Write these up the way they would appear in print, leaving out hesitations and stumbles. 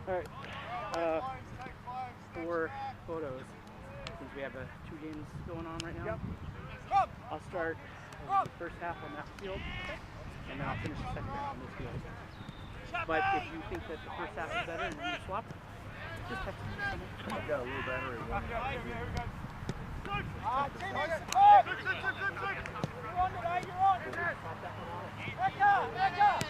Alright, for photos, since we have 2 games going on right now, I'll start the first half on that field, and then I'll finish the second half on this field. But if you think that the first half is better and you swap, just text me. I've got a little battery. You're on today, you're on. Back up, back up.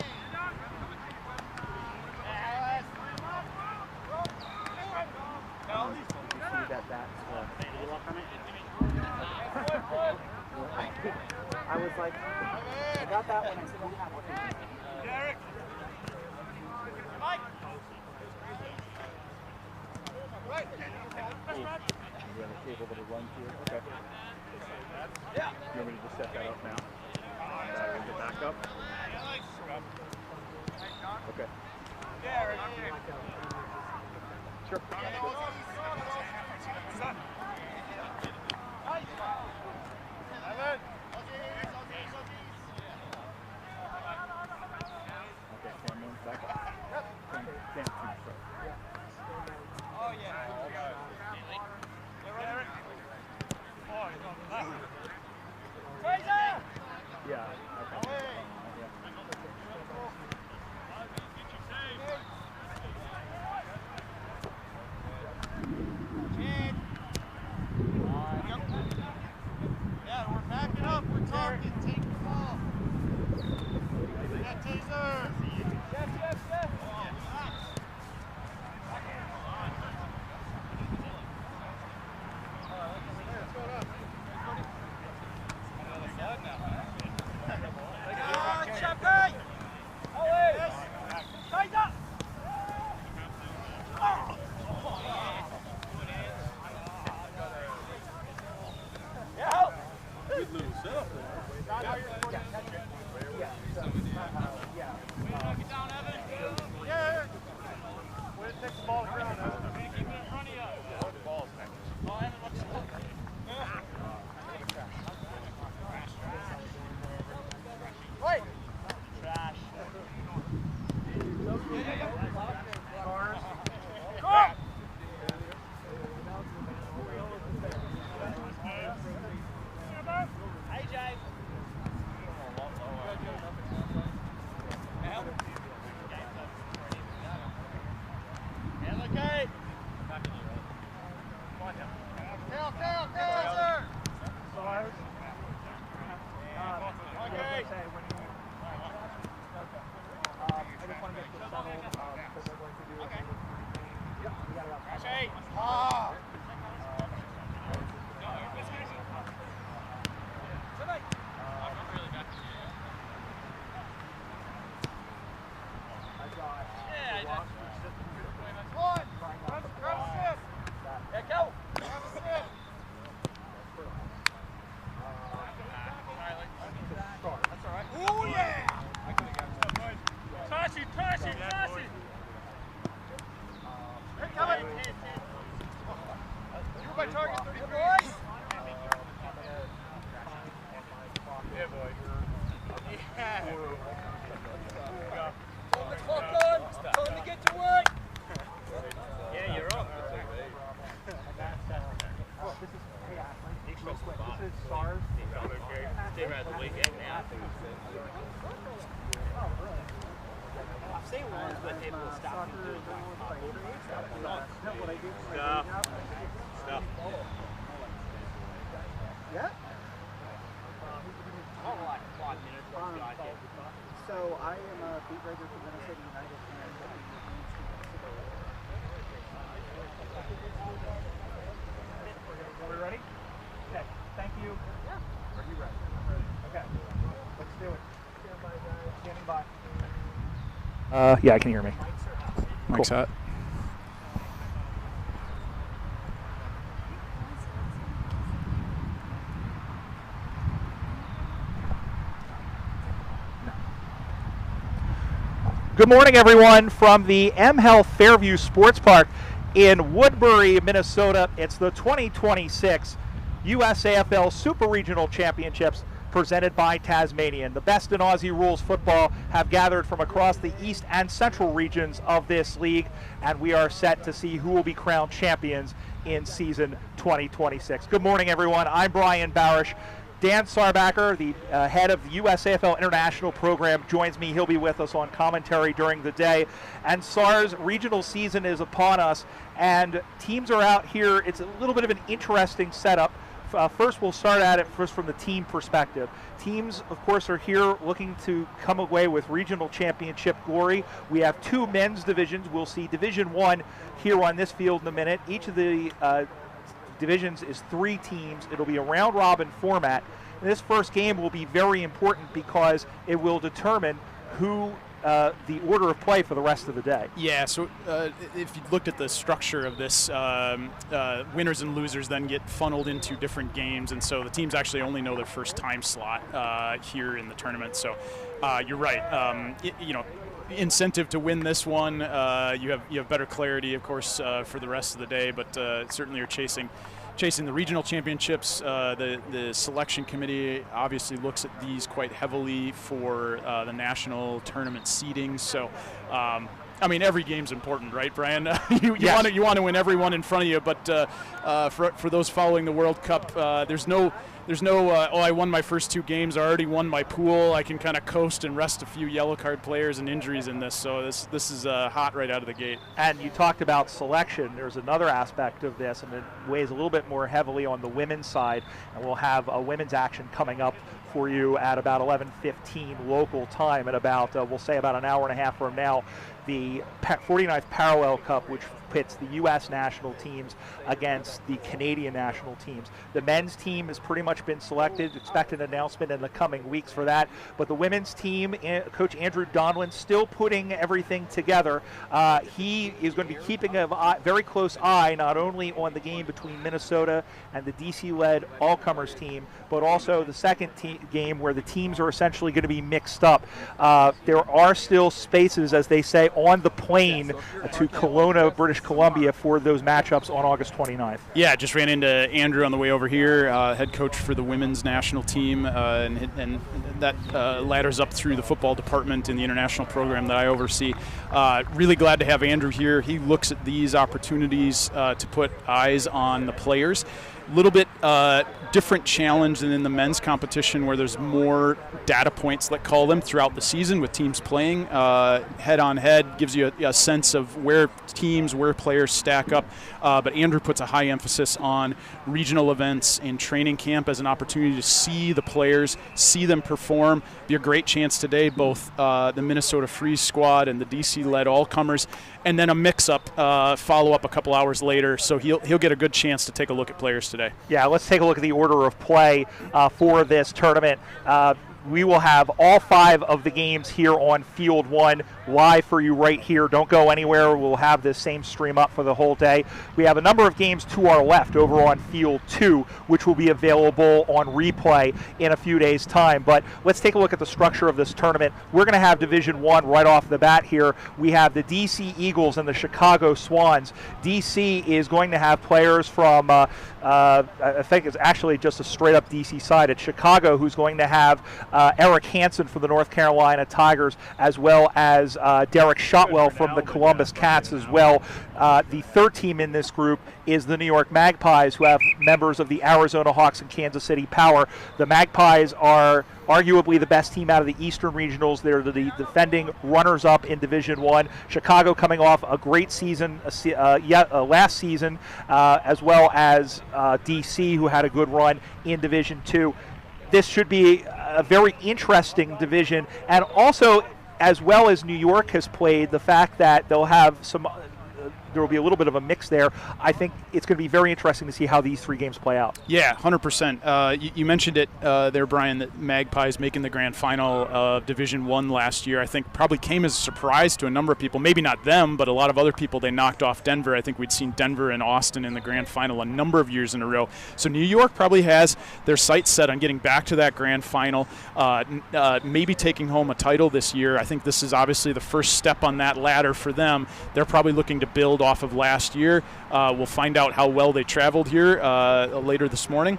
I was like, I got that one. I said, don't have one. Derek. Mike. Right. You have a cable that'll run through it? Okay. Yeah. You want me to just set that up now? Get it back up? Okay. Derek. Sure. Oh, yeah. Yeah. Okay. Yeah, we're backing up. We're talking. Take the ball. Yeah, Taser. Yes, yes, yes. So I am a beat writer for Minnesota United. Are we ready? Okay, thank you. Yeah. Are you ready? Okay, let's do it. Standing by. Yeah, I can hear me. Mike's hot. Good morning, everyone, from the M Health Fairview Sports Park in Woodbury, Minnesota. It's the 2026 USAFL Super Regional Championships presented by Tasmanian. The best in Aussie rules football have gathered from across the east and central regions of this league, and we are set to see who will be crowned champions in season 2026. Good morning, everyone. I'm Brian Barish. Dan Sarbacker, the head of the USAFL International Program, joins me. He'll be with us on commentary during the day. And SAR's regional season is upon us, and teams are out here. It's a little bit of an interesting setup. First, we'll start at it first from the team perspective. Teams, of course, are here looking to come away with regional championship glory. We have two men's divisions. We'll see Division 1 here on this field in a minute. Each of the divisions is 3 teams. It'll be a round-robin format. And this first game will be very important because it will determine who the order of play for the rest of the day. Yeah, so if you looked at the structure of this, winners and losers then get funneled into different games, and so the teams actually only know their first time slot here in the tournament. So you're right. Incentive to win this one. You have better clarity, of course, for the rest of the day, but certainly are chasing the regional championships. The selection committee obviously looks at these quite heavily for the national tournament seeding. So, every game's important, right, Brian? you want to win every one in front of you, but for those following the World Cup, there's no I won my first 2 games, I already won my pool, I can kind of coast and rest a few yellow card players and injuries in this, so this is hot right out of the gate. And you talked about selection. There's another aspect of this, and it weighs a little bit more heavily on the women's side, and we'll have a women's action coming up for you at about 11:15 local time, at about, we'll say about an hour and a half from now. The 49th Parallel Cup, which pits the U.S. national teams against the Canadian national teams. The men's team has pretty much been selected. Expect an announcement in the coming weeks for that. But the women's team, Coach Andrew Donlan, still putting everything together. He is going to be keeping a very close eye not only on the game between Minnesota and the DC-led all-comers team, but also the second game where the teams are essentially going to be mixed up. There are still spaces, as they say, on the plane to Kelowna, British Columbia, for those matchups on August 29th. Yeah, just ran into Andrew on the way over here, head coach for the women's national team, and that ladders up through the football department in the international program that I oversee. Really glad to have Andrew here. He looks at these opportunities to put eyes on the players. A little bit different challenge than in the men's competition, where there's more data points, let's call them, throughout the season with teams playing head-on-head. Gives you a sense of where players stack up. But Andrew puts a high emphasis on regional events in training camp as an opportunity to see the players, see them perform. Be a great chance today, both the Minnesota Freeze squad and the DC-led all-comers, and then a mix-up follow-up a couple hours later. So he'll get a good chance to take a look at players today. Yeah, let's take a look at the order of play for this tournament. We will have all 5 of the games here on Field 1 live for you right here. Don't go anywhere. We'll have this same stream up for the whole day. We have a number of games to our left over on Field 2, which will be available on replay in a few days' time. But let's take a look at the structure of this tournament. We're going to have Division 1 right off the bat here. We have the DC Eagles and the Chicago Swans. DC is going to have players from, I think it's actually just a straight-up DC side at Chicago, who's going to have Eric Hansen from the North Carolina Tigers, as well as Derek Shotwell from the Columbus Cats as well. The third team in this group is the New York Magpies, who have members of the Arizona Hawks and Kansas City Power. The Magpies are arguably the best team out of the Eastern Regionals. They're the defending runners-up in Division 1. Chicago coming off a great season last season, as well as DC, who had a good run in Division 2. This should be a very interesting division, and also, as well as New York has played, the fact that they'll have some there will be a little bit of a mix there. I think it's going to be very interesting to see how these 3 games play out. Yeah, 100%. You mentioned it there, Brian, that Magpies making the grand final of Division I last year, I think probably came as a surprise to a number of people. Maybe not them, but a lot of other people. They knocked off Denver. I think we'd seen Denver and Austin in the grand final a number of years in a row. So New York probably has their sights set on getting back to that grand final, maybe taking home a title this year. I think this is obviously the first step on that ladder for them. They're probably looking to build off of last year. We'll find out how well they traveled here later this morning.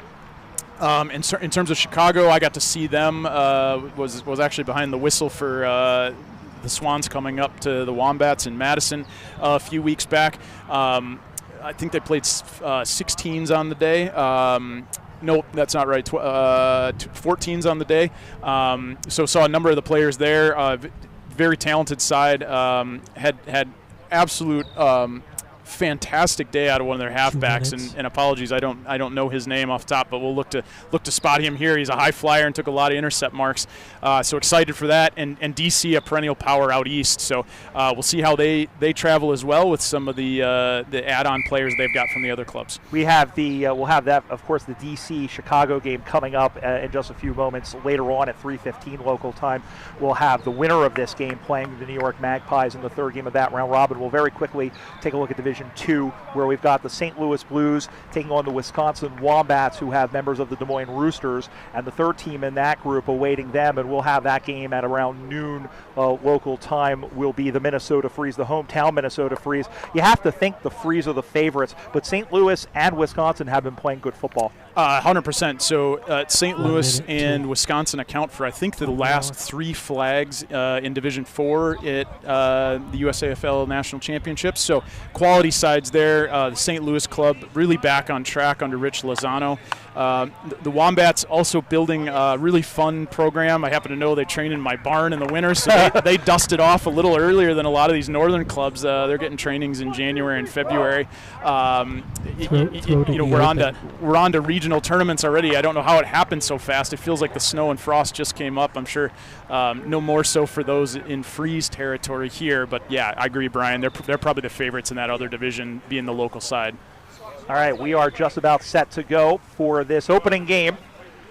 In terms of Chicago, I got to see them, was actually behind the whistle for the Swans coming up to the Wombats in Madison a few weeks back. I think they played 16s on the day. Nope, that's not right. 14s on the day. So saw a number of the players there. Very talented side. Had absolute fantastic day out of one of their halfbacks, and apologies, I don't know his name off the top, but we'll look to spot him here. He's a high flyer and took a lot of intercept marks, so excited for that. And DC, a perennial power out east, so we'll see how they travel as well with some of the add-on players they've got from the other clubs. We have we'll have that, of course, the DC Chicago game coming up in just a few moments. Later on at 3:15 local time, we'll have the winner of this game playing the New York Magpies in the 3rd game of that round robin. We'll very quickly take a look at Division II, where we've got the St. Louis Blues taking on the Wisconsin Wombats, who have members of the Des Moines Roosters, and the 3rd team in that group awaiting them, and we'll have that game at around noon local time, will be the Minnesota Freeze, the hometown Minnesota Freeze. You have to think the Freeze are the favorites, but St. Louis and Wisconsin have been playing good football. 100%. So St. Louis and Wisconsin account for, I think, the last 3 flags in Division IV at the USAFL National Championships. So quality sides there. The St. Louis club really back on track under Rich Lozano. The Wombats also building a really fun program. I happen to know they train in my barn in the winter, so they dusted off a little earlier than a lot of these northern clubs. They're getting trainings in January and February. We're on to regional tournaments already. I don't know how it happened so fast. It feels like the snow and frost just came up. I'm sure no more so for those in freeze territory here. But yeah, I agree, Brian. They're probably the favorites in that other division, being the local side. All right, we are just about set to go for this opening game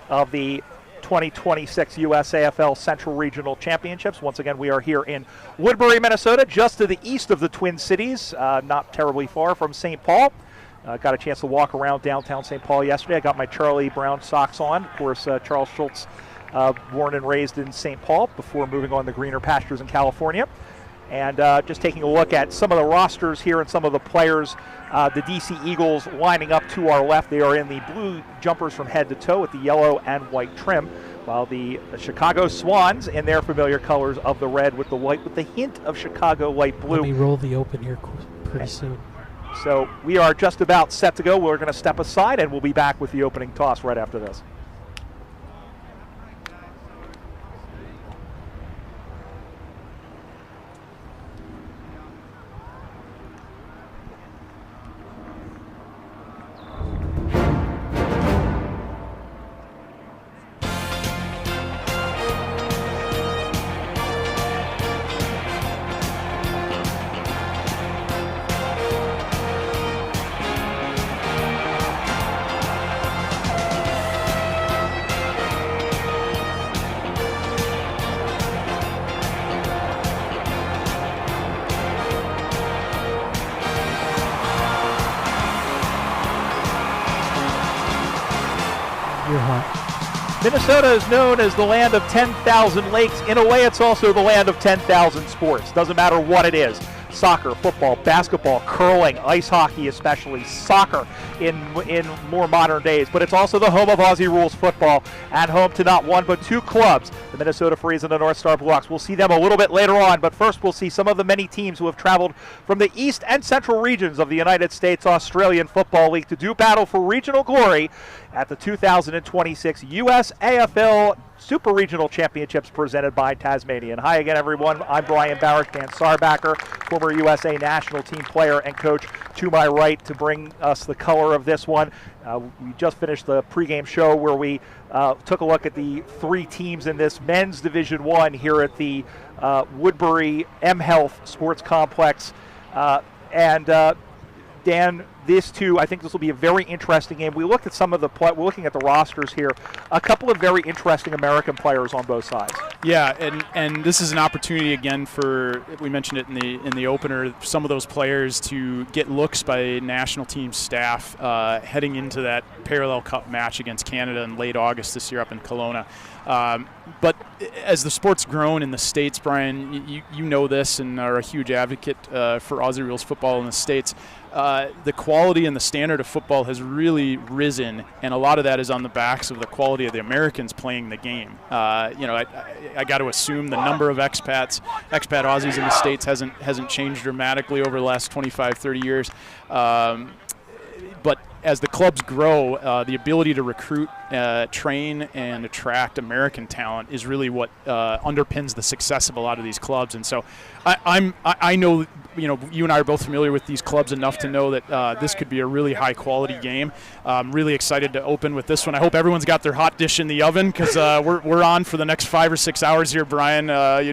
of the 2026 USAFL Central Regional Championships. Once again, we are here in Woodbury, Minnesota, just to the east of the Twin Cities, not terribly far from St. Paul. Got a chance to walk around downtown St. Paul yesterday. I got my Charlie Brown socks on. Of course, Charles Schultz, born and raised in St. Paul before moving on to greener pastures in California. And just taking a look at some of the rosters here and some of the players. The DC Eagles lining up to our left. They are in the blue jumpers from head to toe with the yellow and white trim, while the Chicago Swans in their familiar colors of the red with the white with the hint of Chicago light blue. Let me roll the open here pretty soon. So we are just about set to go. We're going to step aside, and we'll be back with the opening toss right after this. Minnesota is known as the land of 10,000 lakes. In a way, it's also the land of 10,000 sports. Doesn't matter what it is. Soccer, football, basketball, curling, ice hockey especially, soccer in more modern days. But it's also the home of Aussie Rules football and home to not one but 2 clubs, the Minnesota Freeze and the North Star Blackhawks. We'll see them a little bit later on, but first we'll see some of the many teams who have traveled from the east and central regions of the United States Australian Football League to do battle for regional glory at the 2026 USAFL Super Regional Championships presented by Tasmanian. Hi again, everyone. I'm Brian Barrett, Dan Sarbacker, former USA national team player and coach, to my right to bring us the color of this one. We just finished the pregame show where we took a look at the 3 teams in this men's Division I here at the Woodbury M Health Sports Complex. And Dan, this too, I think this will be a very interesting game. We looked at some of the we're looking at the rosters here. A couple of very interesting American players on both sides. Yeah, and this is an opportunity again for, we mentioned it in the opener, some of those players to get looks by national team staff heading into that Parallel Cup match against Canada in late August this year up in Kelowna. But as the sport's grown in the States, Brian, you know this and are a huge advocate for Aussie Rules football in the States. The quality and the standard of football has really risen, and a lot of that is on the backs of the quality of the Americans playing the game. I got to assume the number of expat Aussies in the States hasn't changed dramatically over the last 25, 30 years. But as the clubs grow, the ability to recruit, train, and attract American talent is really what underpins the success of a lot of these clubs. And so I know, you and I are both familiar with these clubs enough to know that this could be a really high-quality game. I'm really excited to open with this one. I hope everyone's got their hot dish in the oven because we're on for the next 5 or 6 hours here, Brian.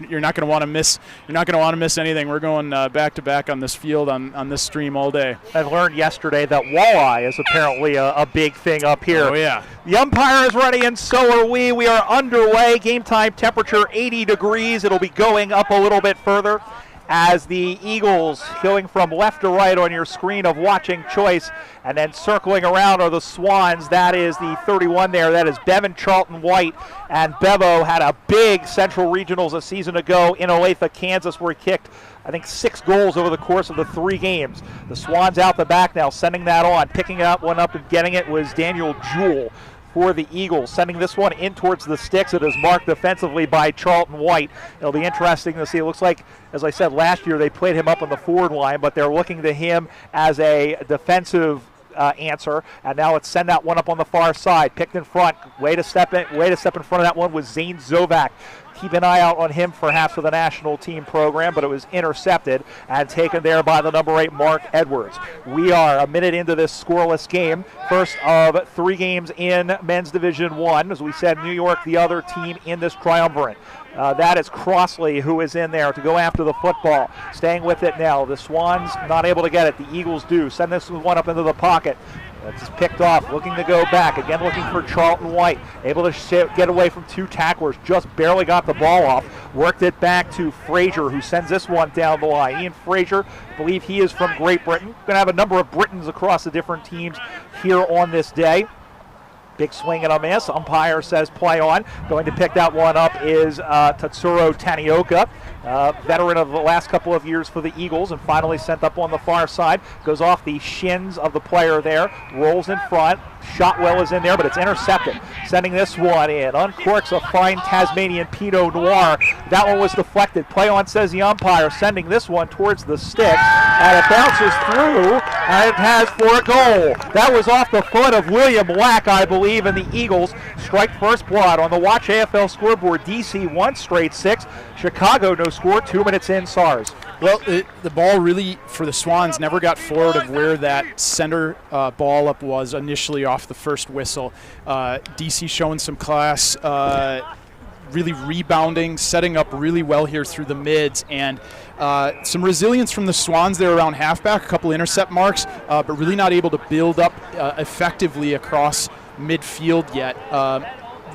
You're not going to want to miss. You're not going to want to miss anything. We're going back to back on this field on this stream all day. I've learned yesterday that walleye is apparently a big thing up here. Oh yeah. The umpire is ready, and so are we. We are underway. Game time temperature 80 degrees. It'll be going up a little bit further as the Eagles, going from left to right on your screen of watching choice, and then circling around are the Swans. That is the 31 there. That is Bevan Charlton White. And Bevo had a big Central Regionals a season ago in Olathe, Kansas, where he kicked, I think, 6 goals over the course of the 3 games. The Swans out the back now, sending that on. Picking one up and getting it was Daniel Jewell for the Eagles, sending this one in towards the sticks. It is marked defensively by Charlton White. It'll be interesting to see. It looks like, as I said, last year they played him up on the forward line, but they're looking to him as a defensive answer, and now let's send that one up on the far side. Picked in front. Way to step in front of that one was Zane Zovac. Keep an eye out on him perhaps for the national team program, but it was intercepted and taken there by the number 8, Mark Edwards. We are a minute into this scoreless game. First of 3 games in men's Division 1. As we said, New York, the other team in this triumvirate. That is Crossley, who is in there to go after the football. Staying with it now. The Swans not able to get it. The Eagles do. Send this one up into the pocket. That's picked off, looking to go back. Again, looking for Charlton White. Able to get away from 2 tacklers. Just barely got the ball off. Worked it back to Frazier, who sends this one down the line. Ian Frazier, I believe he is from Great Britain. Going to have a number of Britons across the different teams here on this day. Big swing and a miss. Umpire says play on. Going to pick that one up is Tatsuro Tanioka, veteran of the last couple of years for the Eagles, and finally sent up on the far side. Goes off the shins of the player there. Rolls in front. Shotwell is in there, but it's intercepted. Sending this one in. Uncorks a fine Tasmanian Pinot Noir. That one was deflected. Play on, says the umpire. Sending this one towards the sticks. And it bounces through, and it has for a goal. That was off the foot of William Lack, I believe, and the Eagles strike first blood on the Watch AFL scoreboard. DC 1 straight 6. Chicago no score. 2 minutes in, SARS. Well, the ball really, for the Swans, never got forward of where that center ball up was initially off the first whistle. DC showing some class, really rebounding, setting up really well here through the mids, and some resilience from the Swans there around halfback, a couple intercept marks, but really not able to build up effectively across midfield yet.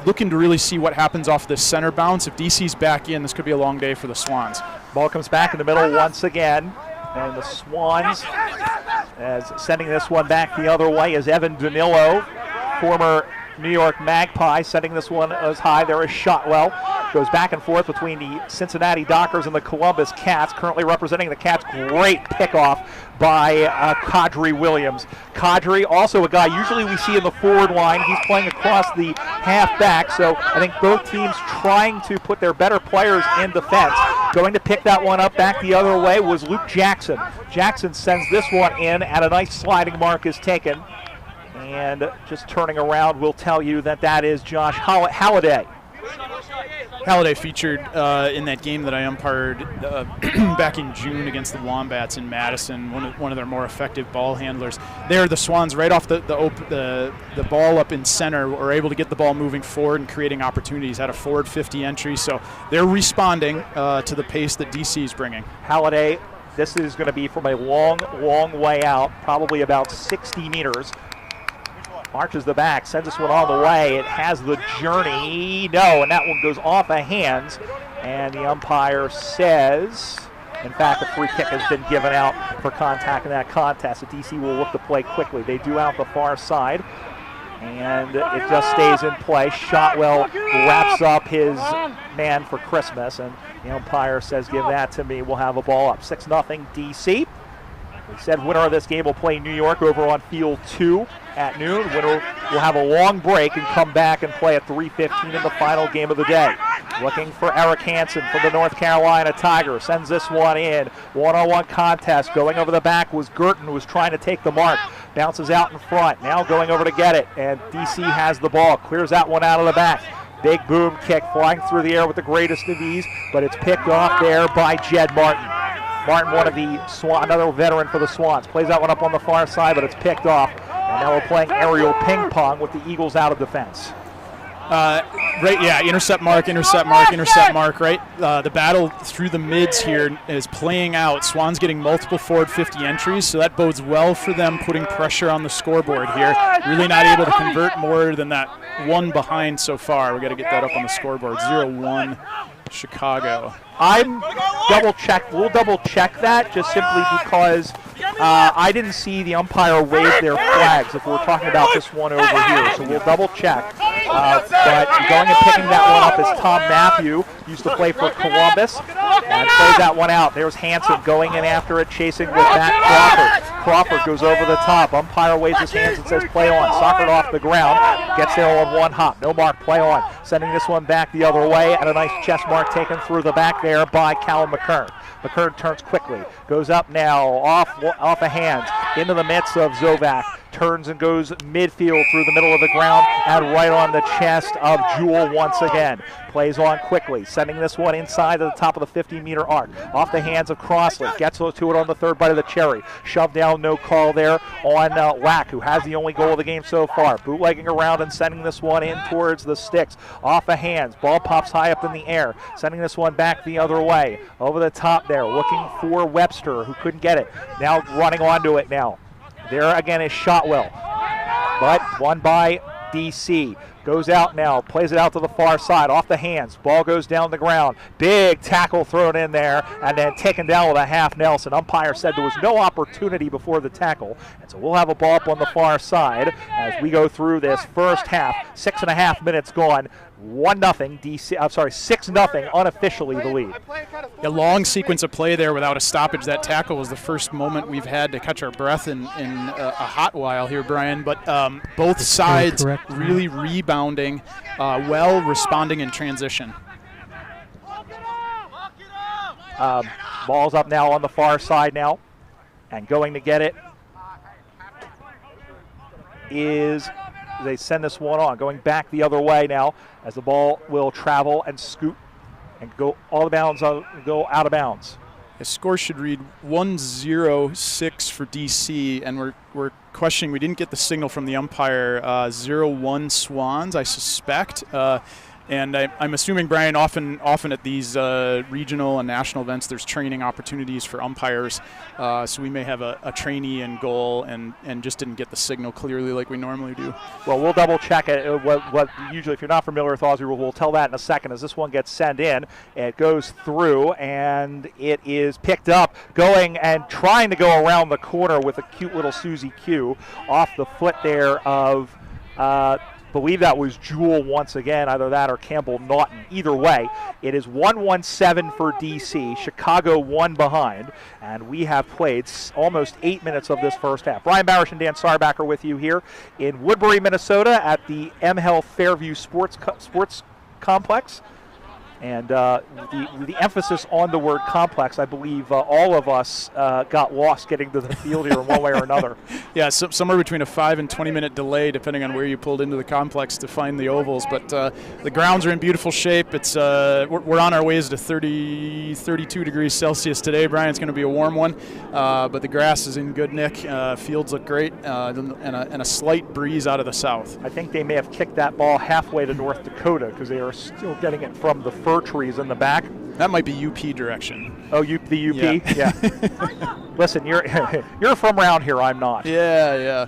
Looking to really see what happens off this center bounce. If DC's back in, this could be a long day for the Swans. Ball comes back in the middle once again, and the Swans, as sending this one back the other way, is Evan Danilo, former New York Magpie, setting this one as high. There is Shotwell. Goes back and forth between the Cincinnati Dockers and the Columbus Cats. Currently representing the Cats. Great pickoff by Kadri Williams. Kadri, also a guy usually we see in the forward line. He's playing across the halfback, so I think both teams trying to put their better players in defense. Going to pick that one up back the other way was Luke Jackson. Jackson sends this one in, and a nice sliding mark is taken. And just turning around, we'll tell you that that is Josh Halliday. Halliday featured in that game that I umpired back in June against the Wombats in Madison, one of their more effective ball handlers. There, the Swans, right off the ball up in center, were able to get the ball moving forward and creating opportunities. Had a forward 50 entry, so they're responding to the pace that DC is bringing. Halliday this is going to be from a long, long way out, probably about 60 meters. Marches the back, sends this one all the way. It has the journey. No, and that one goes off of hands. And the umpire says, in fact, a free kick has been given out for contact in that contest. The DC will look to play quickly. They do out the far side. And it just stays in play. Shotwell wraps up his man for Christmas. And the umpire says, give that to me. We'll have a ball up. 6-0 DC. We said winner of this game will play New York over on field 2 at noon. Winner will have a long break and come back and play at 3:15 in the final game of the day. Looking for Eric Hansen for the North Carolina Tigers. Sends this one in. One-on-one contest. Going over the back was Girton, who was trying to take the mark. Bounces out in front. Now going over to get it. And DC has the ball. Clears that one out of the back. Big boom kick flying through the air with the greatest of ease, but it's picked off there by Jed Martin. Martin, one of the another veteran for the Swans, plays that one up on the far side, but it's picked off. And now we're playing aerial ping pong with the Eagles out of defense. Intercept mark, right? The battle through the mids here is playing out. Swans getting multiple forward 50 entries, so that bodes well for them putting pressure on the scoreboard here. Really not able to convert more than that one behind so far. We got to get that up on the scoreboard. 0-1 Chicago. We'll double check that just simply because I didn't see the umpire wave their flags if we're talking about this one over here. So we'll double check. But going and picking that one up is Tom Matthew, used to play for Columbus, and plays that one out. There's Hansen going in after it, chasing with Matt Crawford. Crawford goes over the top. Umpire waves his hands and says play on. Soccered off the ground. Gets there on one hop. No mark, play on. Sending this one back the other way, and a nice chest mark taken through the back there by Callum McKern. McKern turns quickly. Goes up now, off of hands, into the midst of Zovac. Turns and goes midfield through the middle of the ground and right on the chest of Jewell once again. Plays on quickly, sending this one inside to the top of the 50-meter arc. Off the hands of Crossley. Gets to it on the third bite of the cherry. Shoved down, no call there on Wack, who has the only goal of the game so far. Bootlegging around and sending this one in towards the sticks. Off the hands. Ball pops high up in the air. Sending this one back the other way. Over the top there, looking for Webster, who couldn't get it. Now running onto it now. There again is Shotwell, but won by DC. Goes out now, plays it out to the far side, off the hands. Ball goes down the ground. Big tackle thrown in there, and then taken down with a half Nelson. Umpire said there was no opportunity before the tackle, and so we'll have a ball up on the far side as we go through this first half. 6.5 minutes gone. 1-0 DC. I'm sorry, 6-0 unofficially the lead. A long sequence of play there without a stoppage. That tackle was the first moment we've had to catch our breath in a hot while here, Brian. But both sides really rebounding, well responding in transition. Ball's up now on the far side now, and going to get it is. They send this one on, going back the other way now as the ball will travel and scoot and go all the bounds, go out of bounds. The score should read 1-0-6 for DC, and we're questioning. We didn't get the signal from the umpire. 0-1 Swans, I suspect. And I'm assuming, Brian, often at these regional and national events, there's training opportunities for umpires. So we may have a trainee in goal and just didn't get the signal clearly like we normally do. Well, we'll double check it. What usually, if you're not familiar with Aussie rule, we'll tell that in a second as this one gets sent in. It goes through and it is picked up, going and trying to go around the corner with a cute little Susie Q off the foot there of. Believe that was Jewell once again, either that or Campbell Naughton. Either way, it is 1-1-7 for DC. Chicago 1 behind, and we have played almost 8 minutes of this first half. Brian Barish and Dan Sarbacker with you here in Woodbury, Minnesota at the M Health Fairview Sports Complex. And the emphasis on the word complex, I believe all of us got lost getting to the field here in one way or another. Yeah, somewhere between a 5 and 20-minute delay, depending on where you pulled into the complex to find the ovals. But the grounds are in beautiful shape. It's we're on our ways to 32 degrees Celsius today, Brian. It's going to be a warm one. But the grass is in good nick. Fields look great, and a slight breeze out of the south. I think they may have kicked that ball halfway to North Dakota because they are still getting it from the fir trees in the back. That might be UP direction. Oh, the UP? Yeah. Listen, you're from around here. I'm not. Yeah.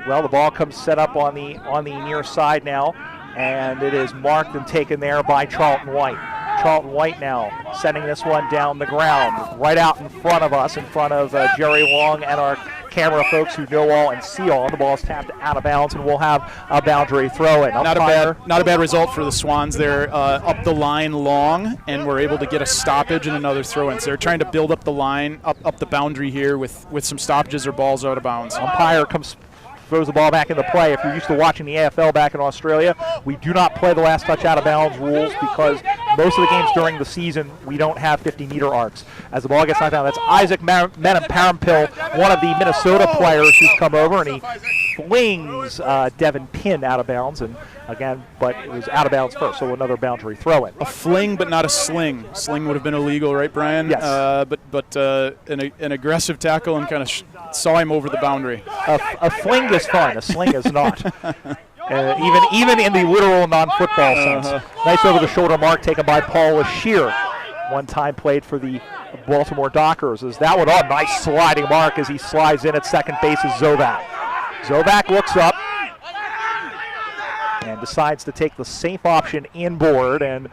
Well, the ball comes set up on the near side now, and it is marked and taken there by Charlton White. Charlton White now sending this one down the ground, right out in front of us, in front of Jerry Long and our camera folks who know all and see all. The ball is tapped out of bounds, and we'll have a boundary throw-in. Not a bad result for the Swans there, up the line long, and we're able to get a stoppage and another throw-in. So they're trying to build up the line, up the boundary here with some stoppages or balls out of bounds. Umpire throws the ball back into play. If you're used to watching the AFL back in Australia, we do not play the last touch out of bounds rules because most of the games during the season we don't have 50-meter arcs. As the ball gets knocked down, that's Isaac Parampil, one of the Minnesota players who's come over, and he flings Devin Pinn out of bounds, and again, but it was out of bounds first, so another boundary throw-in. A fling, but not a sling. Sling would have been illegal, right, Brian? Yes. But an aggressive tackle and kind of saw him over the boundary. A fling is fine. A sling is not. Even in the literal non-football sense. Nice over-the-shoulder mark taken by Paul Shear. One time played for the Baltimore Dockers. Is that one? Oh, nice sliding mark as he slides in at second base is Zovac. Zovac looks up and decides to take the safe option inboard and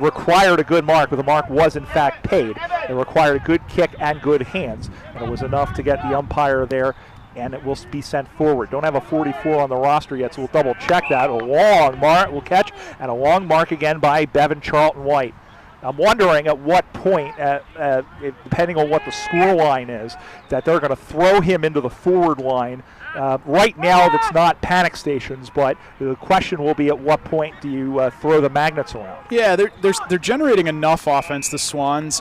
required a good mark, but the mark was in fact paid. It required a good kick and good hands, and it was enough to get the umpire there, and it will be sent forward. Don't have a 44 on the roster yet, so we'll double check that. A long mark will catch, and a long mark again by Bevan Charlton White. I'm wondering at what point, depending on what the score line is, that they're going to throw him into the forward line. Right now, that's not panic stations, but the question will be at what point do you throw the magnets around? Yeah, they're generating enough offense, the Swans.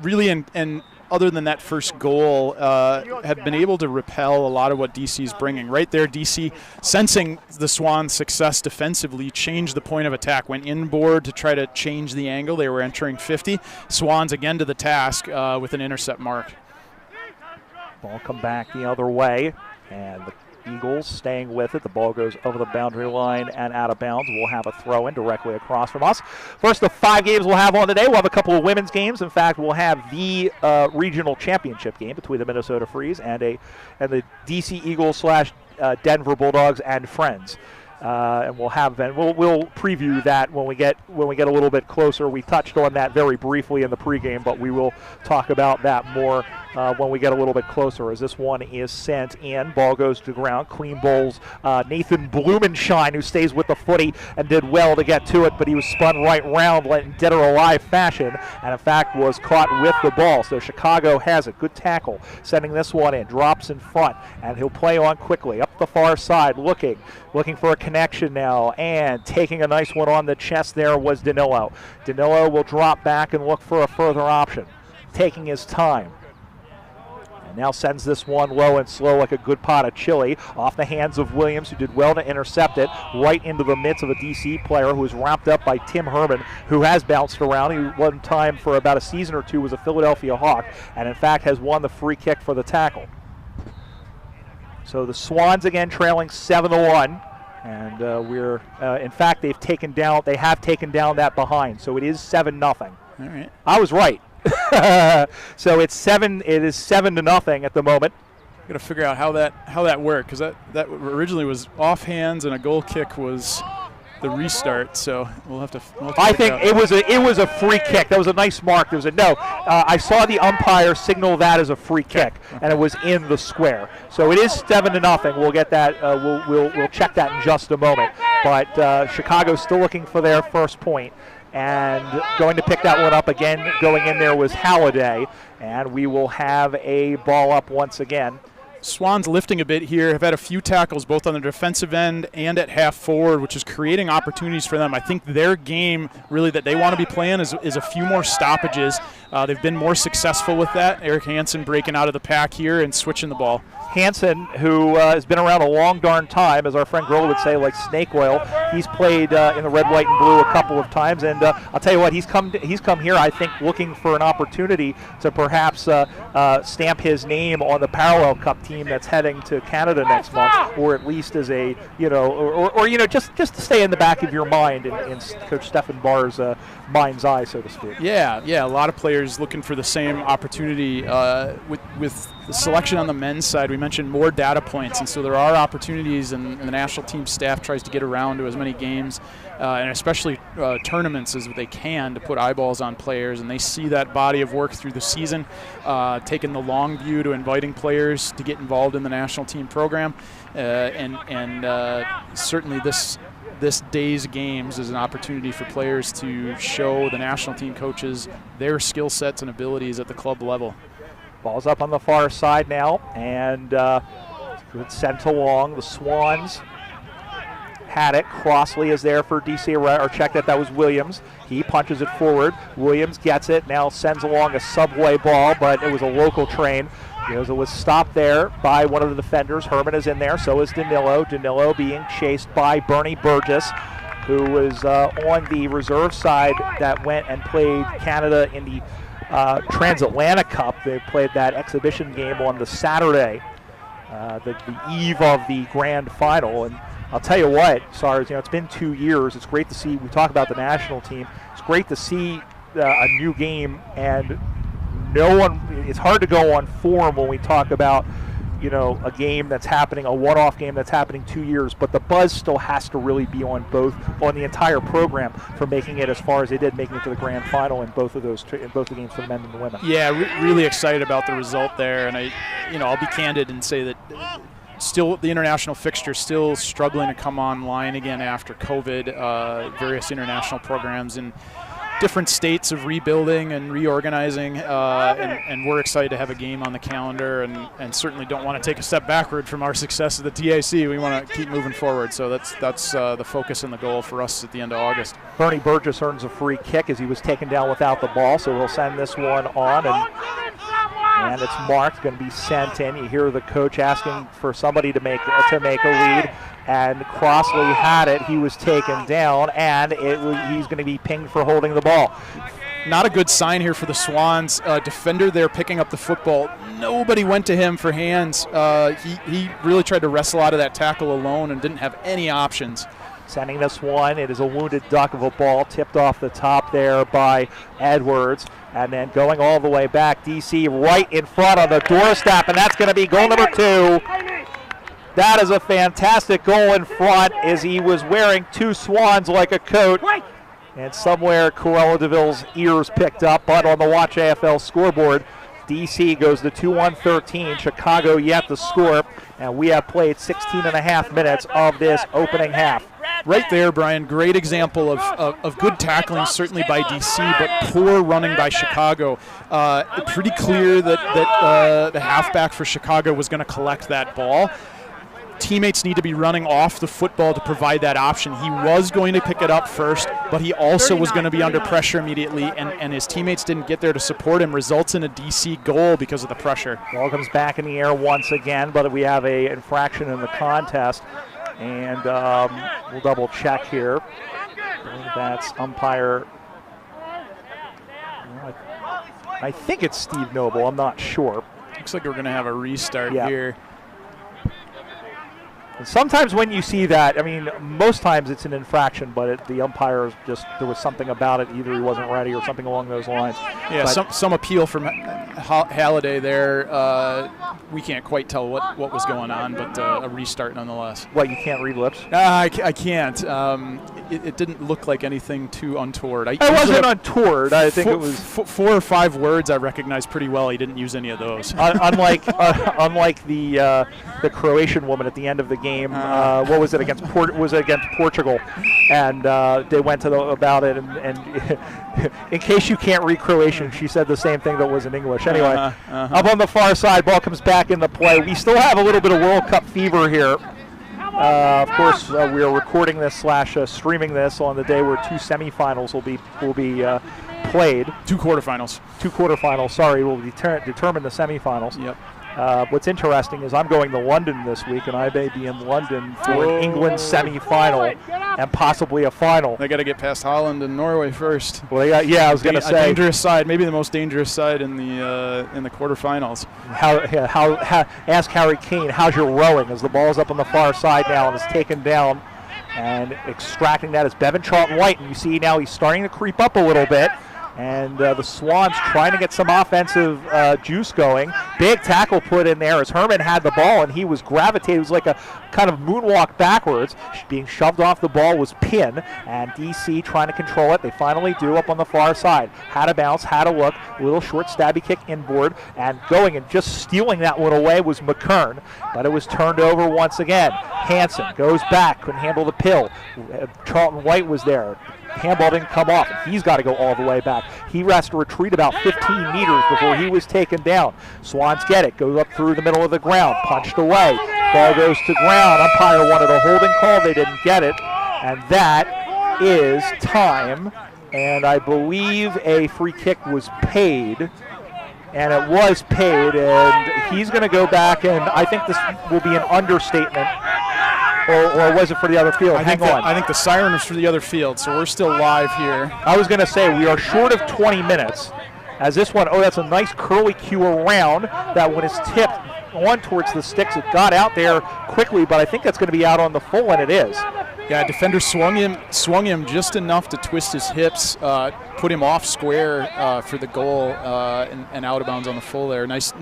Really, and other than that first goal, have been able to repel a lot of what DC's bringing. Right there, DC, sensing the Swans' success defensively, changed the point of attack, went inboard to try to change the angle. They were entering 50. Swans again to the task with an intercept mark. Ball come back the other way, and the Eagles staying with it. The ball goes over the boundary line and out of bounds. We'll have a throw-in directly across from us. First of 5 games we'll have on today. We'll have a couple of women's games. In fact, we'll have the regional championship game between the Minnesota Freeze and the DC Eagles / Denver Bulldogs and Friends. And we'll preview that when we get a little bit closer. We touched on that very briefly in the pregame, but we will talk about that more when we get a little bit closer. As this one is sent in, ball goes to the ground. Clean bowls Nathan Blumenshine, who stays with the footy and did well to get to it, but he was spun right round in dead or alive fashion, and in fact was caught with the ball. So Chicago has it. Good tackle, sending this one in, drops in front, and he'll play on quickly up the far side, looking for a connection now, and taking a nice one on the chest there was Danilo. Danilo will drop back and look for a further option, taking his time. And now sends this one low and slow like a good pot of chili off the hands of Williams, who did well to intercept it right into the midst of a DC player who was wrapped up by Tim Herman, who has bounced around. He one time for about a season or two was a Philadelphia Hawk, and in fact has won the free kick for the tackle. So the Swans again trailing 7-1, and in fact they have taken down that behind. So it is 7-0. All right. I was right. So it is 7-0 at the moment. Got to figure out how that worked, because that originally was off hands and a goal kick was the restart. So we'll have to I think it was a free kick. That was a nice mark. There was I saw the umpire signal that as a free kick, and it was in the square. So it is 7-0. We'll get that. We'll check that in just a moment. But Chicago's still looking for their first point, and going to pick that one up again. Going in there was Halliday, and we will have a ball up once again. Swans lifting a bit here, have had a few tackles both on the defensive end and at half forward, which is creating opportunities for them. I think their game really that they want to be playing is a few more stoppages. They've been more successful with that. Eric Hansen breaking out of the pack here and switching the ball. Hansen, who has been around a long darn time, as our friend Grohl would say, like snake oil. He's played in the red, white, and blue a couple of times, and I'll tell you what, he's come here, I think, looking for an opportunity to perhaps stamp his name on the Parallel Cup team team that's heading to Canada next month, or at least as a, just to stay in the back of your mind in Coach Stephen Barr's mind's eye, so to speak. Yeah, a lot of players looking for the same opportunity. With the selection on the men's side, we mentioned more data points, and so there are opportunities, and the national team staff tries to get around to as many games, and especially tournaments as they can, to put eyeballs on players, and they see that body of work through the season, taking the long view to inviting players to get involved in the national team program, and certainly this day's games is an opportunity for players to show the national team coaches their skill sets and abilities at the club level. Ball's up on the far side now, and it's sent along. The Swans had it. Crossley is there for DC, or check that was Williams. He punches it forward. Williams gets it, now sends along a subway ball, but it was a local train. It was stopped there by one of the defenders. Herman is in there, so is Danilo. Danilo being chased by Bernie Burgess, who was on the reserve side that went and played Canada in the Transatlantic Cup. They played that exhibition game on the Saturday, the eve of the grand final. And I'll tell you what, Sars, it's been 2 years. It's great to see. We talk about the national team. It's great to see a new game, and it's hard to go on form when we talk about, a game that's happening, a one-off game that's happening 2 years, but the buzz still has to really be on the entire program for making it as far as they did, making it to the grand final in both the games for the men and the women. Yeah, really excited about the result there, and I'll be candid and say that still the international fixture still struggling to come online again after COVID. Various international programs in different states of rebuilding and reorganizing, and we're excited to have a game on the calendar, and certainly don't want to take a step backward from our success at the TAC. We want to keep moving forward, so that's the focus and the goal for us at the end of August. Bernie Burgess earns a free kick as he was taken down without the ball, so we'll send this one on, and it's marked, going to be sent in. You hear the coach asking for somebody to make a lead, and Crossley had it. He was taken down, and he's going to be pinged for holding the ball. Not a good sign here for the Swans. Defender there picking up the football. Nobody went to him for hands. He really tried to wrestle out of that tackle alone and didn't have any options. Sending this one, it is a wounded duck of a ball tipped off the top there by Edwards, and then going all the way back, DC right in front on the doorstep, and that's going to be goal number 2. That is a fantastic goal in front, as he was wearing 2 Swans like a coat, and somewhere Corella DeVille's ears picked up, but on the Watch AFL scoreboard, DC goes to 2-1-13, Chicago yet to score, and we have played 16 and a half minutes of this opening half. Right there, Brian, great example of good tackling, certainly by DC, but poor running by Chicago. Pretty clear that the halfback for Chicago was going to collect that ball. Teammates need to be running off the football to provide that option. He was going to pick it up first, but he also was going to be under pressure immediately, and his teammates didn't get there to support him. Results in a DC goal because of the pressure. Ball comes back in the air once again, but we have an infraction in the contest, and we'll double check here. That's umpire. I think it's Steve Noble. I'm not sure. Looks like we're going to have a restart here. And sometimes when you see that, most times it's an infraction, but the umpire there was something about it. Either he wasn't ready or something along those lines. Yeah, some appeal from Halliday there. We can't quite tell what was going on, but a restart nonetheless. What, you can't read lips? I can't. It didn't look like anything too untoward. It wasn't untoward. I think it was 4 or 5 words I recognized pretty well. He didn't use any of those. Unlike the Croatian woman at the end of the game. What was it against? Was it against Portugal? And they went about it, and in case you can't read Croatian, she said the same thing that was in English. Anyway, up on the far side, ball comes back into play. We still have a little bit of World Cup fever here. Of course, we are recording this / streaming this on the day where 2 semifinals will be played. 2 quarterfinals. 2 quarterfinals. Sorry, will determine the semifinals. Yep. What's interesting is I'm going to London this week, and I may be in London for an England semifinal and possibly a final. They got to get past Holland and Norway first. Well, I was going to say a dangerous side, maybe the most dangerous side in the quarterfinals. Ask Harry Kane, how's your rowing? As the ball's up on the far side now and is taken down, and extracting that is Bevan Charlton-White, and you see now he's starting to creep up a little bit. And the Swans trying to get some offensive juice going. Big tackle put in there as Herman had the ball, and he was gravitating. It was like a kind of moonwalk backwards. Being shoved off the ball was Pin, and DC trying to control it. They finally do up on the far side. Had a bounce, had a look, a little short stabby kick inboard, and going and just stealing that one away was McKern, but it was turned over once again. Hansen goes back, couldn't handle the pill. Charlton-White was there. Handball didn't come off, and he's got to go all the way back. He has to retreat about 15 meters before he was taken down. Swans get it, goes up through the middle of the ground, punched away. Ball goes to ground. Umpire wanted a holding call. They didn't get it, and that is time. And I believe a free kick was paid, and it was paid, and he's going to go back, and I think this will be an understatement. Or was it for the other field? Hang on. I think the siren was for the other field, so we're still live here. I was going to say we are short of 20 minutes. As this one, that's a nice curly cue around. That one is tipped on towards the sticks. It got out there quickly, but I think that's going to be out on the full, and it is. Yeah, defender swung him just enough to twist his hips, put him off square for the goal, and out of bounds on the full there. Nice,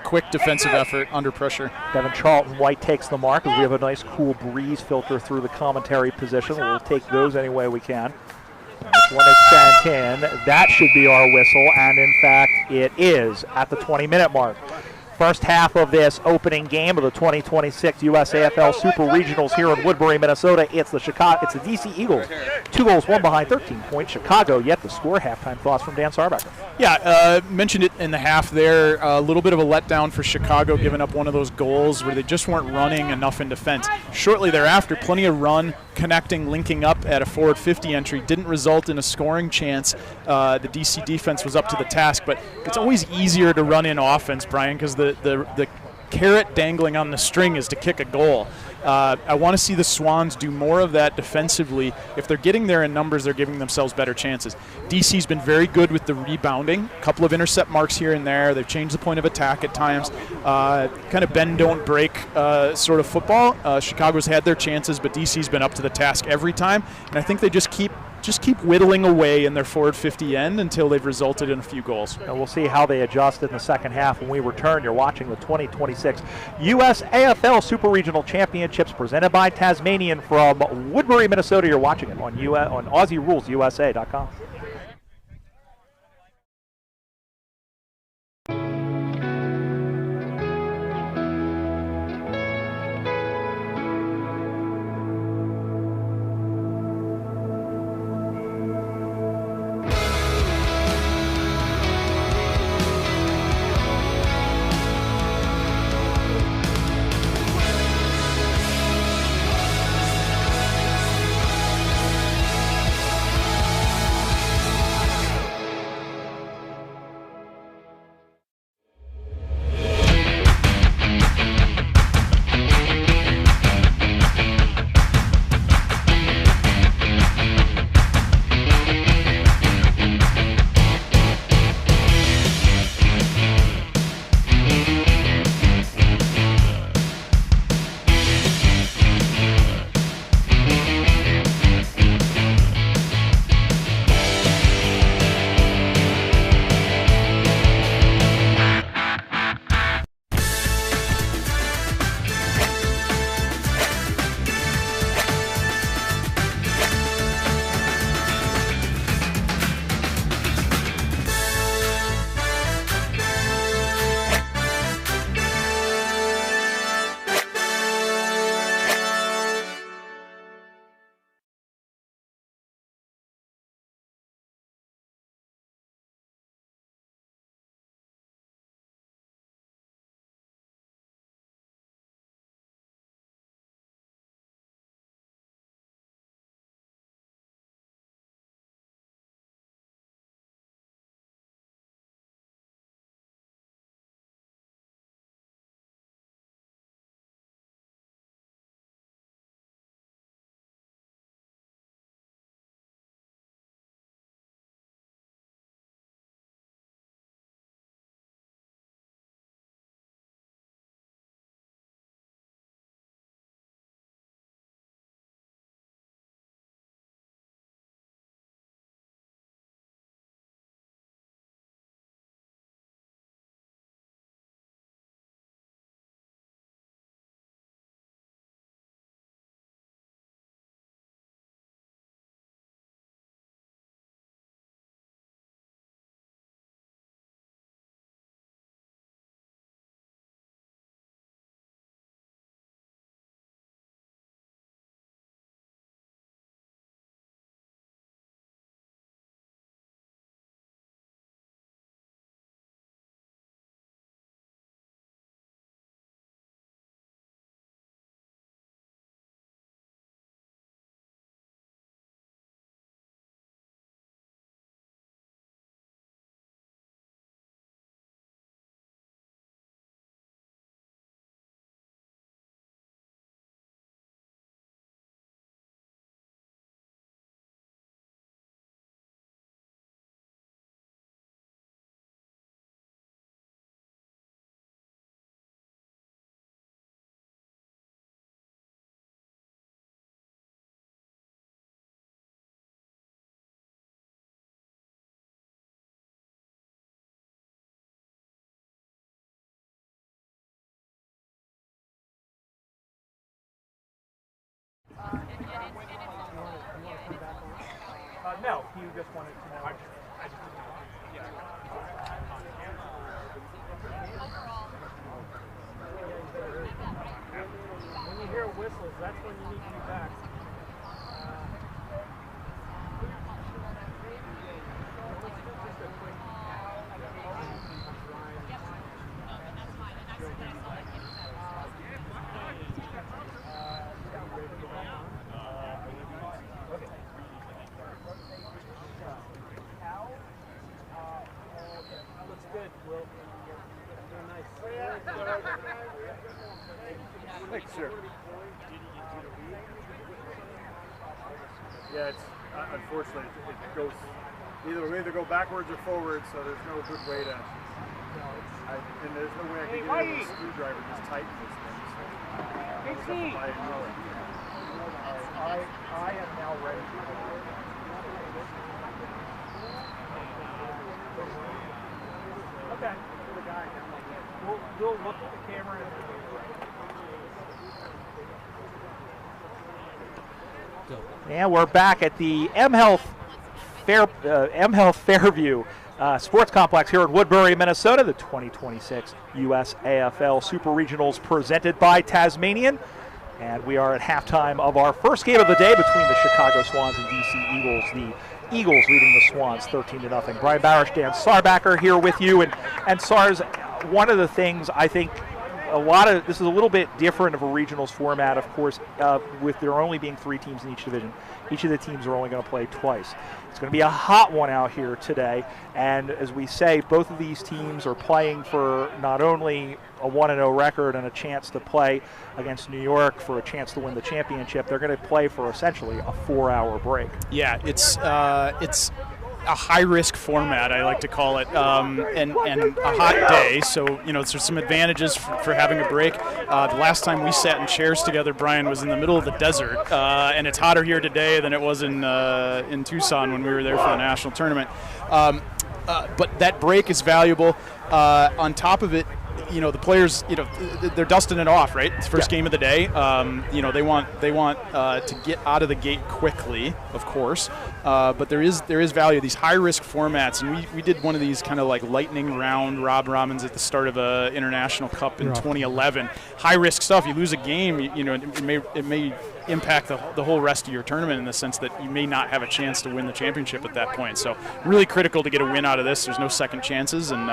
quick defensive effort under pressure. Bevan Charlton-White takes the mark as we have a nice cool breeze filter through the commentary position. We'll take those any way we can. This one is sent in. That should be our whistle, and in fact it is at the 20-minute mark. First half of this opening game of the 2026 USAFL Super Regionals here in Woodbury, Minnesota. It's the DC Eagles. 2 goals, 1 behind, 13-point Chicago yet to score. Halftime thoughts from Dan Sarbecker. Yeah, mentioned it in the half there. A little bit of a letdown for Chicago, giving up one of those goals where they just weren't running enough in defense. Shortly thereafter, plenty of run, connecting, linking up at a forward 50 entry. Didn't result in a scoring chance. The DC defense was up to the task, but it's always easier to run in offense, Brian, because the carrot dangling on the string is to kick a goal. I want to see the Swans do more of that defensively. If they're getting there in numbers, they're giving themselves better chances. DC's been very good with the rebounding. A couple of intercept marks here and there. They've changed the point of attack at times. Kind of bend, don't break sort of football. Chicago's had their chances, but DC's been up to the task every time. And I think they just keep whittling away in their forward 50 end until they've resulted in a few goals. And we'll see how they adjust in the second half when we return. You're watching the 2026 USAFL Super Regional Championships presented by Tasmanian from Woodbury, Minnesota. You're watching it on AussieRulesUSA.com. No, he just wanted to know. When you hear whistles, that's when you need to be back. Thanks, sir. Yeah, it's unfortunately it goes either go backwards or forwards, so there's no good way to. And there's no way I can get it with a screwdriver just tighten this thing. So I am now ready. Okay. We'll look at the camera and and we're back at the M Health Fairview Sports Complex here in Woodbury, Minnesota. The 2026 USAFL Super Regionals presented by Tasmanian. And we are at halftime of our first game of the day between the Chicago Swans and DC Eagles. The Eagles leading the Swans 13-0. Brian Barish, Dan Sarbacker here with you. And Sars, one of the things I think this is a little bit different of a regionals format, of course, with there only being 3 teams in each division. Each of the teams are only going to play twice. It's going to be a hot one out here today, and as we say, both of these teams are playing for not only a 1-0 record and a chance to play against New York for a chance to win the championship, they're going to play for essentially a 4-hour break. Yeah, it's a high-risk format, I like to call it, and a hot day. So, there's some advantages for having a break. The last time we sat in chairs together, Brian, was in the middle of the desert, and it's hotter here today than it was in Tucson when we were there for the national tournament. But that break is valuable. On top of it, the players, they're dusting it off, right? It's the first game of the day. They want to get out of the gate quickly, of course. But there is value. These high risk formats, and we did one of these kind of like lightning round Rob Robbins at the start of a international cup in 2011. High risk stuff. You lose a game, it may impact the whole rest of your tournament in the sense that you may not have a chance to win the championship at that point. So really critical to get a win out of this. There's no second chances, and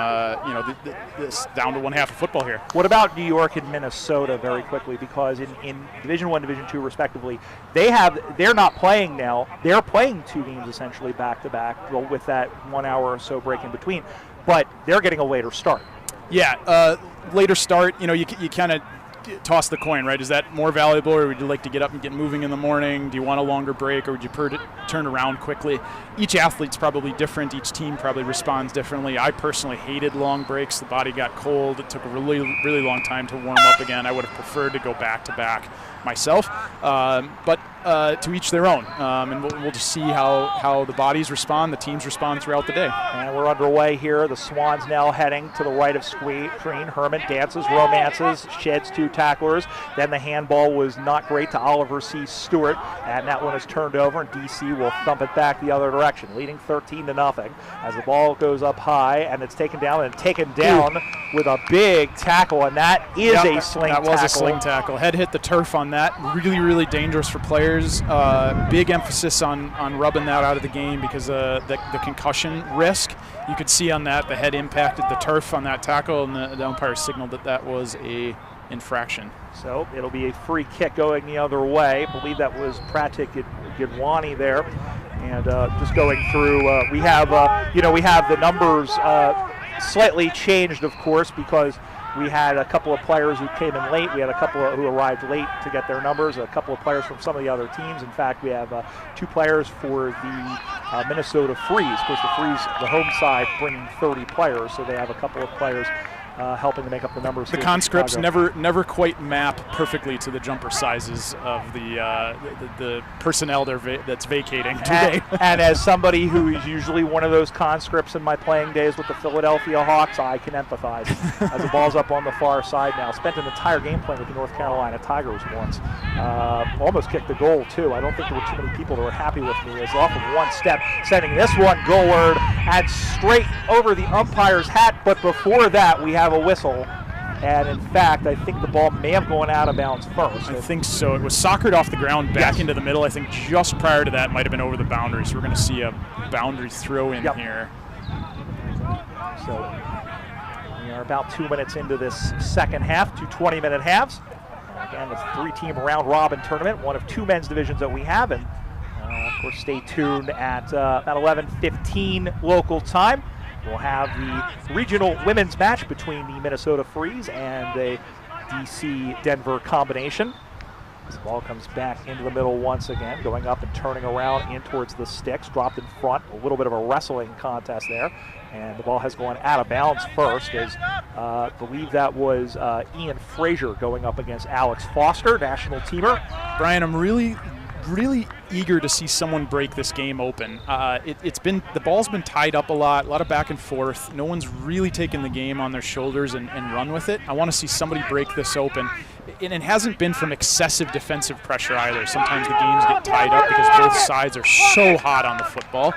this down to one half of football here. What about New York and Minnesota very quickly? Because in Division I, Division II, respectively, they're not playing now. They're playing 2 games essentially back to back, with that 1 hour or so break in between. But they're getting a later start. Yeah, later start. You kind of toss the coin, right? Is that more valuable, or would you like to get up and get moving in the morning? Do you want a longer break, or would you turn around quickly? Each athlete's probably different. Each team probably responds differently. I personally hated long breaks. The body got cold. It took a really, really long time to warm up again. I would have preferred to go back to back myself, but to each their own, and we'll just see how the bodies respond, the teams respond throughout the day. And we're underway here. The Swans now heading to the right of screen. Herman dances, romances, sheds 2 tacklers. Then the handball was not great to Oliver C. Stewart, and that one is turned over, and DC will thump it back the other direction, leading 13-0 as the ball goes up high, and it's taken down with a big tackle, and that is a sling tackle. That was a sling tackle. Head hit the turf on that. Really, really dangerous for players. Big emphasis on rubbing that out of the game because the concussion risk. You could see on that the head impacted the turf on that tackle, and the umpire signaled that was a infraction. So it'll be a free kick going the other way. I believe that was Pratik Gidwani there. And just going through, we have the numbers slightly changed, of course, because we had a couple of players who came in late. We had a couple who arrived late to get their numbers, a couple of players from some of the other teams. In fact, we have 2 players for the Minnesota Freeze. Of course, the Freeze, the home side, bringing 30 players, so they have a couple of players helping to make up the numbers. The conscripts never quite map perfectly to the jumper sizes of the personnel that's vacating today. And as somebody who is usually one of those conscripts in my playing days with the Philadelphia Hawks, I can empathize. As the ball's up on the far side now. Spent an entire game playing with the North Carolina Tigers once. Almost kicked the goal, too. I don't think there were too many people that were happy with me. As off of one step, sending this one goalward and straight over the umpire's hat. But before that, we have a whistle. And in fact, I think the ball may have gone out of bounds first. I think so. It was soccered off the ground back into the middle. I think just prior to that might have been over the boundary. So we're going to see a boundary throw in here. So we are about 2 minutes into this second half, 2 20-minute halves. Again, it's a 3-team round-robin tournament, one of 2 men's divisions that we have. And of course, stay tuned at about 11:15 local time. We'll have the regional women's match between the Minnesota Freeze and the DC-Denver combination. This ball comes back into the middle once again, going up and turning around in towards the sticks, dropped in front. A little bit of a wrestling contest there. And the ball has gone out of bounds first, as I believe that was Ian Frazier going up against Alex Foster, national teamer. Brian, I'm really eager to see someone break this game open. The ball's been tied up a lot of back and forth. No one's really taken the game on their shoulders and run with it. I want to see somebody break this open. And it hasn't been from excessive defensive pressure either. Sometimes the games get tied up because both sides are so hot on the football.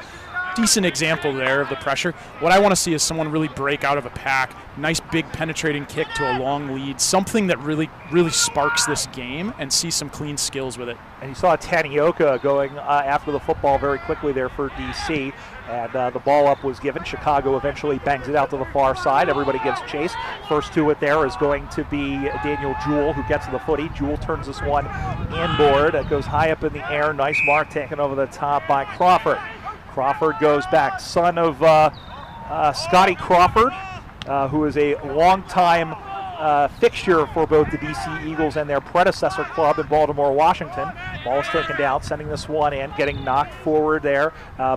Decent example there of the pressure. What I want to see is someone really break out of a pack. Nice big penetrating kick to a long lead. Something that really sparks this game, and see some clean skills with it. And you saw Tanioka going after the football very quickly there for DC. And the ball up was given. Chicago eventually bangs it out to the far side. Everybody gives chase. First to it there is going to be Daniel Jewell, who gets to the footy. Jewell turns this one inboard. It goes high up in the air. Nice mark taken over the top by Crawford. Crawford goes back, son of Scotty Crawford, who is a longtime fixture for both the DC Eagles and their predecessor club in Baltimore, Washington. Ball is taken down, sending this one in, getting knocked forward there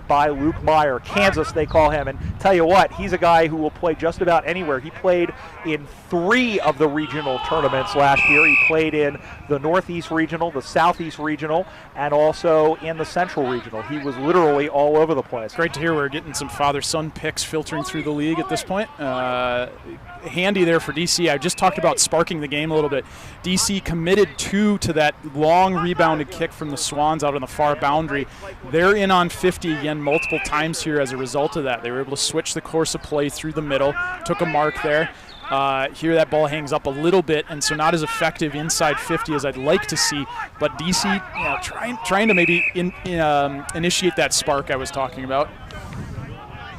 by Luke Meyer. Kansas, they call him. And tell you what, he's a guy who will play just about anywhere. He played in 3 of the regional tournaments last year. He played in the Northeast Regional, the Southeast Regional, and also in the Central Regional. He was literally all over the place. Great to hear we're getting some father-son picks filtering through the league at this point. Handy there for DC. I just talked about sparking the game a little bit. DC committed 2 to that long rebounded kick from the Swans out on the far boundary. They're in on 50 again multiple times here as a result of that. They were able to switch the course of play through the middle, took a mark there. Here that ball hangs up a little bit, and so not as effective inside 50 as I'd like to see, but DC trying to maybe initiate that spark I was talking about.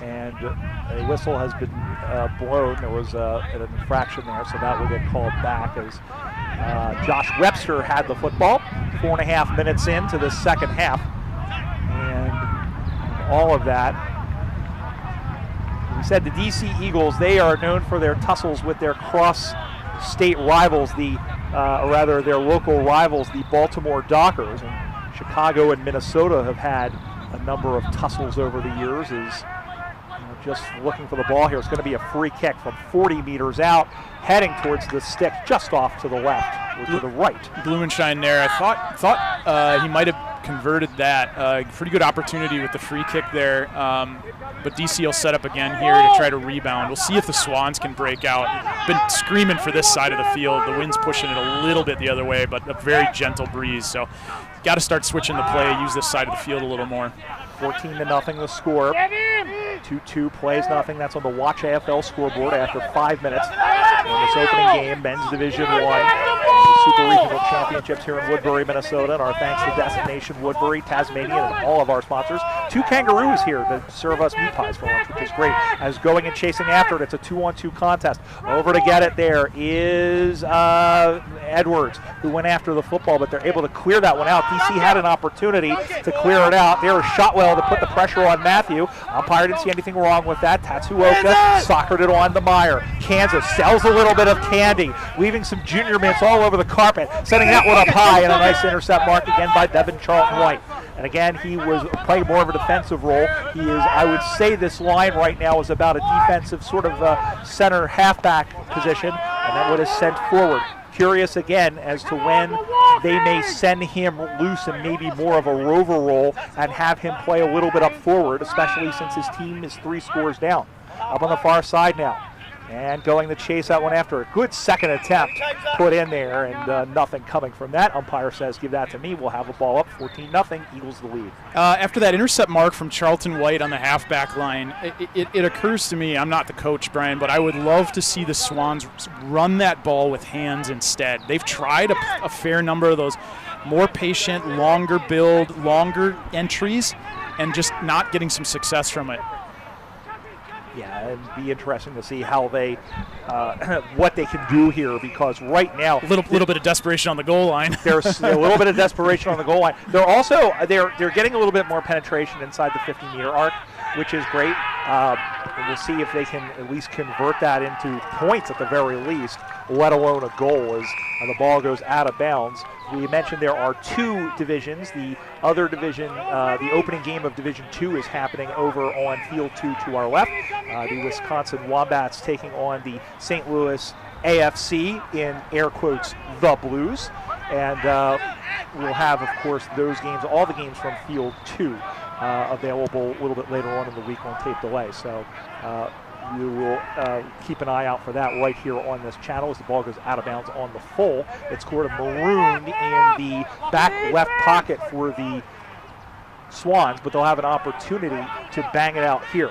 And a whistle has been blown. There was an infraction there, so that will get called back as Josh Webster had the football. 4.5 minutes into the second half. And all of that. We said the DC Eagles, they are known for their tussles with their cross-state rivals, or rather their local rivals, the Baltimore Dockers. And Chicago and Minnesota have had a number of tussles over the years. Just looking for the ball here. It's going to be a free kick from 40 meters out, heading towards the stick just off to the left, or to the right. Blumenschein there. I thought he might have converted that. Pretty good opportunity with the free kick there. But DC will set up again here to try to rebound. We'll see if the Swans can break out. Been screaming for this side of the field. The wind's pushing it a little bit the other way, but a very gentle breeze. So got to start switching the play, use this side of the field a little more. 14-0 the score. 2-2 plays nothing. That's on the Watch AFL scoreboard after 5 minutes in this opening game. Men's Division 1 Super Regional Championships here in Woodbury, Minnesota. And our thanks to Destination Woodbury, Tasmania, and all of our sponsors. 2 kangaroos here to serve us meat pies for lunch, which is great. As going and chasing after it, it's a 2-on-2 contest. Over to get it there is Edwards, who went after the football, but they're able to clear that one out. DC had an opportunity to clear it out. There was Shotwell to put the pressure on Matthew. Umpire didn't see anything wrong with that. Tatsuoka soccered it on to Meyer. Kansas sells a little bit of candy, leaving some junior mints all over the carpet, setting that one up high, and a nice intercept mark again by Devin Charlton White. And again, he was playing more of a defensive role. He is, I would say this line right now is about a defensive sort of center halfback position, and that one is sent forward. Curious again as to when they may send him loose and maybe more of a rover role and have him play a little bit up forward, especially since his team is 3 scores down. Up on the far side now. And going to chase that one after a good second attempt put in there, and nothing coming from that. Umpire says, give that to me. We'll have a ball up 14-0. Eagles the lead. After that intercept mark from Charlton White on the halfback line, it occurs to me, I'm not the coach, Brian, but I would love to see the Swans run that ball with hands instead. They've tried a fair number of those more patient, longer build, longer entries, and just not getting some success from it. Yeah, it'd be interesting to see how they, what they can do here, because right now, a little bit of desperation on the goal line. There's a little bit of desperation on the goal line. They're also they're getting a little bit more penetration inside the 50-meter arc, which is great. And we'll see if they can at least convert that into points at the very least, let alone a goal as the ball goes out of bounds. We mentioned there are 2 divisions. The other division, the opening game of Division 2 is happening over on Field 2 to our left. The Wisconsin Wombats taking on the St. Louis AFC, in air quotes, the Blues. And we'll have, of course, those games, all the games from Field 2 available a little bit later on in the week on tape delay. So you will keep an eye out for that right here on this channel as the ball goes out of bounds on the full. It's sort of marooned in the back left pocket for the Swans, but they'll have an opportunity to bang it out here.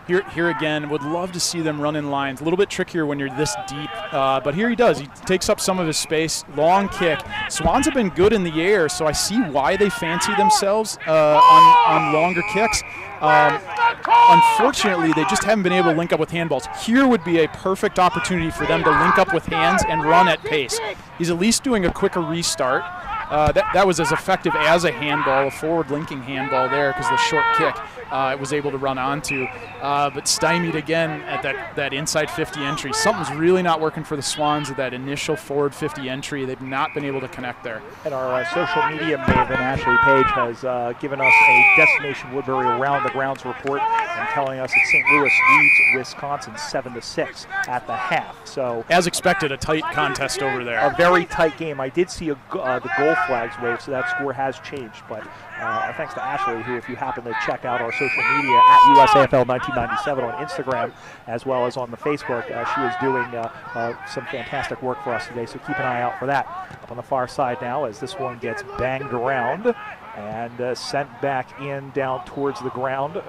Here again, would love to see them run in lines. A little bit trickier when you're this deep, but here he does. He takes up some of his space. Long kick. Swans have been good in the air, so I see why they fancy themselves on longer kicks. Unfortunately, they just haven't been able to link up with handballs. Here would be a perfect opportunity for them to link up with hands and run at pace. He's at least doing a quicker restart. That was as effective as a handball, a forward linking handball there, because the short kick it was able to run onto. But stymied again at that inside 50 entry. Something's really not working for the Swans at that initial forward 50 entry. They've not been able to connect there. And our social media maven, Ashley Page, has given us a Destination Woodbury Around the Grounds report and telling us that St. Louis leads Wisconsin 7-6 at the half. So, as expected, a tight contest over there. A very tight game. I did see the goal flags wave, so that score has changed. But thanks to Ashley, who, if you happen to check out our social media at USAFL 1997 on Instagram, as well as on the Facebook, she is doing some fantastic work for us today, so keep an eye out for that. Up on the far side now as this one gets banged around and sent back in down towards the ground.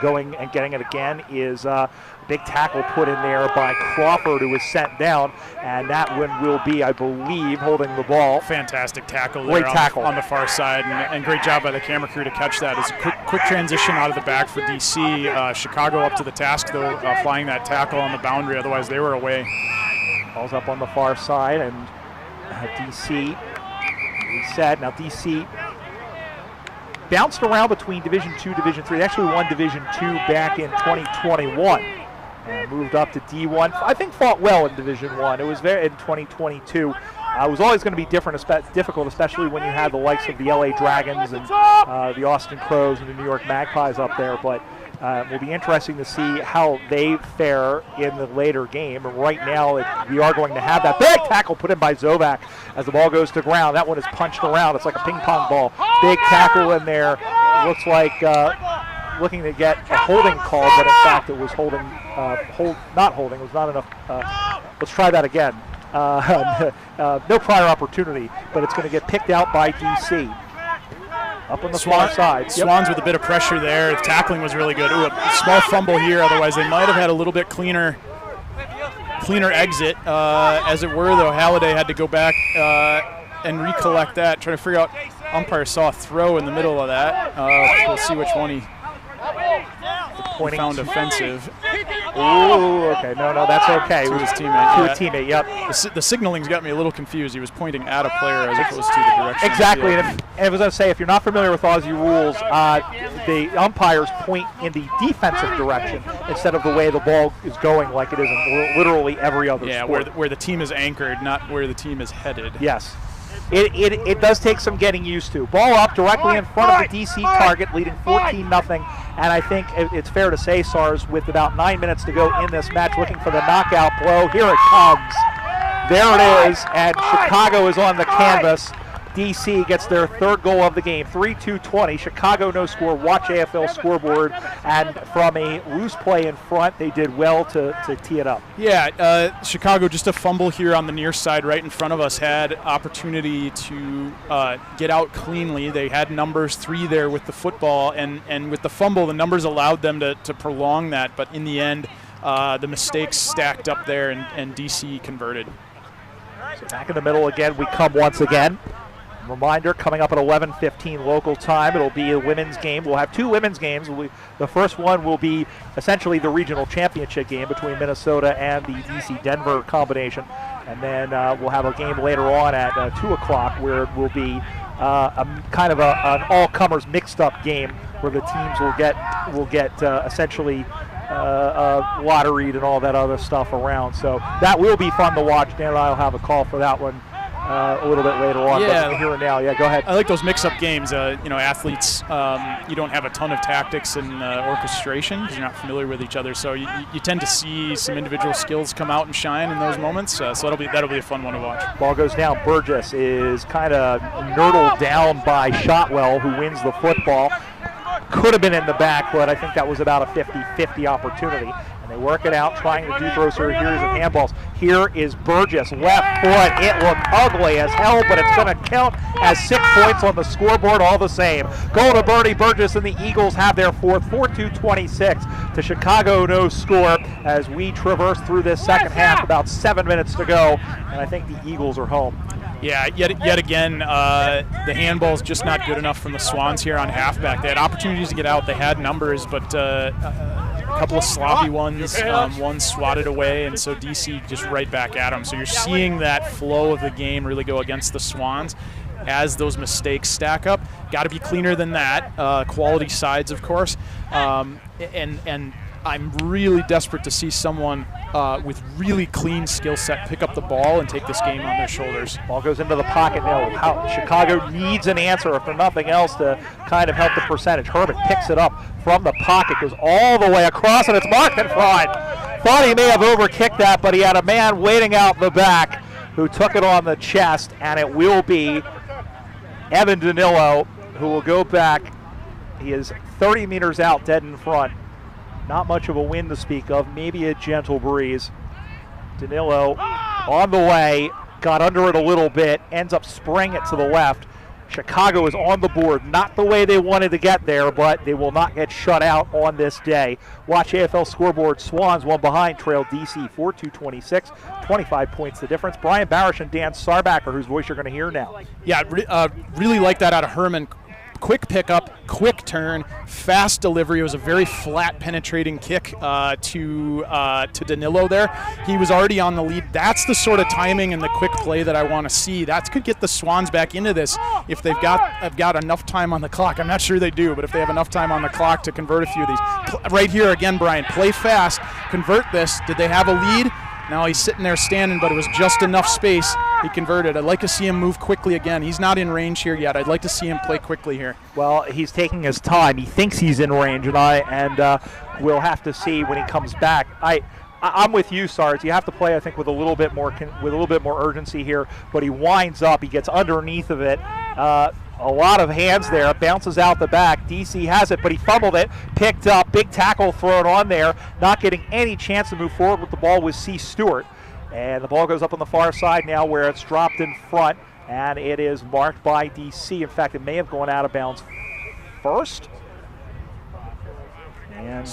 Going and getting it again is a big tackle put in there by Crawford, who was sent down, and that one will be, I believe, holding the ball. Fantastic tackle there. Great tackle on the far side, and great job by the camera crew to catch that. It's a quick transition out of the back for DC. Chicago up to the task, though, flying that tackle on the boundary, otherwise they were away. Ball's up on the far side, and DC reset. Now DC bounced around between Division 2, Division 3. They actually won Division 2 back in 2021 and moved up to D1. I think fought well in Division 1. It was very in 2022. It was always going to be difficult, especially when you had the likes of the LA Dragons and the Austin Crows and the New York Magpies up there. But it will be interesting to see how they fare in the later game. And right now, we are going to have that big tackle put in by Zovac as the ball goes to ground. That one is punched around. It's like a ping pong ball. Big tackle in there. Looks like looking to get a holding call, but in fact it was holding, not holding. It was not enough. Let's try that again. No prior opportunity, but it's going to get picked out by DC. Up on the far side. Swans with a bit of pressure there. The tackling was really good. Ooh, a small fumble here. Otherwise, they might have had a little bit cleaner exit. As it were, though, Halliday had to go back and recollect that. Trying to figure out. Umpire saw a throw in the middle of that. We'll see which one he found offensive. Ooh, okay. No, that's okay. To his teammate. To a teammate, yep. The signaling's got me a little confused. He was pointing at a player as opposed to the direction. Exactly. And I was going to say, if you're not familiar with Aussie rules, the umpires point in the defensive direction instead of the way the ball is going, like it is in literally every other sport. where the team is anchored, not where the team is headed. Yes. it does take some getting used to. Ball up directly in front of the DC target, leading 14-0. And I think it's fair to say, SARS, with about 9 minutes to go in this match, looking for the knockout blow. Here it comes. There it is, and Chicago is on the canvas. DC gets their third goal of the game, 3-2-20. Chicago no score. Watch AFL scoreboard. And from a loose play in front, they did well to tee it up. Yeah, Chicago, just a fumble here on the near side right in front of us, had opportunity to get out cleanly. They had numbers 3 there with the football, and with the fumble, the numbers allowed them to prolong that. But in the end, the mistakes stacked up there, and DC converted. So back in the middle again, we come once again. Reminder, coming up at 11:15 local time, it'll be a women's game. We'll have 2 women's games. The first one will be essentially the regional championship game between Minnesota and the DC-Denver combination. And then we'll have a game later on at 2 o'clock where it will be a kind of an all-comers mixed-up game where the teams will get essentially lotteried and all that other stuff around. So that will be fun to watch. Dan and I will have a call for that one a little bit later on. Yeah. But here and now, yeah, go ahead. I like those mix-up games. Athletes, you don't have a ton of tactics and orchestration because you're not familiar with each other. So you tend to see some individual skills come out and shine in those moments. So that'll be a fun one to watch. Ball goes down. Burgess is kind of nurdled down by Shotwell, who wins the football. Could have been in the back, but I think that was about a 50-50 opportunity. And they work it out, trying to do throw series of handballs. Here is Burgess, left foot. It looked ugly as hell, but it's going to count as 6 points on the scoreboard all the same. Goal to Bernie Burgess, and the Eagles have their fourth, 4-2-26 to Chicago, no score, as we traverse through this second half, about 7 minutes to go, and I think the Eagles are home. Yeah, yet again, the handball's just not good enough from the Swans here on halfback. They had opportunities to get out, they had numbers, but a couple of sloppy ones, one swatted away, and so DC just right back at them. So you're seeing that flow of the game really go against the Swans as those mistakes stack up. Got to be cleaner than that. Quality sides, of course, and I'm really desperate to see someone with really clean skill set pick up the ball and take this game on their shoulders. Ball goes into the pocket now. Chicago needs an answer, if for nothing else, to kind of help the percentage. Herman picks it up from the pocket, goes all the way across, and it's marked in front. Thought he may have overkicked that, but he had a man waiting out the back who took it on the chest, and it will be Evan Danilo who will go back. He is 30 meters out, dead in front. Not much of a wind to speak of, maybe a gentle breeze. Danilo on the way, got under it a little bit, ends up spraying it to the left. Chicago is on the board, not the way they wanted to get there, but they will not get shut out on this day. Watch AFL scoreboard. Swans one behind, trail DC 4-2-26, 25 points the difference. Brian Barish and Dan Sarbacker, whose voice you're going to hear now. Yeah, really like that out of Herman. Quick pickup, quick turn, fast delivery. It was a very flat, penetrating kick to Danilo there. He was already on the lead. That's the sort of timing and the quick play that I want to see. That could get the Swans back into this if they've got enough time on the clock. I'm not sure they do, but if they have enough time on the clock to convert a few of these. Right here again, Brian, play fast, convert this. Did they have a lead? Now he's sitting there standing, but it was just enough space. He converted. I'd like to see him move quickly again. He's not in range here yet. I'd like to see him play quickly here. Well, he's taking his time. He thinks he's in range, and we'll have to see when he comes back. I'm with you, Sarge. You have to play, I think, with a little bit more urgency here. But he winds up. He gets underneath of it. A lot of hands there. Bounces out the back. DC has it, but he fumbled it. Picked up. Big tackle thrown on there. Not getting any chance to move forward with the ball was C. Stewart. And the ball goes up on the far side now where it's dropped in front. And it is marked by DC. In fact, it may have gone out of bounds first. And,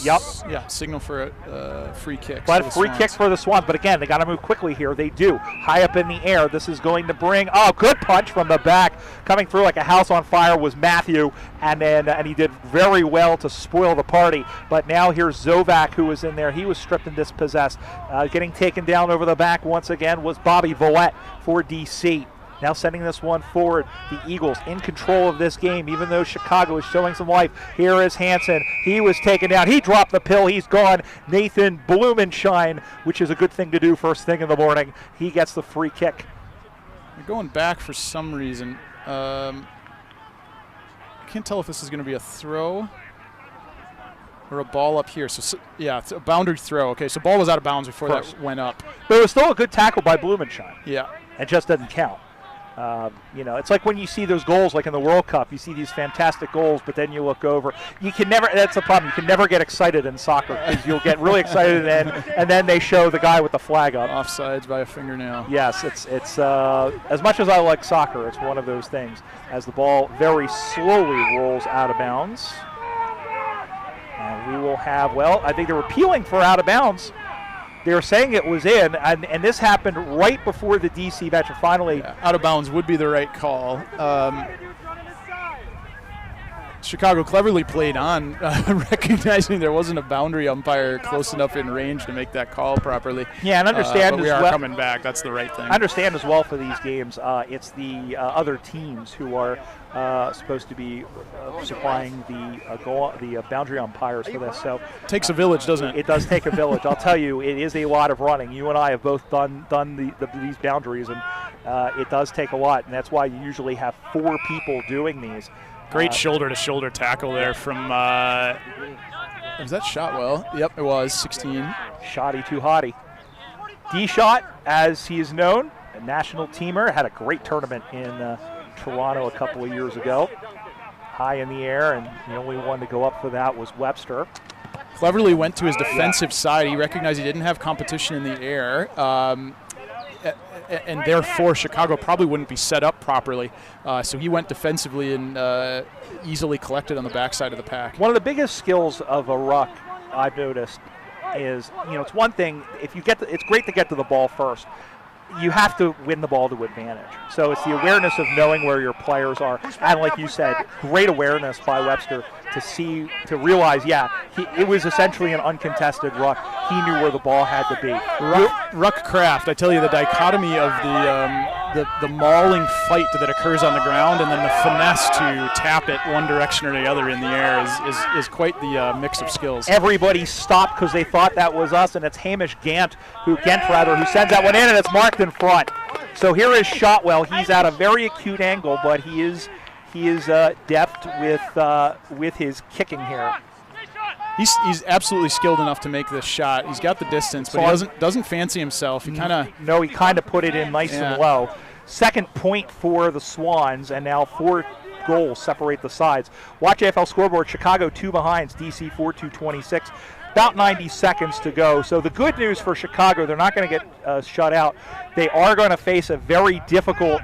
yep. Yeah, signal for a free kick. But free kick for the Swans. But again, they got to move quickly here. They do. High up in the air. This is going to bring, good punch from the back. Coming through like a house on fire was Matthew. And he did very well to spoil the party. But now here's Zovac, who was in there. He was stripped and dispossessed. Getting taken down over the back once again was Bobby Villette for DC. Now sending this one forward. The Eagles in control of this game, even though Chicago is showing some life. Here is Hansen. He was taken down. He dropped the pill. He's gone. Nathan Blumenshine, which is a good thing to do first thing in the morning. He gets the free kick. They're going back for some reason. I can't tell if this is going to be a throw or a ball up here. So yeah, it's a boundary throw. Okay, so ball was out of bounds before that went up. But it was still a good tackle by Blumenschein. Yeah. It just doesn't count. It's like when you see those goals, like in the World Cup, you see these fantastic goals, but then you look over. You can never. That's the problem. You can never get excited in soccer because you'll get really excited and then they show the guy with the flag up. Offsides by a fingernail. Yes, it's as much as I like soccer, it's one of those things. As the ball very slowly rolls out of bounds, and we will have. Well, I think they were appealing for out of bounds. They were saying it was in, and this happened right before the DC match. Finally, out of bounds would be the right call. Chicago cleverly played on, recognizing there wasn't a boundary umpire close enough in range to make that call properly. Yeah, and understand but we are coming back. That's the right thing. I understand as well for these games, it's the other teams who are supposed to be supplying the boundary umpires for this. So it takes a village, doesn't it? It does take a village. I'll tell you, it is a lot of running. You and I have both done these boundaries, and it does take a lot, and that's why you usually have 4 people doing these. Great shoulder-to-shoulder tackle there from, was that Shotwell? Yep, it was, 16. Shotty too hotty. D-Shot, as he is known, a national teamer, had a great tournament in Toronto a couple of years ago. High in the air, and the only one to go up for that was Webster. Cleverly went to his defensive side. He recognized he didn't have competition in the air. And therefore Chicago probably wouldn't be set up properly. So he went defensively and easily collected on the backside of the pack. One of the biggest skills of a ruck, I've noticed, is, it's one thing, if you it's great to get to the ball first. You have to win the ball to advantage. So it's the awareness of knowing where your players are. And like you said, great awareness by Webster to realize, it was essentially an uncontested ruck. He knew where the ball had to be. Ruck craft, I tell you, the dichotomy of the mauling fight that occurs on the ground and then the finesse to tap it one direction or the other in the air is quite the mix of skills. Everybody stopped because they thought that was us, and it's Hamish Gent who sends that one in, and it's marked in front. So here is Shotwell. He's at a very acute angle, but he is deft with his kicking here. He's absolutely skilled enough to make this shot. He's got the distance, but he doesn't fancy himself. He kind of put it in nice and low. Second point for the Swans, and now 4 goals separate the sides. Watch AFL scoreboard. Chicago 2 behinds, DC 4-2-26. About 90 seconds to go. So the good news for Chicago, they're not going to get shut out. They are going to face a very difficult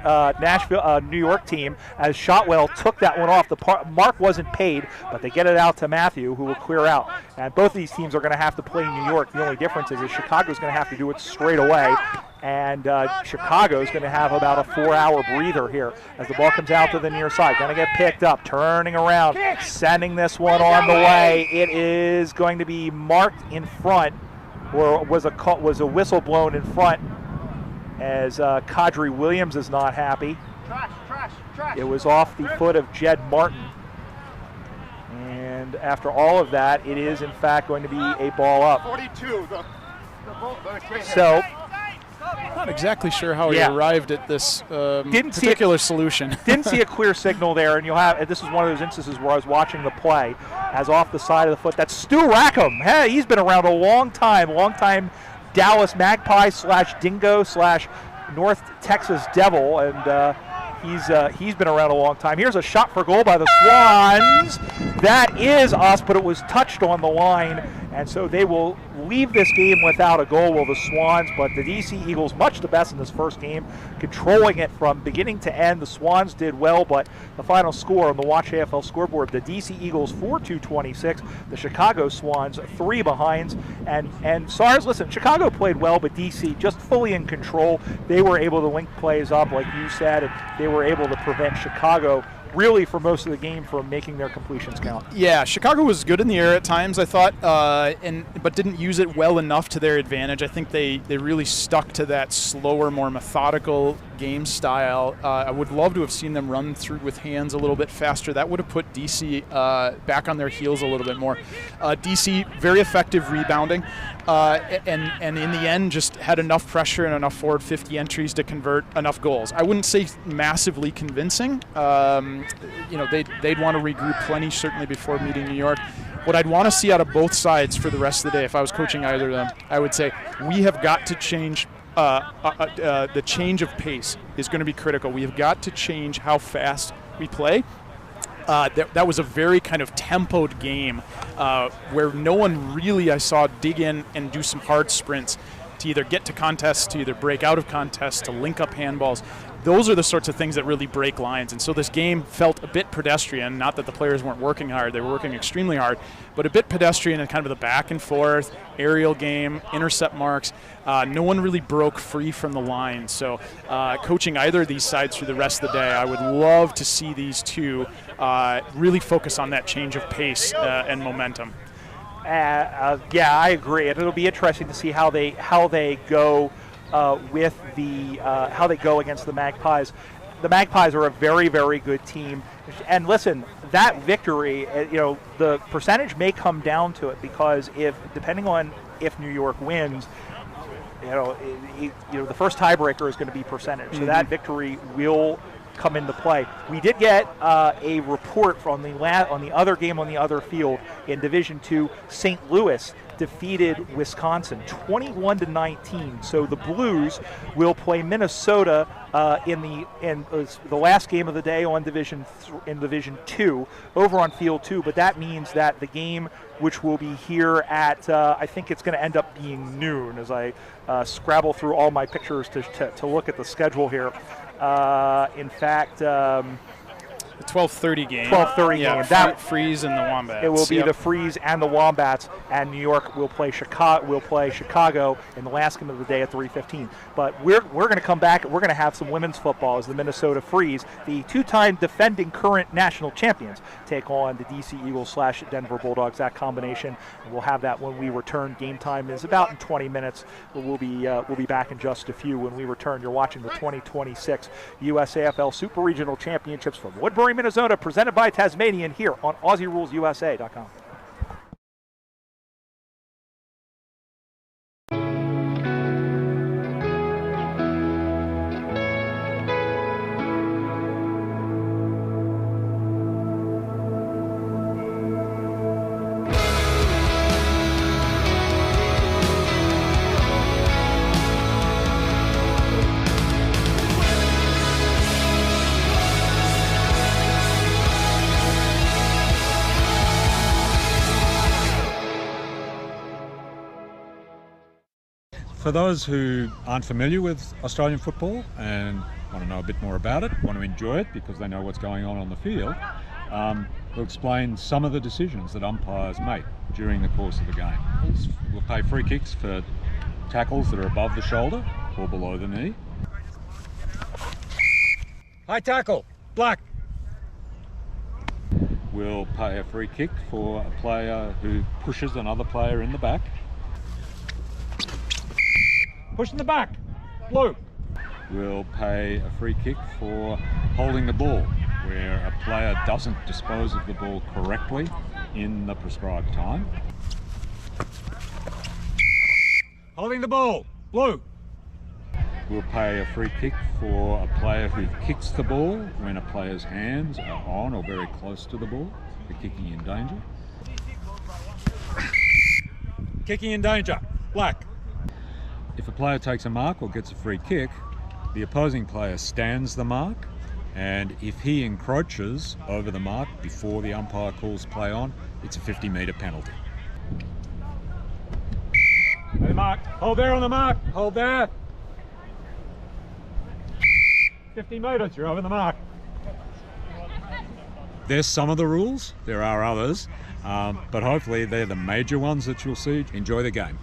New York team, as Shotwell took that one off. The mark wasn't paid, but they get it out to Matthew, who will clear out. And both of these teams are going to have to play New York. The only difference is Chicago's going to have to do it straight away. And Chicago's going to have about a 4-hour breather here as the ball comes out to the near side. Going to get picked up, turning around, sending this one on the way. It is going to be marked in front, or was a whistle blown in front, as Kadri Williams is not happy. It was off the foot of Jed Martin. And after all of that, it is in fact going to be a ball up. 42. So, not exactly sure how he arrived at this solution. Didn't see a clear signal there, and this is one of those instances where I was watching the play, as off the side of the foot. That's Stu Rackham. Hey, he's been around a long time Dallas Magpie / Dingo / North Texas Devil, and he's been around a long time. Here's a shot for goal by the Swans. That is us, but it was touched on the line, and so they will leave this game without a goal, the Swans, but the DC Eagles much the best in this first game, controlling it from beginning to end. The Swans did well, but the final score on the Watch AFL scoreboard, the DC Eagles 4-2-26, the Chicago Swans 3 behinds, and SARS, listen, Chicago played well, but DC just fully in control. They were able to link plays up, like you said, and they were able to prevent Chicago really for most of the game from making their completions count. Yeah, Chicago was good in the air at times, I thought, but didn't use it well enough to their advantage. I think they really stuck to that slower, more methodical game style. I would love to have seen them run through with hands a little bit faster. That would have put DC back on their heels a little bit more. DC, very effective rebounding, and in the end just had enough pressure and enough forward 50 entries to convert enough goals. I wouldn't say massively convincing. They'd want to regroup plenty, certainly before meeting New York. What I'd want to see out of both sides for the rest of the day, if I was coaching either of them, I would say we have got to change. The change of pace is going to be critical. We have got to change how fast we play. That was a very kind of tempoed game where no one really, I saw, dig in and do some hard sprints to either get to contests, to either break out of contests, to link up handballs. Those are the sorts of things that really break lines. And so this game felt a bit pedestrian, not that the players weren't working hard, they were working extremely hard, but a bit pedestrian in kind of the back and forth, aerial game, intercept marks. No one really broke free from the line. So coaching either of these sides through the rest of the day, I would love to see these two really focus on that change of pace and momentum. Yeah, I agree. And it'll be interesting to see how they go with the how they go against the Magpies. The Magpies are a very, very good team. And listen, that victory, the percentage may come down to it, because depending on if New York wins, the first tiebreaker is going to be percentage. So that victory will come into play. We did get a report from on the other game on the other field in Division II. St. Louis defeated Wisconsin 21-19. So the Blues will play Minnesota in the last game of the day on Division II over on Field 2. But that means that the game, which will be here at I think it's going to end up being noon, as I scrabble through all my pictures to look at the schedule here. In fact, the 12:30 game. 12:30 game. That Freeze and the Wombats. It will be the Freeze and the Wombats, and New York will play Chicago in the last game of the day at 3:15. But we're going to come back. We're going to have some women's football as the Minnesota Freeze, the two-time defending current national champions, take on the DC Eagles / Denver Bulldogs. That combination, and we'll have that when we return. Game time is about in 20 minutes. We'll be back in just a few when we return. You're watching the 2026 USAFL Super Regional Championships from Woodbury, Minnesota, presented by Tasmanian here on AussieRulesUSA.com. For those who aren't familiar with Australian football and want to know a bit more about it, want to enjoy it because they know what's going on the field, we'll explain some of the decisions that umpires make during the course of the game. We'll pay free kicks for tackles that are above the shoulder or below the knee. High tackle, black. We'll pay a free kick for a player who pushes another player in the back. Push in the back, blue. We'll pay a free kick for holding the ball, where a player doesn't dispose of the ball correctly in the prescribed time. Holding the ball, blue. We'll pay a free kick for a player who kicks the ball when a player's hands are on or very close to the ball. The kicking in danger. Kicking in danger, black. If a player takes a mark or gets a free kick, the opposing player stands the mark, and if he encroaches over the mark before the umpire calls play on, it's a 50-metre penalty. The mark. Hold there on the mark. Hold there. 50 metres, you're over the mark. There's some of the rules. There are others, but hopefully they're the major ones that you'll see. Enjoy the game.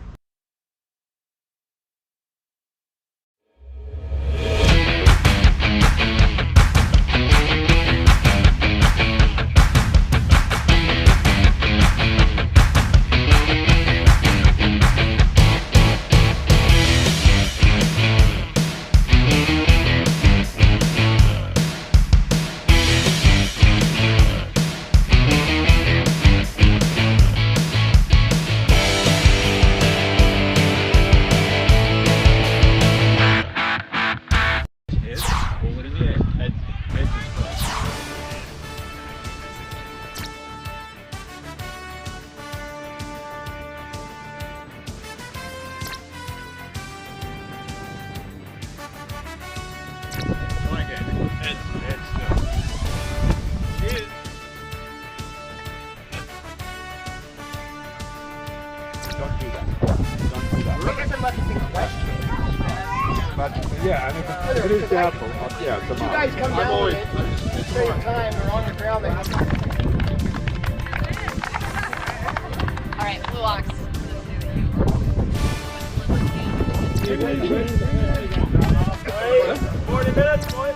Don't do that. Don't do that. I guess unless it's in question. But yeah, and if it is doubtful, yeah, it's a You guys come down with it, save time, or on the ground. All right, Blue Ox. Wait, 40 minutes, boy.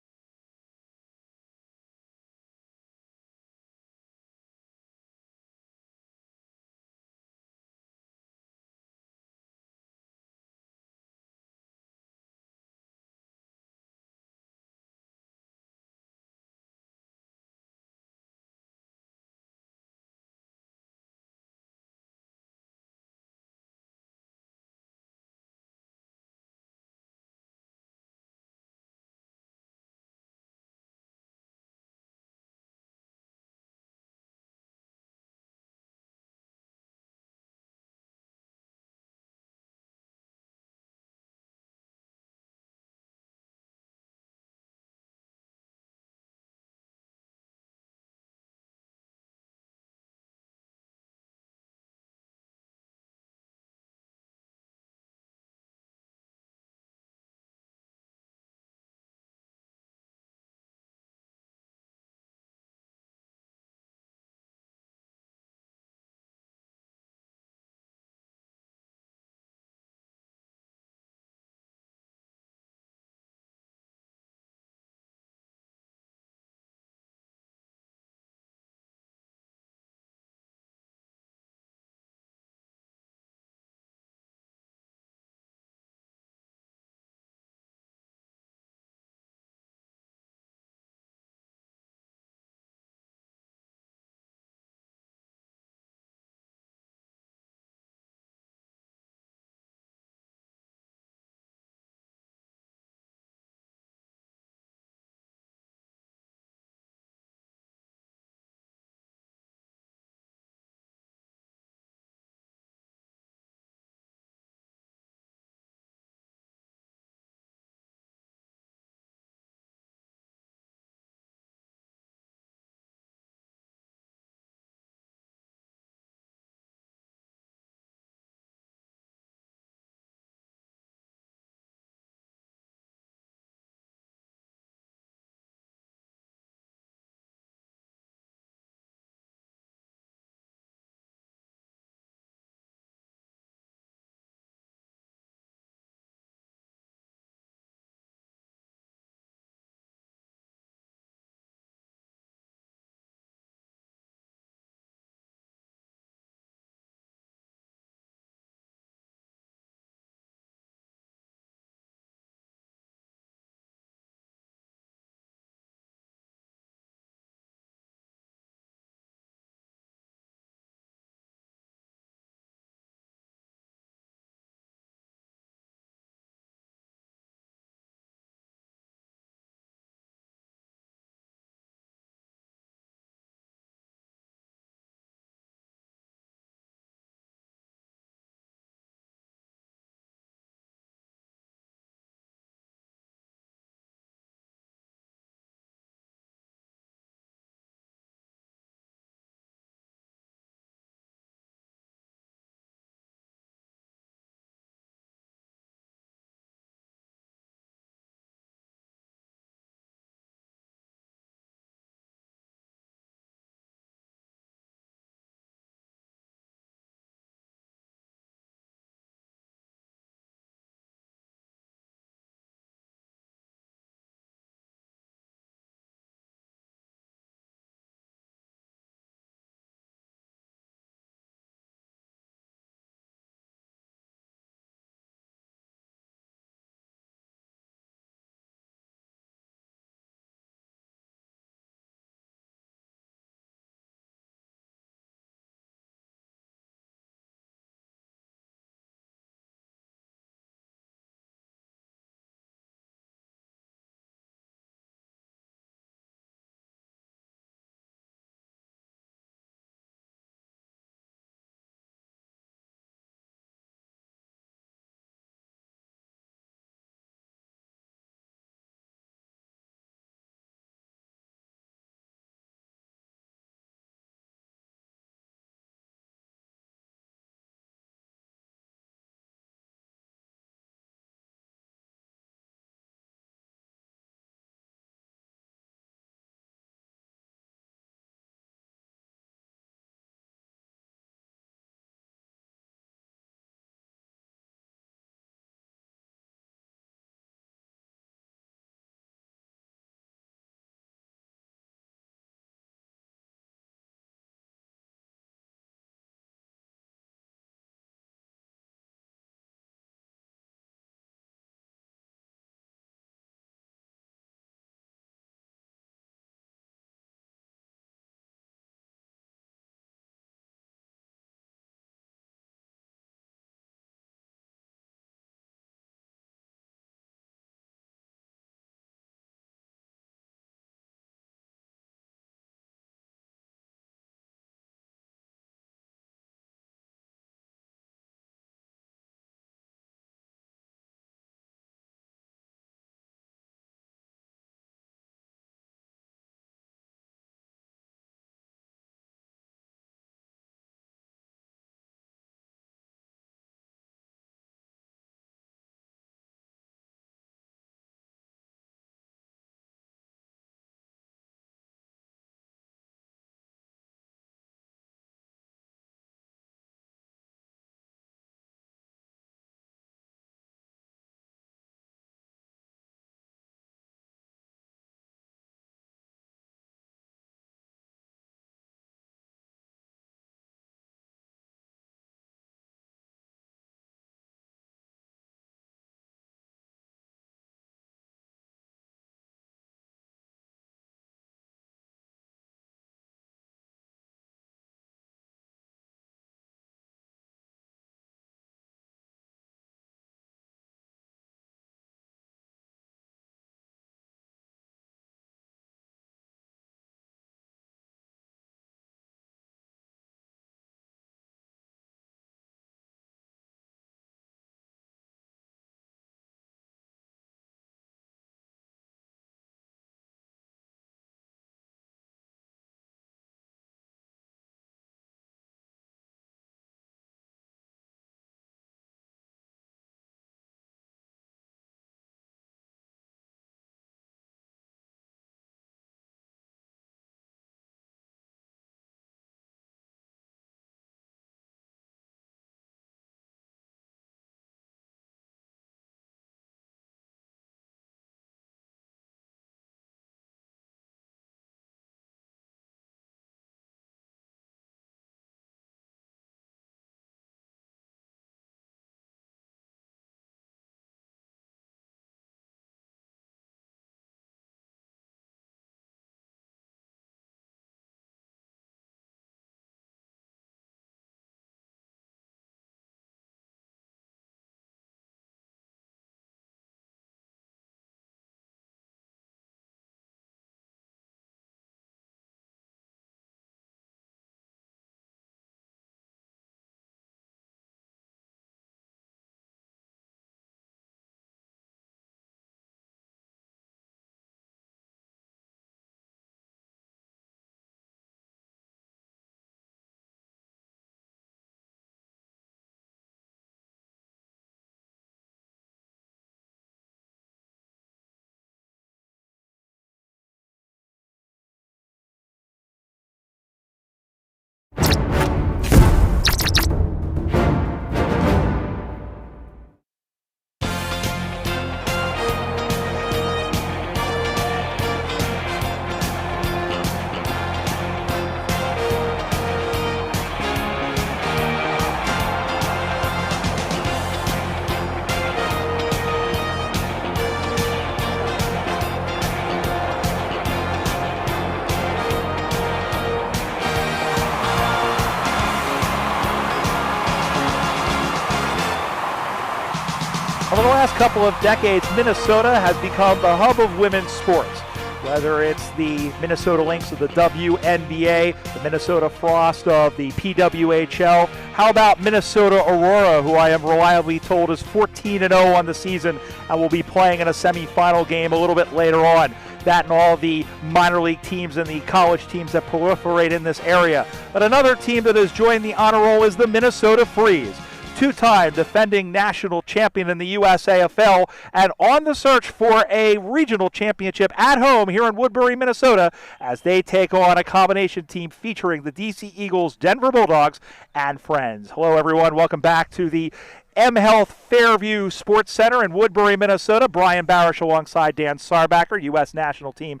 Over the last couple of decades, Minnesota has become the hub of women's sports. Whether it's the Minnesota Lynx of the WNBA, the Minnesota Frost of the PWHL, how about Minnesota Aurora, who I am reliably told is 14-0 on the season and will be playing in a semifinal game a little bit later on. That and all the minor league teams and the college teams that proliferate in this area. But another team that has joined the honor roll is the Minnesota Freeze, two-time defending national champion in the USAFL and on the search for a regional championship at home here in Woodbury, Minnesota, as they take on a combination team featuring the DC Eagles, Denver Bulldogs, and friends. Hello, everyone. Welcome back to the M-Health Fairview Sports Center in Woodbury, Minnesota. Brian Barish alongside Dan Sarbacker, U.S. national team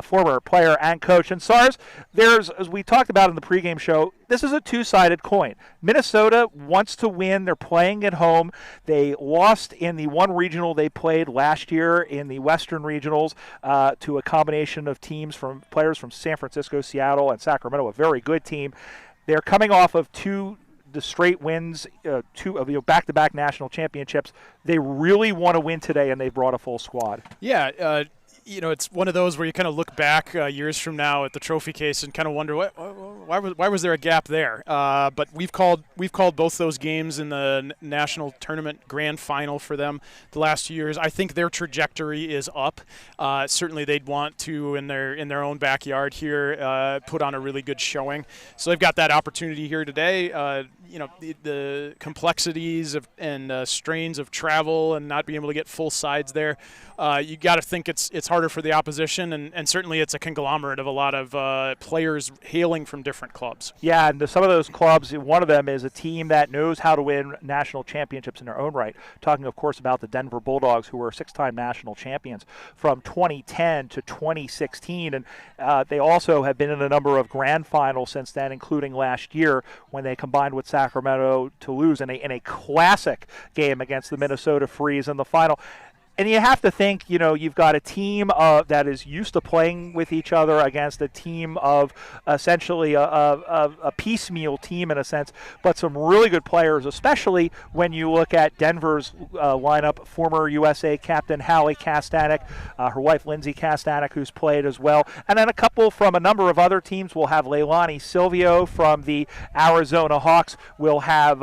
former player and coach. And Sars, as we talked about in the pregame show, this is a two-sided coin. Minnesota wants to win. They're playing at home. They lost in the one regional they played last year in the Western Regionals to a combination of players from San Francisco, Seattle, and Sacramento, a very good team. They're coming off of the straight wins, two of back-to-back national championships. They really want to win today, and they've brought a full squad. Yeah, it's one of those where you kind of look back years from now at the trophy case and kind of wonder why was there a gap there. But we've called both those games in the national tournament grand final for them the last 2 years. I think their trajectory is up. Certainly, they'd want to in their own backyard here put on a really good showing. So they've got that opportunity here today. The complexities and strains of travel and not being able to get full sides there. You got to think it's harder for the opposition, and certainly it's a conglomerate of a lot of players hailing from different clubs. Yeah, and some of those clubs, one of them is a team that knows how to win national championships in their own right. Talking, of course, about the Denver Bulldogs, who were six-time national champions from 2010 to 2016, and they also have been in a number of grand finals since then, including last year when they combined with Sacramento to lose in a classic game against the Minnesota Freeze in the final. And you have to think, you've got a team that is used to playing with each other against a team of essentially a piecemeal team in a sense, but some really good players, especially when you look at Denver's lineup, former USA captain Hallie Kastanek, her wife Lindsay Kastanek, who's played as well, and then a couple from a number of other teams. We'll have Leilani Silvio from the Arizona Hawks. We'll have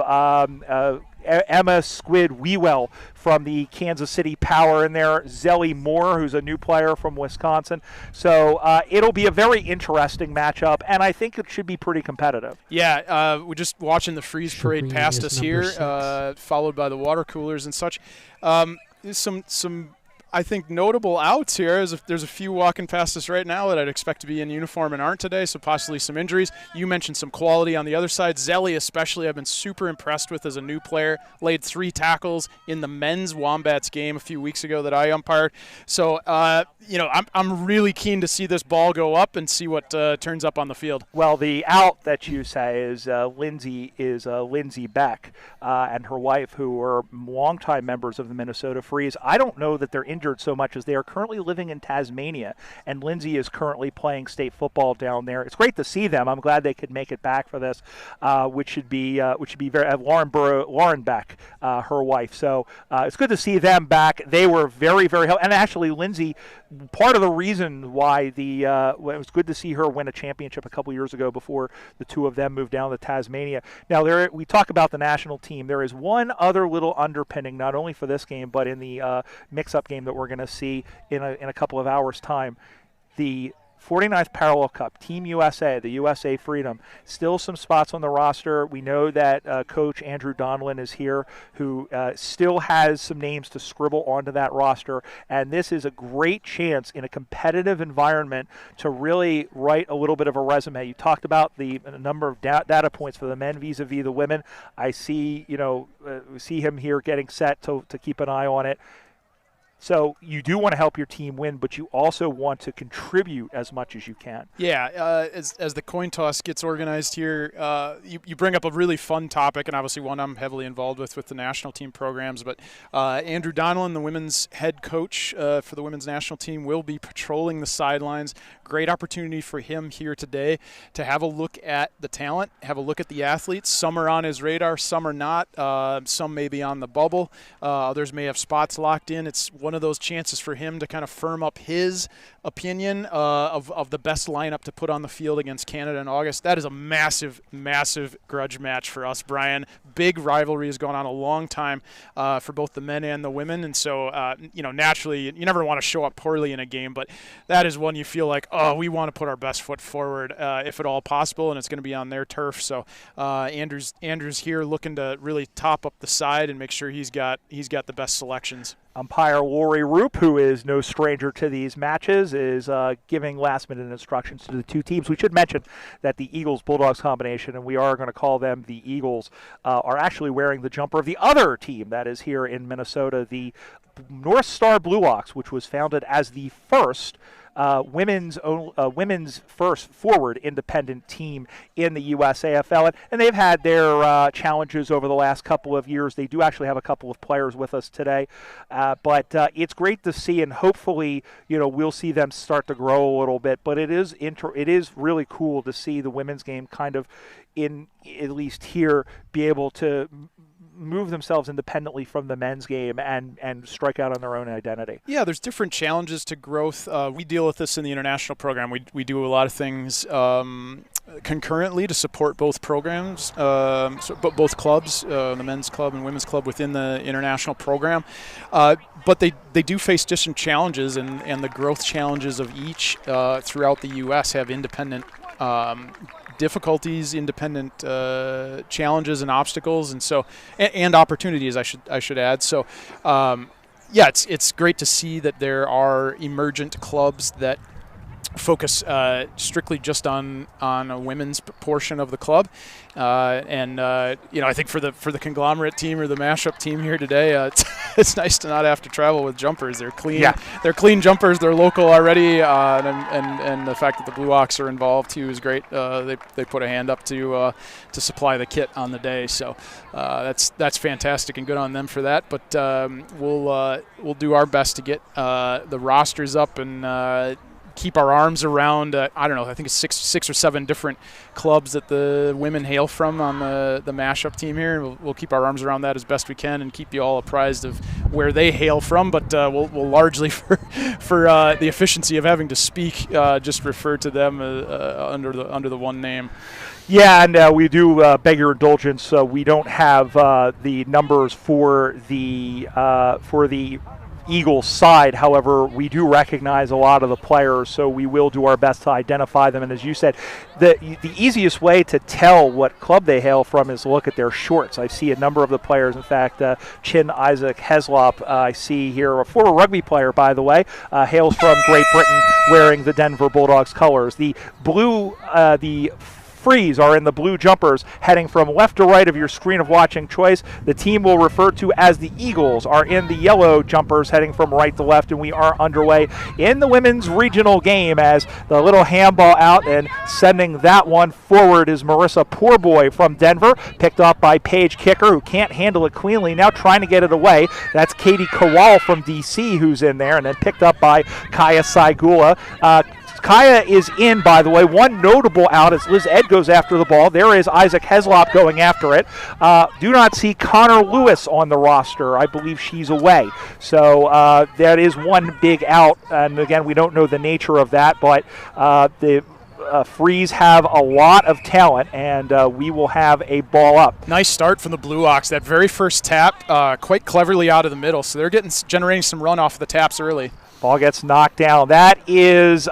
Emma Squid Wewell from the Kansas City Power in there, Zelly Moore, who's a new player from Wisconsin. So it'll be a very interesting matchup, and I think it should be pretty competitive. Yeah, we're just watching the Freeze Parade past us here, followed by the water coolers and such. Some I think notable outs here. There's a few walking past us right now that I'd expect to be in uniform and aren't today, so possibly some injuries. You mentioned some quality on the other side. Zelly especially I've been super impressed with as a new player. Laid 3 tackles in the men's Wombats game a few weeks ago that I umpired. So, I'm really keen to see this ball go up and see what turns up on the field. Well, the out that you say is Lindsay Beck and her wife, who are longtime members of the Minnesota Freeze. I don't know that they're injured so much as they are currently living in Tasmania, and Lindsay is currently playing state football down there. It's great to see them. I'm glad they could make it back for this, which should be very Lauren Beck, her wife. So it's good to see them back. They were very, very helpful, and actually Lindsay, part of the reason why it was good to see her win a championship a couple years ago before the two of them moved down to Tasmania. Now we talk about the national team. There is one other little underpinning, not only for this game but in the mix-up game that we're going to see in a couple of hours' time. The 49th Parallel Cup, Team USA, the USA Freedom, still some spots on the roster. We know that Coach Andrew Donlin is here, who still has some names to scribble onto that roster, and this is a great chance in a competitive environment to really write a little bit of a resume. You talked about the number of data points for the men vis-a-vis the women. I see, see him here getting set to keep an eye on it. So you do want to help your team win, but you also want to contribute as much as you can. Yeah, as the coin toss gets organized here, you bring up a really fun topic, and obviously one I'm heavily involved with the national team programs. But Andrew Donnellan, the women's head coach for the women's national team, will be patrolling the sidelines. Great opportunity for him here today to have a look at the talent, have a look at the athletes. Some are on his radar, some are not. Some may be on the bubble. Others may have spots locked in. It's one of those chances for him to kind of firm up his opinion of the best lineup to put on the field against Canada in August. That is a massive, massive grudge match for us, Brian. Big rivalry has gone on a long time for both the men and the women, and so naturally you never want to show up poorly in a game, but that is one you feel like, oh, we want to put our best foot forward if at all possible, and it's going to be on their turf. So Andrew's here looking to really top up the side and make sure he's got the best selections. Umpire Lori Roop, who is no stranger to these matches, is giving last-minute instructions to the two teams. We should mention that the Eagles-Bulldogs combination, and we are going to call them the Eagles, are actually wearing the jumper of the other team that is here in Minnesota, the North Star Blue Ox, which was founded as the first women's first forward independent team in the USAFL, and they've had their challenges over the last couple of years. They do actually have a couple of players with us today, but it's great to see, and hopefully, we'll see them start to grow a little bit. But it is really cool to see the women's game kind of, in at least here, be able to move themselves independently from the men's game and strike out on their own identity. Yeah, there's different challenges to growth. We deal with this in the international program. We do a lot of things concurrently to support both programs, both clubs, the men's club and women's club within the international program. But they do face different challenges, and the growth challenges of each throughout the U.S. have independent difficulties, independent challenges and obstacles, and so and opportunities, I should add. So, it's great to see that there are emergent clubs that focus strictly just on a women's portion of the club, I think for the conglomerate team or the mashup team here today, it's nice to not have to travel with jumpers. They're clean. Yeah. They're clean jumpers. They're local already, and the fact that the Blue Ox are involved too is great. They put a hand up to supply the kit on the day, so that's fantastic and good on them for that. But we'll do our best to get the rosters up and keep our arms around, I think it's six or seven different clubs that the women hail from on the mashup team here. We'll keep our arms around that as best we can and keep you all apprised of where they hail from. But we'll largely, for the efficiency of having to speak, just refer to them under the one name. Yeah, and we do beg your indulgence. We don't have the numbers for the Eagles side. However, we do recognize a lot of the players, so we will do our best to identify them. And as you said, the easiest way to tell what club they hail from is look at their shorts. I see a number of the players. In fact, Chin Isaac Heslop, I see here, a former rugby player, by the way, hails from Great Britain, wearing the Denver Bulldogs colors. The blue, the Freeze are in the blue jumpers, heading from left to right of your screen of watching choice. The team we'll refer to as the Eagles are in the yellow jumpers, heading from right to left, and we are underway in the women's regional game as the little handball out, and sending that one forward is Marissa Poorboy from Denver, picked up by Paige Kicker, who can't handle it cleanly, now trying to get it away. That's Katie Kowal from DC who's in there, and then picked up by Kaya Saigula. Kaya is in, by the way. One notable out as Liz Ed goes after the ball. There is Isaac Heslop going after it. Do not see Connor Lewis on the roster. I believe she's away. So that is one big out. And again, we don't know the nature of that, but the Freeze have a lot of talent, and we will have a ball up. Nice start from the Blue Ox. That very first tap, quite cleverly out of the middle. So they're generating some run off of the taps early. Ball gets knocked down. That is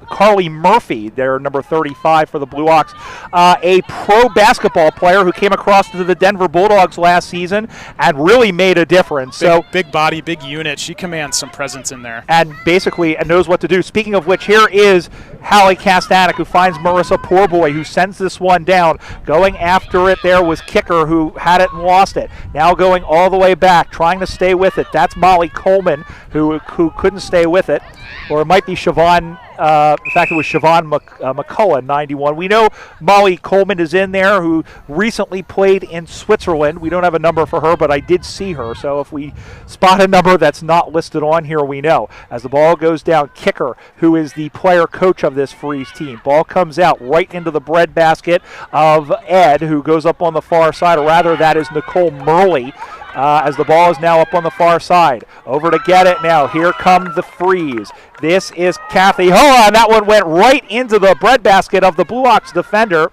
Carly Murphy, their number 35 for the Blue Hawks, a pro basketball player who came across to the Denver Bulldogs last season and really made a difference. Big body, big unit. She commands some presence in there. And basically knows what to do. Speaking of which, here is Hallie Kastanek, who finds Marissa Poorboy, who sends this one down. Going after it there was Kicker, who had it and lost it. Now going all the way back, trying to stay with it. That's Molly Coleman, who couldn't stay with it. Or it might be Siobhan. In fact, it was Siobhan McCullough, 91. We know Molly Coleman is in there, who recently played in Switzerland. We don't have a number for her, but I did see her. So if we spot a number that's not listed on here, we know. As the ball goes down, Kicker, who is the player coach of this Freeze team. Ball comes out right into the breadbasket of Ed, who goes up on the far side, or rather that is Nicole Murley. As the ball is now up on the far side. Over to get it now. Here comes the Freeze. This is Kathy Hoa, and that one went right into the breadbasket of the Blue Hawks defender.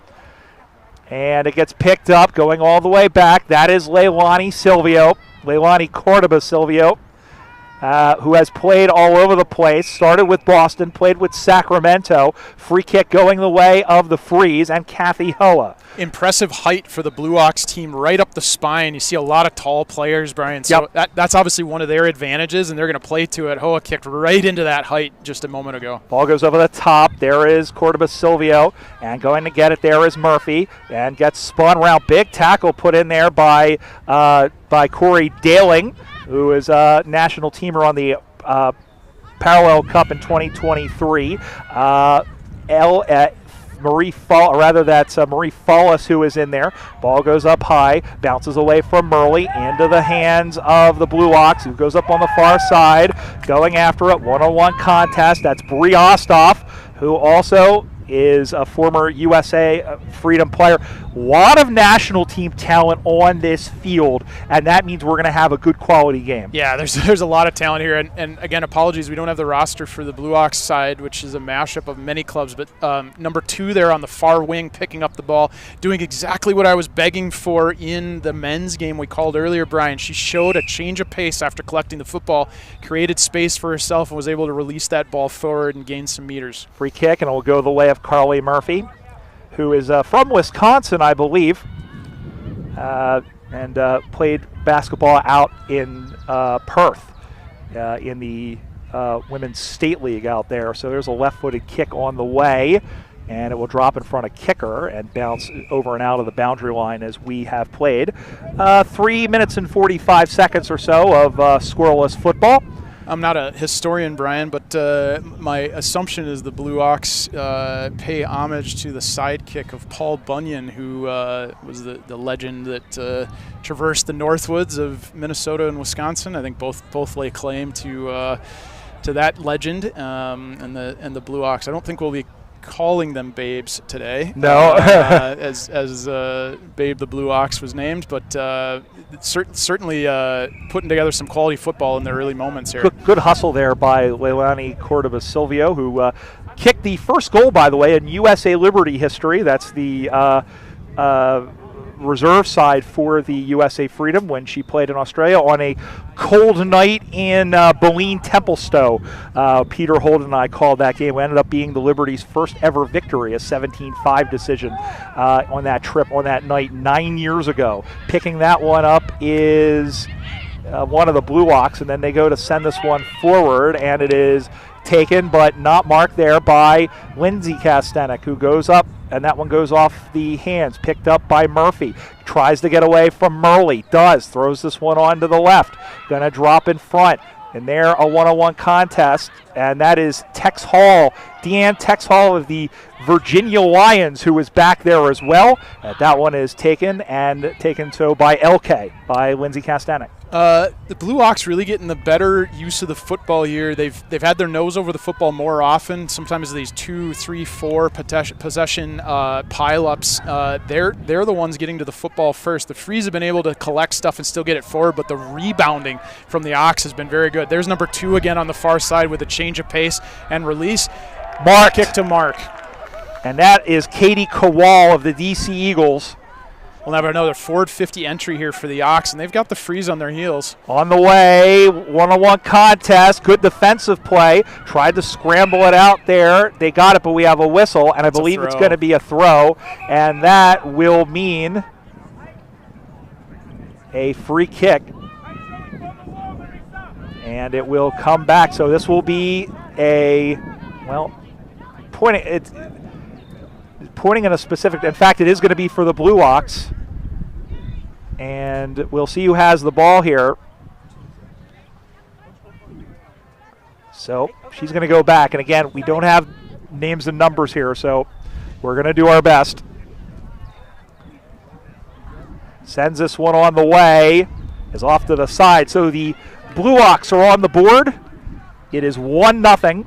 And it gets picked up, going all the way back. That is Leilani Cordoba Silvio, who has played all over the place. Started with Boston, played with Sacramento. Free kick going the way of the Freeze and Kathy Hoa. Impressive height for the Blue Hawks team right up the spine. You see a lot of tall players, Brian. So that's obviously one of their advantages, and they're going to play to it. Hoa kicked right into that height just a moment ago. Ball goes over the top. There is Cordoba Silvio, and going to get it there is Murphy, and gets spun around. Big tackle put in there by Corey Daling, who is a national teamer on the Parallel Cup in 2023. Marie Follis, who is in there. Ball goes up high, bounces away from Murley into the hands of the Blue Hawks, who goes up on the far side, going after it. One-on-one contest. That's Bree Ostoff, who also is a former USA Freedom player. A lot of national team talent on this field, and that means we're going to have a good quality game. Yeah, there's a lot of talent here, and again, apologies, we don't have the roster for the Blue Hawks side, which is a mashup of many clubs, but number 2 there on the far wing, picking up the ball, doing exactly what I was begging for in the men's game we called earlier, Brian. She showed a change of pace after collecting the football, created space for herself, and was able to release that ball forward and gain some meters. Free kick, and it will go the way of Carly Murphy, who is from Wisconsin, I believe, and played basketball out in Perth in the Women's State League out there. So there's a left-footed kick on the way, and it will drop in front of Kicker and bounce over and out of the boundary line as we have played 3 minutes and 45 seconds or so of scoreless football. I'm not a historian, Brian, but my assumption is the Blue Hawks pay homage to the sidekick of Paul Bunyan, who was the legend that traversed the Northwoods of Minnesota and Wisconsin. I think both lay claim to that legend and the Blue Hawks. I don't think we'll be calling them Babes today. No. as Babe the Blue Ox was named, but certainly putting together some quality football in their early moments here. Good hustle there by Leilani Cordoba Silvio, who kicked the first goal, by the way, in USA Liberty history. That's the reserve side for the USA Freedom when she played in Australia on a cold night in Boline Templestowe. Peter Holden and I called that game. We ended up being the Liberty's first ever victory, a 17-5 decision on that trip, on that night 9 years ago. Picking that one up is one of the Blue Hawks, and then they go to send this one forward, and it is taken but not marked there by Lindsay Kastanek, who goes up, and that one goes off the hands, picked up by Murphy. Tries to get away from Murley, throws this one on to the left, gonna drop in front, and there a one-on-one contest, and that is Tex Hall, Deanne Tex Hall of the Virginia Lions, who is back there as well. That one is taken by LK, by Lindsay Kastanek. The Blue Hawks really getting the better use of the football here. They've had their nose over the football more often. Sometimes these 2, 3, 4 possession pile-ups, they're the ones getting to the football first. The Freeze have been able to collect stuff and still get it forward, but the rebounding from the Hawks has been very good. There's number 2 again on the far side with a change of pace and release. Mark kick to Mark. And that is Katie Kowal of the DC Eagles, We'll have another forward 50 entry here for the Ox, and they've got the Freeze on their heels. On the way, one-on-one contest, good defensive play. Tried to scramble it out there. They got it, but we have a whistle, and I believe it's going to be a throw, and that will mean a free kick. And it will come back. So this will be a, well, pointing in a specific, in fact, it is going to be for the Blue Ox. And we'll see who has the ball here. So she's going to go back. And again, we don't have names and numbers here, so we're going to do our best. Sends this one on the way. Is off to the side. So the Blue Ox are on the board. It is 1-0.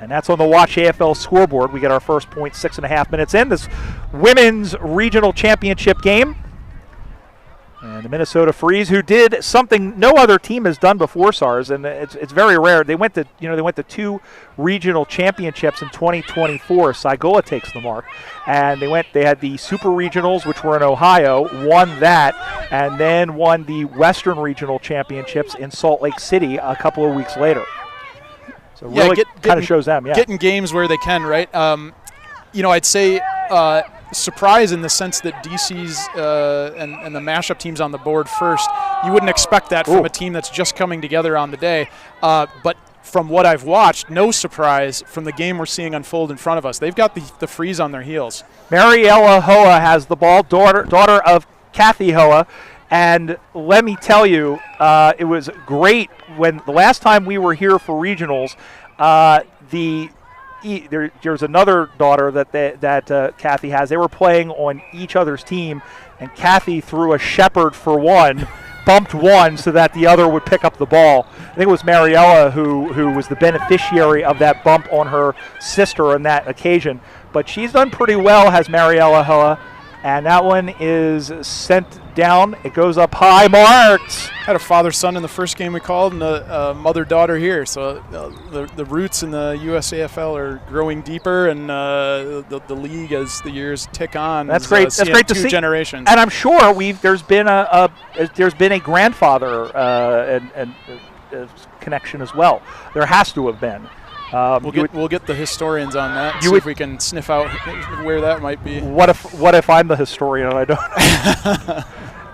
And that's on the Watch AFL scoreboard. We get our first point 6.5 minutes in this women's regional championship game. And the Minnesota Freeze, who did something no other team has done before, SARS, and it's very rare. They went to 2 regional championships in 2024. Saigola takes the mark, and they had the Super Regionals, which were in Ohio, won that, and then won the Western Regional Championships in Salt Lake City a couple of weeks later. So really kind of shows them, getting games where they can, right? I'd say. Surprise in the sense that DC's and the mashup teams on the board first. You wouldn't expect that from a team that's just coming together on the day. But from what I've watched, no surprise from the game we're seeing unfold in front of us. They've got the Freeze on their heels. Mariella Hoa has the ball, daughter of Kathy Hoa. And let me tell you, it was great when the last time we were here for regionals, there's another daughter that Kathy has. They were playing on each other's team, and Kathy threw a shepherd for one, bumped one so that the other would pick up the ball. I think it was Mariella who was the beneficiary of that bump on her sister on that occasion. But she's done pretty well, has Mariella Hoa, and that one is sent down. It goes up high, marked. Had a father-son in the first game we called, and a mother-daughter here. So the roots in the USAFL are growing deeper, and the league as the years tick on. That's great. That's great to see. Generations. And I'm sure there's been a grandfather and connection as well. There has to have been. We'll get the historians on that. See if we can sniff out where that might be. What if I'm the historian and I don't?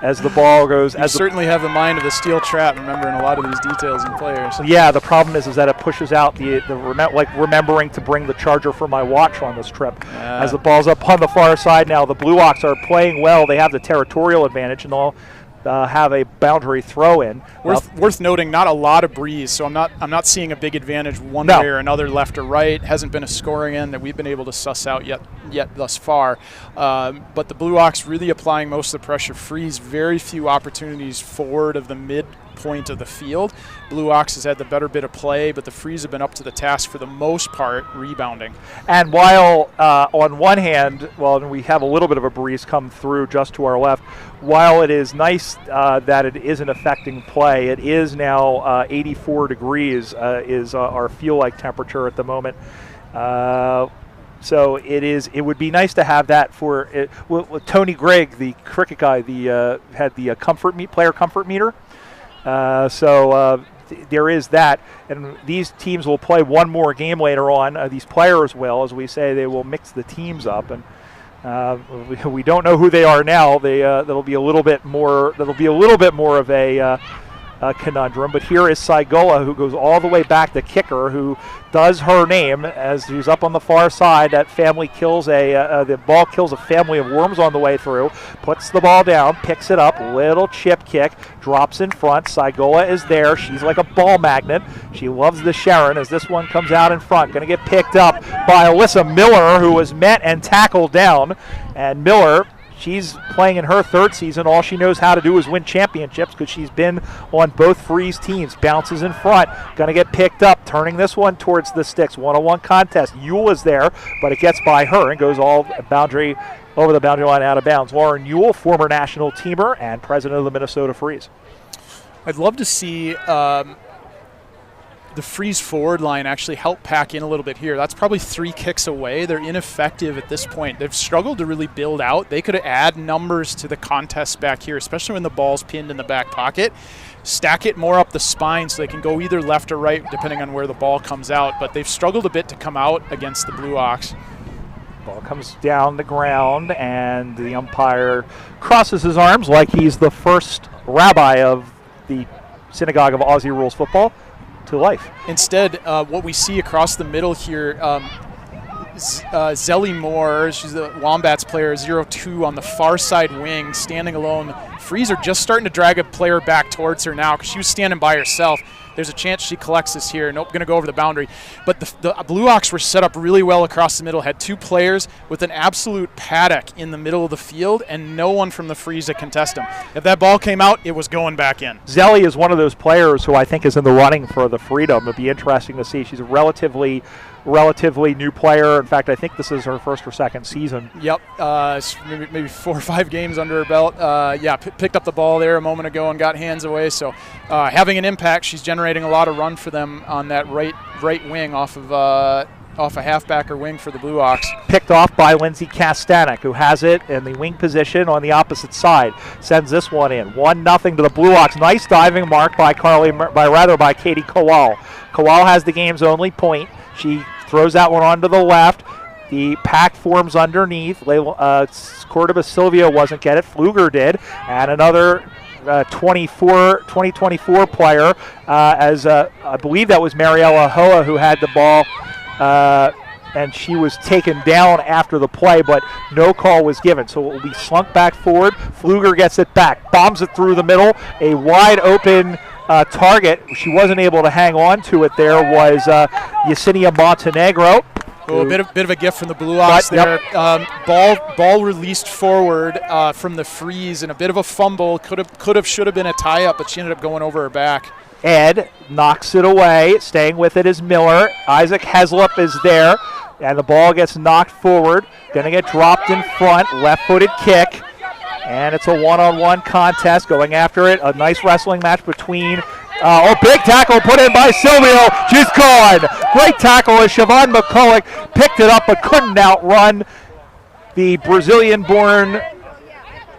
As the ball goes, you certainly have the mind of the steel trap, remembering a lot of these details in players. Yeah, the problem is that it pushes out remembering to bring the charger for my watch on this trip. As the ball's up on the far side now, the Blue Ox are playing well. They have the territorial advantage, and they'll have a boundary throw in. Worth noting, not a lot of breeze, so I'm not seeing a big advantage one way or another, left or right. Hasn't been a scoring end that we've been able to suss out yet thus far. But the Blue Ox really applying most of the pressure. Freeze very few opportunities forward of the midpoint of the field. Blue Ox has had the better bit of play, but the Freeze have been up to the task for the most part, rebounding. And while on one hand, we have a little bit of a breeze come through just to our left, while it is nice that it isn't affecting play, it is now 84 degrees is our feel-like temperature at the moment. So it would be nice to have that for with Tony Gregg, the cricket guy, had the player comfort meter. There is that, and these teams will play one more game later on. These players will, as we say, they will mix the teams up, and we don't know who they are now. That'll be a little bit more of a conundrum. But here is Saigola, who goes all the way back, the kicker, who does her name as he's up on the far side. That family kills the ball kills a family of worms on the way through. Puts the ball down, picks it up, little chip kick, drops in front. Saigola is there. She's like a ball magnet. She loves the Sharon as this one comes out in front. Going to get picked up by Alyssa Miller, who was met and tackled down. And Miller, she's playing in her third season. All she knows how to do is win championships because she's been on both Freeze teams. Bounces in front. Going to get picked up. Turning this one towards the sticks. One-on-one contest. Ewell is there, but it gets by her and goes over the boundary line out of bounds. Lauren Ewell, former national teamer and president of the Minnesota Freeze. I'd love to see the Freeze forward line actually help pack in a little bit here. That's probably 3 kicks away. They're ineffective at this point. They've struggled to really build out. They could add numbers to the contest back here, especially when the ball's pinned in the back pocket. Stack it more up the spine so they can go either left or right depending on where the ball comes out. But they've struggled a bit to come out against the Blue Ox. Ball comes down the ground, and the umpire crosses his arms like he's the first rabbi of the Synagogue of Aussie Rules Football to life. Instead, what we see across the middle here, Zelly Moore, she's the Wombats player, 0-2 on the far side wing, standing alone. Freeze are just starting to drag a player back towards her now because she was standing by herself. There's a chance she collects this here. Nope, going to go over the boundary. But the Blue Ox were set up really well across the middle, had 2 players with an absolute paddock in the middle of the field and no one from the Freeze to contest them. If that ball came out, it was going back in. Zelly is one of those players who I think is in the running for the Freedom. It'd be interesting to see. She's a relatively new player. In fact, I think this is her first or second season. Yep, maybe 4 or 5 games under her belt. Picked up the ball there a moment ago and got hands away. So having an impact, she's generating a lot of run for them on that right wing off a halfback or wing for the Blue Ox. Picked off by Lindsay Kastanek, who has it in the wing position on the opposite side. Sends this one in. 1-0 to the Blue Ox. Nice diving mark by Katie Kowal. Kowal has the game's only point. She throws that one onto the left. The pack forms underneath. Cordoba Silvio wasn't get it. Pfluger did. And another 2024 player, I believe that was Mariella Hoa who had the ball, and she was taken down after the play, but no call was given. So it will be slunk back forward. Pfluger gets it back, bombs it through the middle. A wide open target. She wasn't able to hang on to it. There was Yesenia Montenegro. A bit of a gift from the Blue Ox there. Yep. Ball released forward from the Freeze, and a bit of a fumble. Should have been a tie-up, but she ended up going over her back. Ed knocks it away. Staying with it is Miller. Isaac Heslop is there, and the ball gets knocked forward. Going to get dropped in front. Left-footed kick. And it's a one-on-one contest. Going after it, a nice wrestling match between. Big tackle put in by Silvio. She's gone. Great tackle as Siobhan McCulloch picked it up but couldn't outrun the Brazilian-born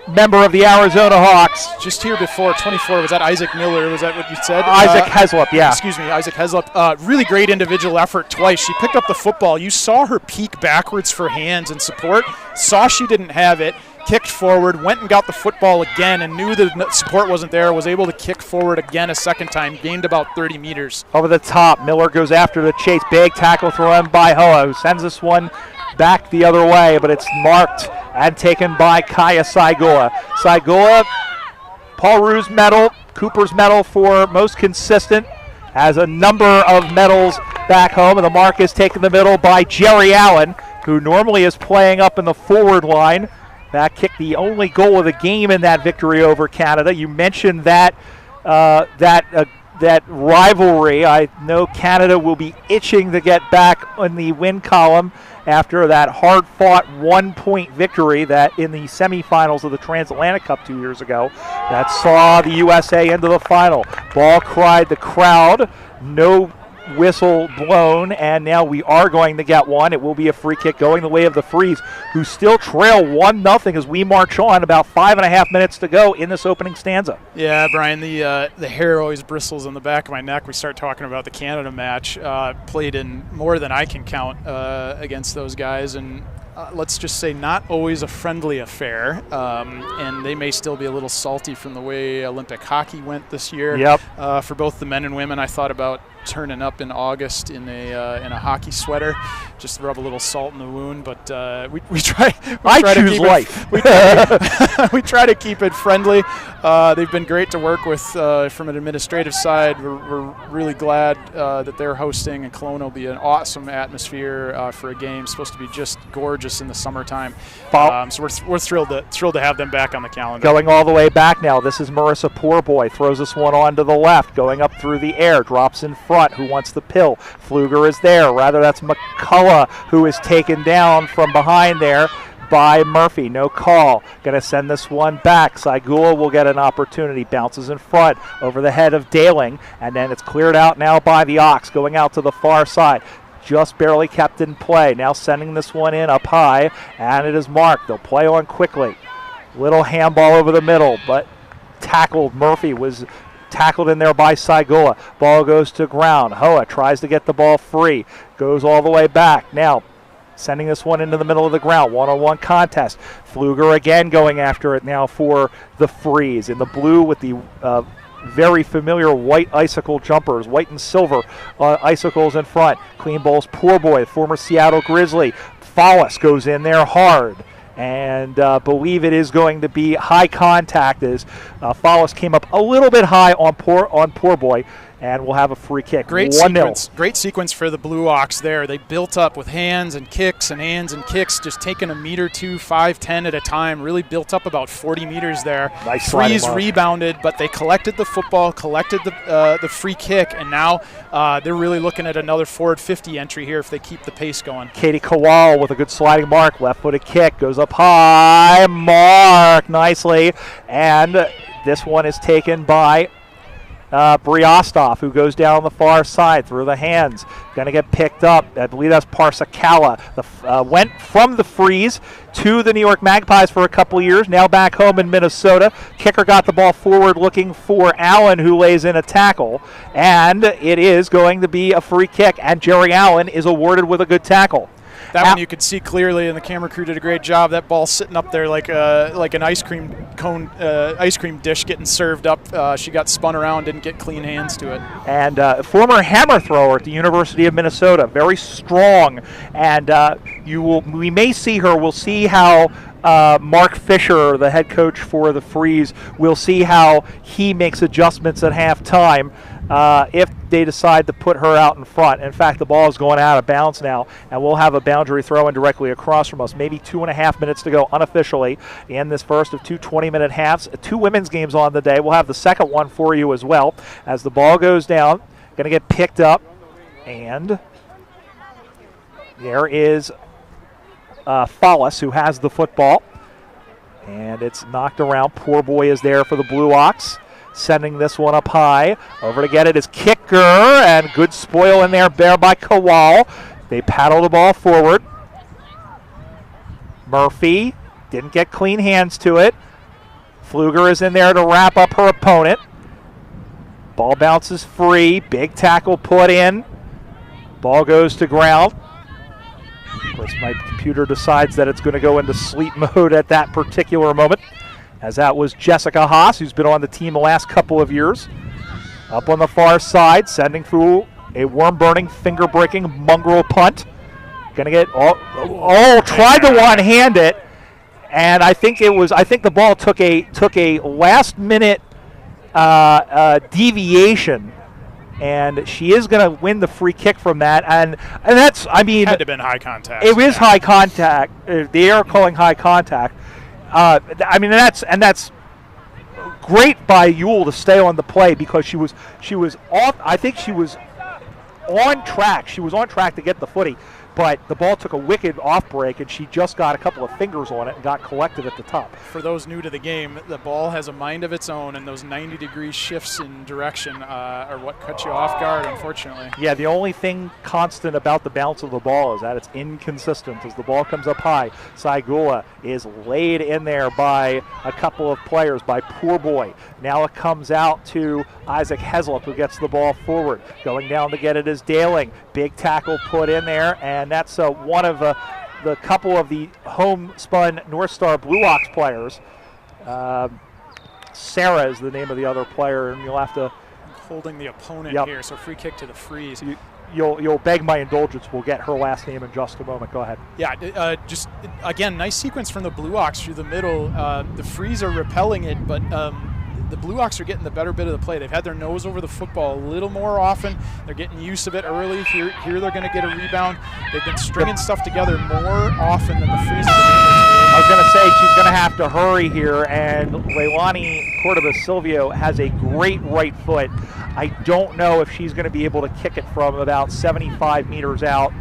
member of the Arizona Hawks. Just here before, 24, was that Isaac Miller? Was that what you said? Isaac Heslop, yeah. Excuse me, Isaac Heslop. Really great individual effort twice. She picked up the football. You saw her peek backwards for hands and support. Saw she didn't have it. Kicked forward, went and got the football again and knew the support wasn't there, was able to kick forward again a second time, gained about 30 meters. Over the top, Miller goes after the chase. Big tackle thrown by Hoa, who sends this one back the other way, but it's marked and taken by Kaya Saigoa. Saigoa, Paul Roux medal, Cooper's medal for most consistent, has a number of medals back home, and the mark is taken the middle by Jerry Allen, who normally is playing up in the forward line. That kicked the only goal of the game in that victory over Canada. You mentioned that that rivalry. I know Canada will be itching to get back in the win column after that hard-fought one-point victory that in the semifinals of the Transatlantic Cup 2 years ago that saw the USA into the final. Ball cried the crowd. No whistle blown, and now we are going to get one. It will be a free kick going the way of the Freeze, who still trail 1-0 as we march on. About 5.5 minutes to go in this opening stanza. Yeah, Brian, the hair always bristles on the back of my neck. We start talking about the Canada match. Played in more than I can count against those guys, and let's just say not always a friendly affair, and they may still be a little salty from the way Olympic hockey went this year. Yep. For both the men and women, I thought about turning up in August in a hockey sweater, just to rub a little salt in the wound. But we try. I choose life. We try to keep it friendly. They've been great to work with from an administrative side. We're really glad that they're hosting, and Kelowna will be an awesome atmosphere for a game. It's supposed to be just gorgeous in the summertime. So we're thrilled to have them back on the calendar. Going all the way back now. This is Marissa Poorboy. Throws this one on to the left, going up through the air, drops in front. Who wants the pill? Pfluger is there. Rather, that's McCullough who is taken down from behind there by Murphy. No call. Going to send this one back. Saigula will get an opportunity. Bounces in front over the head of Daling, and then it's cleared out now by the Ox, going out to the far side. Just barely kept in play. Now sending this one in up high, and it is marked. They'll play on quickly. Little handball over the middle, but tackled. Murphy was tackled in there by Saigula. Ball goes to ground. Hoa tries to get the ball free. Goes all the way back. Now sending this one into the middle of the ground. One-on-one contest. Pfluger again going after it now for the Freeze. In the blue with the very familiar white icicle jumpers, white and silver icicles in front. Clean bowls, Poor Boy, former Seattle Grizzly. Follis goes in there hard, and believe it is going to be high contact as Follis came up a little bit high on Poor Boy, and we'll have a free kick. Great sequence for the Blue Ox there. They built up with hands and kicks, just taking a meter, 2, 5, 10 at a time. Really built up about 40 meters there. Nice. Freeze rebounded, but they collected the football, collected the free kick, and now they're really looking at another forward 50 entry here if they keep the pace going. Katie Kowal with a good sliding mark, left-footed kick, goes up high, mark nicely, and this one is taken by Briostov, who goes down the far side through the hands. Going to get picked up. I believe that's Parsacala. Went from the Freeze to the New York Magpies for a couple years, now back home in Minnesota. Kicker got the ball forward looking for Allen, who lays in a tackle, and it is going to be a free kick, and Jerry Allen is awarded with a good tackle. That one you could see clearly, and the camera crew did a great job. That ball sitting up there like an ice cream cone, ice cream dish getting served up. She got spun around, didn't get clean hands to it. And former hammer thrower at the University of Minnesota, very strong. And we may see her. We'll see how Mark Fisher, the head coach for the Freeze, we'll see how he makes adjustments at halftime. If they decide to put her out in front. In fact, the ball is going out of bounds now, and we'll have a boundary throw in directly across from us. Maybe 2.5 minutes to go unofficially in this first of two 20-minute halves. 2 women's games on the day. We'll have the second one for you as well. As the ball goes down, going to get picked up, and there is Follis, who has the football, and it's knocked around. Poor Boy is there for the Blue Ox. Sending this one up high. Over to get it is Kicker, and good spoil in there by Kowal. They paddle the ball forward. Murphy didn't get clean hands to it. Pfluger is in there to wrap up her opponent. Ball bounces free. Big tackle put in. Ball goes to ground. Of course, my computer decides that it's going to go into sleep mode at that particular moment, as that was Jessica Haas, who's been on the team the last couple of years. Up on the far side, sending through a worm-burning, finger-breaking mongrel punt. Going to get tried to one-hand it, and I think the ball took a last-minute deviation, and she is going to win the free kick from that. And that's, I mean, had to have been high contact. It is high contact. They are calling high contact. I mean, that's great by Ewell to stay on the play, because she was off. I think she was on track. She was on track to get the footy, but the ball took a wicked off break, and she just got a couple of fingers on it and got collected at the top. For those new to the game, the ball has a mind of its own, and those 90-degree shifts in direction are what cut you off guard, unfortunately. Yeah, the only thing constant about the bounce of the ball is that it's inconsistent. As the ball comes up high, Saigula is laid in there by a couple of players, by Poor Boy. Now it comes out to Isaac Heslop, who gets the ball forward. Going down to get it is Daling. Big tackle put in there, and that's one of the couple of the homespun North Star Blue Ox players. Sarah is the name of the other player, and you'll have to... Holding the opponent here, so free kick to the Freeze. You'll beg my indulgence. We'll get her last name in just a moment. Go ahead. Yeah, just, again, nice sequence from the Blue Ox through the middle. The Freeze are repelling it, but the Blue Ox are getting the better bit of the play. They've had their nose over the football a little more often. They're getting use of it early. Here they're going to get a rebound. They've been stringing stuff together more often than the Freeze. I was going to say she's going to have to hurry here, and Leilani Cordova-Silvio has a great right foot. I don't know if she's going to be able to kick it from about 75 meters out.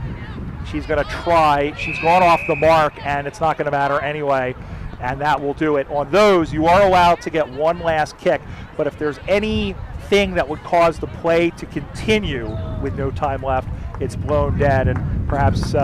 She's going to try. She's gone off the mark, and it's not going to matter anyway, and that will do it. On those, you are allowed to get one last kick, but if there's anything that would cause the play to continue with no time left, it's blown dead, and perhaps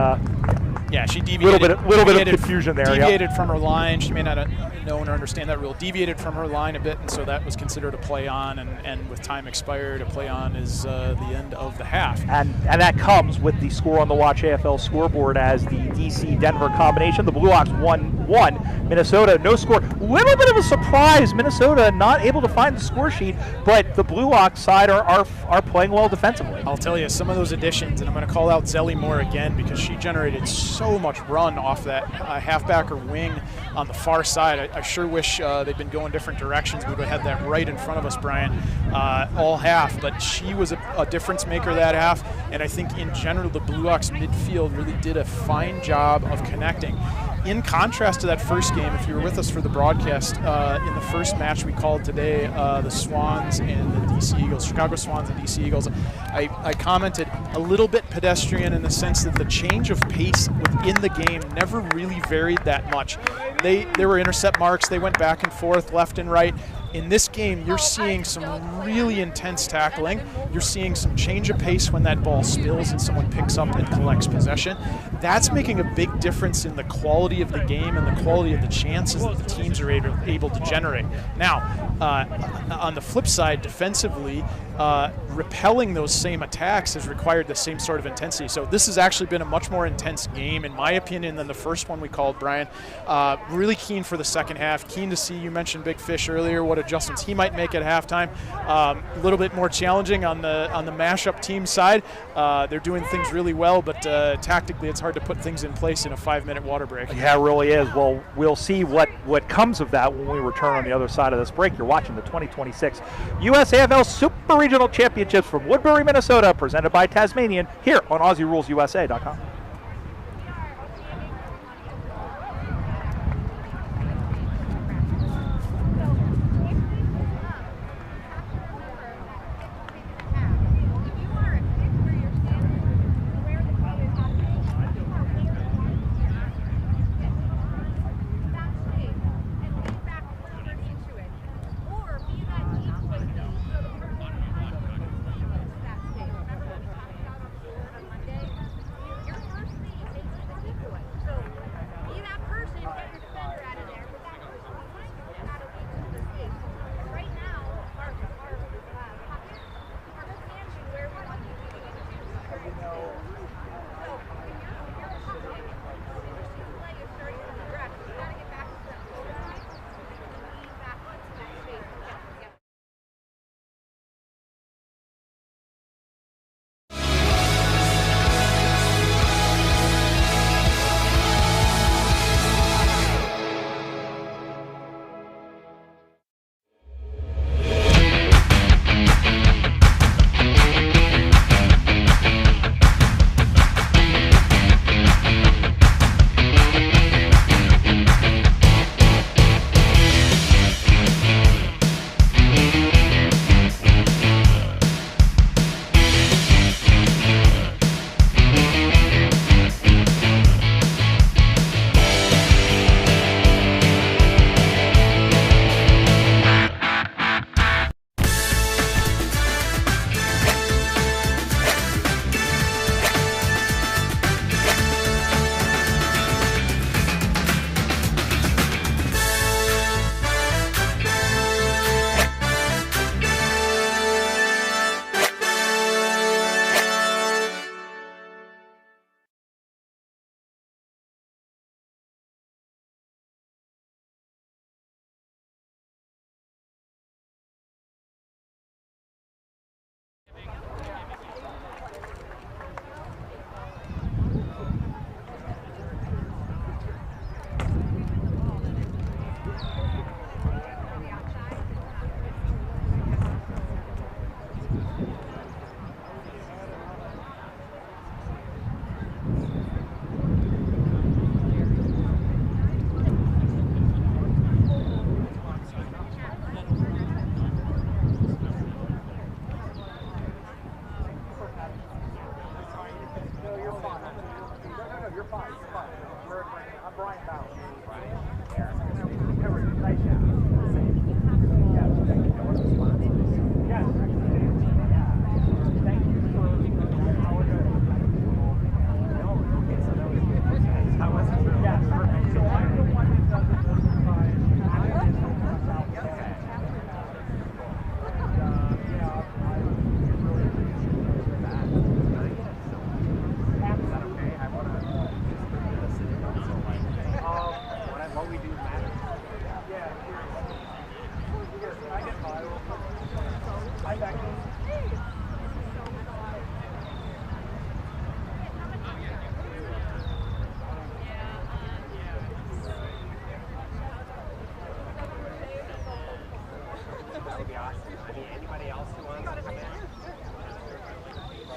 yeah, she deviated. Little bit of confusion there. Deviated from her line. She may not know or understand that rule. Deviated from her line a bit, and so that was considered a play on. And with time expired, a play on is the end of the half. And that comes with the score on the Watch AFL scoreboard as the DC-Denver combination. The Blue Hawks 1-1. Minnesota, no score. Little bit of a surprise. Minnesota not able to find the score sheet, but the Blue Hawks side are playing well defensively. I'll tell you, some of those additions, and I'm going to call out Zelly Moore again because she generated so much run off that halfback or wing on the far side. I sure wish they'd been going different directions. We would have had that right in front of us, Brian, all half. But she was a difference maker that half, and I think in general the Blue Hawks midfield really did a fine job of connecting. In contrast to that first game, if you were with us for the broadcast, in the first match we called today, the Swans and the DC Eagles, Chicago Swans and DC Eagles, I commented a little bit pedestrian in the sense that the change of pace within the game never really varied that much. There were intercept marks, they went back and forth, left and right. In this game, you're seeing some really intense tackling. You're seeing some change of pace when that ball spills and someone picks up and collects possession. That's making a big difference in the quality of the game and the quality of the chances that the teams are able to generate. Now, on the flip side, defensively, repelling those same attacks has required the same sort of intensity. So this has actually been a much more intense game, in my opinion, than the first one we called, Brian. Really keen for the second half. Keen to see, you mentioned Big Fish earlier, what adjustments he might make at halftime. A little bit more challenging on the mashup team side. They're doing things really well, but tactically it's hard to put things in place in a 5-minute water break. Yeah, it really is. Well, we'll see what comes of that when we return on the other side of this break. You're watching the 2026 USAFL Super Regional Championships from Woodbury, Minnesota, presented by Tasmanian, here on AussieRulesUSA.com.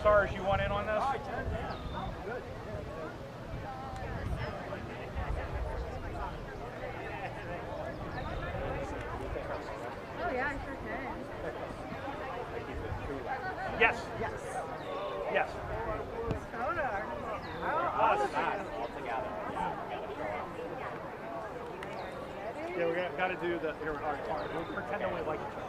Stars, you want in on this? Oh yeah, I sure can. Yes. Yes. Yes. Soda. Yeah, we're got to do the. Here, all right, we'll pretend that we like each other.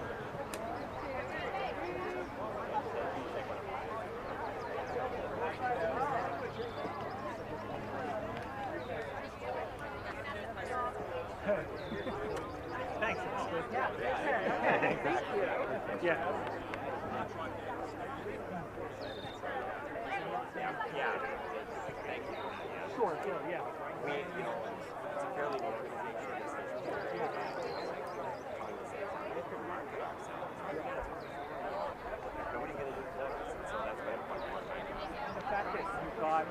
Thanks. Yeah. Yeah. Sure, yeah. It's a fairly new organization. Nobody going to do that, so that's why I'm talking about time. The fact that you've got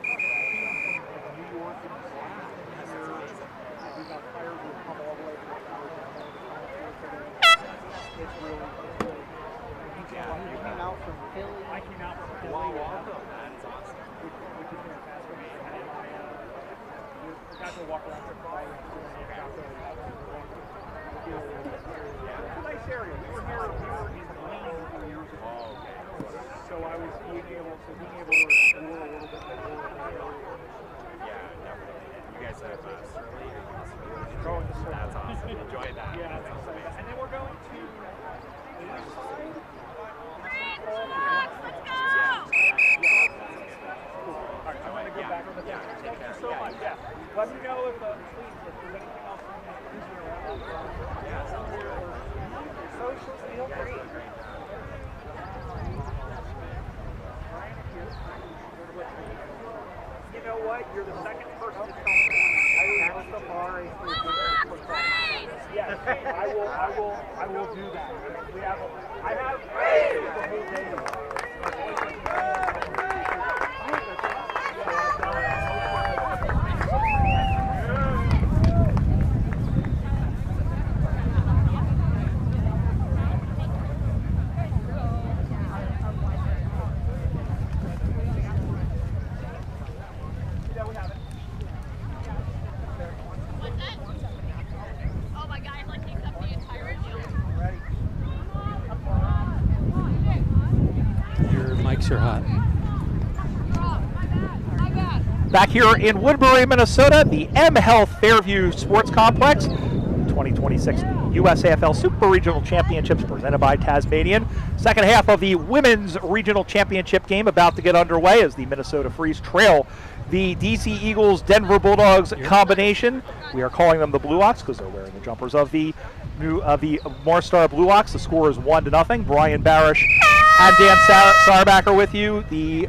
teams from New York and we've got players who come all the way from it's really You came out from Philly. I came out from Philly. Wow, welcome. That is awesome. Which is fantastic. And I got to walk around the fire. It's a nice area. We were in Blaine a few years ago. Oh, okay. So I was being able to explore a little bit more. Yeah, definitely. You guys have Surly. Going to Surly. That's awesome. Enjoy that. Yeah, that sounds amazing. and then we're going to Alright, I'm going to go back on the thing. Thank you so much. Yeah. Let me know if there's anything else Social feel free. You know what? You're the second person to tell me. That's the bar. Yes, I will do that. I have the whole day tomorrow. Are hot. Back here in Woodbury, Minnesota, the M Health Fairview Sports Complex, 2026 USAFL Super Regional Championships presented by Tasmanian. Second half of the Women's Regional Championship game about to get underway as the Minnesota Freeze trail the DC Eagles Denver Bulldogs combination. We are calling them the Blue Ox because they're wearing the jumpers of the North Star Blue Ox. The score is 1-0. Brian Barish and Dan Sarbacker with you. The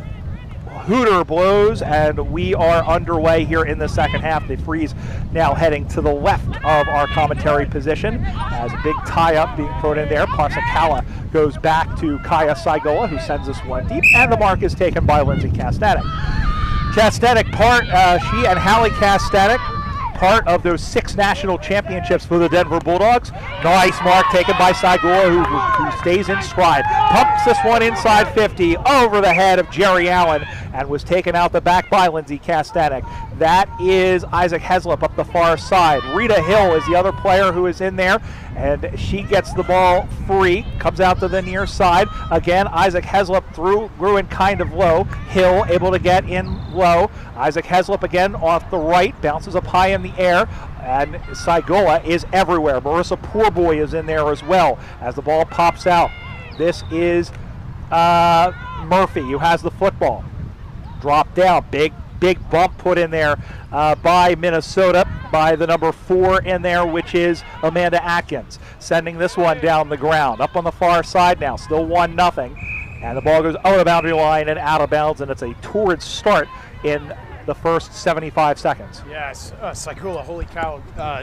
Hooter blows, and we are underway here in the second half. The Freeze now heading to the left of our commentary position as a big tie-up being thrown in there. Parsacala goes back to Kaya Saigola, who sends this one deep, and the mark is taken by Lindsay Kastanek. Kastanek, she and Hallie Kastanek, part of those 6 national championships for the Denver Bulldogs. Nice mark taken by Saigola, who stays in stride. Pumps this one inside 50 over the head of Jerry Allen and was taken out the back by Lindsay Kastanek. That is Isaac Heslop up the far side. Rita Hill is the other player who is in there, and she gets the ball free, comes out to the near side. Again, Isaac Heslop grew in kind of low. Hill able to get in low. Isaac Heslop again off the right, bounces up high in the air, and Saigola is everywhere. Marissa Poorboy is in there as well as the ball pops out. This is Murphy who has the football. Drop down, big bump put in there by Minnesota, by the number 4 in there, which is Amanda Atkins, sending this one down the ground. Up on the far side now, still 1-0, and the ball goes over the boundary line and out of bounds, and it's a torrid start in the first 75 seconds. Yes, Saigola, holy cow,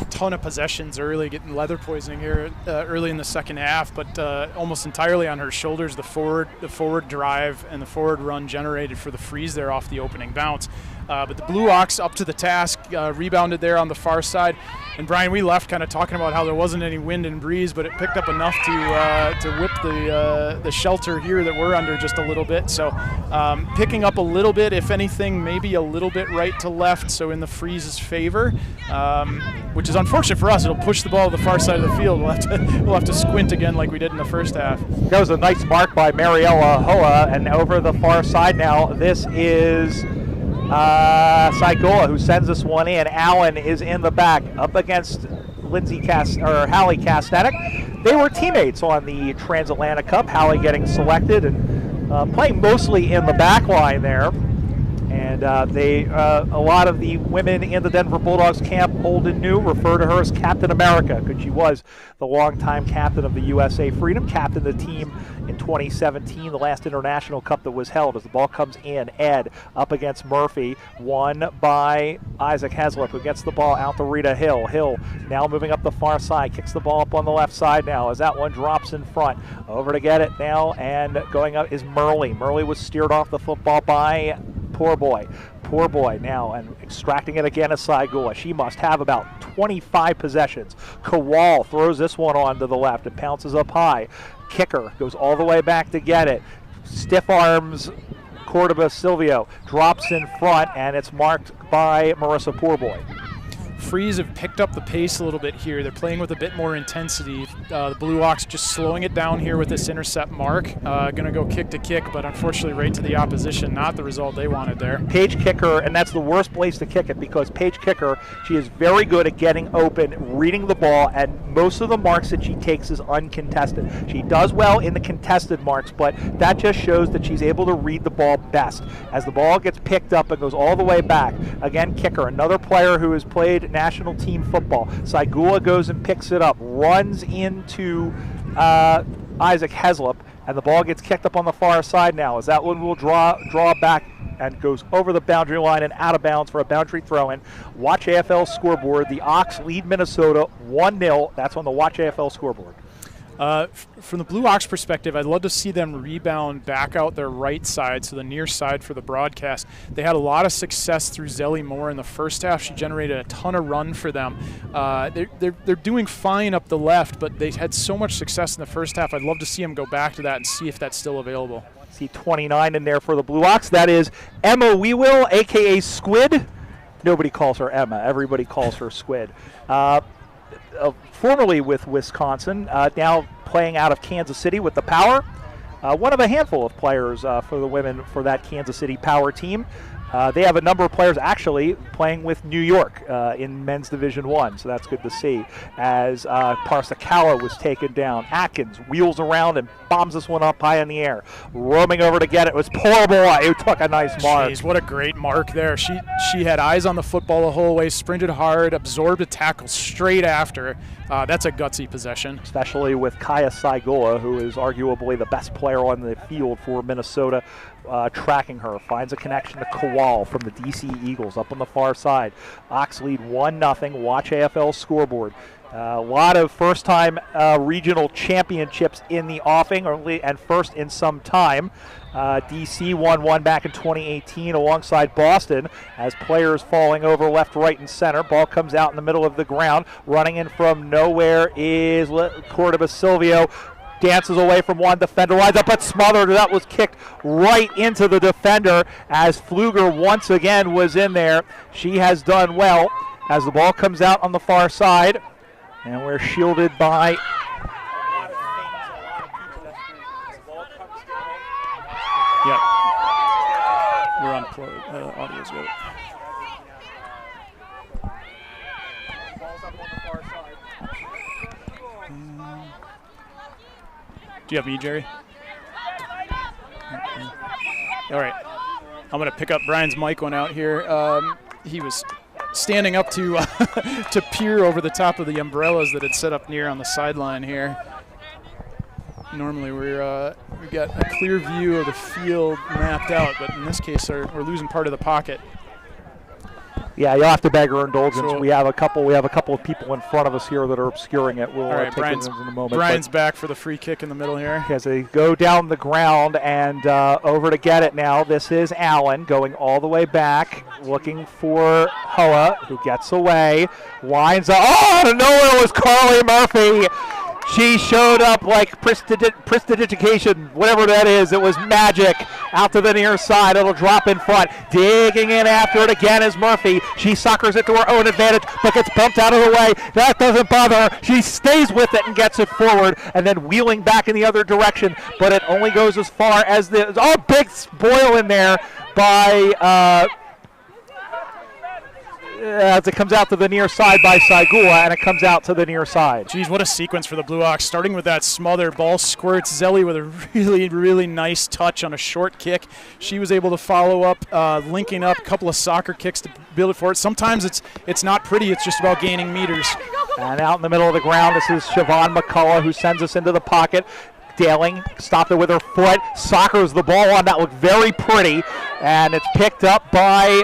ton of possessions early, getting leather poisoning here early in the second half, but almost entirely on her shoulders. The forward drive and the forward run generated for the Freeze there off the opening bounce. But the Blue Ox up to the task, rebounded there on the far side. And Brian, we left kind of talking about how there wasn't any wind and breeze, but it picked up enough to whip the shelter here that we're under just a little bit. So picking up a little bit, if anything, maybe a little bit right to left, so in the Freeze's favor, which is unfortunate for us. It'll push the ball to the far side of the field. We'll have to squint again like we did in the first half. That was a nice mark by Mariella Hoa, and over the far side now, this is Saigola, who sends this one in. Allen is in the back up against Hallie Castanek. They were teammates on the Transatlantic Cup. Hallie getting selected and playing mostly in the back line there. And a lot of the women in the Denver Bulldogs camp, old and new, refer to her as Captain America, because she was the longtime captain of the USA Freedom, captained the team in 2017, the last international cup that was held. As the ball comes in, Ed up against Murphy, won by Isaac Heslop, who gets the ball out to Rita Hill. Hill now moving up the far side, kicks the ball up on the left side now as that one drops in front. Over to get it now, and going up is Murley. Murley was steered off the football by Poor boy now, and extracting it again as Saigula. She must have about 25 possessions. Kowal throws this one on to the left and pounces up high. Kicker goes all the way back to get it. Stiff arms Cordoba Silvio, drops in front, and it's marked by Marissa Poorboy. Freeze have picked up the pace a little bit here. They're playing with a bit more intensity. The Blue Ox just slowing it down here with this intercept mark. Going to go kick to kick, but unfortunately right to the opposition, not the result they wanted there. Paige Kicker, and that's the worst place to kick it, because Paige Kicker, she is very good at getting open, reading the ball, and most of the marks that she takes is uncontested. She does well in the contested marks, but that just shows that she's able to read the ball best. As the ball gets picked up and goes all the way back, again, Kicker, another player who has played national team football. Saigula goes and picks it up, runs into Isaac Heslop, and the ball gets kicked up on the far side now, as that one will draw back and goes over the boundary line and out of bounds for a boundary throw-in. Watch AFL scoreboard. The Ox lead Minnesota 1-0. That's on the Watch AFL scoreboard. From the Blue Ox perspective, I'd love to see them rebound back out their right side, so the near side for the broadcast. They had a lot of success through Zelly Moore in the first half. She generated a ton of run for them. They're doing fine up the left, but they had so much success in the first half. I'd love to see them go back to that and see if that's still available. See 29 in there for the Blue Ox. That is Emma Weewill, a.k.a. Squid. Nobody calls her Emma. Everybody calls her Squid. Formerly with Wisconsin, now playing out of Kansas City with the Power. One of a handful of players for the women for that Kansas City Power team. They have a number of players actually playing with New York in men's Division I, so that's good to see. As Parsakawa was taken down, Atkins wheels around and bombs this one up high in the air. Roaming over to get it was Poor Boy, who took a nice mark. Jeez, what a great mark there. She had eyes on the football the whole way, sprinted hard, absorbed a tackle straight after. That's a gutsy possession. Especially with Kaya Saigola, who is arguably the best player on the field for Minnesota. Tracking her, finds a connection to Kowal from the DC Eagles up on the far side. Ox lead 1-0. Watch AFL scoreboard. A lot of first-time regional championships in the offing, and first in some time. DC won one back in 2018 alongside Boston, as players falling over left, right, and center. Ball comes out in the middle of the ground. Running in from nowhere is Cordoba Silvio. Dances away from one defender, winds up but smothered. That was kicked right into the defender, as Pfluger once again was in there. She has done well as the ball comes out on the far side, and we're shielded by we're on audio's good. Do you have me, Jerry? All right. I'm going to pick up Brian's mic one out here. He was standing up to to peer over the top of the umbrellas that had set up near on the sideline here. Normally we got a clear view of the field mapped out, but in this case we're losing part of the pocket. Yeah, you'll have to beg our indulgence. So we have a couple of people in front of us here that are obscuring it. We'll take Brian's, them in a moment. Brian's back for the free kick in the middle here. As they go down the ground and over to get it now. This is Allen going all the way back, looking for Hoa, who gets away, winds up. Oh, out of nowhere was Carly Murphy. She showed up like prestidigitation, whatever that is. It was magic. Out to the near side. It'll drop in front. Digging in after it again is Murphy. She suckers it to her own advantage, but gets bumped out of the way. That doesn't bother her. She stays with it and gets it forward, and then wheeling back in the other direction. But it only goes as far as the big spoil in there by. As it comes out to the near side by Saigula, and it comes out to the near side. Geez, what a sequence for the Blue Hawks. Starting with that smother, ball squirts. Zelly with a really, really nice touch on a short kick. She was able to follow up, linking up a couple of soccer kicks to build it for it. Sometimes it's not pretty. It's just about gaining meters. And out in the middle of the ground, this is Siobhan McCullough, who sends us into the pocket. Daling stopped it with her foot. Soccers the ball on. That looked very pretty, and it's picked up by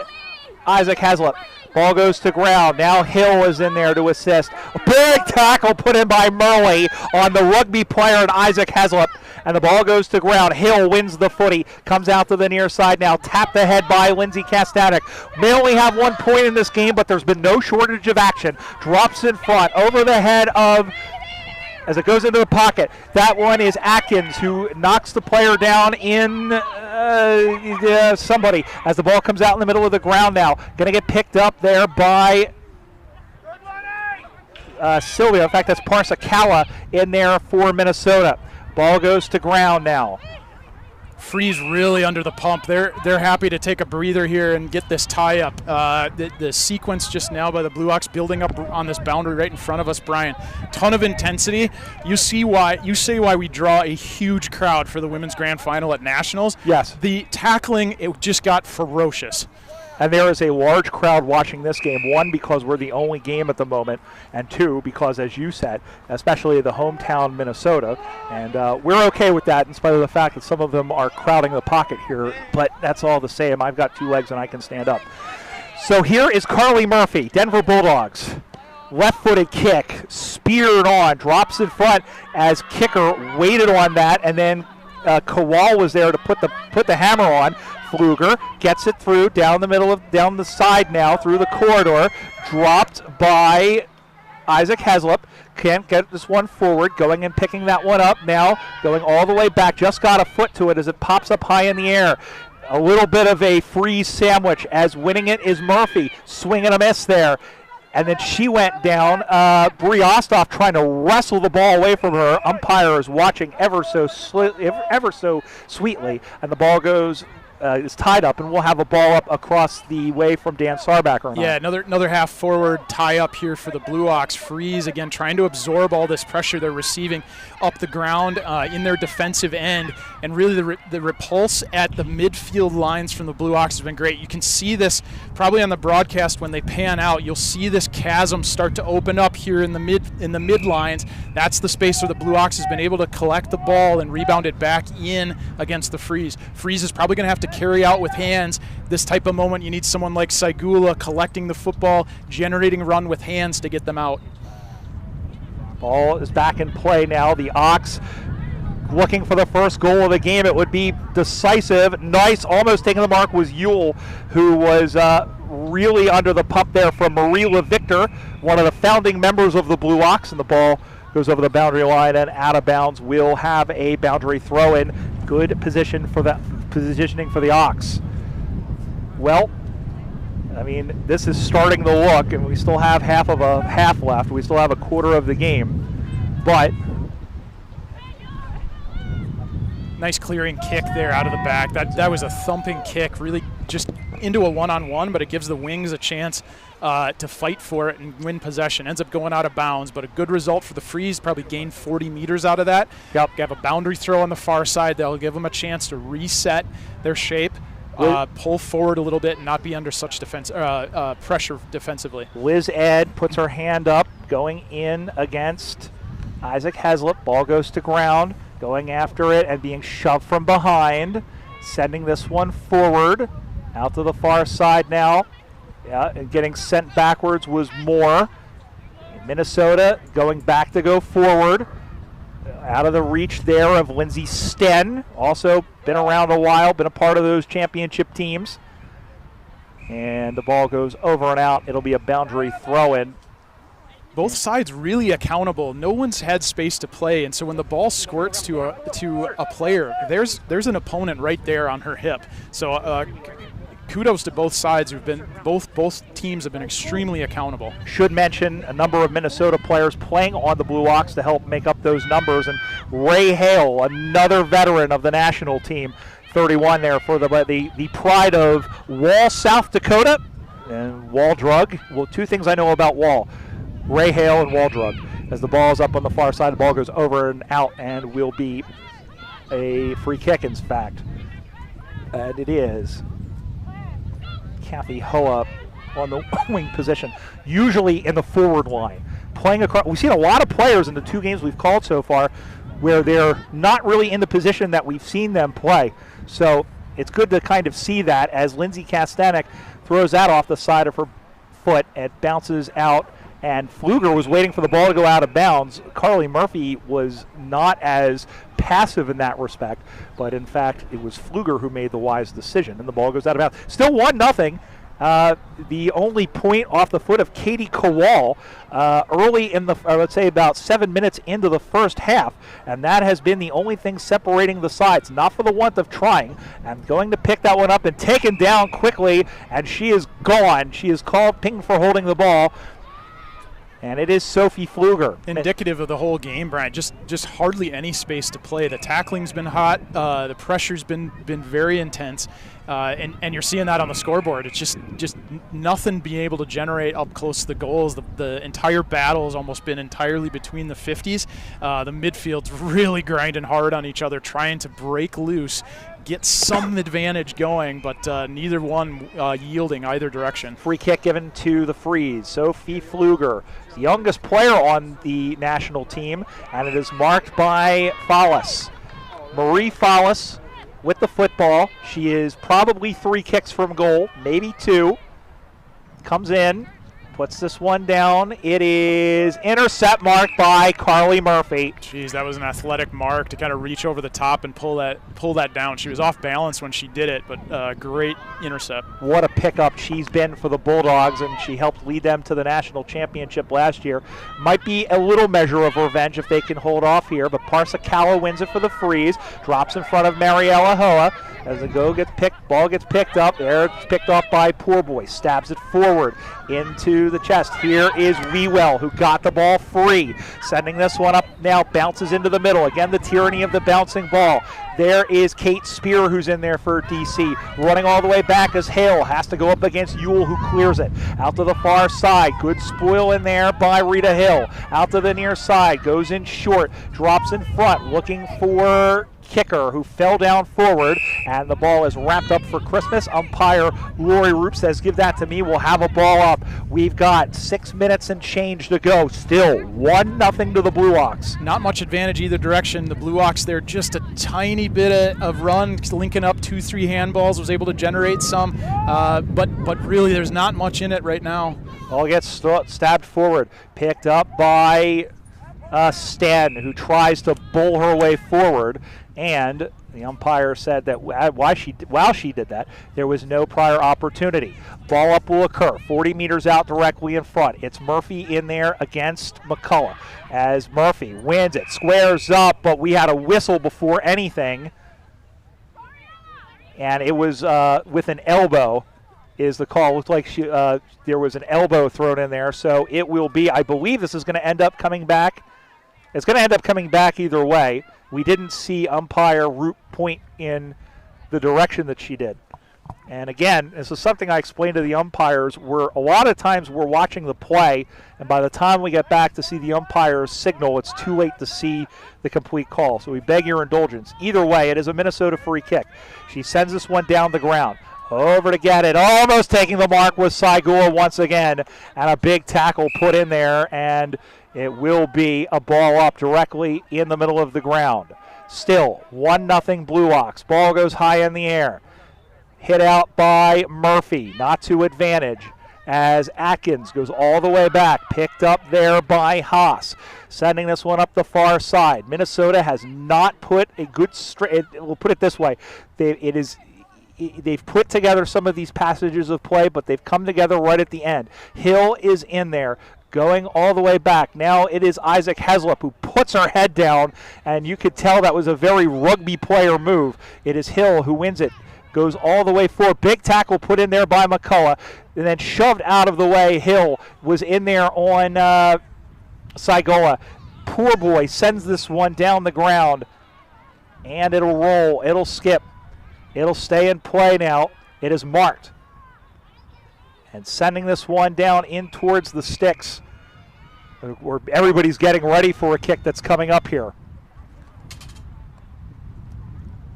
Isaac Heslop. Ball goes to ground. Now Hill is in there to assist. A big tackle put in by Murley on the rugby player and Isaac Heslop. And the ball goes to ground. Hill wins the footy. Comes out to the near side now. Tapped ahead by Lindsay Kastanek. May only have 1 point in this game, but there's been no shortage of action. Drops in front over the head of, as it goes into the pocket. That one is Atkins, who knocks the player down in somebody. As the ball comes out in the middle of the ground now. Going to get picked up there by Sylvia. In fact, that's Parsakawa in there for Minnesota. Ball goes to ground now. Freeze really under the pump. They're happy to take a breather here and get this tie up. The sequence just now by the Blue Hawks building up on this boundary right in front of us, Brian. Ton of intensity. You say why we draw a huge crowd for the women's grand final at Nationals. Yes. The tackling, it just got ferocious. And there is a large crowd watching this game, one, because we're the only game at the moment, and two, because, as you said, especially the hometown Minnesota, and we're okay with that in spite of the fact that some of them are crowding the pocket here, but that's all the same. I've got 2 legs and I can stand up. So here is Carly Murphy, Denver Bulldogs. Left-footed kick, speared on, drops in front as kicker waited on that, and then Kowal was there to put the hammer on. Pfluger gets it through down the side now through the corridor, dropped by Isaac Heslop. Can't get this one forward, going and picking that one up now, going all the way back, just got a foot to it as it pops up high in the air. A little bit of a freeze sandwich as winning it is Murphy, swing and a miss there. And then she went down. Bree Osthoff trying to wrestle the ball away from her. Umpire is watching ever so sweetly, and the ball goes is tied up, and we'll have a ball up across the way from Dan Sarbacker. Yeah, another half forward tie up here for the Blue Hawks. Freeze again, trying to absorb all this pressure they're receiving up the ground in their defensive end, and really the repulse at the midfield lines from the Blue Hawks has been great. You can see this probably on the broadcast when they pan out. You'll see this chasm start to open up here in the mid lines. That's the space where the Blue Hawks has been able to collect the ball and rebound it back in against the Freeze. Freeze is probably going to have to carry out with hands. This type of moment, you need someone like Saigula collecting the football, generating run with hands to get them out. Ball is back in play now. The Ox looking for the first goal of the game. It would be decisive. Nice, almost taking the mark was Yule, who was really under the pump there from Marie LeVictor, one of the founding members of the Blue Ox, and the ball goes over the boundary line and out of bounds. We'll have a boundary throw in. Good positioning for the Ox. Well, I mean, this is starting to look, and we still have half left. We still have a quarter of the game, but nice clearing kick there out of the back. That was a thumping kick, really just into a one-on-one, but it gives the Wings a chance to fight for it and win possession. Ends up going out of bounds, but a good result for the Freeze. Probably gained 40 meters out of that. Yep. Have a boundary throw on the far side. That'll give them a chance to reset their shape, pull forward a little bit, and not be under such pressure defensively. Liz Ed puts her hand up, going in against Isaac Heslop. Ball goes to ground, going after it and being shoved from behind, sending this one forward out to the far side now. Yeah, and getting sent backwards was Moore. Minnesota going back to go forward. Out of the reach there of Lindsay Sten. Also been around a while, been a part of those championship teams. And the ball goes over and out. It'll be a boundary throw-in. Both sides really accountable. No one's had space to play, and so when the ball squirts to a player, there's an opponent right there on her hip. So kudos to both sides who've been both teams have been extremely accountable. Should mention a number of Minnesota players playing on the Blue Ox to help make up those numbers, and Ray Hale, another veteran of the national team, 31 there for the pride of Wall, South Dakota, and Wall Drug. Well, two things I know about Wall: Ray Hale and Wall Drug. As the ball is up on the far side, the ball goes over and out, and will be a free kick, in fact, and it is. Kathy Hoa on the wing position, usually in the forward line. Playing across, we've seen a lot of players in the 2 games we've called so far where they're not really in the position that we've seen them play. So it's good to kind of see that as Lindsay Kastanek throws that off the side of her foot. It bounces out, and Pfluger was waiting for the ball to go out of bounds. Carly Murphy was not as passive in that respect, but in fact it was Pfluger who made the wise decision, and the ball goes out of bounds. Still 1-0. The only point off the foot of Katie Kowal early in the, let's say about 7 minutes into the first half, and that has been the only thing separating the sides, not for the want of trying, and going to pick that one up and taken down quickly, and she is gone. She is called pinged for holding the ball. And it is Sophie Pfluger. Indicative of the whole game, Brian. Just hardly any space to play. The tackling's been hot. The pressure's been very intense. And you're seeing that on the scoreboard. It's just nothing being able to generate up close to the goals. The entire battle has almost been entirely between the 50s. The midfield's really grinding hard on each other, trying to break loose, get some advantage going, but neither one yielding either direction. Free kick given to the Freeze. Sophie Pfluger, the youngest player on the national team, and it is marked by Fallis. Marie Fallis with the football. She is probably 3 kicks from goal, maybe 2. Comes in, puts this one down. It is intercept marked by Carly Murphy. Jeez, that was an athletic mark to kind of reach over the top and pull that down. She was off balance when she did it, but great intercept. What a pickup she's been for the Bulldogs, and she helped lead them to the national championship last year. Might be a little measure of revenge if they can hold off here, but Parsacala wins it for the Freeze, drops in front of Mariella Hoa. As the ball gets picked up, there it's picked off by Poorboy, stabs it forward into the chest. Here is Wewell, who got the ball free, sending this one up now, bounces into the middle. Again, the tyranny of the bouncing ball. There is Kate Spear, who's in there for DC. Running all the way back as Hale has to go up against Ewell, who clears it. Out to the far side, good spoil in there by Rita Hill. Out to the near side, goes in short, drops in front, looking for Kicker, who fell down forward, and the ball is wrapped up for Christmas. Umpire Lori Roop says, give that to me, we'll have a ball up. We've got 6 minutes and change to go. Still 1-0 to the Blue Ox. Not much advantage either direction. The Blue Ox there, just a tiny bit of run, linking up 2-3 handballs, was able to generate some, but really there's not much in it right now. Ball gets stabbed forward, picked up by Stan, who tries to bowl her way forward, and the umpire said that while she did that, there was no prior opportunity. Ball up will occur 40 meters out directly in front. It's Murphy in there against McCullough as Murphy wins it, squares up, but we had a whistle before anything, and it was with an elbow is the call. It looked like there was an elbow thrown in there, so it will be, I believe this is going to end up coming back. It's going to end up coming back either way. We didn't see umpire Root point in the direction that she did. And again, this is something I explained to the umpires, where a lot of times we're watching the play, and by the time we get back to see the umpire's signal, it's too late to see the complete call. So we beg your indulgence. Either way, it is a Minnesota free kick. She sends this one down the ground. Over to get it. Almost taking the mark was Saigua once again, and a big tackle put in there, and it will be a ball up directly in the middle of the ground. Still 1-0 Blue Ox. Ball goes high in the air. Hit out by Murphy, not to advantage. as Atkins goes all the way back, picked up there by Haas. Sending this one up the far side. Minnesota has not put a good we'll put it this way. They've put together some of these passages of play, but they've come together right at the end. Hill is in there, going all the way back. Now it is Isaac Heslop who puts her head down, and you could tell that was a very rugby player move. It is Hill who wins it, goes all the way forward. Big tackle put in there by McCullough, and then shoved out of the way. Hill was in there on Saigola. Poor boy sends this one down the ground, and it'll roll. It'll skip. It'll stay in play now. It is marked. And sending this one down in towards the sticks, where everybody's getting ready for a kick that's coming up here.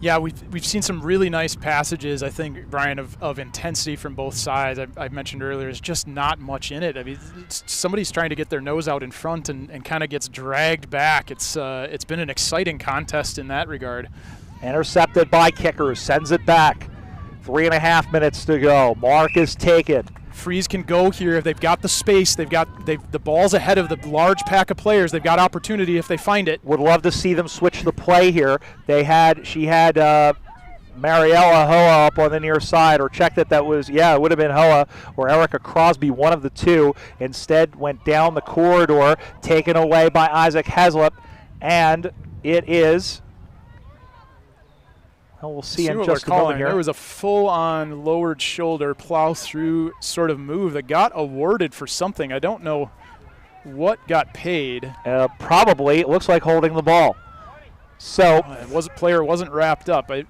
Yeah, we've seen some really nice passages, I think, Brian, of intensity from both sides. I mentioned earlier, there's just not much in it. I mean, somebody's trying to get their nose out in front and kind of gets dragged back. It's been an exciting contest in that regard. Intercepted by kickers, sends it back. 3.5 minutes to go. Mark is taken. Freeze can go here if they've got the space. The ball's ahead of the large pack of players. They've got opportunity if they find it. Would love to see them switch the play here. She had Mariella Hoa up on the near side, or checked it was, it would have been Hoa or Erica Crosby, one of the two. Instead went down the corridor, taken away by Isaac Heslop, and it is... We'll see in just a moment here. There was a full-on lowered shoulder plow-through sort of move that got awarded for something. I don't know what got paid. Probably, it looks like holding the ball. So, player wasn't wrapped up. I'd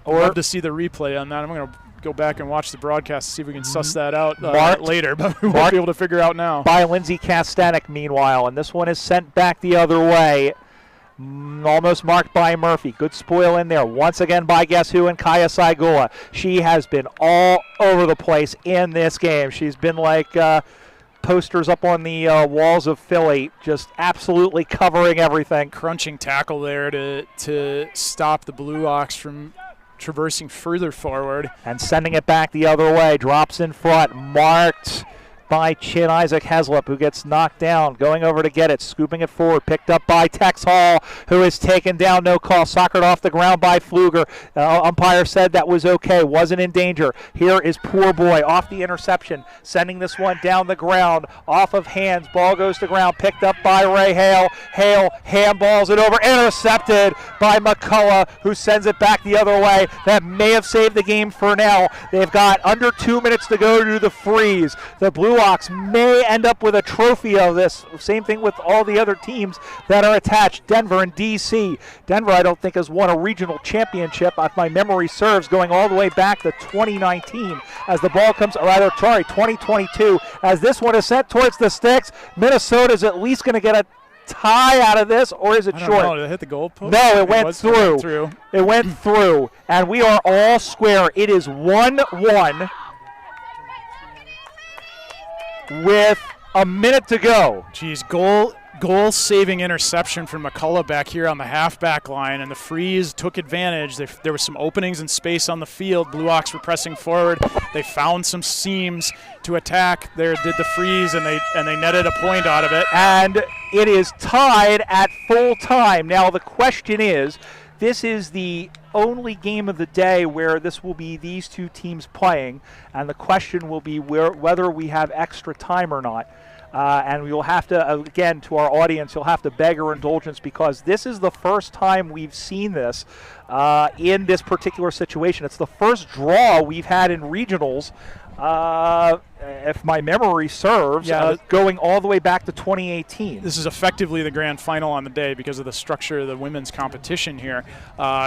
love to see the replay on that. I'm going to go back and watch the broadcast to see if we can suss that out later, but we won't be able to figure out now. By Lindsay Kastanek, meanwhile, and this one is sent back the other way. Almost marked by Murphy. Good spoil in there. Once again by guess who, and Kaya Saigola. She has been all over the place in this game. She's been like posters up on the walls of Philly, just absolutely covering everything. Crunching tackle there to stop the Blue Ox from traversing further forward. And sending it back the other way. Drops in front. Marked by Chin Isaac Heslop, who gets knocked down, going over to get it, scooping it forward, picked up by Tex Hall, who is taken down, no call, soccered off the ground by Pfluger. Umpire said that was okay, wasn't in danger. Here is Poor Boy off the interception, sending this one down the ground, off of hands, ball goes to ground, picked up by Ray Hale. Hale handballs it over, intercepted by McCullough, who sends it back the other way. That may have saved the game for now. They've got under 2 minutes to go to the freeze. The Blue Ox may end up with a trophy of this. Same thing with all the other teams that are attached. Denver and DC. Denver, I don't think, has won a regional championship, if my memory serves, going all the way back to 2019 as the ball comes, 2022, as this one is sent towards the sticks. Minnesota's at least going to get a tie out of this, or is it short? Did it hit the goalpost? No, it went through. It went through, and we are all square. It is 1-1. With a minute to go. Geez, goal-saving interception from McCullough back here on the halfback line, and the Freeze took advantage. There were some openings and space on the field. Blue Ox were pressing forward. They found some seams to attack. There did the Freeze, and they netted a point out of it. And it is tied at full time. Now the question is, this is the only game of the day where this will be these two teams playing, and the question will be whether we have extra time or not. And we will have to, again, to our audience, you'll have to beg your indulgence, because this is the first time we've seen this in this particular situation. It's the first draw we've had in regionals, if my memory serves, going all the way back to 2018. This is effectively the grand final on the day because of the structure of the women's competition here.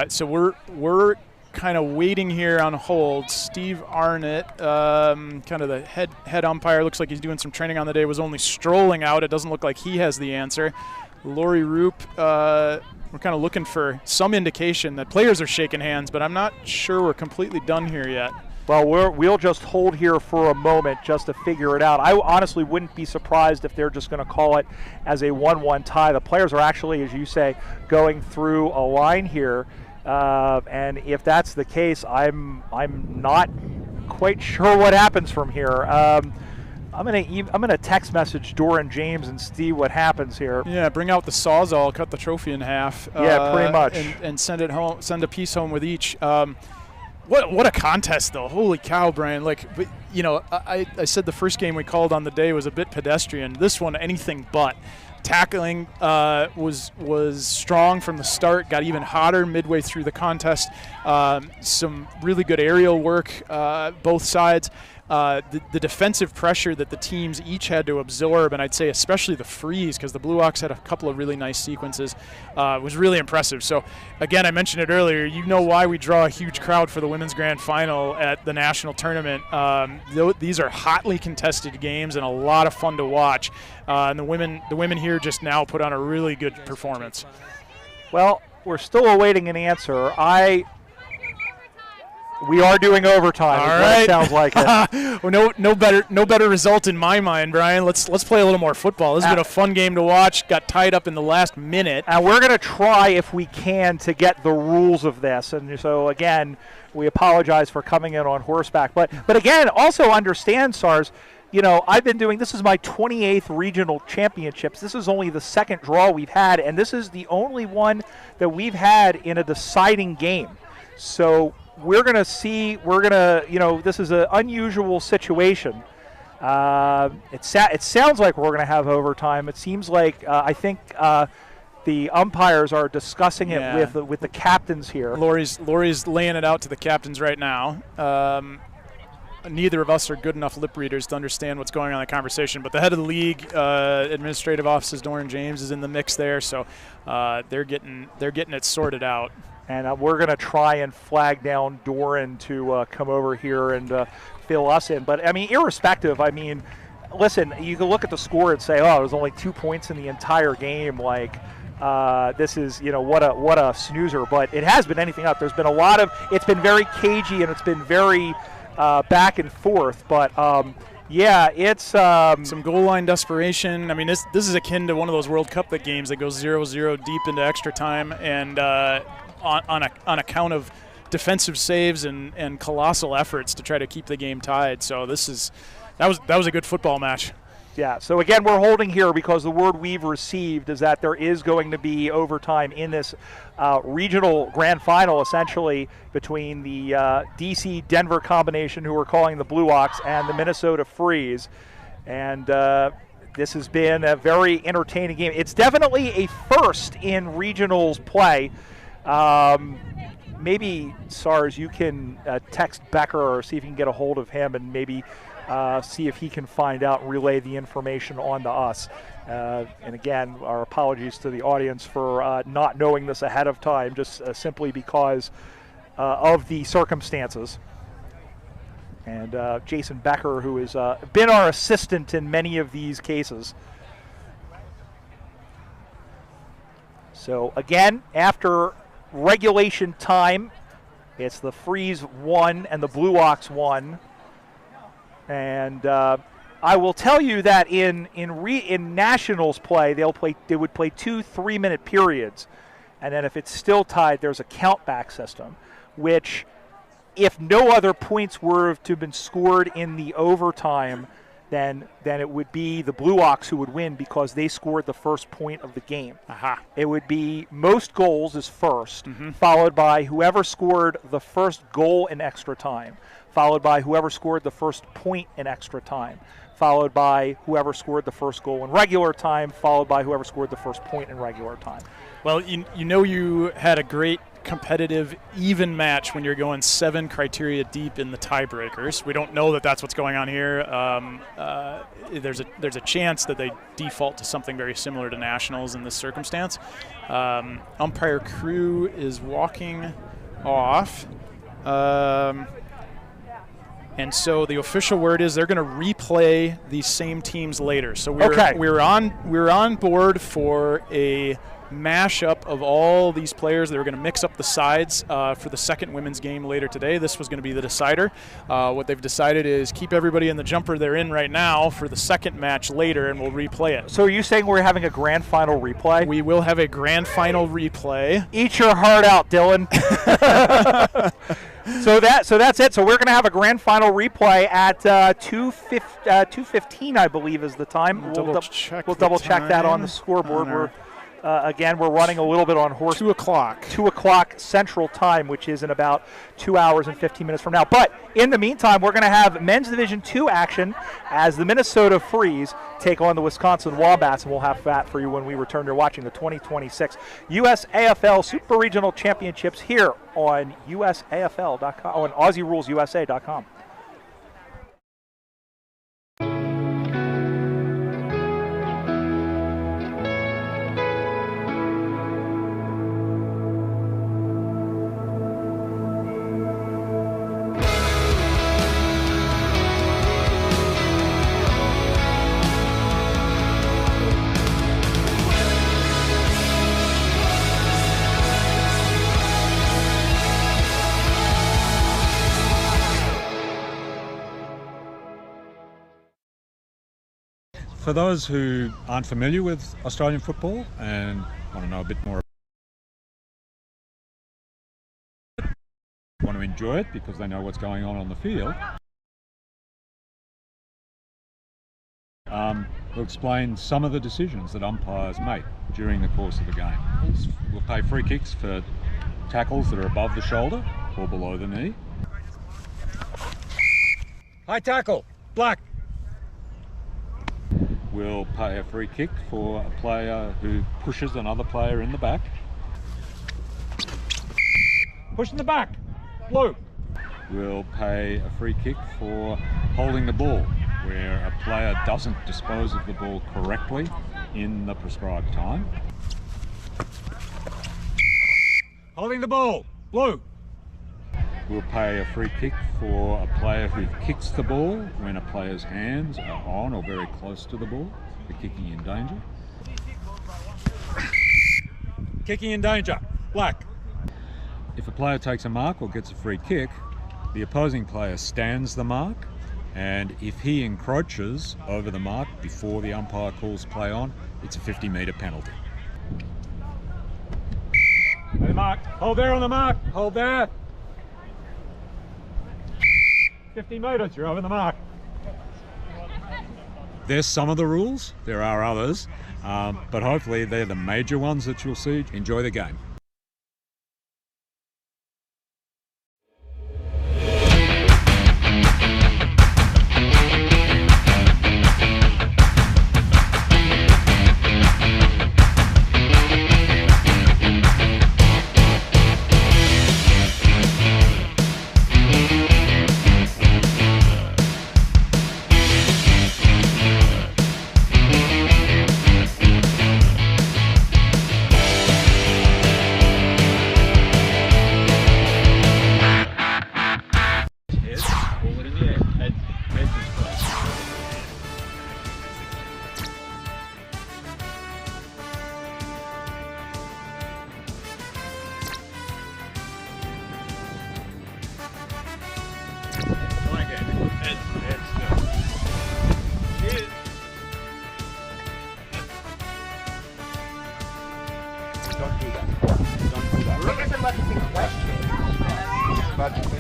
So we're kind of waiting here on hold. Steve Arnott, kind of the head umpire, looks like he's doing some training on the day, was only strolling out. It doesn't look like he has the answer. Lori Roop, we're kind of looking for some indication that players are shaking hands, but I'm not sure we're completely done here yet. Well, we'll just hold here for a moment just to figure it out. I honestly wouldn't be surprised if they're just going to call it as a 1-1 tie. The players are actually, as you say, going through a line here. And if that's the case, I'm not quite sure what happens from here. I'm gonna text message Doran James and see what happens here. Yeah, bring out the Sawzall, cut the trophy in half. Yeah, pretty much. And send it home. Send a piece home with each. What a contest, though. Holy cow, Brian. Like, I said the first game we called on the day was a bit pedestrian. This one, anything but. Tackling was strong from the start, got even hotter midway through the contest. Some really good aerial work, both sides. The defensive pressure that the teams each had to absorb, and I'd say especially the freeze, because the Blue Hawks had a couple of really nice sequences, was really impressive. So, again, I mentioned it earlier, you know why we draw a huge crowd for the Women's Grand Final at the national tournament. These are hotly contested games and a lot of fun to watch. And the women here just now put on a really good performance. Well, we're still awaiting an answer. We are doing overtime. All right. It sounds like it. Well, no better result in my mind, Brian. Let's play a little more football. This has been a fun game to watch. Got tied up in the last minute. And we're going to try, if we can, to get the rules of this. And so, again, we apologize for coming in on horseback. But again, also understand, SARS, I've been doing, this is my 28th regional championships. This is only the second draw we've had, and this is the only one that we've had in a deciding game. So we're going to see, this is an unusual situation. It sounds like we're going to have overtime. It seems like, I think the umpires are discussing it with the captains here. Lori's laying it out to the captains right now. Neither of us are good enough lip readers to understand what's going on in the conversation, but the head of the league, administrative offices, Doran James, is in the mix there, so they're getting it sorted out. And we're going to try and flag down Doran to come over here and fill us in. But, irrespective, listen, you can look at the score and say, oh, there's only 2 points in the entire game. This is, what a snoozer. But it has been anything up. There's been it's been very cagey and it's been very back and forth. But, it's some goal line desperation. This is akin to one of those World Cup games that goes 0-0 deep into extra time, and on account of defensive saves and colossal efforts to try to keep the game tied. So that was a good football match. Yeah, so again, we're holding here because the word we've received is that there is going to be overtime in this regional grand final, essentially, between the DC-Denver combination, who we're calling the Blue Hawks, and the Minnesota Freeze. And this has been a very entertaining game. It's definitely a first in regionals play. Maybe, SARS, you can text Becker or see if you can get a hold of him and maybe see if he can find out and relay the information on to us. And again, our apologies to the audience for not knowing this ahead of time, just simply because of the circumstances. And Jason Becker, who has been our assistant in many of these cases. So again, after regulation time, it's the Freeze 1 and the Blue Hawks 1. And I will tell you that in nationals play, they would play 2 3-minute periods, and then if it's still tied, there's a count back system, which, if no other points were to have been scored in the overtime, then it would be the Blue Hawks who would win because they scored the first point of the game. It would be most goals is first, followed by whoever scored the first goal in extra time, followed by whoever scored the first point in extra time, followed by whoever scored the first goal in regular time, followed by whoever scored the first point in regular time. Well, you had a great competitive, even match when you're going 7 criteria deep in the tiebreakers. We don't know that that's what's going on here. There's a chance that they default to something very similar to nationals in this circumstance. Umpire crew is walking off. And so the official word is they're going to replay these same teams later. So we're on board for a mashup of all these players. They were going to mix up the sides for the second women's game later today. This was going to be the decider. What they've decided is keep everybody in the jumper they're in right now for the second match later, and we'll replay it. So are you saying we're having a grand final replay? We will have a grand final replay. Eat your heart out, Dylan. So that's it. So we're going to have a grand final replay at 2:15, I believe, is the time. We'll double check that on the scoreboard. We're running a little bit on horse. 2 o'clock. 2 o'clock Central Time, which is in about 2 hours and 15 minutes from now. But in the meantime, we're going to have Men's Division 2 action as the Minnesota Freeze take on the Wisconsin Wombats, and we'll have that for you when we return. You're watching the 2026 USAFL Super Regional Championships here on USAFL.com, on AussieRulesUSA.com. For those who aren't familiar with Australian football and want to know a bit more, want to enjoy it because they know what's going on the field, we'll explain some of the decisions that umpires make during the course of the game. We'll pay free kicks for tackles that are above the shoulder or below the knee. High tackle, black. We'll pay a free kick for a player who pushes another player in the back. Push in the back, blue. We'll pay a free kick for holding the ball, where a player doesn't dispose of the ball correctly in the prescribed time. Holding the ball, blue. We'll pay a free kick for a player who kicks the ball when a player's hands are on or very close to the ball, for kicking in danger. Kicking in danger, black. If a player takes a mark or gets a free kick, the opposing player stands the mark, and if he encroaches over the mark before the umpire calls play on, it's a 50-metre penalty. The mark, hold there on the mark, hold there. 50 metres, you're over the mark. There's some of the rules, there are others, but hopefully they're the major ones that you'll see. Enjoy the game.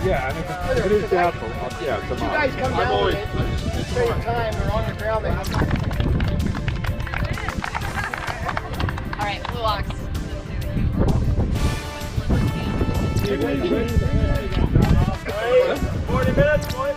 Yeah, I mean, if it is doubtful, yeah, it's a mark. You guys come down with it at the same time, they're on the ground. All right, Blue Ox. 40 minutes, boys.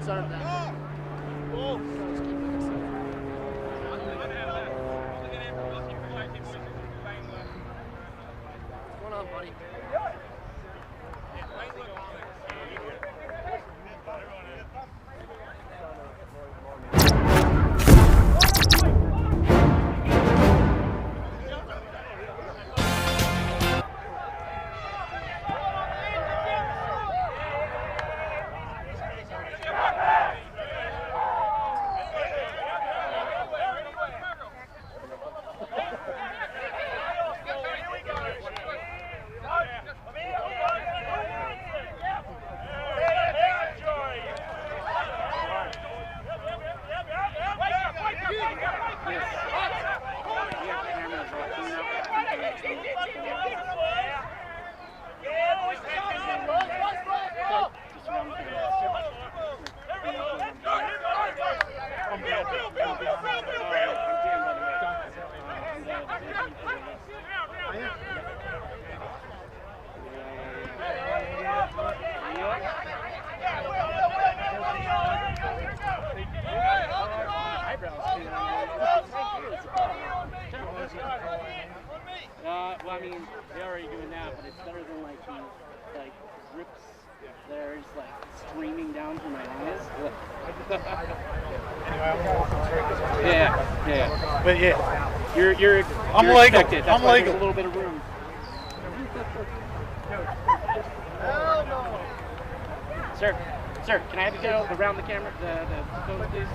start that. What's going on, buddy? Well, I mean, they're already doing that, but it's better than like these like rips that are just like streaming down through my eyes. Yeah. But yeah, you're I'm you're legal. expected. That's I'm why legal. there's a little bit of room. Sir, can I have you go around the camera, the phone, please?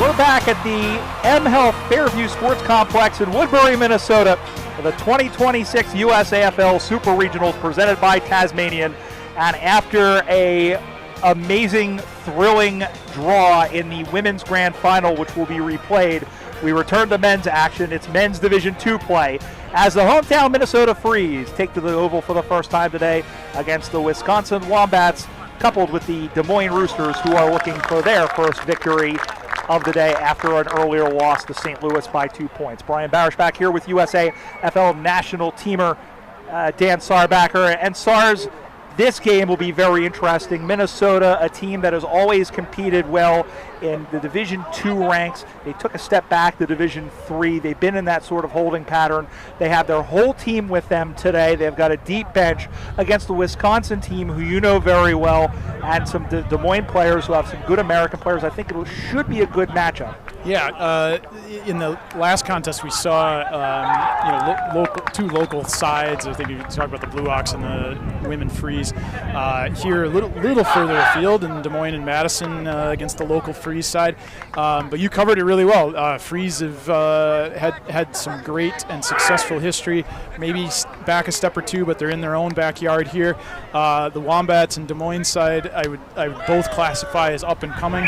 We're back at the M Health Fairview Sports Complex in Woodbury, Minnesota for the 2026 USAFL Super Regionals presented by Tasmanian. And after a amazing, thrilling draw in the women's grand final, which will be replayed, we return to men's action. It's men's Division II play as the hometown Minnesota Freeze take to the Oval for the first time today against the Wisconsin Wombats, coupled with the Des Moines Roosters, who are looking for their first victory of the day after an earlier loss to St. Louis by 2 points. Brian Barish back here with USAFL national teamer Dan Sarbacker. And Sars, this game will be very interesting. Minnesota, a team that has always competed well in the Division II ranks. They took a step back to Division III. They've been in that sort of holding pattern. They have their whole team with them today. They've got a deep bench against the Wisconsin team, who you know very well, and some Des Moines players who have some good American players. I think it should be a good matchup. Yeah, in the last contest we saw, two local sides. I think you talk about the Blue Hawks and the Women Freeze. Here, a little further afield in Des Moines and Madison against the local Freeze side. But you covered it really well. Freeze have had some great and successful history. Maybe back a step or two, but they're in their own backyard here. The Wombats and Des Moines side, I would both classify as up and coming.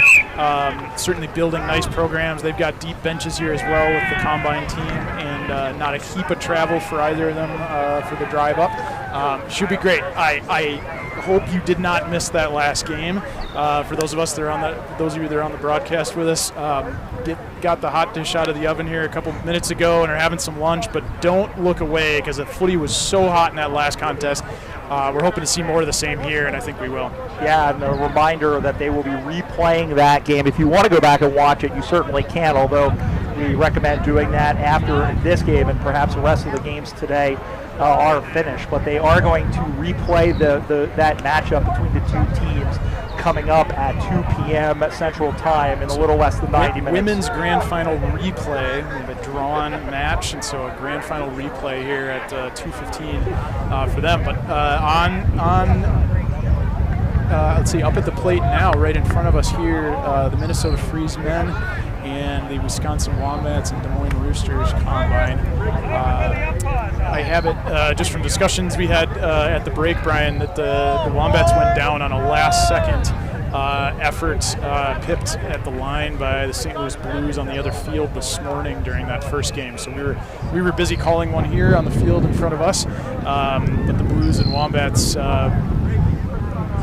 Certainly building nice programs. They've got deep benches here as well with the combine team, and not a heap of travel for either of them for the drive up. Should be great. I hope you did not miss that last game. For those of you that are on the broadcast with us, got the hot dish out of the oven here a couple minutes ago and are having some lunch, but don't look away because the footy was so hot in that last contest. We're hoping to see more of the same here, and I think we will. Yeah, and a reminder that they will be replaying that game. If you want to go back and watch it, you certainly can, although we recommend doing that after this game and perhaps the rest of the games today are finished, but they are going to replay that matchup between the two teams coming up at 2 p.m. Central Time in a little less than 90 minutes. Women's Grand Final replay. We have a drawn match, and so a Grand Final replay here at 2:15 for them. But let's see, up at the plate now, right in front of us here, the Minnesota Freeze men and the Wisconsin Wombats and Des Moines Roosters combine. I have it just from discussions we had at the break, Brian, that the Wombats went down on a last-second effort, pipped at the line by the St. Louis Blues on the other field this morning during that first game. So we were busy calling one here on the field in front of us, but the Blues and Wombats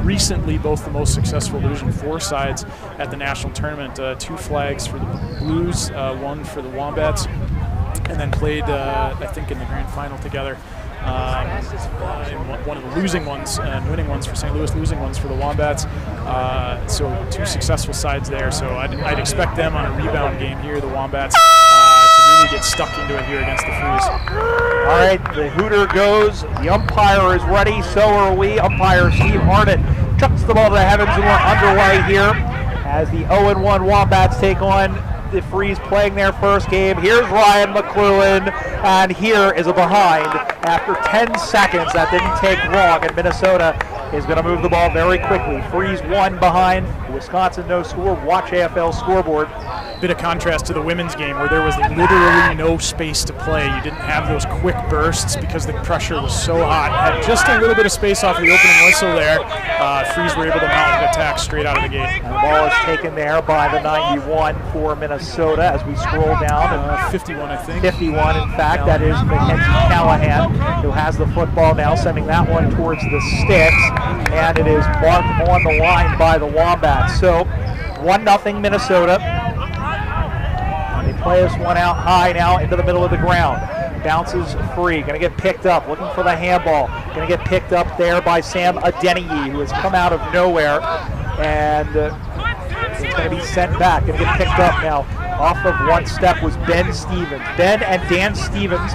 recently both the most successful Division IV sides at the national tournament. 2 flags for the Blues, 1 for the Wombats, and then played, I think, in the grand final together. In one of the losing ones and winning ones for St. Louis, losing ones for the Wombats. So 2 successful sides there. So I'd expect them on a rebound game here, the Wombats, to really get stuck into it here against the Freeze. All right, the Hooter goes. The umpire is ready. So are we. Umpire Steve Harnett chucks the ball to the heavens, and we're underway here as the 0-1 Wombats take on the Freeze playing their first game. Here's Ryan McLuhan, and here is a behind after 10 seconds. That didn't take long, and Minnesota is going to move the ball very quickly. Freeze 1 behind, Wisconsin no score. Watch AFL scoreboard. Bit of contrast to the women's game where there was literally no space to play. You didn't have those quick bursts because the pressure was so hot. Had just a little bit of space off the opening whistle there. Freeze were able to mount an attack straight out of the gate. And the ball is taken there by the 91 for Minnesota as we scroll down. 51, I think. 51, in fact. That is Mackenzie Callahan, who has the football now, sending that one towards the sticks. And it is marked on the line by the Wombats. So 1-0 Minnesota. They play this one out high now into the middle of the ground. Bounces free, going to get picked up, looking for the handball. Going to get picked up there by Sam Adeniyi, who has come out of nowhere. And it's going to be sent back. Going to get picked up now. Off of one step was Ben Stevens. Ben and Dan Stevens,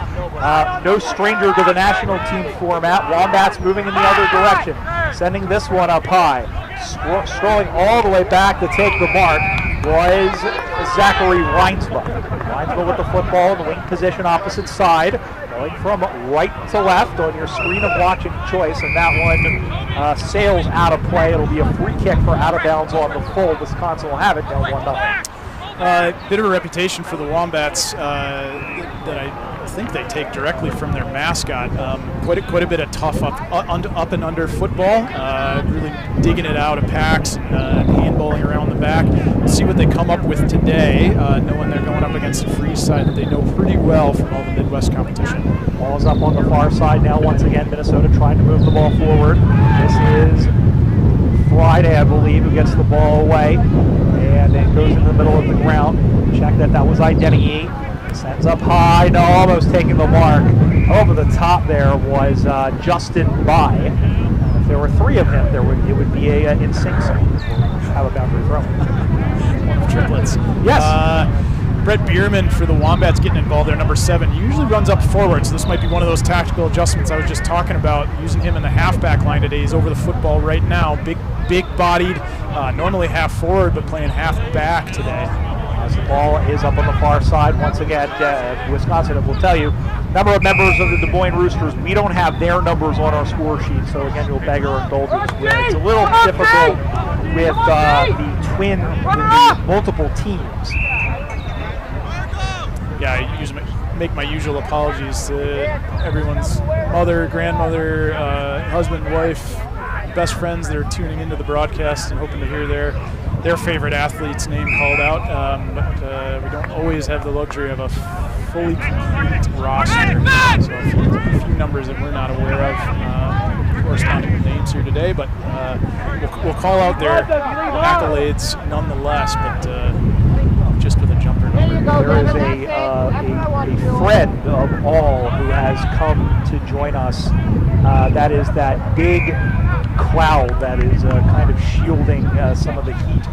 no stranger to the national team format. Wombats moving in the other direction, sending this one up high. Strolling all the way back to take the mark was Zachary Reinsma. Reinsma with the football in the wing position opposite side, going from right to left on your screen of watching choice, and that one sails out of play. It'll be a free kick for out of bounds on the full. Wisconsin will have it down 1-0. Bit of a reputation for the Wombats that I think they take directly from their mascot. Quite a bit of tough up and under football, really digging it out of packs and handballing around the back. We'll see what they come up with today, knowing they're going up against the Freeze side that they know pretty well from all the Midwest competition. Ball's up on the far side now. Once again, Minnesota trying to move the ball forward. This is Friday, I believe, who gets the ball away, and it goes into the middle of the ground. Check that was Adeniyi. Sends up high, no, almost taking the mark. Over the top there was Justin Bai. If there were 3 of him, it would be a in-sync song. Have a boundary throw. One of triplets. Yes. Brett Bierman for the Wombats getting involved there, number 7. He usually runs up forward, so this might be one of those tactical adjustments I was just talking about, using him in the halfback line today. He's over the football right now. Big-bodied, normally half forward, but playing half back today. As the ball is up on the far side, once again, Wisconsin will tell you, number of members of the Des Moines Roosters, we don't have their numbers on our score sheet, so again, you'll beg our indulgence. It's a little difficult with the multiple teams. Yeah, I make my usual apologies to everyone's mother, grandmother, husband, wife, best friends that are tuning into the broadcast and hoping to hear their favorite athlete's name called out, but we don't always have the luxury of a fully complete roster. So a few numbers that we're not aware of corresponding with names here today, but we'll call out their accolades nonetheless, but just with a jumper number. There is a friend of all who has come to join us. That is that big cloud that is kind of shielding some of the heat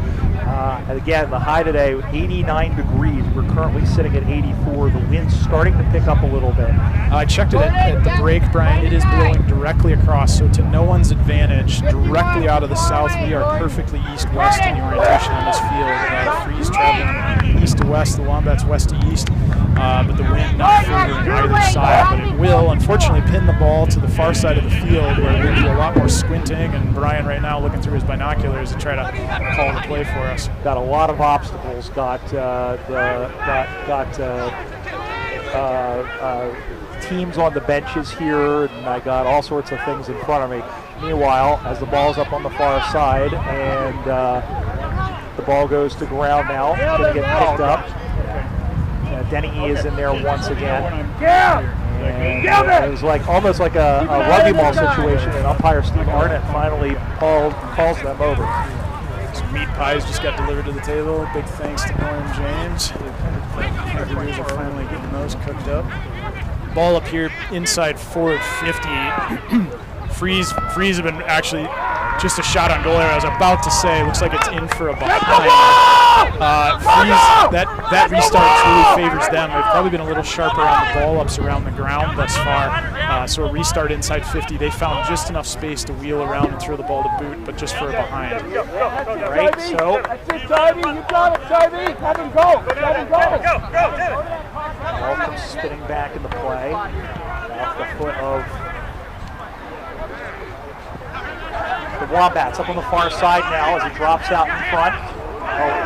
And again, the high today, 89 degrees. We're currently sitting at 84. The wind's starting to pick up a little bit. I checked it at the break, Brian. It is blowing directly across, so to no one's advantage, directly out of the south. We are perfectly east-west in the orientation on this field. Freeze traveling east to west, the Wombats west to east, but the wind not favoring either side. But it will, unfortunately, pin the ball to the far side of the field, where we'll do a lot more squinting. And Brian right now looking through his binoculars to try to call the play for us. Got a lot of obstacles. Got teams on the benches here, and I got all sorts of things in front of me. Meanwhile, as the ball's up on the far side, and the ball goes to ground now, going to get picked up. Denny is in there once again. And it was like almost like a rugby ball situation, and umpire Steve Arnett finally calls them over. Some meat pies just got delivered to the table. Big thanks to Norm James. The Kangaroos are finally getting those cooked up. Ball up here inside forward 50. Freeze have been actually just a shot on goal area. I was about to say, looks like it's in for a behind. Freeze, that restart truly favors them. They've probably been a little sharper on the ball ups around the ground thus far. So a restart inside 50. They found just enough space to wheel around and throw the ball to boot, but just for a behind. Right, so. That's it, Tybee. You got it, Tybee. Have him go. Let him go. Ball comes spinning back in the play. Off the foot of the Wombats up on the far side now as he drops out in front.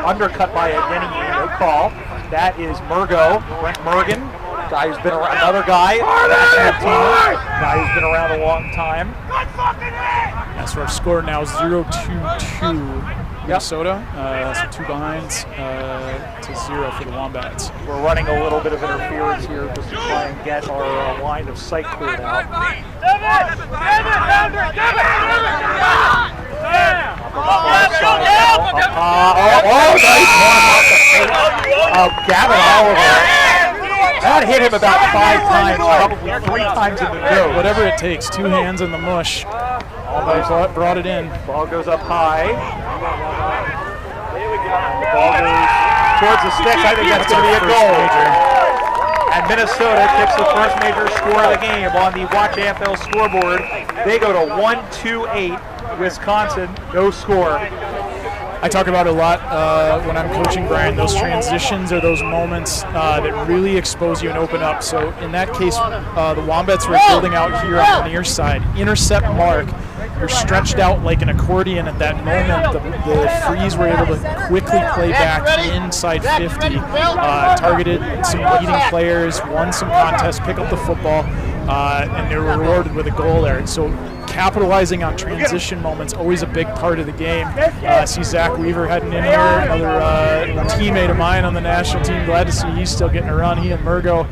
Undercut by a Denny, no call. That is Murgo, Brent Mergen, guy who's been around, another guy, national team, guy who's been around a long time. That's our score now, 0-2-2 Minnesota. So 2 behinds to 0 for the Wombats. We're running a little bit of interference here just to try and get our line of sight cleared out. Gavin Oliver. That hit him about 5 times, probably 3 times in the nose. Whatever it takes, 2 hands in the mush. Almost brought it in. Ball goes up high. The ball goes towards the sticks. I think that's going to be a goal. And Minnesota kicks the first major score of the game on the Watch AFL scoreboard. They go to 1-2-8. Wisconsin, no score. I talk about it a lot when I'm coaching, Brian. Those transitions are those moments that really expose you and open up. So in that case, the Wombats were building out here on the near side. Intercept mark. You're stretched out like an accordion at that moment. The Freeze were able to quickly play back inside 50. Targeted some leading players, won some contests, pick up the football, and they were rewarded with a goal there. So capitalizing on transition moments, always a big part of the game. I see Zach Weaver heading in here, another teammate of mine on the national team. Glad to see he's still getting a run. He and Murgo,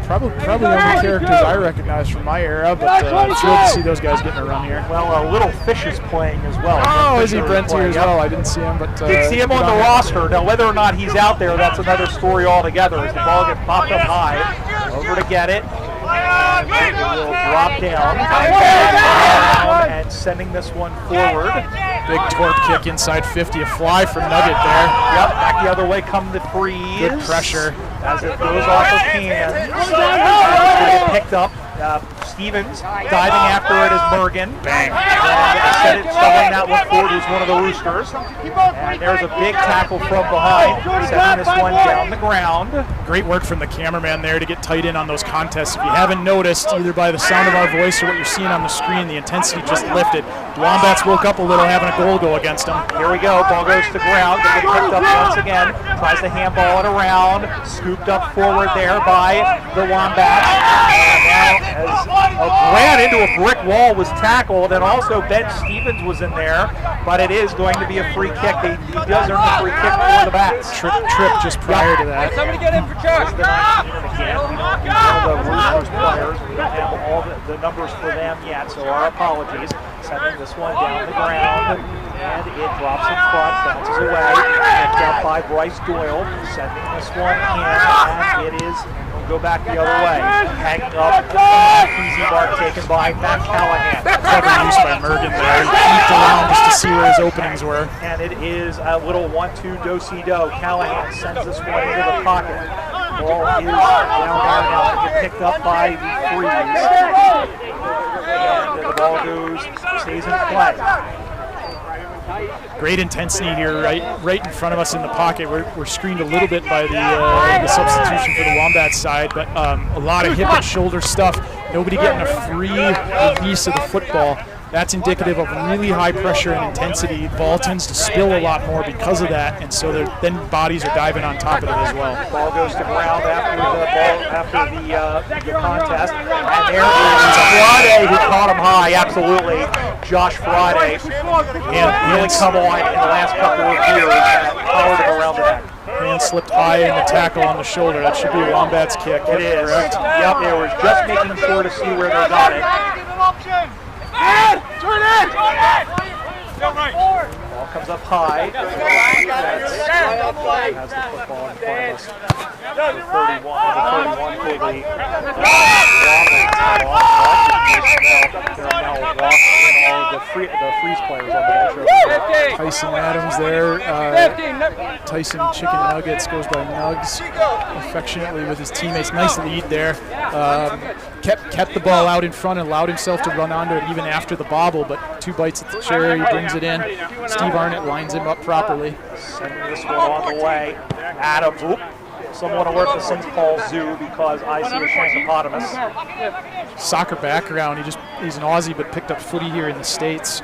probably the only characters I recognize from my era, but it's good to see those guys getting a run here. Well, Little Fish is playing as well. Oh, is he? Brent's here as well. I didn't see him, but did see him on the roster. Now, whether or not he's out there, that's another story altogether. As the ball gets popped up high, over to get it. And it will drop down and sending this one forward. Big torque kick inside 50, a fly from Nugget there. Yep, back the other way come the Freeze. Good pressure. As it goes off of hands. It's going to get picked up. Stevens diving after it is Mergen. Bang. And shoveling that one forward is one of the Roosters. And there's a big tackle from behind, sending this one down the ground. Great work from the cameraman there to get tight in on those contests. If you haven't noticed, either by the sound of our voice or what you're seeing on the screen, the intensity just lifted. The Wombats woke up a little having a goal go against them. Here we go. Ball goes to ground. They get picked up once again. Tries to handball it around. Scooped up forward there by the Wombats. And now as ran into a brick wall, was tackled, and also Ben Stevens was in there, but it is going to be a free kick. He does earn the free kick for the Bats. Trip just prior to that. Somebody get in for charge. The 19 again. We don't have the Roosters players. We don't have all the numbers for them yet, so our apologies. Sending this one down the ground, and it drops in front, bounces away, picked up by Bryce Doyle, sending this one in, and it is go back the other way. Hanging up, easy mark taken by Matt Callahan. Clever use by Mergen there. He peeked around just to see where his openings were. And it is a little 1-2 do-si-do. Callahan sends this one into the pocket. Ball is down there now to get picked up by the Freeze. And the ball stays in play. Great intensity here, right in front of us in the pocket. We're screened a little bit by the substitution for the Wombats side, but a lot of hip and shoulder stuff. Nobody getting a free release of the football. That's indicative of really high pressure and intensity. Ball tends to spill a lot more because of that, and so then bodies are diving on top of it as well. Ball goes to ground after the contest, and there is Friday who caught him high. Absolutely, Josh Friday, and really come on in the last couple of years. Powered him around the neck. Hand slipped high in the tackle on the shoulder. That should be a Wombats kick. It is. Correct. Yep, they were just making sure to see where they got it. Turn in! Ball comes up high. Has the football in front of us. Number 31 for the the Freeze players on the bench. Tyson Adams there. Tyson Chicken Nuggets goes by Nugs affectionately with his teammates. Nice lead there. Kept the ball out in front and allowed himself to run onto it even after the bobble, but 2 bites at the cherry, brings it in. Steve Arnott lines him up properly. Sending this one on the way. Adams, someone alert the St. Paul Zoo because I see a hippopotamus. Soccer background. He's an Aussie, but picked up footy here in the States.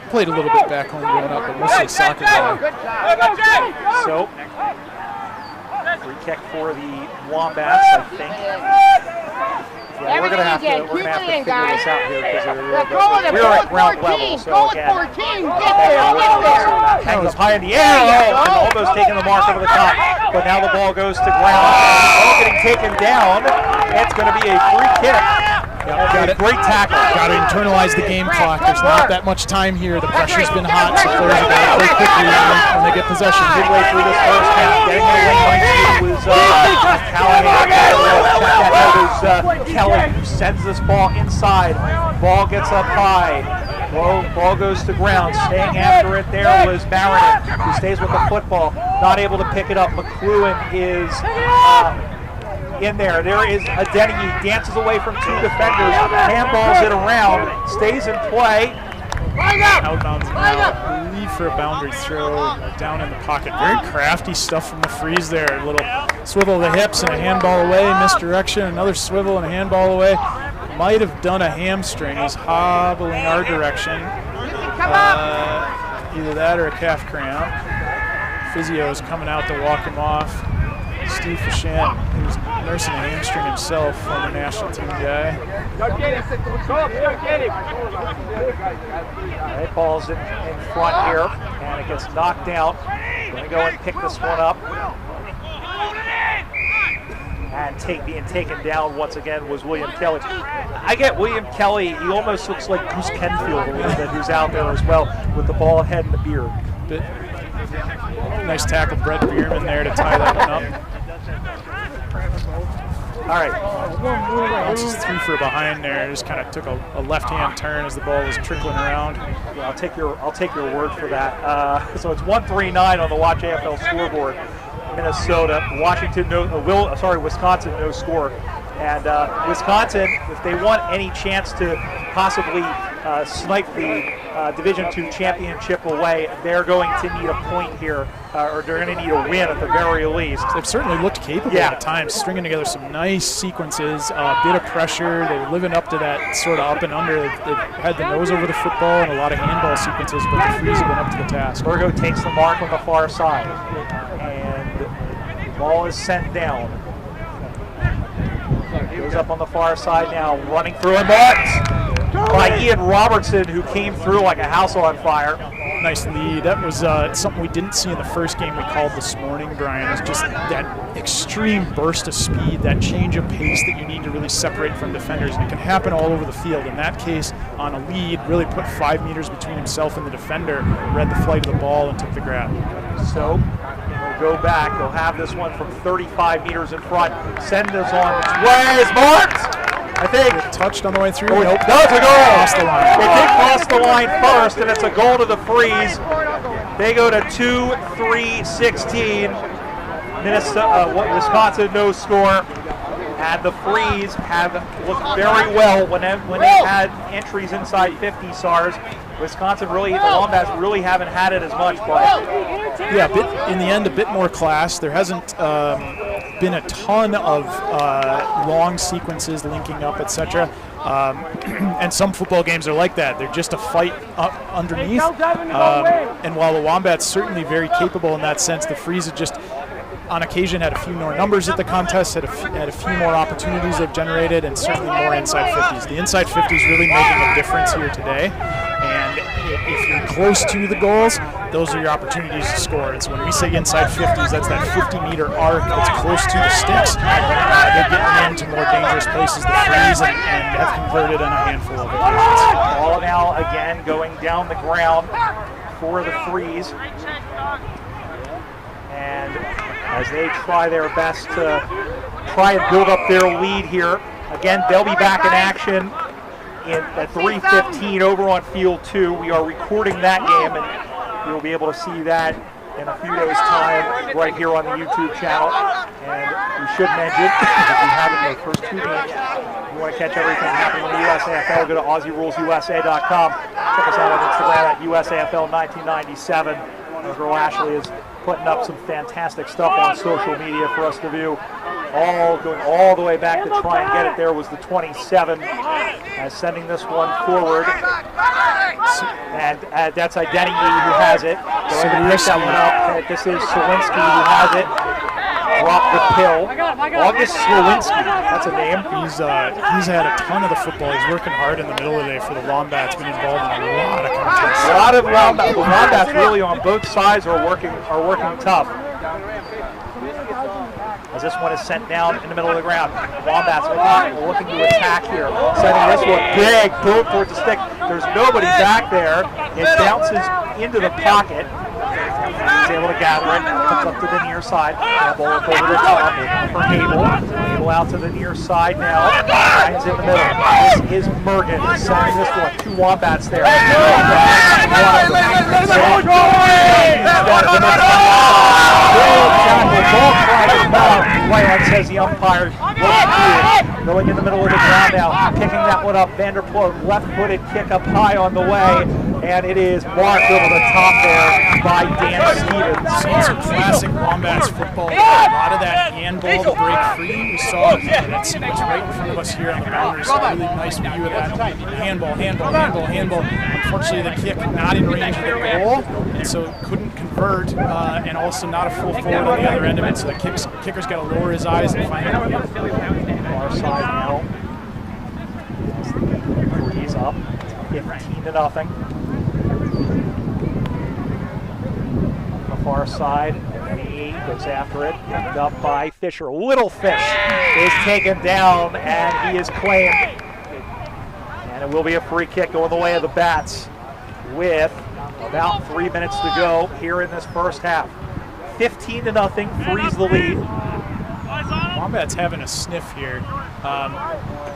Played a little bit back home growing up, but mostly a soccer guy. So, free kick for the Wombats, I think. Yeah, we're gonna have to figure this out here because we're at ground level. So again, hangs up high in the air, and almost taking the mark over the top. But now the ball goes to ground. Ball getting taken down. It's going to be a free kick. Great tackle. Got to internalize the game clock. There's not that much time here. The pressure's been hot, so players are going to play quickly when they get possession. Midway through this first half, getting the lane was Callahan. Kelly who sends this ball inside. Ball gets up high. Ball goes to ground. Staying after it there was Barron, who stays with the football. Not able to pick it up. McLuhan is in there. There is Adeniji, dances away from 2 defenders, handballs it around, stays in play. Outbounds now. Leave for a boundary throw down in the pocket. Very crafty stuff from the Freeze there. A little swivel of the hips and a handball away, misdirection, another swivel and a handball away. Might have done a hamstring. He's hobbling our direction. Either that or a calf cramp. Physio is coming out to walk him off. Steve Fichant, who's nursing a hamstring himself, former national team guy. Right, ball's in front here, and it gets knocked out. Going to go and pick this one up. And being taken down once again was William Kelly. I get William Kelly, he almost looks like Goose Kenfield a little bit, who's out there as well with the ball head and the beard. Nice tackle, Brett Bierman there to tie that one up. All right. Bounces 3 for a behind there. Just kind of took a left-hand turn as the ball was trickling around. Yeah, I'll take your word for that. So it's 139 on the Watch AFL scoreboard. Minnesota, Wisconsin, no score. And Wisconsin, if they want any chance to possibly snipe the Division II championship away, they're going to need a point here, or they're going to need a win at the very least. They've certainly looked capable at times, stringing together some nice sequences, a bit of pressure. They're living up to that sort of up and under. They've had the nose over the football and a lot of handball sequences, but the Freeze have been up to the task. Virgo takes the mark on the far side, and the ball is sent down. Goes up on the far side now, running through and marked by Ian Robertson, who came through like a house on fire. Nice lead. That was something we didn't see in the first game we called this morning, Brian. It's just that extreme burst of speed, that change of pace that you need to really separate from defenders. And it can happen all over the field. In that case, on a lead, really put 5 meters between himself and the defender, read the flight of the ball, and took the grab. So, go back. They'll have this one from 35 meters in front. Send this on its way. It's marked! I think. It touched on the way through. Oh, nope. No, it's a goal. Crossed the line. It did cross the line first, and it's a goal to the Freeze. They go to 2-3-16. Wisconsin no score. And the Freeze have looked very well when they've had entries inside 50 SARs. Wisconsin the Wombats really haven't had it as much, but yeah, in the end, a bit more class. There hasn't been a ton of long sequences linking up, etc. And some football games are like that. They're just a fight up underneath. And while the Wombats certainly very capable in that sense, the Freeze have just on occasion had a few more numbers at the contest, had a few more opportunities they've generated, and certainly more inside 50s. The inside 50s really making a difference here today. And if you're close to the goals, those are your opportunities to score. And so when we say inside 50s, that's that 50-meter arc that's close to the sticks. They're getting into more dangerous places, the Freeze, and have converted on a handful of occasions. Ball now again going down the ground for the Freeze. And as they try their best to try and build up their lead here. Again, they'll be back in action at 3:15 over on Field 2. We are recording that game, and you'll be able to see that in a few days' time right here on the YouTube channel. And we should mention, if we haven't the first two games, if you want to catch everything happening in the USAFL, go to AussieRulesUSA.com. Check us out on Instagram at USAFL1997. Our girl Ashley is putting up some fantastic stuff on social media for us to view. Going all the way back to try and get it there was the 27, sending this one forward. And that's Identity who has it. Going to pick that one up. This is Sawinski who has it. Drop the pill. August Slowinski, that's a name. He's had a ton of the football. He's working hard in the middle of the day for the Wombats. Been involved in a lot of contests. A lot of Wombats. The Wombats really on both sides are working tough. As this one is sent down in the middle of the ground. Wombats looking to attack here. Sending this one big boom towards the stick. There's nobody back there. It bounces into the pocket. He's able to gather it. Comes up to the near side. Ball up over the top for Abel. Abel out to the near side now. Finds in the middle. This is Mergen. Sending this one. Two Wombats there. Whitehead says the umpire going in the middle of the ground now, picking that one up. Vanderpoort, left-footed kick up high on the way, and it is marked over the top there by Dan Stevens. Seen some classic Wombats football. A lot of that handball to break free. We saw that sequence right in front of us here on the boundaries. A really nice view of that. Handball. Unfortunately, the kick not in range of the goal, and so couldn't convert, and also not a full forward on the other end of it. So the kicker's got to lower his eyes and find out. Far side now. He's up 15-0. On the far side, and he goes after it. Picked up by Fisher. Little Fish is taken down, and he is claimed. And it will be a free kick going the way of the Bats with about 3 minutes to go here in this first half. 15-0, Freeze the lead. Wombats having a sniff here.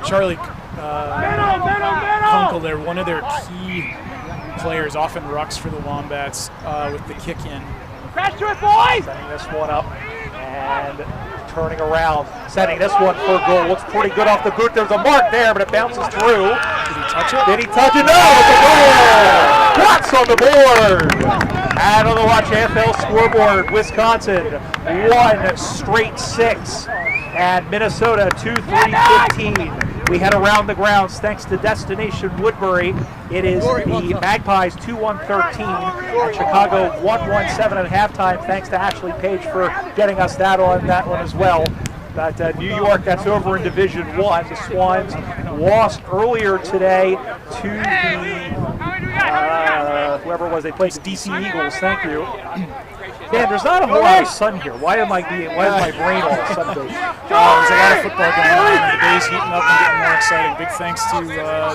Charlie Kunkel, they're one of their key players, often rucks for the Wombats with the kick in. Crash to it, boys! Setting this one up and turning around. Setting this one for a goal. Looks pretty good off the boot. There's a mark there, but it bounces through. Did he touch it? Did he touch it? No! It's a goal! Watts on the board! And on the Watch AFL scoreboard, Wisconsin 1 straight 6. And Minnesota 2-3-15. We head around the grounds thanks to Destination Woodbury. It is the Magpies 2-1-13 and Chicago 1-1-7 at halftime. Thanks to Ashley Page for getting us that one as well. But New York, that's over in Division 1. The Swans lost earlier today to the whoever it was they played, the DC Eagles. Thank you. Man, there's not a whole lot of sun here. Why is my brain all of a sudden going? There's a lot of football going on, and the day's heating up and getting more exciting. Big thanks to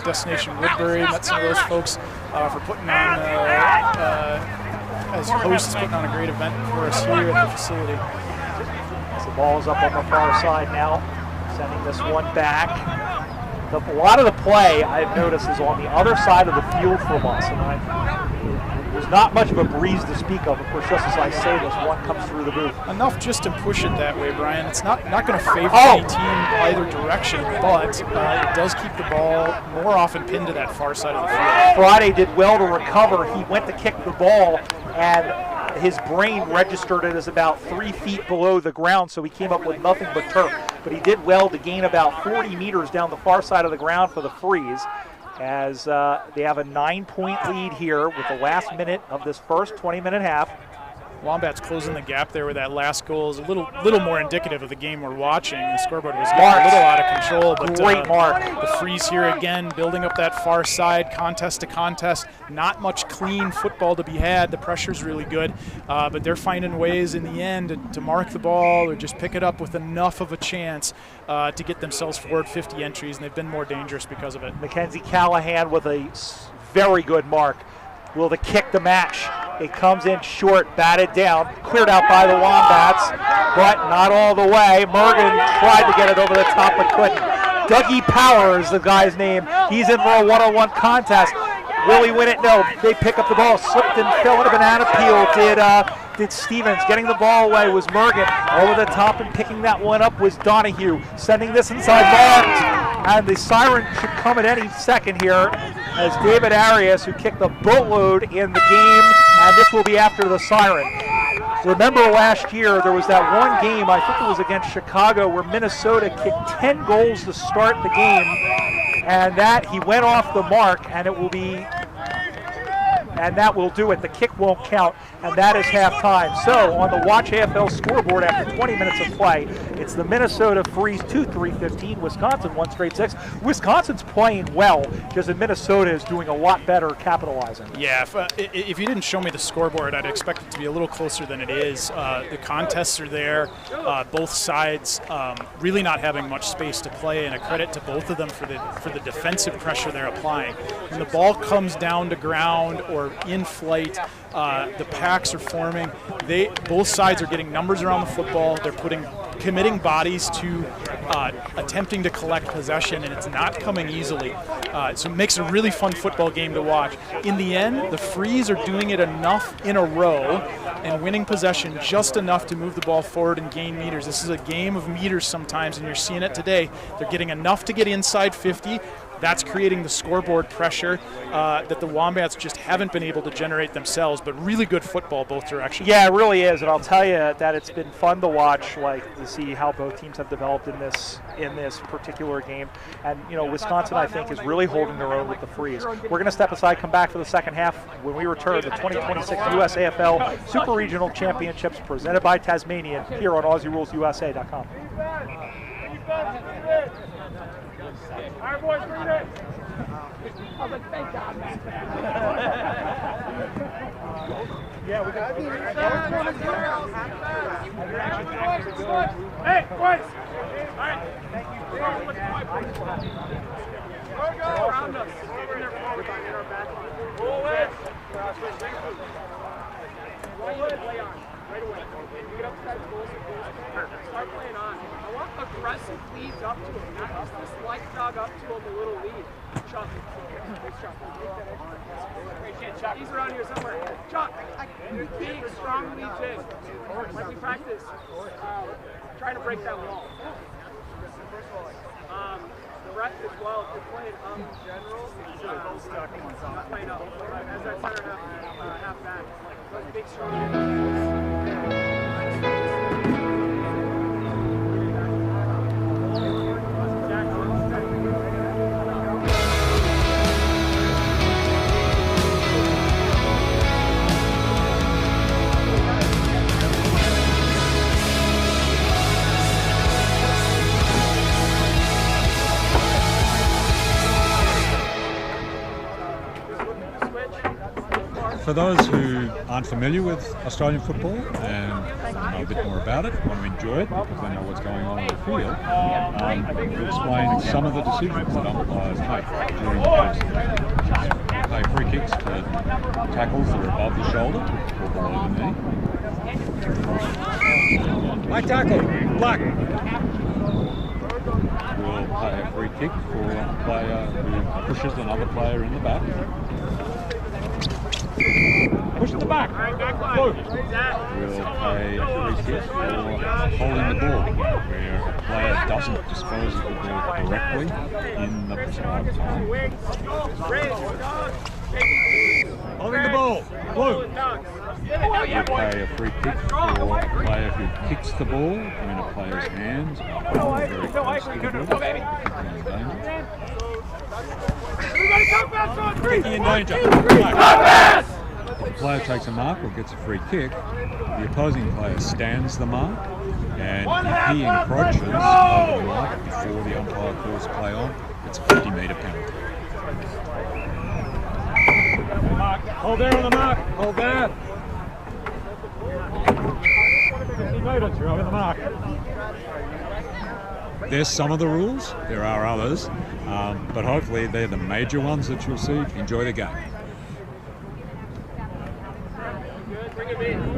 Destination Woodbury, met some of those folks for putting on as hosts putting on a great event for us here at the facility. So the ball is up on the far side now, sending this one back. A lot of the play I've noticed is on the other side of the field from us, and there's not much of a breeze to speak of. Of course, just as I say this, one comes through the booth. Enough just to push it that way, Brian. It's not going to favor any team either direction, but it does keep the ball more often pinned to that far side of the field. Friday did well to recover. He went to kick the ball, and his brain registered it as about 3 feet below the ground, so he came up with nothing but turf. But he did well to gain about 40 meters down the far side of the ground for the Freeze, as they have a 9-point lead here with the last minute of this first 20-minute half. Wombats closing the gap there with that last goal is a little more indicative of the game we're watching. The scoreboard was getting a little out of control, but great mark. The Freeze here again, building up that far side, contest to contest. Not much clean football to be had. The pressure's really good, but they're finding ways in the end to mark the ball or just pick it up with enough of a chance to get themselves forward 50 entries, and they've been more dangerous because of it. Mackenzie Callahan with a very good mark. Will the kick the match? It comes in short, batted down, cleared out by the Wombats, but not all the way. Morgan tried to get it over the top but couldn't. Dougie Power is the guy's name. He's in for a one-on-one contest. Will he win it? No. They pick up the ball, slipped and fell in a banana peel. Did Stevens. Getting the ball away was Morgan. Over the top and picking that one up was Donahue. Sending this inside marked. And the siren should come at any second here as David Arias, who kicked the boatload in the game, and this will be after the siren. Remember last year there was that one game, I think it was against Chicago, where Minnesota kicked 10 goals to start the game, and that he went off the mark, and it will be, and that will do it. The kick won't count, and that is halftime. So on the Watch AFL scoreboard after 20 minutes of play, it's the Minnesota Freeze 2-3-15, Wisconsin 1-6. Wisconsin's playing well, just that Minnesota is doing a lot better capitalizing. Yeah, if you didn't show me the scoreboard, I'd expect it to be a little closer than it is. The contests are there, both sides really not having much space to play, and a credit to both of them for the defensive pressure they're applying. When the ball comes down to ground or in flight, the packs are forming. Both sides are getting numbers around the football. They're committing bodies to attempting to collect possession, and it's not coming easily. So it makes a really fun football game to watch. In the end, the Freeze are doing it enough in a row and winning possession just enough to move the ball forward and gain meters. This is a game of meters sometimes, and you're seeing it today. They're getting enough to get inside 50. That's creating the scoreboard pressure that the Wombats just haven't been able to generate themselves, but really good football both directions. Yeah, it really is, and I'll tell you that it's been fun to watch, like to see how both teams have developed in this particular game. And you know, Wisconsin, I think, is really holding their own with the Freeze. We're going to step aside, come back for the second half when we return the 2026 USAFL Super Regional Championships presented by Tasmanian here on AussieRulesUSA.com. All right, boys, bring it in. I was like, thank God. Yeah, we got Hey, boys! All right. Thank you. Go around us. Roll it. Play on. Right away. You get upside goals. Start playing on. I want aggressive leads up to him, not just this light jog up to him, a little lead. Chuck. Nice Chuck. Great kid, Chuck. He's around here somewhere. Chuck, big, strong leads in. Like we practice, trying to break that wall. The rest as well, if you're playing in general, not playing up. As that center half back, like big, strong For those who aren't familiar with Australian football and know a bit more about it, want to enjoy it because they know what's going on the field, we'll explain some of the decisions that umpires make during the game. Play free kicks to tackles that are above the shoulder or below the knee. Black tackle, black. We'll play a free kick for a player who pushes another player in the back. Push at the back. Blue. We'll play a free kick for holding the ball, where a player doesn't dispose of the ball directly in the prescribed time. Holding the ball. Blue. We'll play a free kick for a player who kicks the ball when a player's hands are very close to the ball. Kicking in danger. If the player takes a mark or gets a free kick, the opposing player stands the mark, and if he encroaches over the mark before the umpire calls play on, it's a 50-metre penalty. Hold there on the mark. Hold there. 50 metres, you're over the mark. There's some of the rules. There are others, but hopefully they're the major ones that you'll see. Enjoy the game. Bring him in.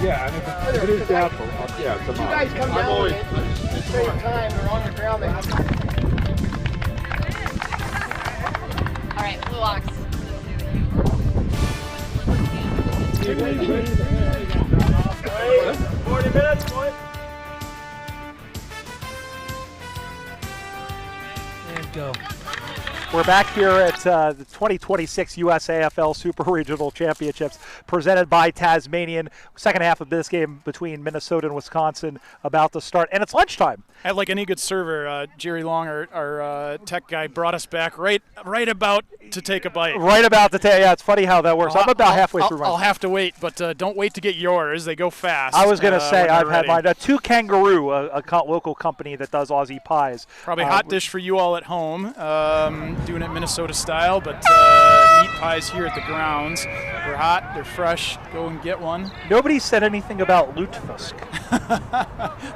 Yeah, and if it is doubtful, yeah, it's a mark. You guys come down with it at the same time, they're on the ground. All right, Blue Ox. 40 minutes, boys. And go. We're back here at the 2026 USAFL Super Regional Championships presented by Tasmanian. Second half of this game between Minnesota and Wisconsin about to start, and it's lunchtime. And like any good server, Jerry Long, our tech guy, brought us back right about to take a bite. Right about to take. Yeah, it's funny how that works. I'm about halfway through. I'll have to wait, but don't wait to get yours. They go fast. I was going to say I've had mine. Two Kangaroo, a local company that does Aussie pies. Probably hot dish for you all at home. Doing it Minnesota style, but meat pies here at the grounds. They're hot, they're fresh. Go and get one. Nobody said anything about lutefisk.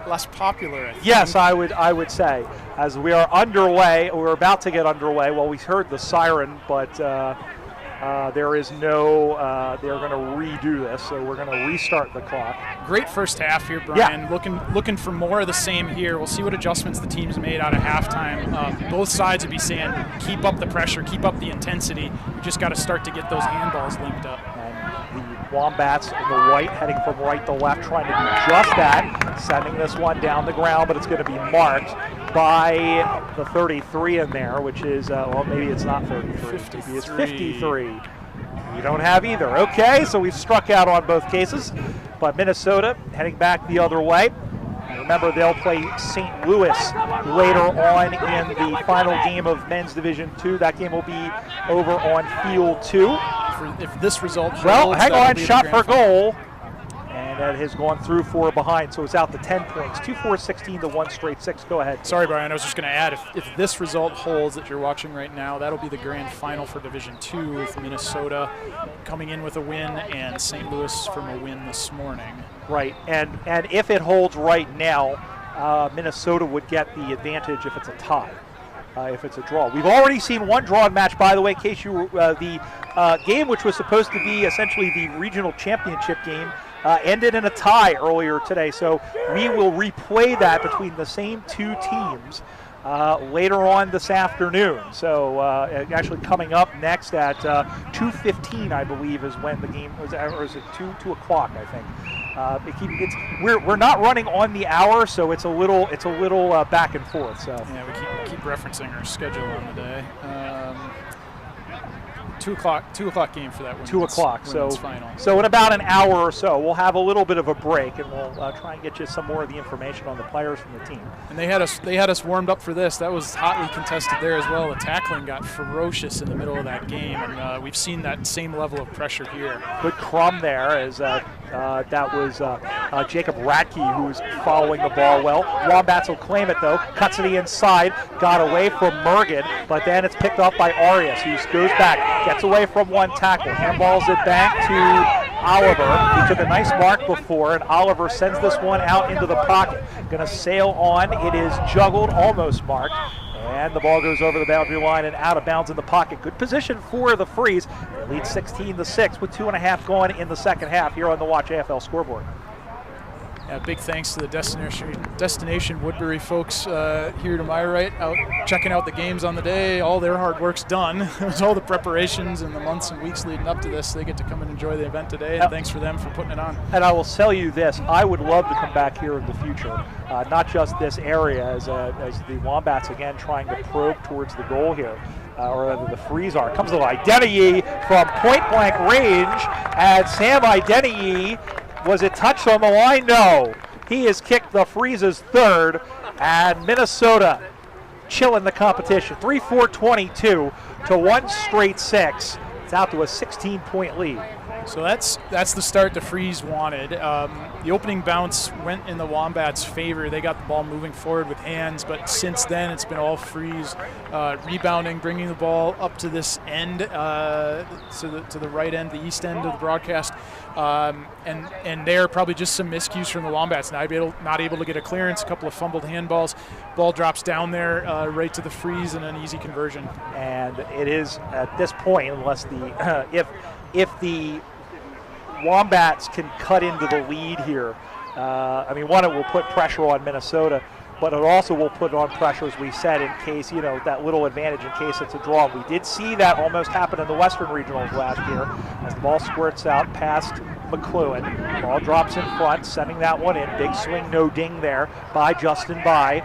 Less popular, I think. Yes, I would say. As we are underway, we're about to get underway. Well, we heard the siren, but there is no. They're going to redo this, so we're going to restart the clock. Great first half here, Brian. Yeah. Looking for more of the same here. We'll see what adjustments the team's made out of halftime. Both sides would be saying, keep up the pressure, keep up the intensity. We just got to start to get those handballs linked up. And the Wombats in the white heading from right to left, trying to do just that, sending this one down the ground, but it's going to be marked by the 33 in there, which is, well, maybe it's not 33. 53. Maybe it's 53. You don't have either. Okay, so we've struck out on both cases, but Minnesota heading back the other way. And remember, they'll play St. Louis later on in the final game of Men's Division II. That game will be over on Field 2. If this result holds, well, hang on, shot for goal. And that has gone through 4 behind, so it's out to 10 points. 2-4-16 to 1 straight 6. Go ahead. Sorry, Brian. I was just going to add, if this result holds that you're watching right now, that'll be the grand final for Division II with Minnesota coming in with a win and St. Louis from a win this morning. Right, and if it holds right now, Minnesota would get the advantage if it's a tie. If it's a draw. We've already seen one drawn match, by the way, in case you the game, which was supposed to be essentially the regional championship game, ended in a tie earlier today. So we will replay that between the same two teams later on this afternoon. So actually coming up next at 2:15, I believe, is when the game was, or is it 2 o'clock? I think. We're not running on the hour, so it's a little back and forth. So yeah, we keep referencing our schedule on the day. 2 o'clock game for that one. 2 o'clock. So final. So in about an hour or so, we'll have a little bit of a break, and we'll try and get you some more of the information on the players from the team. And they had us warmed up for this. That was hotly contested there as well. The tackling got ferocious in the middle of that game, and we've seen that same level of pressure here. Good crumb there, as that was Jacob Radke, who was following the ball well. Wombats will claim it though. Cuts to the inside, got away from Mergen, but then it's picked up by Arias, who goes back, gets away from one tackle, handballs it back to Oliver. He took a nice mark before, and Oliver sends this one out into the pocket. Going to sail on. It is juggled, almost marked. And the ball goes over the boundary line and out of bounds in the pocket. Good position for the Freeze. They lead 16-6 with 2.5 gone in the second half here on the Watch AFL scoreboard. Yeah, big thanks to the Destination Woodbury folks here to my right, out checking out the games on the day. All their hard work's done. It was all the preparations and the months and weeks leading up to this. They get to come and enjoy the event today, and thanks for them for putting it on. And I will tell you this, I would love to come back here in the future, not just this area, as the Wombats again trying to probe towards the goal here. Or rather the Freeze are. Comes to Identity from point-blank range, and Sam Identity. Was it touched on the line? No. He has kicked the Freeze's third, and Minnesota chilling the competition. 3-4-22 to 1 straight 6. It's out to a 16-point lead. So that's the start the Freeze wanted. The opening bounce went in the Wombats' favor. They got the ball moving forward with hands, but since then it's been all Freeze rebounding, bringing the ball up to this end, to the right end, the east end of the broadcast. And there are probably just some miscues from the Wombats. Not able to get a clearance, a couple of fumbled handballs. Ball drops down there right to the Freeze and an easy conversion. And it is at this point, unless the if the Wombats can cut into the lead here, one, it will put pressure on Minnesota, but it also will put on pressure, as we said, in case, that little advantage in case it's a draw. We did see that almost happen in the Western Regionals last year as the ball squirts out past McLuhan. Ball drops in front, sending that one in. Big swing, no ding there by Justin Bai.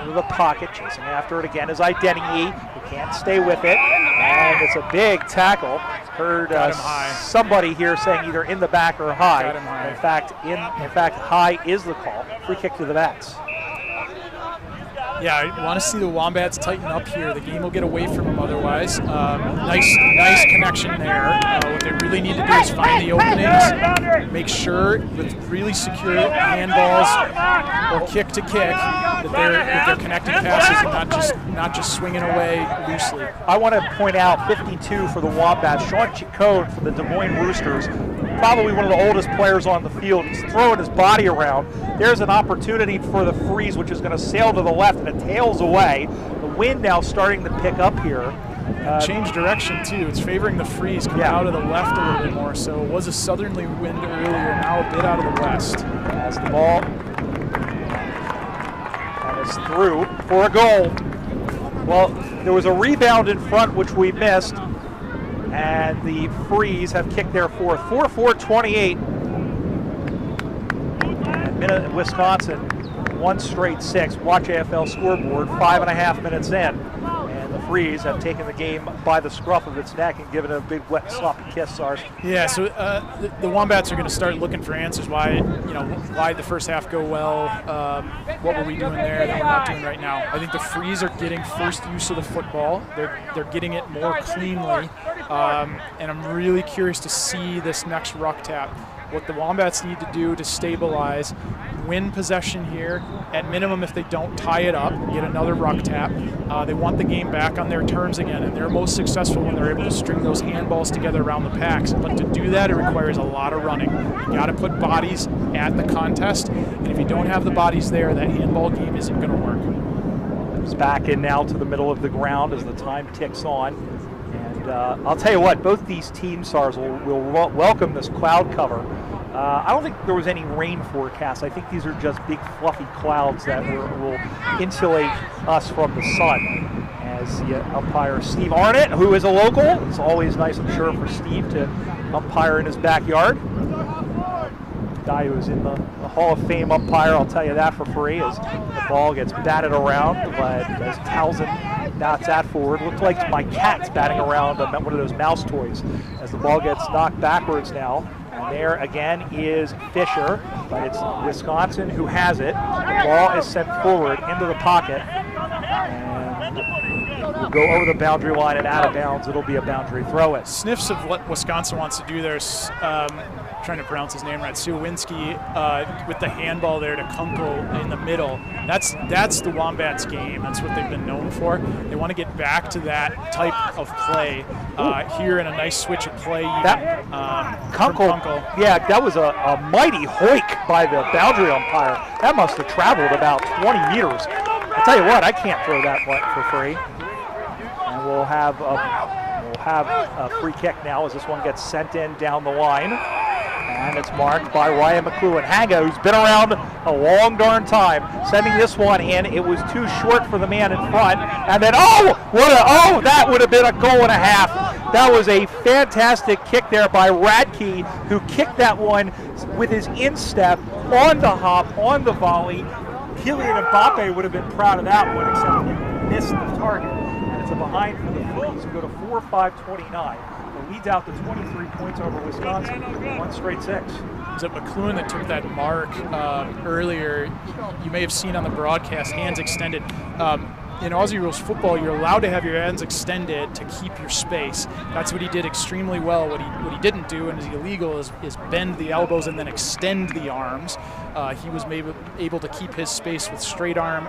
Into the pocket, chasing after it again is Identity, who can't stay with it, and it's a big tackle. Heard somebody here saying either in the back or high. In fact, high is the call. Free kick to the Bats. Yeah, I want to see the Wombats tighten up here. The game will get away from them otherwise. Nice connection there. What they really need to do is find the openings, make sure with really secure handballs or kick to kick that they're connecting passes and not just swinging away loosely. I want to point out 52 for the Wombats. Sean Chicone for the Des Moines Roosters, probably one of the oldest players on the field. He's throwing his body around. There's an opportunity for the Freeze, which is going to sail to the left, and it tails away. The wind now starting to pick up here. Change direction, too. It's favoring the Freeze, coming out of the left a little bit more. So it was a southerly wind earlier, now a bit out of the west. As the ball is through for a goal. Well, there was a rebound in front, which we missed, and the Freeze have kicked their fourth. 4-4-28. And Wisconsin, 1 straight 6. Watch AFL scoreboard, 5.5 minutes in. And the Freeze have taken the game by the scruff of its neck and given it a big, wet, sloppy kiss, Sars. Yeah, so the Wombats are going to start looking for answers. Why did the first half go well? What were we doing there that we're not doing right now? I think the Freeze are getting first use of the football. They're getting it more cleanly. And I'm really curious to see this next ruck tap. What the Wombats need to do to stabilize, win possession here. At minimum, if they don't tie it up, get another ruck tap. They want the game back on their terms again, and they're most successful when they're able to string those handballs together around the packs. But to do that, it requires a lot of running. You got to put bodies at the contest, and if you don't have the bodies there, that handball game isn't going to work. It's back in now to the middle of the ground as the time ticks on. And I'll tell you what, both these teams, Sars, will welcome this cloud cover. I don't think there was any rain forecast. I think these are just big fluffy clouds that will insulate us from the sun. As the umpire Steve Arnott, who is a local, it's always nice, I'm sure, for Steve to umpire in his backyard. Guy who is in the Hall of Fame umpire, I'll tell you that for free, as the ball gets batted around. But as Townsend knocks that forward, looks like my cat's batting around one of those mouse toys as the ball gets knocked backwards now. And there again is Fisher, but it's Wisconsin who has it. The ball is sent forward into the pocket, and will go over the boundary line and out of bounds. It'll be a boundary throw-in. Sniffs of what Wisconsin wants to do there. Trying to pronounce his name right, Suwinski, with the handball there to Kunkel in the middle. That's the Wombats game. That's what they've been known for. They want to get back to that type of play here in a nice switch of play. Kunkel, yeah, that was a mighty hoik by the boundary umpire. That must have traveled about 20 meters. I'll tell you what, I can't throw that one for free. And we'll have a free kick now as this one gets sent in down the line. And it's marked by Ryan McLuhan. Haga, who's been around a long darn time, sending this one in. It was too short for the man in front. And then, that would have been a goal and a half. That was a fantastic kick there by Radke, who kicked that one with his instep on the hop, on the volley. Kylian Mbappe would have been proud of that one, except he missed the target. And it's a behind for the Footies, who go to 4-5-29. Leads out to 23 points over Wisconsin, 1 straight 6. Was it McLuhan that took that mark earlier? You may have seen on the broadcast, hands extended. In Aussie rules football, you're allowed to have your hands extended to keep your space. That's what he did extremely well. What he didn't do, and is illegal, is bend the elbows and then extend the arms. He was able to keep his space with straight arm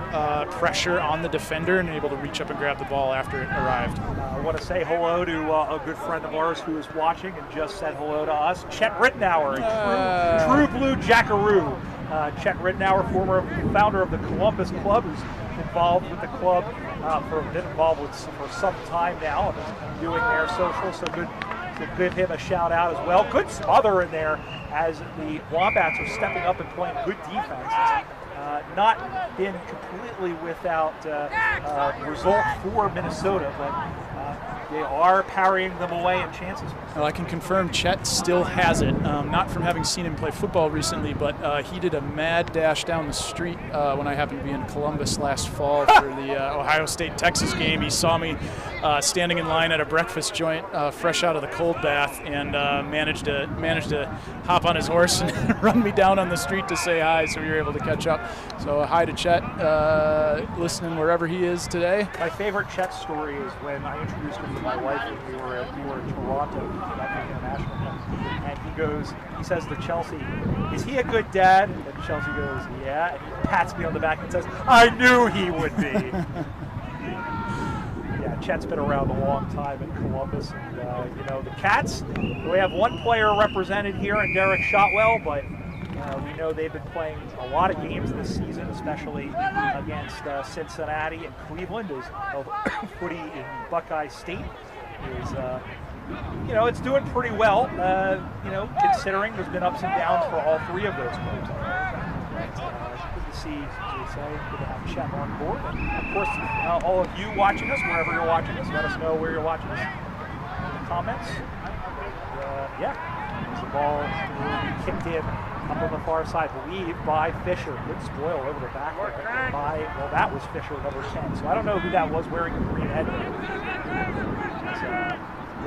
pressure on the defender and able to reach up and grab the ball after it arrived. I want to say hello to a good friend of ours who is watching and just said hello to us, Chet Rittenauer, a true blue Jackaroo. Chet Rittenauer, former founder of the Columbus Club, who's involved with the club for some time now, and doing their social, so good to give him a shout out as well. Good smother in there as the Wombats are stepping up and playing good defense. Not been completely without result for Minnesota, but they are parrying them away in chances. Well, I can confirm Chet still has it. Not from having seen him play football recently, but he did a mad dash down the street when I happened to be in Columbus last fall for the Ohio State-Texas game. He saw me standing in line at a breakfast joint, fresh out of the cold bath, and managed to hop on his horse and run me down on the street to say hi, so we were able to catch up. So hi to Chet, listening wherever he is today. My favorite Chet story is when I introduced him to my wife when we were in Toronto, and he says to Chelsea, "Is he a good dad?" And Chelsea goes, "Yeah," and he pats me on the back and says, "I knew he would be." Yeah, Chet's been around a long time in Columbus, and the Cats, we have one player represented here in Derek Shotwell, but we know they've been playing a lot of games this season, especially against Cincinnati and Cleveland, as footy in Buckeye State is, it's doing pretty well, considering there's been ups and downs for all three of those clubs. Good to see, as you say, good to have Chet on board. And of course, all of you watching us, wherever you're watching us, let us know where you're watching us in the comments. As the ball will be kicked in up on the far side, believed by Fisher. Good spoil over the back. That was Fisher, number 10. So I don't know who that was wearing the green headband.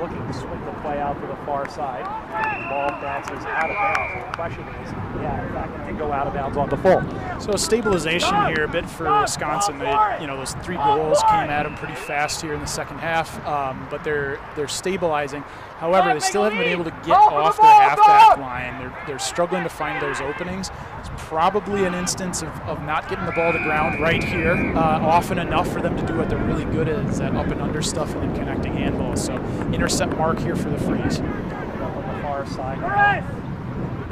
Looking to swing the play out to the far side. The ball bounces out of bounds. The question is, in fact, it did go out of bounds on the full. So stabilization here a bit for Wisconsin. Those 3 goals came at them pretty fast here in the second half, but they're stabilizing. However, they still haven't been able to get off their halfback line. They're struggling to find those openings. It's probably an instance of not getting the ball to ground right here often enough for them to do what they're really good at, is that up and under stuff and then connecting handballs. So intercept mark here for the Freeze. On the far side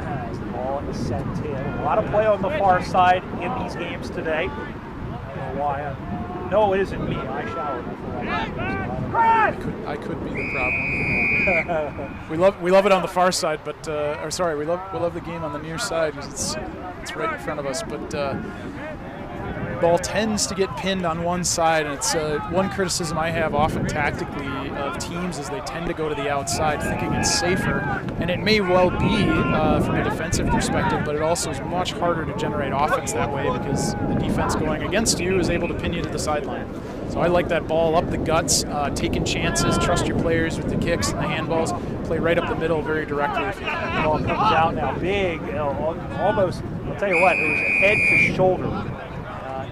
as the ball is sent in. A lot of play on the far side in these games today. I don't know why. No, it isn't me. I showered before I left. I could be the problem. we love it on the far side, but or sorry, we love the game on the near side because it's right in front of us. But ball tends to get pinned on one side, and it's one criticism I have often tactically of teams is they tend to go to the outside thinking it's safer, and it may well be from a defensive perspective, but it also is much harder to generate offense that way because the defense going against you is able to pin you to the sideline. So I like that ball up the guts, taking chances, trust your players with the kicks and the handballs, play right up the middle very directly if you can. The ball comes out now big, almost, I'll tell you what, it was head to shoulder.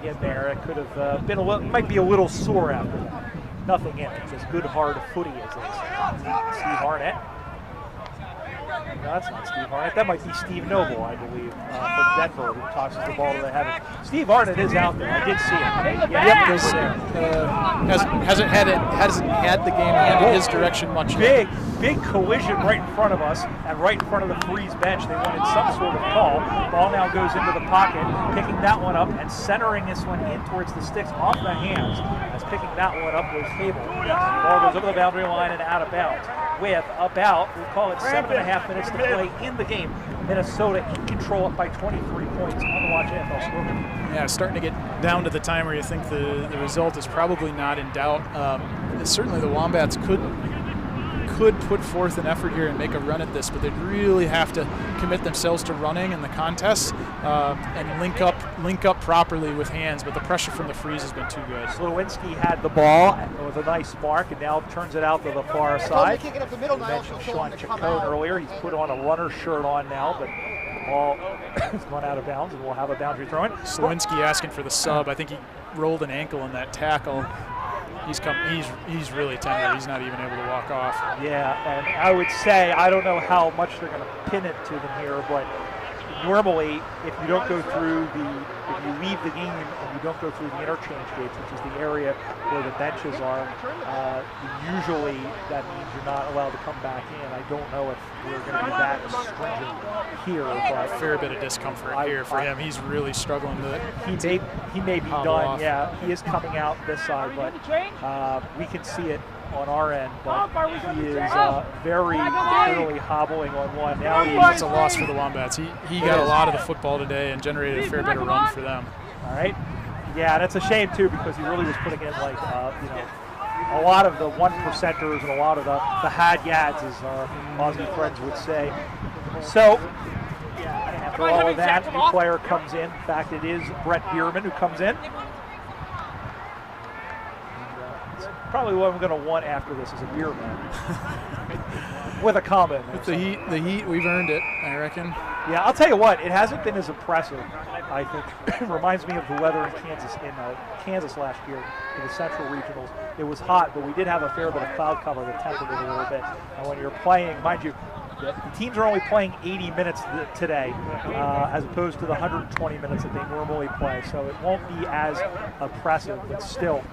In there, it could have been might be a little sore after that. Nothing in it. It's as good hard footy as they say. Steve Arnett. No, that's not Steve Arnett. That might be Steve Noble, I believe, from Denver, who tosses the ball to the heaven. Steve Arnett is out there. I did see it. Hasn't had the game headed his direction much. Big collision right in front of us and right in front of the Freeze bench. They wanted some sort of call. Ball now goes into the pocket, picking that one up and centering this one in towards the sticks off the hands. As picking that one up was Cable. Ball goes over the boundary line and out of bounds. With about, we'll call it 7.5 minutes to play in the game. Minnesota in control up by 23 points on the Watch AFL scoreboard. Yeah, starting to get down to the time where you think the result is probably not in doubt. Certainly the Wombats could put forth an effort here and make a run at this, but they'd really have to commit themselves to running in the contest and link up properly with hands, but the pressure from the Freeze has been too good. Slowinski had the ball with a nice mark and now turns it out to the far side. You mentioned Sean Chacon earlier. He's put on a runner shirt on now, but the ball has gone out of bounds and we'll have a boundary throw in. Slowinski asking for the sub. I think he rolled an ankle in that tackle. He's really tender. He's not even able to walk off. Yeah, and I would say, I don't know how much they're going to pin it to them here, but normally if you don't go through if you leave the game and you don't go through the interchange gates, which is the area where the benches are, usually that means you're not allowed to come back in. I don't know if we're going to be that stringent here, but a fair bit of discomfort here for him. He's really struggling to. He may be done. Off. Yeah, he is coming out this side, but we can see it on our end, but he is very clearly hobbling on one. Now that's a loss for the Wombats. He got a lot of the football today and generated a fair bit of run for them. All right. Yeah, that's a shame too because he really was putting in like a lot of the 1%ers and a lot of the had-yads, as our Aussie friends would say. So after all of that, new player comes in. In fact, it is Brett Bierman who comes in. Probably what I'm going to want after this is a beer man with a comment. With the heat, we've earned it, I reckon. Yeah, I'll tell you what, it hasn't been as impressive, I think. It reminds me of the weather in Kansas last year in the Central Regionals. It was hot, but we did have a fair bit of cloud cover that tempered it a little bit. And when you're playing, mind you, the teams are only playing 80 minutes today as opposed to the 120 minutes that they normally play. So it won't be as oppressive, but still,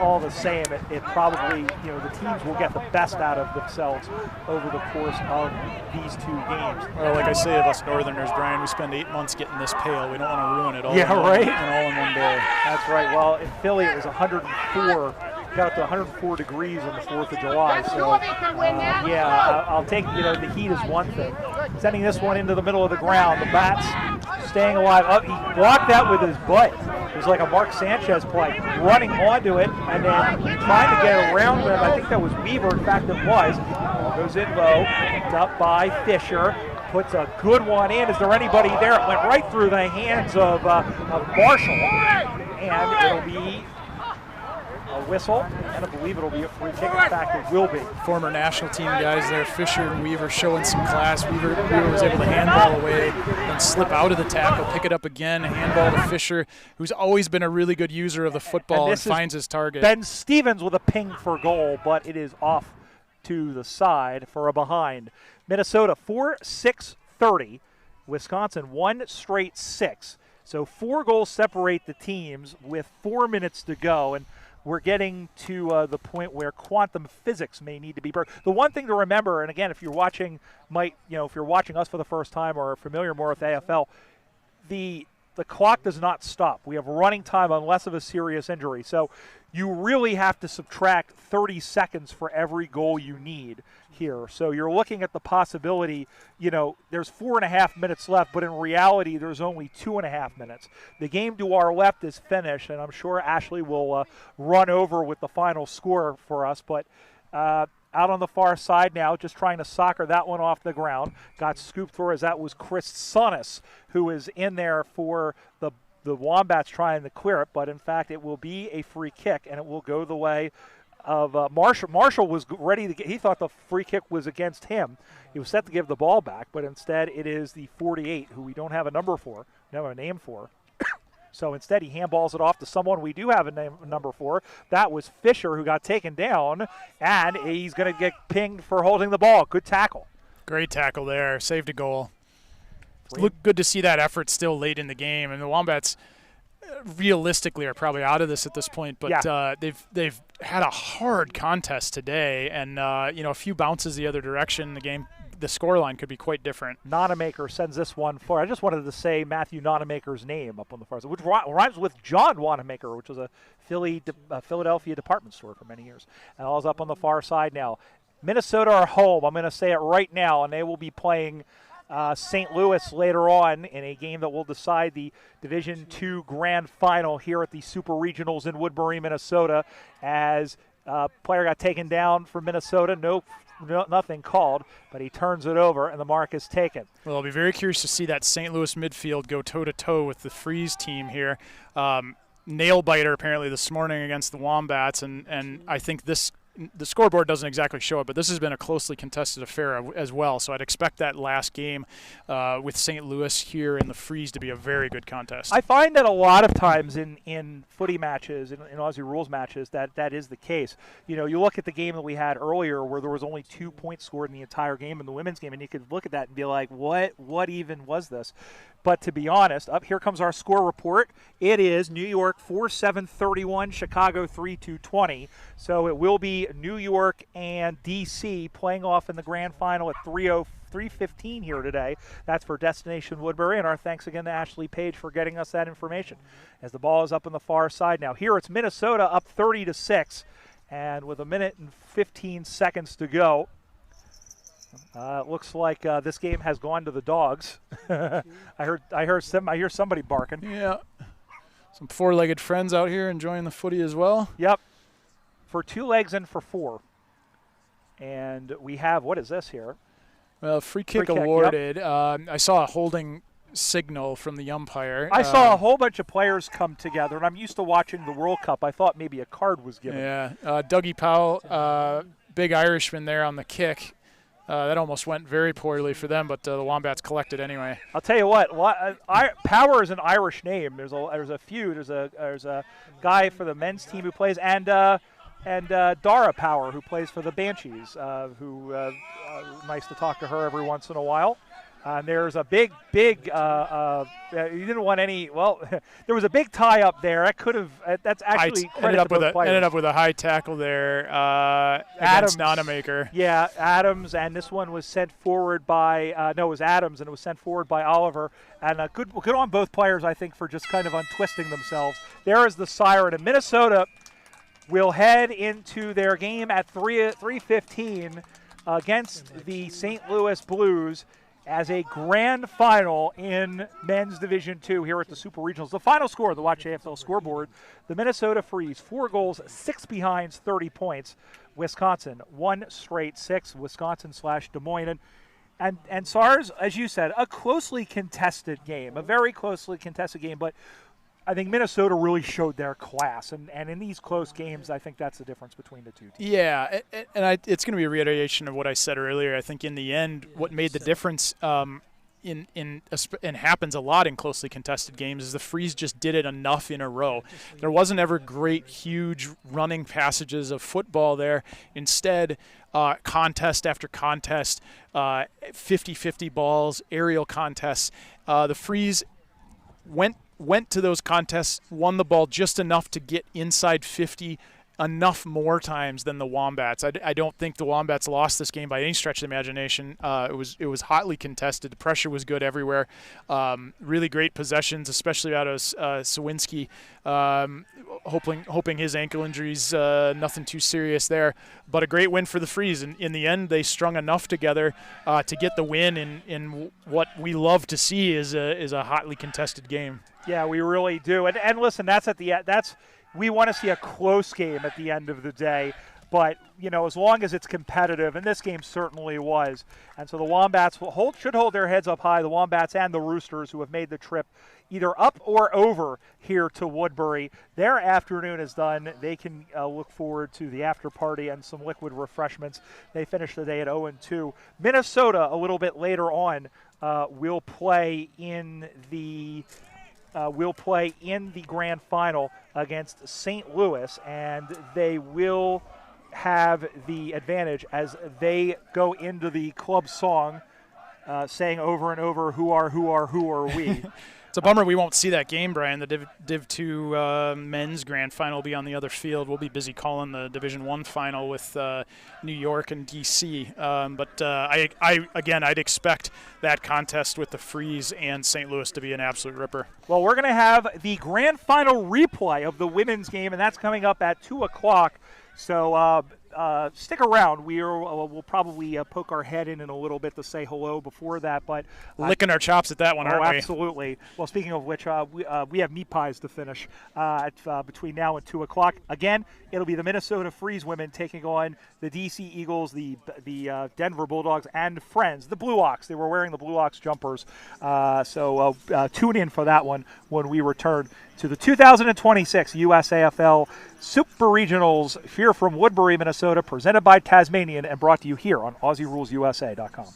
all the same, it probably, the teams will get the best out of themselves over the course of these two games. Well, like I say of us Northerners, Brian, we spend 8 months getting this pale. We don't want to ruin it all. Yeah, right. All in one day. That's right. Well, in Philly, it was 104. Got up to 104 degrees on the 4th of July. So, I'll take, the heat is one thing. Sending this one into the middle of the ground. The Bats staying alive. Oh, he blocked that with his butt. It was like a Mark Sanchez play. Running onto it and then trying to get around him. I think that was Weaver. In fact, it was. Goes in low. Picked up by Fisher. Puts a good one in. Is there anybody there? It went right through the hands of Marshall. And it'll be a whistle, and I believe it'll be a free kick. In fact, it will be. Former national team guys there, Fisher and Weaver showing some class. Weaver was able to handball away and slip out of the tackle, pick it up again, handball to Fisher, who's always been a really good user of the football and finds his target. Ben Stevens with a ping for goal, but it is off to the side for a behind. Minnesota 4-6-30. Wisconsin 1 straight 6. So 4 goals separate the teams with 4 minutes to go, and we're getting to the point where quantum physics may need to be broken. The one thing to remember, and again, if you're watching, if you're watching us for the first time or are familiar more with AFL, the the clock does not stop. We have running time unless of a serious injury. So you really have to subtract 30 seconds for every goal you need here. So you're looking at the possibility, there's 4.5 minutes left, but in reality there's only 2.5 minutes. The game to our left is finished, and I'm sure Ashley will run over with the final score for us. But out on the far side now, just trying to soccer that one off the ground. Got scooped for as that was Chris Sonis, who is in there for the Wombats trying to clear it, but in fact it will be a free kick, and it will go the way of Marshall. Marshall was ready to get, he thought the free kick was against him. He was set to give the ball back, but instead it is the 48, who we don't have a number for, don't have a name for. So instead he handballs it off to someone we do have a number for. That was Fisher, who got taken down, and he's going to get pinged for holding the ball. Good tackle. Great tackle there. Saved a goal. Look good to see that effort still late in the game, and the Wombats realistically are probably out of this at this point, but they've had a hard contest today, and a few bounces the other direction, the scoreline could be quite different. Nonamaker sends this one for, I just wanted to say Matthew Nonamaker's name up on the far side, which rhymes with John Wanamaker, which was a Philadelphia department store for many years. And all's up on the far side now. Minnesota are home. I'm going to say it right now, and they will be playing St. Louis later on in a game that will decide the Division II Grand Final here at the Super Regionals in Woodbury, Minnesota, as player got taken down for Minnesota. Nothing called, but he turns it over, and the mark is taken. Well, I'll be very curious to see that St. Louis midfield go toe-to-toe with the Freeze team here. Nail-biter apparently this morning against the Wombats, and I think the scoreboard doesn't exactly show it, but this has been a closely contested affair as well. So I'd expect that last game with St. Louis here in the Freeze to be a very good contest. I find that a lot of times in footy matches, in Aussie rules matches, that is the case. You look at the game that we had earlier where there was only 2 points scored in the entire game in the women's game, and you could look at that and be like, what even was this? But to be honest, here comes our score report. It is New York 4-7-31, Chicago 3-2-20. So it will be New York and D.C. playing off in the grand final at 3:15 here today. That's for Destination Woodbury, and our thanks again to Ashley Page for getting us that information. As the ball is up on the far side now. Here it's Minnesota up 30-6, and with 1 minute and 15 seconds to go. It looks like this game has gone to the dogs. I hear somebody barking. Yeah, some four-legged friends out here enjoying the footy as well. Yep, for 2 legs and for 4. And we have, what is this here? Well, free kick awarded. Yep. I saw a holding signal from the umpire. I saw a whole bunch of players come together, and I'm used to watching the World Cup. I thought maybe a card was given. Yeah, Dougie Powell, big Irishman there on the kick. That almost went very poorly for them, but the Wombats collected anyway. I'll tell you what, Power is an Irish name. There's a few. There's a guy for the men's team who plays, and Dara Power, who plays for the Banshees, nice to talk to her every once in a while. And there's a big, you didn't want any, well, there was a big tie up there. That could have, that's actually ended up with a high tackle there against Nonamaker. Yeah, Adams, and this one was sent forward by, it was Adams, and it was sent forward by Oliver. And good on both players, I think, for just kind of untwisting themselves. There is the siren, and Minnesota will head into their game at 3:15 against the St. Louis Blues as a grand final in men's Division II here at the Super Regionals. The final score of the Watch AFL scoreboard, the Minnesota Freeze, 4 goals, 6 behinds, 30 points. Wisconsin, 1 straight 6, Wisconsin/Des Moines. And SARS, as you said, a closely contested game, a very closely contested game, but I think Minnesota really showed their class, and in these close games, I think that's the difference between the two teams. Yeah, and it's going to be a reiteration of what I said earlier. I think in the end, what made the difference and happens a lot in closely contested games is the Freeze just did it enough in a row. There wasn't ever great, huge running passages of football there. Instead, contest after contest, 50-50 balls, aerial contests. The Freeze went to those contests, won the ball just enough to get inside 50 enough more times than the Wombats. I don't think the Wombats lost this game by any stretch of the imagination. It was hotly contested. The pressure was good everywhere. Really great possessions, especially out of Sawinski. Hoping his ankle injury's nothing too serious there. But a great win for the Freeze. In the end, they strung enough together to get the win in what we love to see is a hotly contested game. Yeah, we really do. And listen, that's at the end. We want to see a close game at the end of the day, but as long as it's competitive, and this game certainly was. And so the Wombats should hold their heads up high. The Wombats and the Roosters, who have made the trip either up or over here to Woodbury, their afternoon is done. They can look forward to the after party and some liquid refreshments. They finish the day at 0-2. Minnesota, a little bit later on, will play in the grand final against St. Louis, and they will have the advantage as they go into the club song, saying over and over, who are we? It's a bummer we won't see that game, Brian. The Div 2 men's grand final will be on the other field. We'll be busy calling the Division 1 final with New York and D.C. But I'd expect that contest with the Freeze and St. Louis to be an absolute ripper. Well, we're going to have the grand final replay of the women's game, and that's coming up at 2 o'clock. So stick around. We'll probably poke our head in a little bit to say hello before that. But licking our chops at that one, aren't we? Absolutely. Well, speaking of which, we have meat pies to finish between now and 2 o'clock. Again, it'll be the Minnesota Freeze women taking on the DC Eagles, the Denver Bulldogs, and Friends, the Blue Ox. They were wearing the Blue Ox jumpers. So tune in for that one when we return to the 2026 USAFL Super Regionals here from Woodbury, Minnesota, presented by Tasmanian and brought to you here on AussieRulesUSA.com.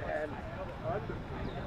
and undefeated.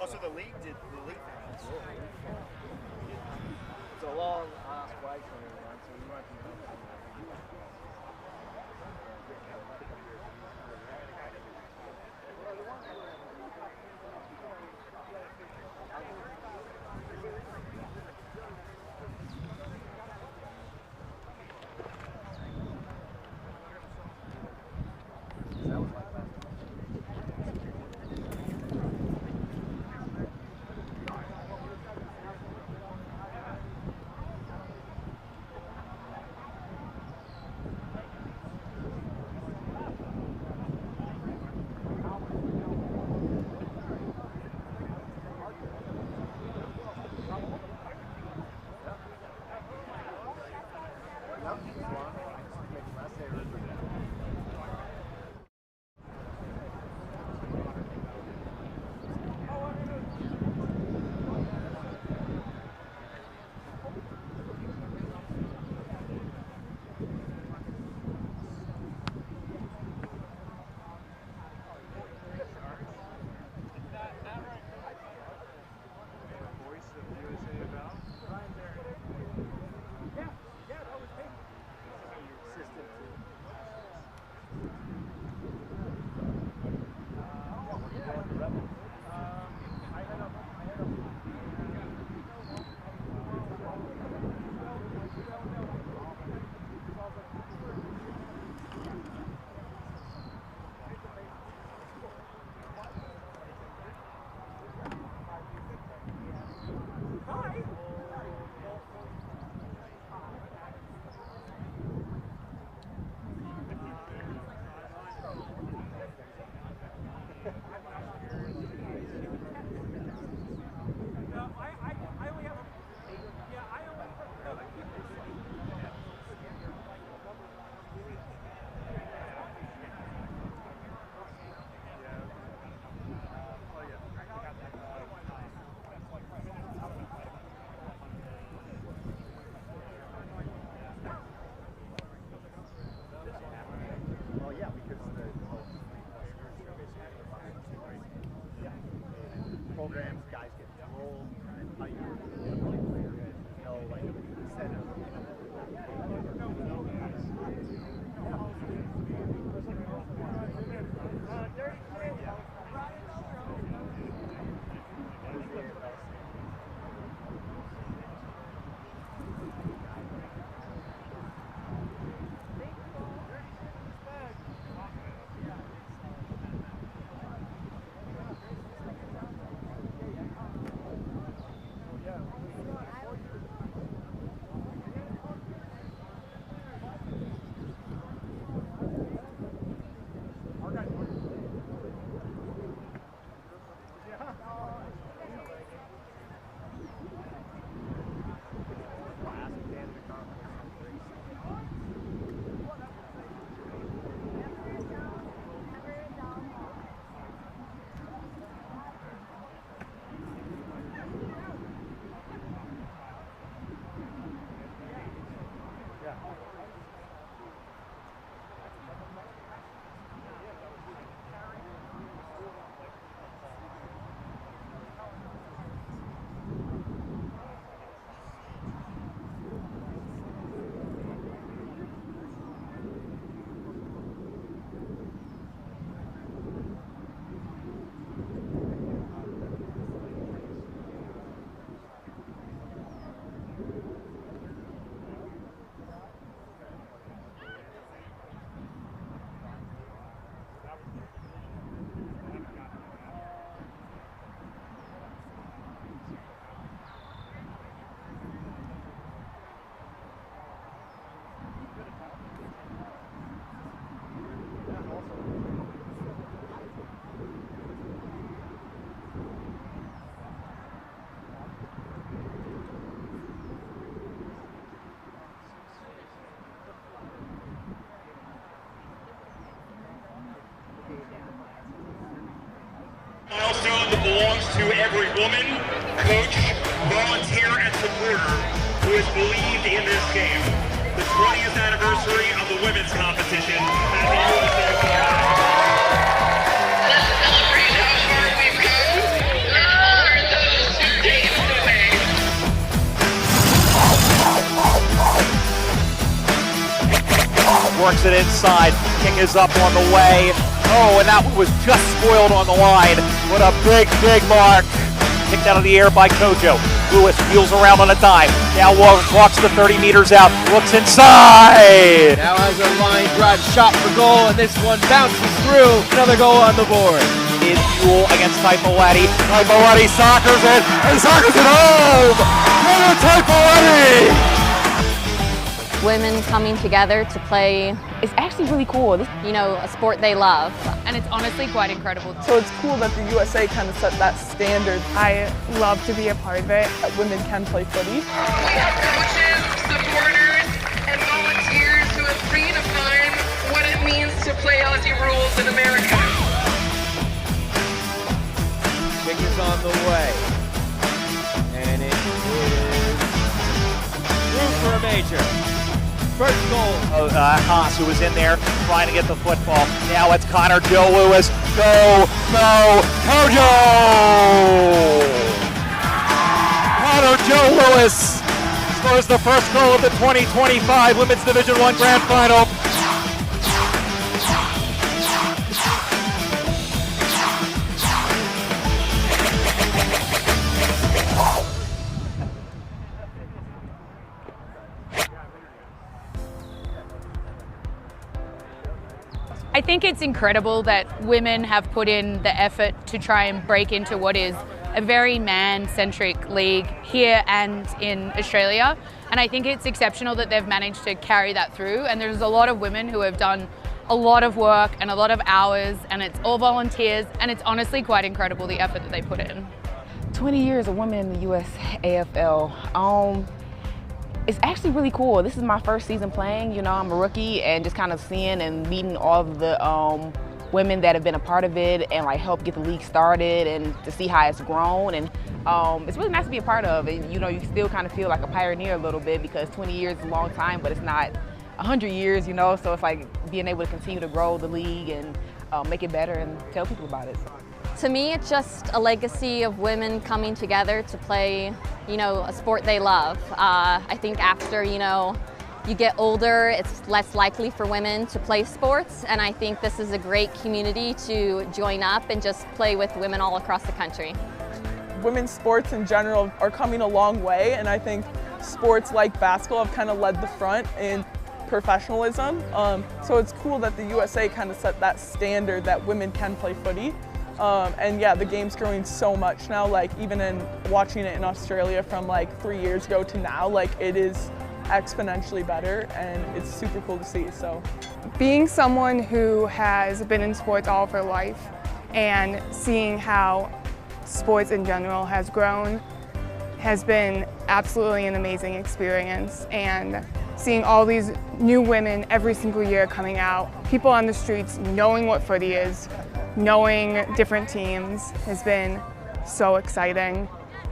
Also, the league did the league. It's a long ass way from everyone, so we won't be. to every woman, coach, volunteer, and supporter who has believed in this game. The 20th anniversary of the women's competition at the USAFL. Let's celebrate how far we've come. Let's honor those who take us away. Works it inside. King is up on the way. Oh, and that one was just spoiled on the line. What a big, big mark. Kicked out of the air by Kojo. Lewis wheels around on a dime. Now walks the 30 meters out. Looks inside. Now has a line drive shot for goal, and this one bounces through. Another goal on the board. In duel against Taipawati. Taipawati soccers it, and soccers it home. Another Taipawati. Women coming together to play is actually really cool. You know, a sport they love. And it's honestly quite incredible. So it's cool that the USA kind of set that standard. I love to be a part of it. That women can play footy. We have coaches, supporters, and volunteers who have redefined what it means to play Aussie rules in America. Kick is on the way. And it is through for a major. First goal. Haas, who was in there trying to get the football. Now it's Connor Joe Lewis. Go, Kojo! Connor Joe Lewis scores the first goal of the 2025 Women's Division I Grand Final. I think it's incredible that women have put in the effort to try and break into what is a very man-centric league here and in Australia. And I think it's exceptional that they've managed to carry that through. And there's a lot of women who have done a lot of work and a lot of hours, and it's all volunteers. And it's honestly quite incredible the effort that they put in. 20 years of women in the USAFL. It's actually really cool. This is my first season playing. You know, I'm a rookie, and just kind of seeing and meeting all of the women that have been a part of it and like help get the league started and to see how it's grown. And it's really nice to be a part of. And you know, you still kind of feel like a pioneer a little bit because 20 years is a long time, but it's not 100 years, you know. So it's like being able to continue to grow the league and make it better and tell people about it. To me, it's just a legacy of women coming together to play, you know, a sport they love. I think after, you know, you get older, it's less likely for women to play sports, and I think this is a great community to join up and just play with women all across the country. Women's sports in general are coming a long way, and I think sports like basketball have kind of led the front in professionalism. So it's cool that the USA kind of set that standard that women can play footy. And yeah, the game's growing so much now, like even in watching it in Australia from like 3 years ago to now, like it is exponentially better, and it's super cool to see. So being someone who has been in sports all of her life and seeing how sports in general has grown has been absolutely an amazing experience. And seeing all these new women every single year coming out, people on the streets knowing what footy is, knowing different teams has been so exciting.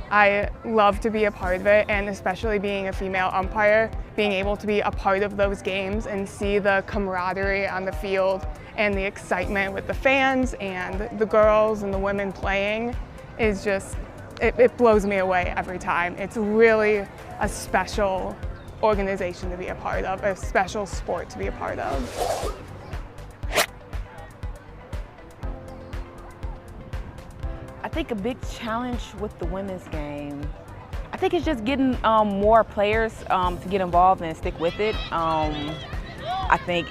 I love to be a part of it, and especially being a female umpire, being able to be a part of those games and see the camaraderie on the field and the excitement with the fans and the girls and the women playing is just, it blows me away every time. It's really a special organization to be a part of, a special sport to be a part of. I think a big challenge with the women's game, I think it's just getting more players to get involved and stick with it. I think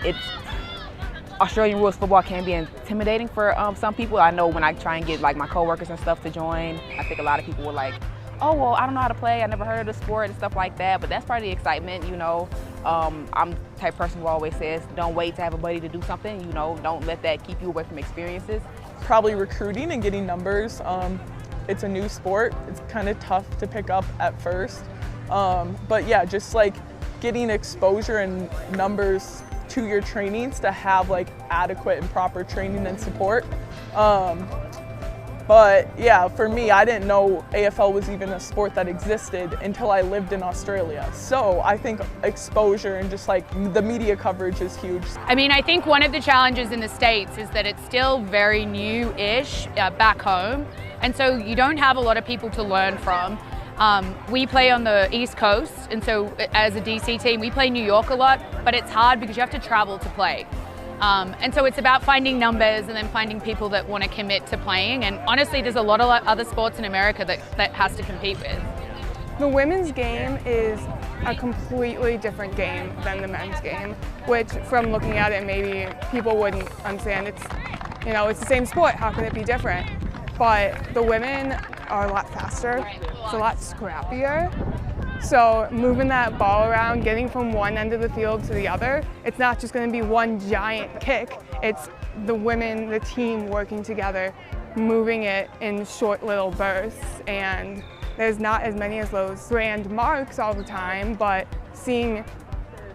Australian rules football can be intimidating for some people. I know when I try and get like my coworkers and stuff to join, I think a lot of people were like, oh, well, I don't know how to play, I never heard of the sport and stuff like that, but that's part of the excitement, you know. I'm the type of person who always says, don't wait to have a buddy to do something, you know, don't let that keep you away from experiences. Probably recruiting and getting numbers. It's a new sport. It's kind of tough to pick up at first. But yeah, just like getting exposure and numbers to your trainings to have like adequate and proper training and support. But yeah, for me, I didn't know AFL was even a sport that existed until I lived in Australia. So I think exposure and just like the media coverage is huge. I mean, I think one of the challenges in the States is that it's still very new-ish back home. And so you don't have a lot of people to learn from. We play on the East Coast, and so as a DC team, we play New York a lot, but it's hard because you have to travel to play. And so it's about finding numbers and then finding people that want to commit to playing. And honestly, there's a lot of other sports in America that has to compete with. The women's game is a completely different game than the men's game, which from looking at it, maybe people wouldn't understand. It's, you know, it's the same sport, how can it be different? But the women are a lot faster, it's a lot scrappier. So moving that ball around, getting from one end of the field to the other, it's not just going to be one giant kick, it's the women, the team working together, moving it in short little bursts. And there's not as many as those grand marks all the time, but seeing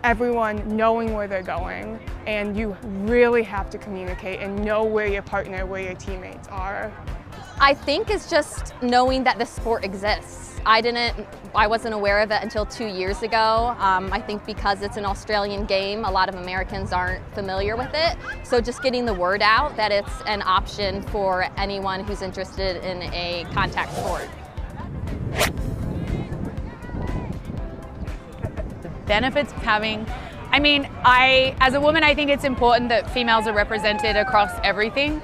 everyone knowing where they're going, and you really have to communicate and know where your partner, where your teammates are. I think it's just knowing that the sport exists. I wasn't aware of it until 2 years ago. I think because it's an Australian game, a lot of Americans aren't familiar with it. So just getting the word out that it's an option for anyone who's interested in a contact sport. The benefits of having, I mean, as a woman, I think it's important that females are represented across everything.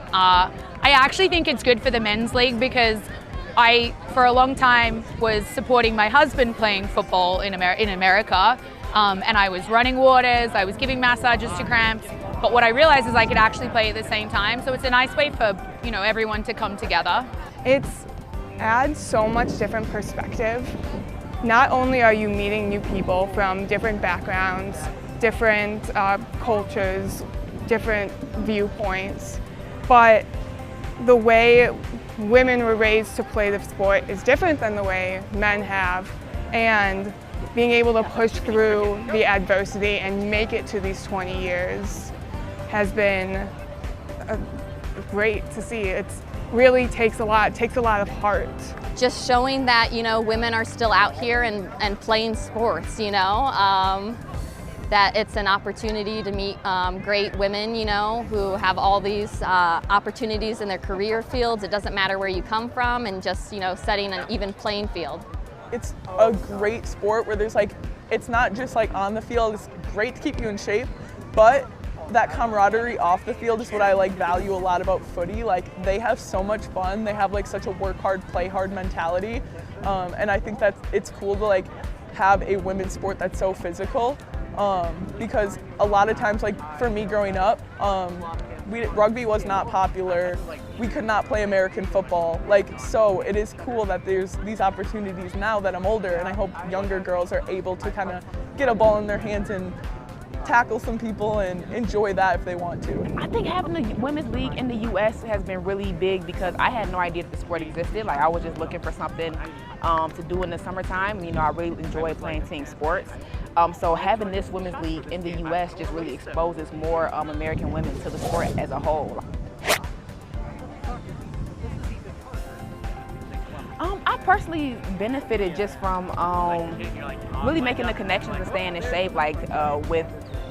I actually think it's good for the men's league because I, for a long time, was supporting my husband playing football in America, and I was running waters, I was giving massages to cramps, but what I realized is I could actually play at the same time, so it's a nice way for, you know, everyone to come together. It adds so much different perspective. Not only are you meeting new people from different backgrounds, different cultures, different viewpoints, but the way women were raised to play the sport is different than the way men have, and being able to push through the adversity and make it to these 20 years has been great to see. It really takes a lot of heart. Just showing that, you know, women are still out here and playing sports, you know, that it's an opportunity to meet great women, you know, who have all these opportunities in their career fields. It doesn't matter where you come from, and just, you know, setting an even playing field. It's a great sport where there's like, it's not just like on the field, it's great to keep you in shape, but that camaraderie off the field is what I like value a lot about footy. Like, they have so much fun, they have like such a work hard, play hard mentality, and I think that it's cool to like have a women's sport that's so physical. Because a lot of times, like for me growing up, rugby was not popular. We could not play American football. Like, so it is cool that there's these opportunities now that I'm older, and I hope younger girls are able to kind of get a ball in their hands and tackle some people and enjoy that if they want to. I think having the women's league in the U.S. has been really big because I had no idea that the sport existed. Like, I was just looking for something to do in the summertime. You know, I really enjoy playing team sports. So having this women's league in the U.S. just really exposes more American women to the sport as a whole. I personally benefited just from really making the connections and staying in shape, like with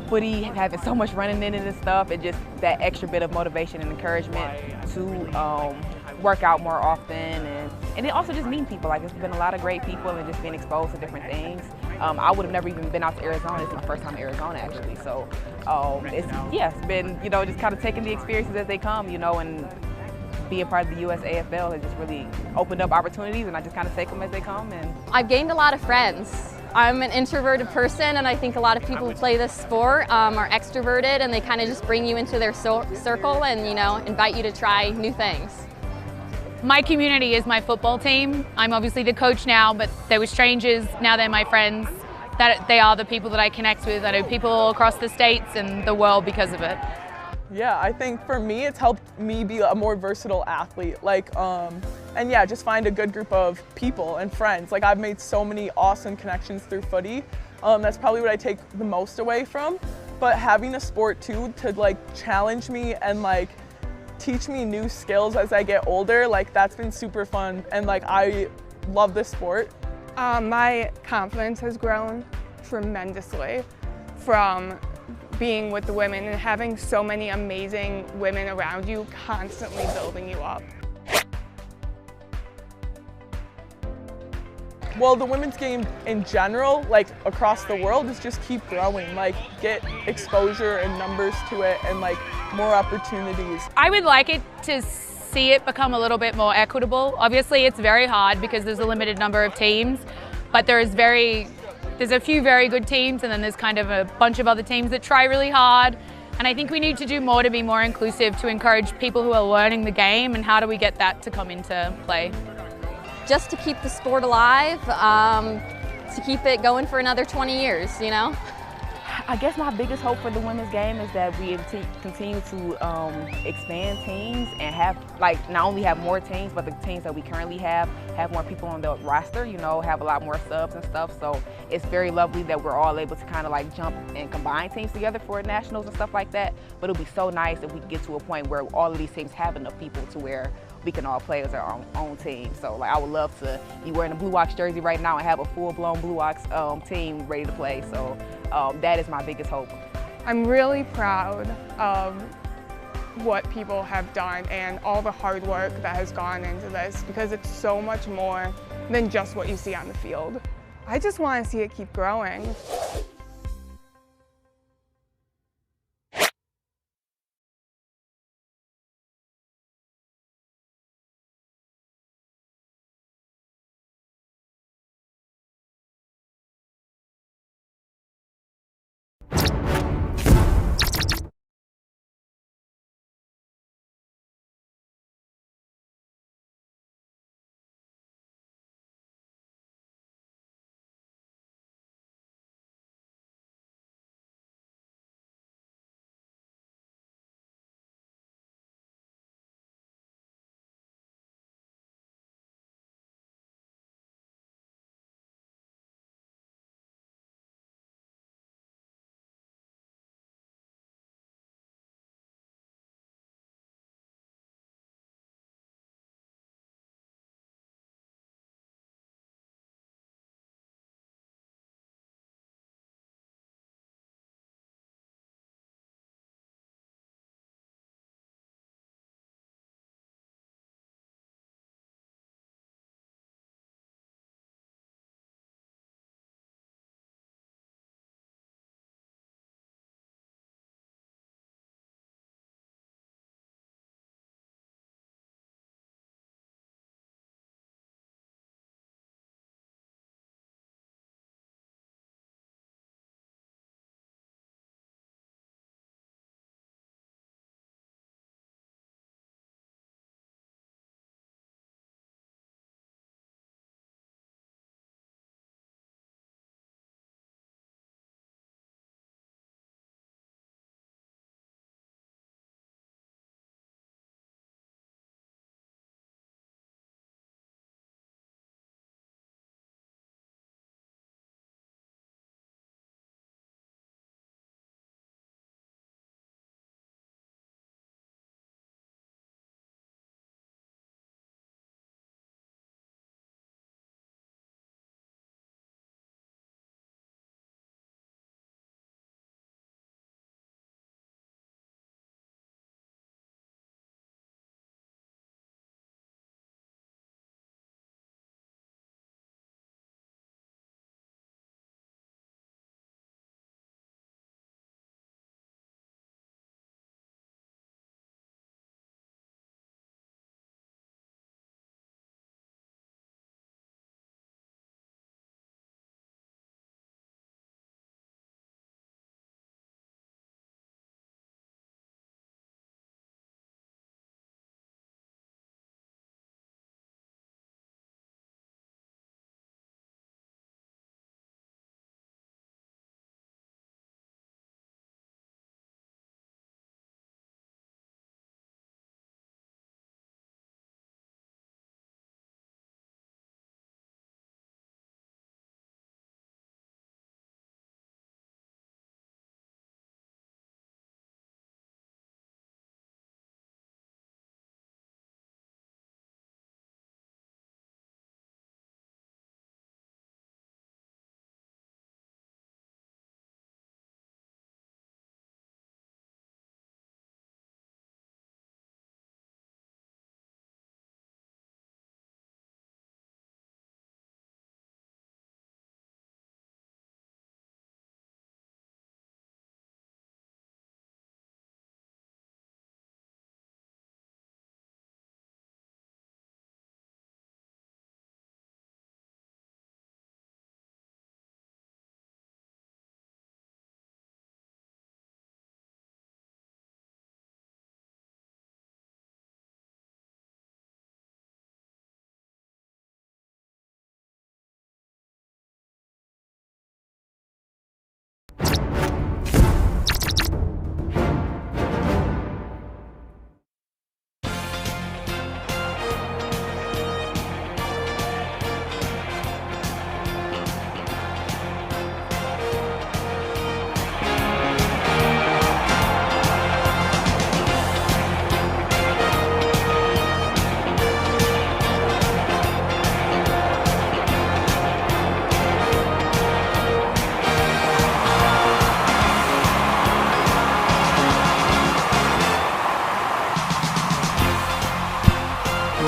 footy having so much running in it and stuff, and just that extra bit of motivation and encouragement to work out more often, and then also just meeting people. Like, it's been a lot of great people and just being exposed to different things. I would have never even been out to Arizona. It's my first time in Arizona, actually. So it's been, you know, just kind of taking the experiences as they come, you know, and being part of the USAFL has just really opened up opportunities, and I just kind of take them as they come. And I've gained a lot of friends. I'm an introverted person, and I think a lot of people who play this sport are extroverted, and they kind of just bring you into their circle and, you know, invite you to try new things. My community is my football team. I'm obviously the coach now, but they were strangers, now they're my friends. That they are the people that I connect with. I know people all across the states and the world because of it. Yeah, I think for me, it's helped me be a more versatile athlete. Like, and yeah, just find a good group of people and friends. Like, I've made so many awesome connections through footy. That's probably what I take the most away from. But having a sport too to like challenge me and like teach me new skills as I get older. Like, that's been super fun, and like I love this sport. My confidence has grown tremendously from being with the women and having so many amazing women around you constantly building you up. Well, the women's game in general, like across the world, is just keep growing. Like, get exposure and numbers to it and like more opportunities. I would like it to see it become a little bit more equitable. Obviously, it's very hard because there's a limited number of teams, but there's a few very good teams, and then there's kind of a bunch of other teams that try really hard. And I think we need to do more to be more inclusive, to encourage people who are learning the game, and how do we get that to come into play? Just to keep the sport alive, to keep it going for another 20 years, you know? I guess my biggest hope for the women's game is that we continue to expand teams and have, like, not only have more teams, but the teams that we currently have more people on the roster, you know, have a lot more subs and stuff. So it's very lovely that we're all able to kind of like jump and combine teams together for nationals and stuff like that. But it'll be so nice if we can get to a point where all of these teams have enough people to where we can all play as our own team. So like, I would love to be wearing a Blue Ox jersey right now and have a full-blown Blue Ox team ready to play. So that is my biggest hope. I'm really proud of what people have done and all the hard work that has gone into this, because it's so much more than just what you see on the field. I just want to see it keep growing.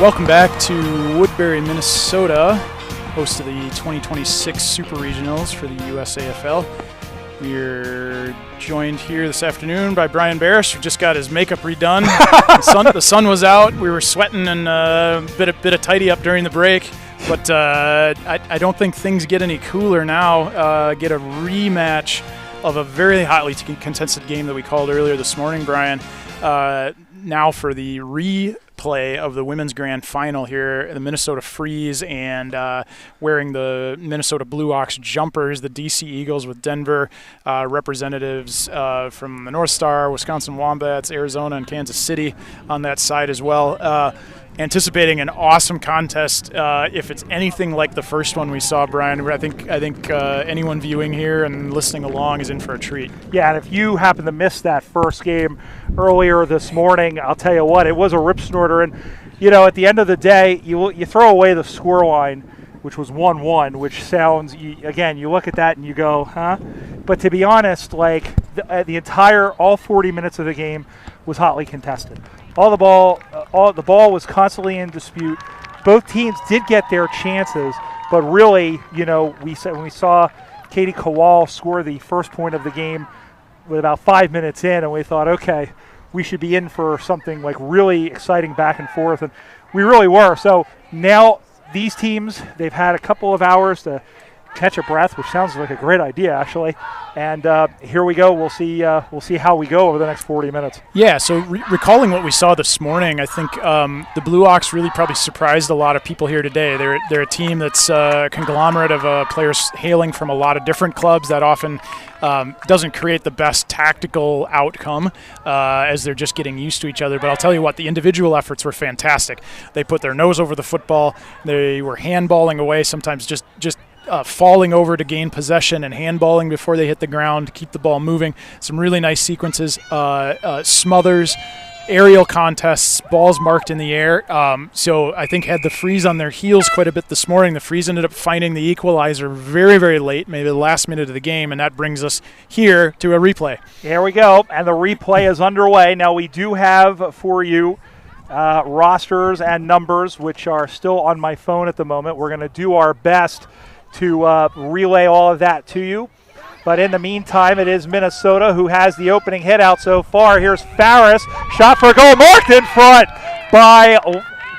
Welcome back to Woodbury, Minnesota, host of the 2026 Super Regionals for the USAFL. We're joined here this afternoon by Brian Barish, who just got his makeup redone. The sun was out. We were sweating and a bit of tidy up during the break. But I don't think things get any cooler now. Get a rematch of a very hotly contested game that we called earlier this morning, Brian. Now for the replay of the women's grand final here, the Minnesota Freeze and wearing the Minnesota Blue Ox jumpers, the DC Eagles with Denver representatives from the North Star, Wisconsin Wombats, Arizona, and Kansas City on that side as well. Anticipating an awesome contest. If it's anything like the first one we saw, Brian, I think anyone viewing here and listening along is in for a treat. Yeah, and if you happen to miss that first game earlier this morning, I'll tell you what, it was a rip snorter. And, you know, at the end of the day, you throw away the score line, which was 1-1, which sounds, again, you look at that and you go, huh? But to be honest, like all 40 minutes of the game was hotly contested. The ball was constantly in dispute. Both teams did get their chances, but really, you know, when we saw Katie Kowal score the first point of the game with about 5 minutes in, and we thought, okay, we should be in for something like really exciting back and forth, and we really were. So now these teams, they've had a couple of hours to catch a breath, which sounds like a great idea, actually. And here we go. We'll see how we go over the next 40 minutes. Yeah, so recalling what we saw this morning, I think the Blue Ox really probably surprised a lot of people here today. They're a team that's a conglomerate of players hailing from a lot of different clubs that often doesn't create the best tactical outcome as they're just getting used to each other. But I'll tell you what, the individual efforts were fantastic. They put their nose over the football. They were handballing away, sometimes just falling over to gain possession and handballing before they hit the ground to keep the ball moving. Some really nice sequences, smothers, aerial contests, balls marked in the air. So I think had the Freeze on their heels quite a bit this morning. The Freeze ended up finding the equalizer very, very late, maybe the last minute of the game, and that brings us here to a replay. Here we go, and the replay is underway. Now we do have for you rosters and numbers, which are still on my phone at the moment. We're going to do our best to relay all of that to you. But in the meantime, it is Minnesota who has the opening hit out so far. Here's Farris, shot for goal, marked in front by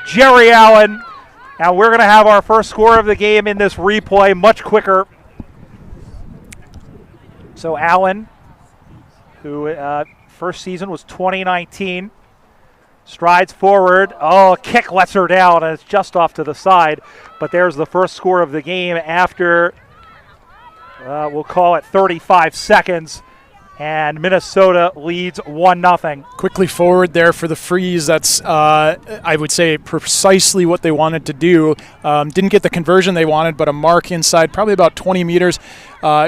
Jerry Allen. Now we're going to have our first score of the game in this replay much quicker. So Allen, who first season was 2019, strides forward. Oh, kick lets her down, and it's just off to the side. But there's the first score of the game after, we'll call it 35 seconds. And Minnesota leads 1-0. Quickly forward there for the Freeze. That's, I would say, precisely what they wanted to do. Didn't get the conversion they wanted, but a mark inside, probably about 20 meters.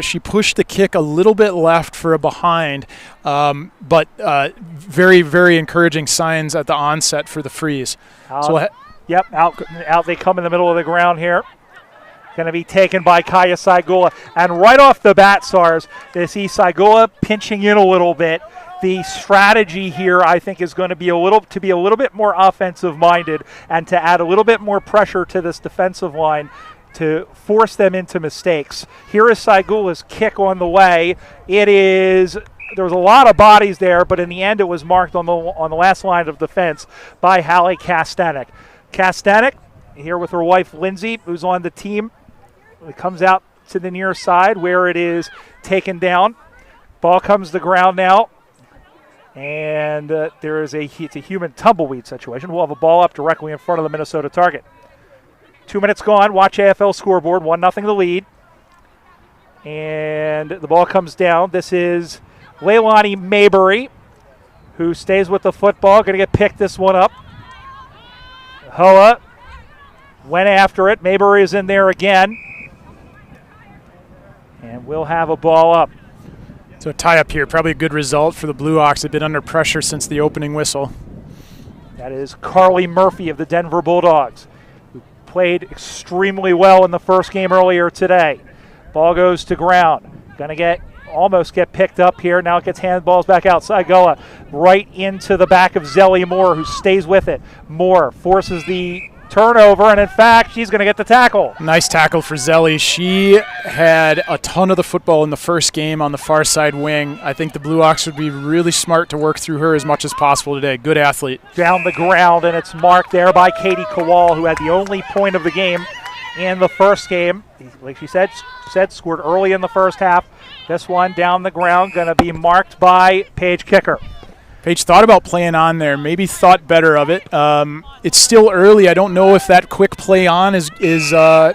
She pushed the kick a little bit left for a behind, but very, very encouraging signs at the onset for the Freeze. Yep, out they come in the middle of the ground here. Going to be taken by Kaya Saigula. And right off the bat, SARS, they see Saigula pinching in a little bit. The strategy here, I think, is going to be a little bit more offensive-minded and to add a little bit more pressure to this defensive line to force them into mistakes. Here is Saigula's kick on the way. There was a lot of bodies there, but in the end it was marked on the last line of defense by Hallie Kastanek. Kastanek, here with her wife Lindsay, who's on the team. It comes out to the near side where it is taken down. Ball comes to ground now. And it's a human tumbleweed situation. We'll have a ball up directly in front of the Minnesota target. 2 minutes gone. Watch AFL scoreboard. 1-0 the lead. And the ball comes down. This is Leilani Maybury, who stays with the football. Going to get picked this one up. Hoa went after it. Maybury is in there again. And we'll have a ball up. So a tie-up here, probably a good result for the Blue Ox. They've been under pressure since the opening whistle. That is Carly Murphy of the Denver Bulldogs, who played extremely well in the first game earlier today. Ball goes to ground. Going to get almost get picked up here. Now it gets handballs back outside. Goa right into the back of Zelly Moore, who stays with it. Moore forces the turnover, and in fact, she's going to get the tackle. Nice tackle for Zelly. She had a ton of the football in the first game on the far side wing. I think the Blue Ox would be really smart to work through her as much as possible today. Good athlete. Down the ground, and it's marked there by Katie Kowal, who had the only point of the game in the first game. Like she said, scored early in the first half. This one down the ground, going to be marked by Paige Kicker. Paige thought about playing on there, maybe thought better of it. It's still early. I don't know if that quick play on is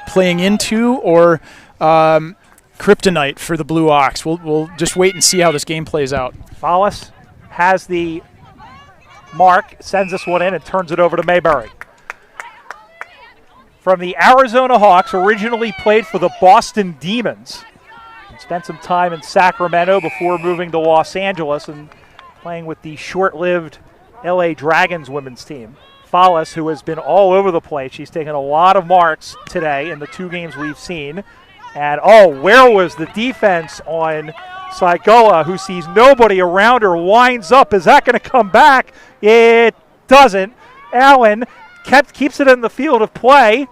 playing into or kryptonite for the Blue Ox. We'll just wait and see how this game plays out. Follis has the mark, sends this one in, and turns it over to Mayberry. From the Arizona Hawks, originally played for the Boston Demons. And spent some time in Sacramento before moving to Los Angeles and playing with the short-lived LA Dragons women's team. Follis, who has been all over the place. She's taken a lot of marks today in the 2 games we've seen. And, where was the defense on Saigoa, who sees nobody around her, winds up. Is that going to come back? It doesn't. Allen keeps it in the field of play.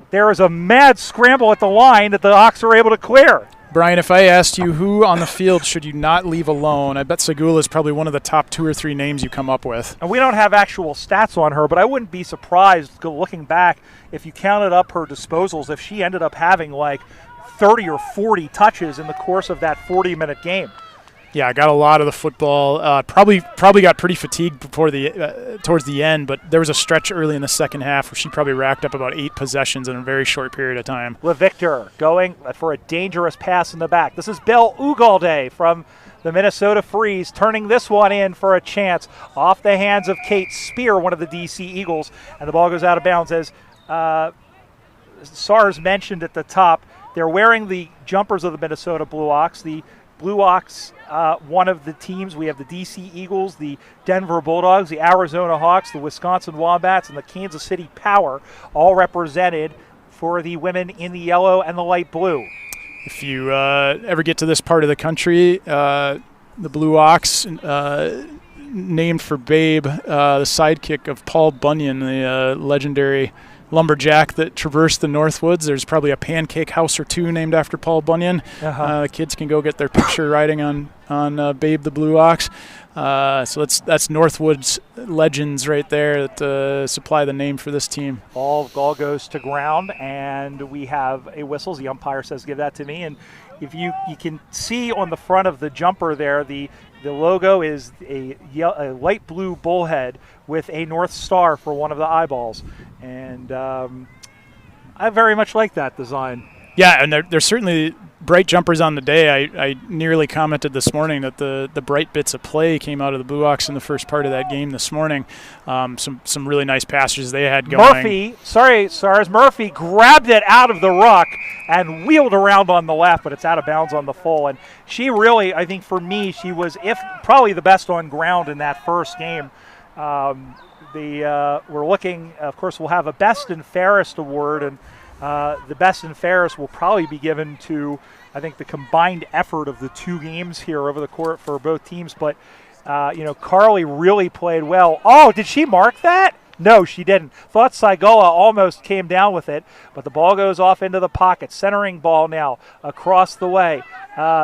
There is a mad scramble at the line that the Hawks are able to clear. Brian, if I asked you who on the field should you not leave alone, I bet Segula is probably one of the top 2 or 3 names you come up with. And we don't have actual stats on her, but I wouldn't be surprised, looking back, if you counted up her disposals, if she ended up having like 30 or 40 touches in the course of that 40-minute game. Yeah, I got a lot of the football. Probably got pretty fatigued before towards the end, but there was a stretch early in the second half where she probably racked up about 8 possessions in a very short period of time. LeVictor going for a dangerous pass in the back. This is Belle Ugalde from the Minnesota Freeze, turning this one in for a chance off the hands of Kate Spear, one of the DC Eagles, and the ball goes out of bounds. As SARS mentioned at the top, they're wearing the jumpers of the Minnesota Blue Ox. The Blue Ox, one of the teams, we have the DC Eagles, the Denver Bulldogs, the Arizona Hawks, the Wisconsin Wombats, and the Kansas City Power, all represented for the women in the yellow and the light blue. If you ever get to this part of the country, the Blue Ox, named for Babe, the sidekick of Paul Bunyan, the legendary lumberjack that traversed the Northwoods. There's probably a pancake house or 2 named after Paul Bunyan. The kids can go get their picture riding on Babe the Blue Ox. So that's Northwoods legends right there that supply the name for this team. Ball goes to ground, and we have a whistle. The umpire says, give that to me. And if you can see on the front of the jumper there, the logo is a light blue bullhead with a North Star for one of the eyeballs. And I very much like that design. Yeah, and there's certainly bright jumpers on the day. I nearly commented this morning that the bright bits of play came out of the Blue Ox in the first part of that game this morning. Some really nice passes they had going. Murphy grabbed it out of the ruck and wheeled around on the left, but it's out of bounds on the full. And she really, I think for me, she was probably the best on ground in that first game. We're looking, of course, we'll have a best and fairest award, and the best and fairest will probably be given to, I think, the combined effort of the 2 games here over the court for both teams. But, Carly really played well. Oh, did she mark that? No, she didn't. Thought Saigoa almost came down with it, but the ball goes off into the pocket. Centering ball now across the way.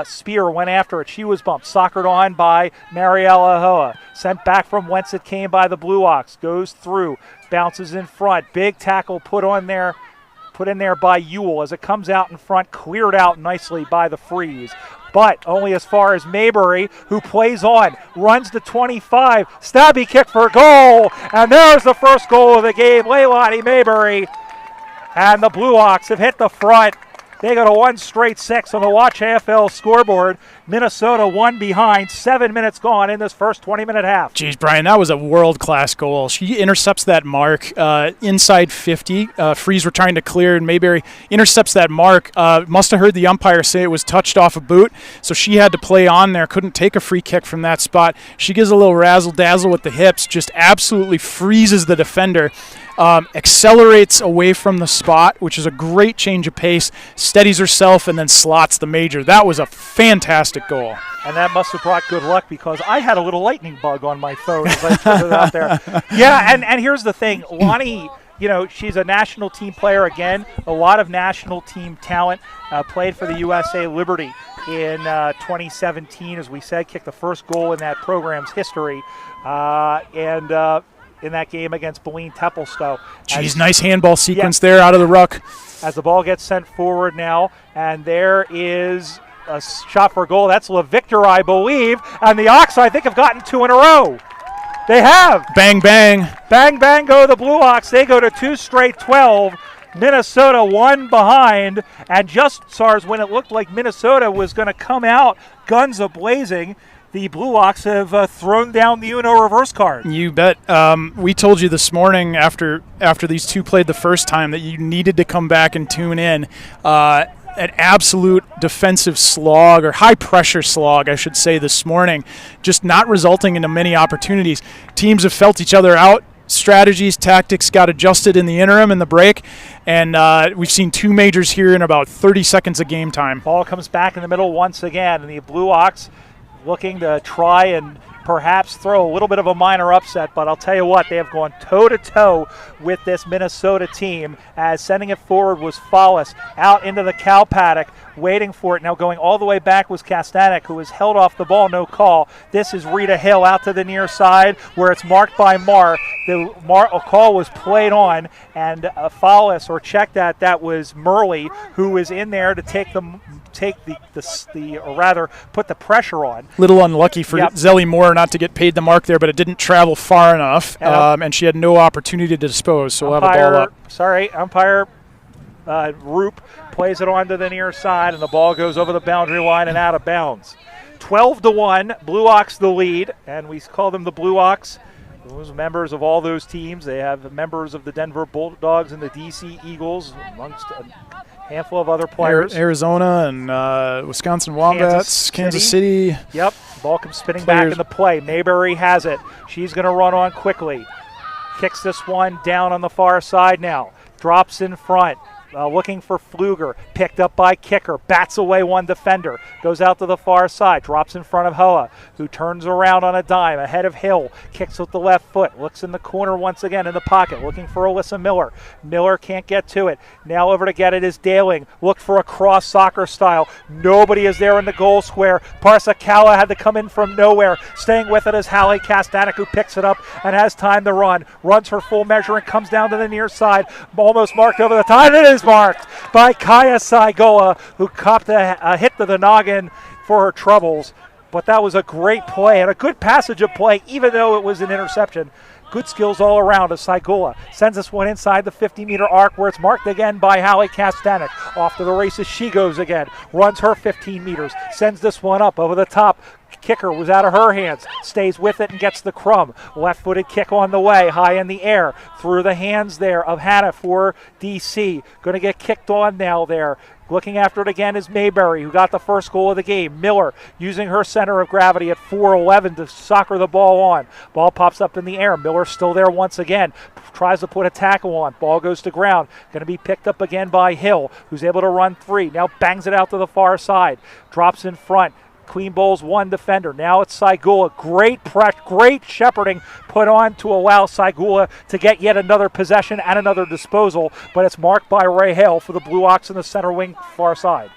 Spear went after it. She was bumped. Soccered on by Mariella Hoa. Sent back from whence it came by the Blue Ox. Goes through. Bounces in front. Big tackle put in there by Ewell as it comes out in front. Cleared out nicely by the Freeze. But only as far as Mayberry, who plays on, runs to 25, stabby kick for a goal, and there's the first goal of the game. Leilani Mayberry, and the Blue Ox have hit the front. They got a 1 straight 6 on the Watch AFL scoreboard. Minnesota 1 behind, 7 minutes gone in this first 20-minute half. Geez, Brian, that was a world-class goal. She intercepts that mark inside 50. Freeze were trying to clear, and Mayberry intercepts that mark. Must have heard the umpire say it was touched off a boot, so she had to play on there, couldn't take a free kick from that spot. She gives a little razzle-dazzle with the hips, just absolutely freezes the defender. Accelerates away from the spot, which is a great change of pace, steadies herself, and then slots the major. That was a fantastic goal. And that must have brought good luck because I had a little lightning bug on my phone as I put it out there. Yeah, and here's the thing. Lonnie, you know, she's a national team player again, a lot of national team talent, played for the USA Liberty in 2017, as we said, kicked the first goal in that program's history. In that game against Boline Templestowe. Geez, nice handball sequence there out of the ruck. As the ball gets sent forward now, and there is a shot for a goal. That's La Victor, I believe. And the Ox, I think, have gotten 2 in a row. They have. Bang, bang. Bang, bang go the Blue Ox. They go to 2 straight 12. Minnesota 1 behind. And just, SARS, when it looked like Minnesota was going to come out guns a-blazing, the Blue Ox have thrown down the Uno reverse card. You bet. We told you this morning after these two played the first time that you needed to come back and tune in. An absolute defensive slog, or high-pressure slog, I should say, this morning, just not resulting into many opportunities. Teams have felt each other out. Strategies, tactics got adjusted in the interim in the break, and we've seen 2 majors here in about 30 seconds of game time. Ball comes back in the middle once again, and the Blue Ox looking to try and perhaps throw a little bit of a minor upset, but I'll tell you what, they have gone toe-to-toe with this Minnesota team, as sending it forward was Follis out into the cow paddock, waiting for it. Now going all the way back was Kastanek, who was held off the ball, no call. This is Rita Hill out to the near side, where it's marked by Marr. A call was played on, and Follis, or check that was Murley, who was in there to put the pressure on. Little unlucky for Zelly Moore not to get paid the mark there, but it didn't travel far enough, and she had no opportunity to dispose, so we'll have a ball up. Umpire Roop plays it on to the near side, and the ball goes over the boundary line and out of bounds. 12-1, Blue Ox the lead, and we call them the Blue Ox. Those members of all those teams, they have members of the Denver Bulldogs and the DC Eagles, amongst a handful of other players. Arizona and Wisconsin Wombats, Kansas City. Yep, ball comes spinning back in the play. Mayberry has it. She's going to run on quickly. Kicks this one down on the far side now. Drops in front. Looking for Pfluger, picked up by Kicker, bats away one defender, goes out to the far side, drops in front of Hoa, who turns around on a dime, ahead of Hill, kicks with the left foot, looks in the corner once again in the pocket, looking for Alyssa Miller. Miller can't get to it. Now over to get it is Daling, look for a cross soccer style. Nobody is there in the goal square. Parsakawa had to come in from nowhere. Staying with it is Hallie Kastanek, who picks it up and has time to run. Runs her full measure and comes down to the near side, almost marked over the time. It is marked by Kaya Saigoa, who copped a hit to the noggin for her troubles. But that was a great play and a good passage of play, even though it was an interception. Good skills all around as Saigoa sends this one inside the 50-meter arc, where it's marked again by Hallie Kastanek. Off to the races she goes again, runs her 15 meters, sends this one up over the top. Kicker was out of her hands, stays with it and gets the crumb. Left-footed kick on the way, high in the air, through the hands there of Hannah for DC. Going to get kicked on now there. Looking after it again is Mayberry, who got the first goal of the game. Miller using her center of gravity at 4'11" to soccer the ball on. Ball pops up in the air. Miller still there once again. Tries to put a tackle on. Ball goes to ground. Going to be picked up again by Hill, who's able to run 3. Now bangs it out to the far side. Drops in front. Queen Bowls one defender. Now it's Saigula. Great shepherding put on to allow Saigula to get yet another possession and another disposal, but it's marked by Ray Hale for the Blue Ox in the center wing far side.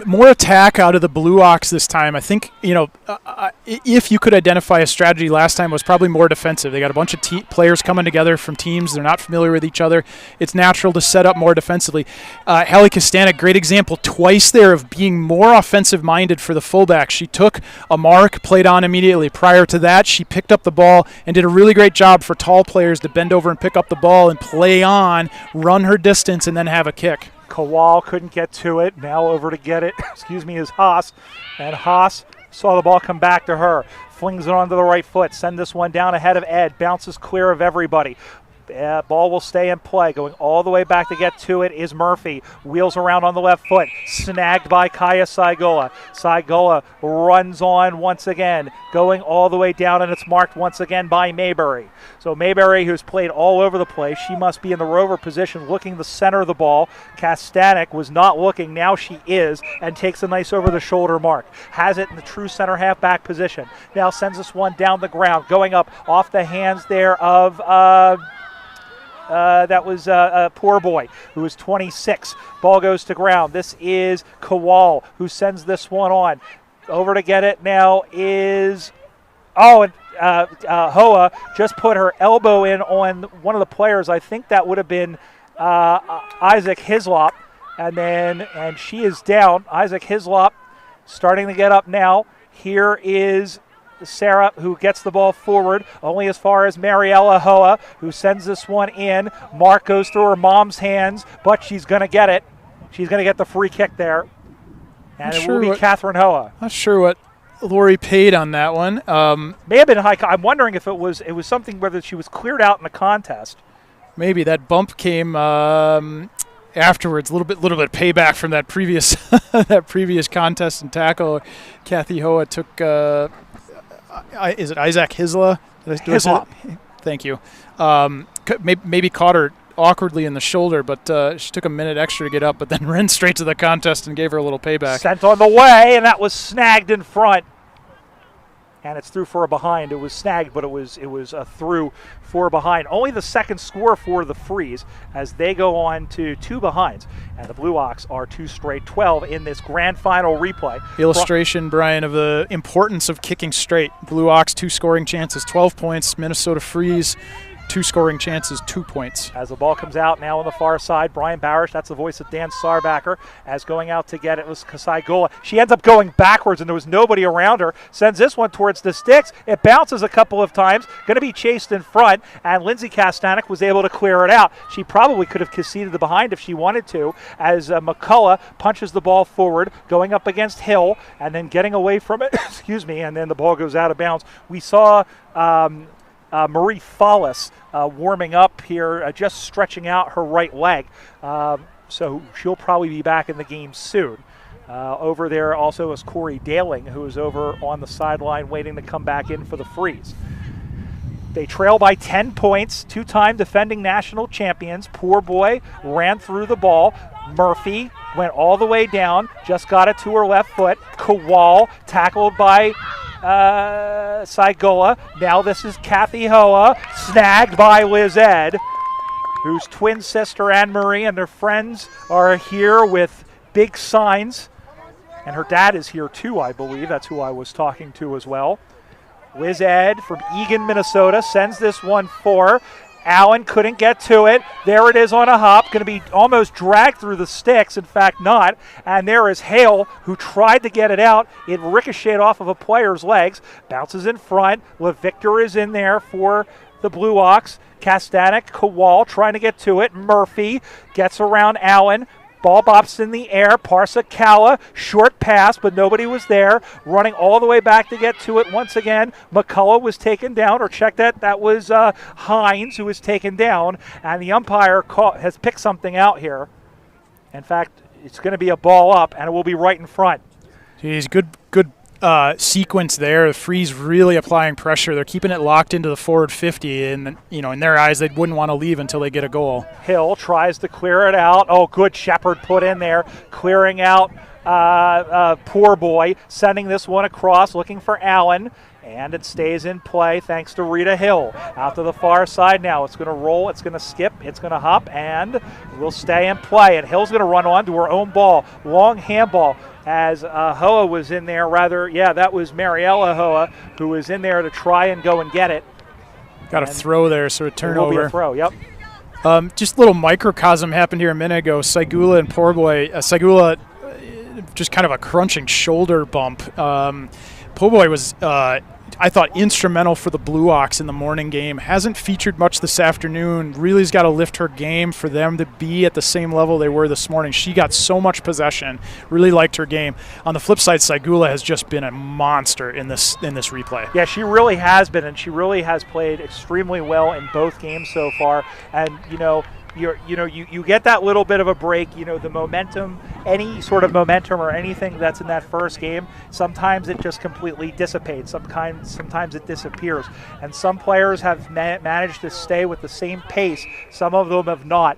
More attack out of the Blue Ox this time. I think, if you could identify a strategy last time, it was probably more defensive. They got a bunch of players coming together from teams. They're not familiar with each other. It's natural to set up more defensively. Hallie Kastanek, great example twice there of being more offensive-minded for the fullback. She took a mark, played on immediately. Prior to that, she picked up the ball and did a really great job for tall players to bend over and pick up the ball and play on, run her distance, and then have a kick. Kowal couldn't get to it. Now over to get it, is Haas. And Haas saw the ball come back to her. Flings it onto the right foot. Send this one down ahead of Ed. Bounces clear of everybody. Ball will stay in play. Going all the way back to get to it is Murphy. Wheels around on the left foot. Snagged by Kaya Saigola. Saigola runs on once again. Going all the way down, and it's marked once again by Mayberry. So Mayberry, who's played all over the place, she must be in the rover position looking the center of the ball. Kastanek was not looking. Now she is, and takes a nice over-the-shoulder mark. Has it in the true center half-back position. Now sends this one down the ground. Going up off the hands there of... that was Poor Boy, who is 26. Ball goes to ground. This is Kowal, who sends this one on. Over to get it now is... Hoa just put her elbow in on one of the players. I think that would have been Isaac Hislop. And she is down. Isaac Hislop starting to get up now. Here is Sarah, who gets the ball forward only as far as Mariella Hoa, who sends this one in. Mark goes through her mom's hands, but she's going to get it. She's going to get the free kick there. And it will be Catherine Hoa. Not sure what Lori paid on that one. May have been high. I'm wondering if it was something whether she was cleared out in the contest. Maybe that bump came afterwards. A little bit of payback from that previous contest and tackle. Kathy Hoa took. Is it Isaac Hislop? Hislop. Thank you. Maybe caught her awkwardly in the shoulder, but she took a minute extra to get up, but then ran straight to the contest and gave her a little payback. Sent on the way, and that was snagged in front. And it's through for a behind. It was snagged, but it was a through for a behind. Only the second score for the Freeze as they go on to 2 behinds. And the Blue Ox are 2 straight 12 in this grand final replay. Illustration, Brian, of the importance of kicking straight. Blue Ox 2 scoring chances, 12 points. Minnesota Freeze 2 scoring chances, 2 points. As the ball comes out now on the far side, Brian Barish, that's the voice of Dan Sarbacker, as going out to get it was Kasai Gola. She ends up going backwards, and there was nobody around her. Sends this one towards the sticks. It bounces a couple of times, going to be chased in front, and Lindsay Kastanek was able to clear it out. She probably could have conceded the behind if she wanted to, as McCullough punches the ball forward, going up against Hill, and then getting away from it, and then the ball goes out of bounds. We saw... Marie Follis warming up here, just stretching out her right leg. So she'll probably be back in the game soon. Over there also is Corey Daling, who is over on the sideline waiting to come back in for the Freeze. They trail by 10 points, 2-time defending national champions. Poor Boy ran through the ball. Murphy went all the way down, just got it to her left foot. Kowal tackled by Saigola. Now this is Kathy Hoa, snagged by Liz Ed, whose twin sister Anne-Marie and their friends are here with big signs. And her dad is here too, I believe. That's who I was talking to as well. Liz Ed from Eagan, Minnesota sends this one for Allen. Couldn't get to it. There it is on a hop. Going to be almost dragged through the sticks. In fact, not. And there is Hale, who tried to get it out. It ricocheted off of a player's legs. Bounces in front. LeVictor is in there for the Blue Ox. Kastanek, Kowal trying to get to it. Murphy gets around Allen. Ball bops in the air. Parsa Kala, short pass, but nobody was there. Running all the way back to get to it once again. McCullough was taken down, or check that. That was Hines who was taken down. And the umpire has picked something out here. In fact, it's going to be a ball up, and it will be right in front. Geez, good sequence there. The Freeze really applying pressure. They're keeping it locked into the forward 50, and in their eyes, they wouldn't want to leave until they get a goal. Hill tries to clear it out. Oh, good Shepard put in there, clearing out Poor Boy, sending this one across, looking for Allen. And it stays in play thanks to Rita Hill. Out to the far side now. It's going to roll, it's going to skip, it's going to hop, and will stay in play. And Hill's going to run on to her own ball. Long handball as Hoa was in there. That was Mariella Hoa who was in there to try and go and get it. Got a throw there, so a turnover. It will be a throw, yep. Just a little microcosm happened here a minute ago. Saigula and Poor Boy. Saigula, just kind of a crunching shoulder bump. Poor Boy was I thought instrumental for the Blue Ox in the morning game. Hasn't featured much this afternoon. Really's got to lift her game for them to be at the same level they were this morning. She got so much possession. Really liked her game. On the flip side, Saigula has just been a monster in this replay. Yeah, she really has been, and she really has played extremely well in both games so far. And you get that little bit of a break. The momentum, any sort of momentum or anything that's in that first game, sometimes it just completely dissipates. Sometimes it disappears. And some players have managed to stay with the same pace. Some of them have not.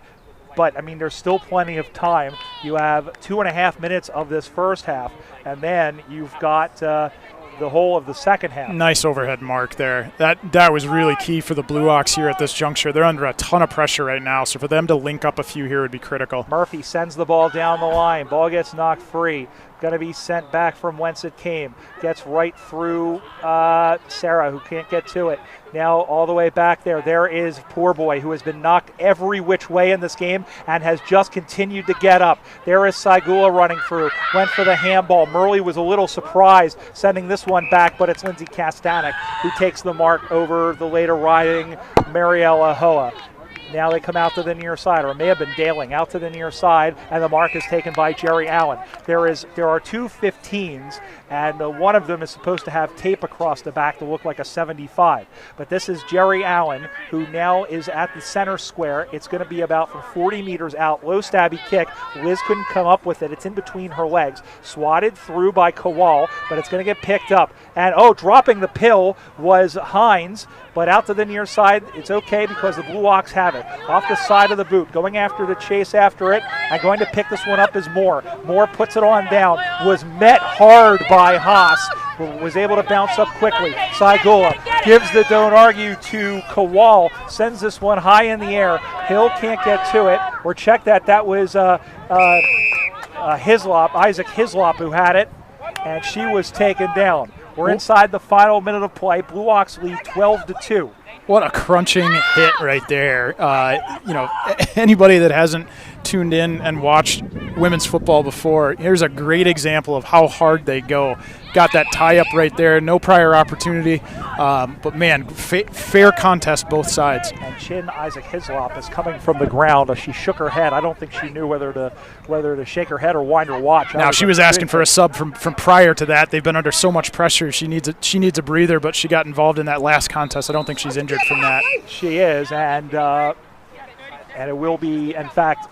But, I mean, there's still plenty of time. You have 2.5 minutes of this first half, and then you've got the whole of the second half. Nice overhead mark there. That was really key for the Blue Ox here at this juncture. They're under a ton of pressure right now, so for them to link up a few here would be critical. Murphy sends the ball down the line. Ball gets knocked free. Going to be sent back from whence it came. Gets right through Sarah, who can't get to it. Now all the way back there. There is Poor Boy, who has been knocked every which way in this game and has just continued to get up. There is Saigula running through. Went for the handball. Murley was a little surprised sending this one back, but it's Lindsay Kastanek who takes the mark over the later riding Mariella Hoa. Now they come out to the near side, or it may have been Daling out to the near side, and the mark is taken by Jerry Allen. There are two 15s, and one of them is supposed to have tape across the back to look like a 75. But this is Jerry Allen, who now is at the center square. It's going to be about from 40 meters out. Low stabby kick. Liz couldn't come up with it. It's in between her legs. Swatted through by Kowal, but it's going to get picked up. And, dropping the pill was Hines, but out to the near side, it's okay because the Blue Ox have it. Off the side of the boot, going after the chase after it, and going to pick this one up is Moore. Moore puts it on down, was met hard by Haas, who was able to bounce up quickly. Saigula gives the don't argue to Kowal, sends this one high in the air. Hill can't get to it, or check that. That was Hislop, Isaac Hislop, who had it, and she was taken down. We're inside the final minute of play. Blue Ox lead 12-2. What a crunching hit right there. Anybody that hasn't tuned in and watched women's football before, here's a great example of how hard they go. Got that tie-up right there, no prior opportunity. But, man, fair contest both sides. And Chin Isaac Hislop is coming from the ground. She shook her head. I don't think she knew whether to shake her head or wind her watch. Now, she was asking for a sub from prior to that. They've been under so much pressure. She needs a breather, but she got involved in that last contest. I don't think she's injured from that. She is, and it will be, in fact,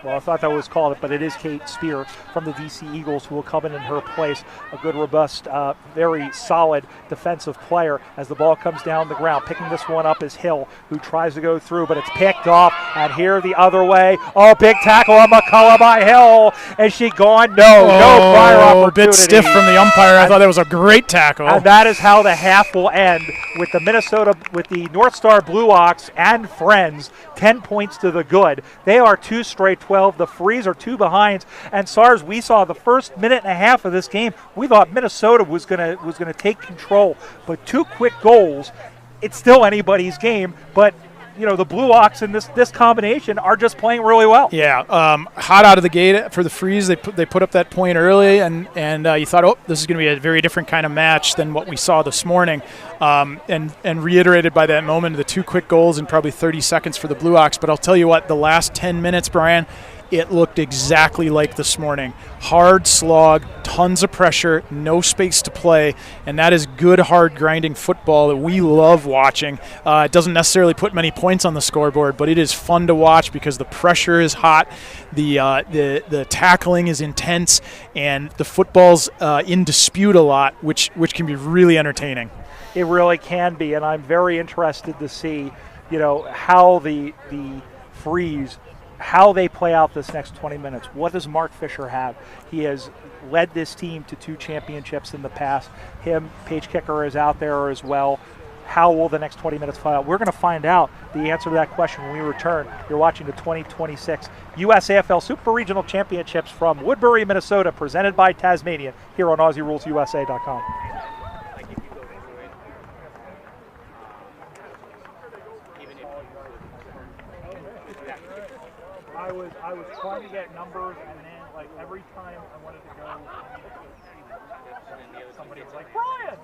I thought that was called it, but it is Kate Spear from the DC Eagles who will come in her place. A good, robust, very solid defensive player as the ball comes down the ground. Picking this one up is Hill, who tries to go through, but it's picked off. And here the other way. Big tackle on McCullough by Hill. Is she gone? No prior opportunity. A bit stiff from the umpire. I thought that was a great tackle. And that is how the half will end with the North Star Blue Ox and friends 10 points to the good. They are 2 straight 12. The Frees are 2 behinds. And SARS, we saw the first minute and a half of this game. We thought Minnesota was gonna take control, but 2 quick goals. It's still anybody's game, but the Blue Ox and this combination are just playing really well. Yeah, hot out of the gate for the Frees. They put up that point early, and you thought, this is going to be a very different kind of match than what we saw this morning. And reiterated by that moment, the 2 quick goals in probably 30 seconds for the Blue Ox. But I'll tell you what, the last 10 minutes, Brian, it looked exactly like this morning. Hard slog, tons of pressure, no space to play, and that is good, hard, grinding football that we love watching. It doesn't necessarily put many points on the scoreboard, but it is fun to watch because the pressure is hot, the tackling is intense, and the football's in dispute a lot, which can be really entertaining. It really can be, and I'm very interested to see, how the Frees, how they play out this next 20 minutes. What does Mark Fisher have? He has led this team to 2 championships in the past. Paige Kicker is out there as well. How will the next 20 minutes play out? We're going to find out the answer to that question when we return. You're watching the 2026 USAFL Super Regional Championships from Woodbury, Minnesota, presented by Tasmanian, here on AussieRulesUSA.com. I was trying to get numbers, and then every time I wanted to go, somebody was like, Brian!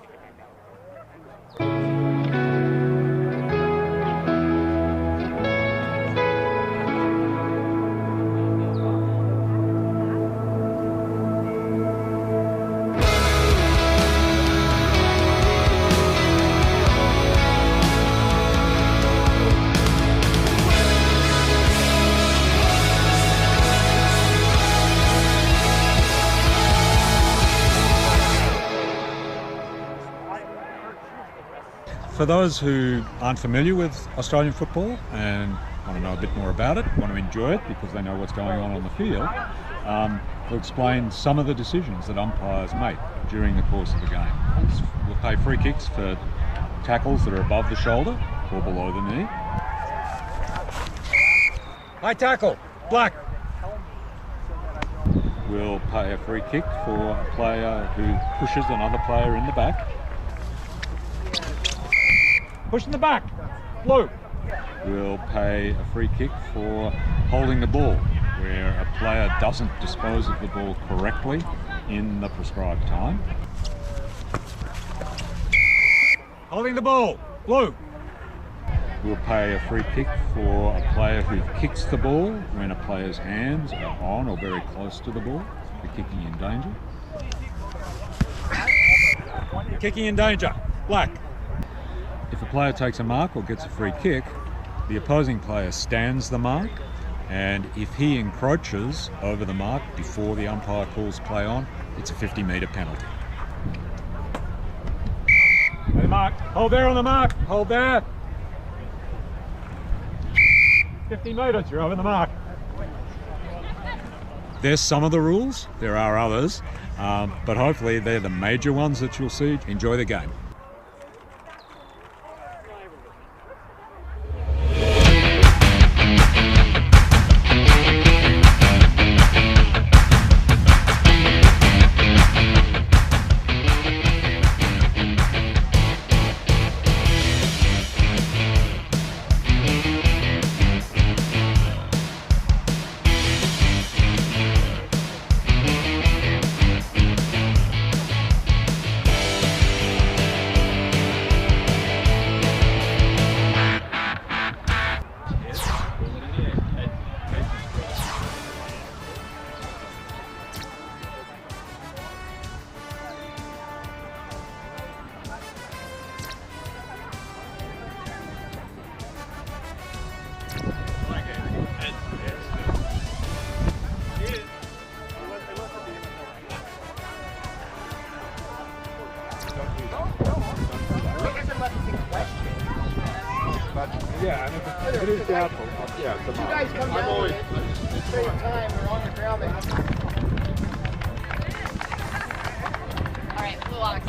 For those who aren't familiar with Australian football and want to know a bit more about it, want to enjoy it because they know what's going on the field, we'll explain some of the decisions that umpires make during the course of the game. We'll pay free kicks for tackles that are above the shoulder or below the knee. High tackle, black. We'll pay a free kick for a player who pushes another player in the back. Push in the back, blue. We'll pay a free kick for holding the ball, where a player doesn't dispose of the ball correctly in the prescribed time. Holding the ball, blue. We'll pay a free kick for a player who kicks the ball when a player's hands are on or very close to the ball. For kicking in danger. Kicking in danger, black. If a player takes a mark or gets a free kick, the opposing player stands the mark, and if he encroaches over the mark before the umpire calls play on, it's a 50-metre penalty. The mark. Hold there on the mark. Hold there. 50 metres, you're over the mark. There's some of the rules. There are others, but hopefully they're the major ones that you'll see. Enjoy the game. Yeah, and it is doubtful. Yeah, you guys come down with it at the same time, we're on the ground. All right, blue ox.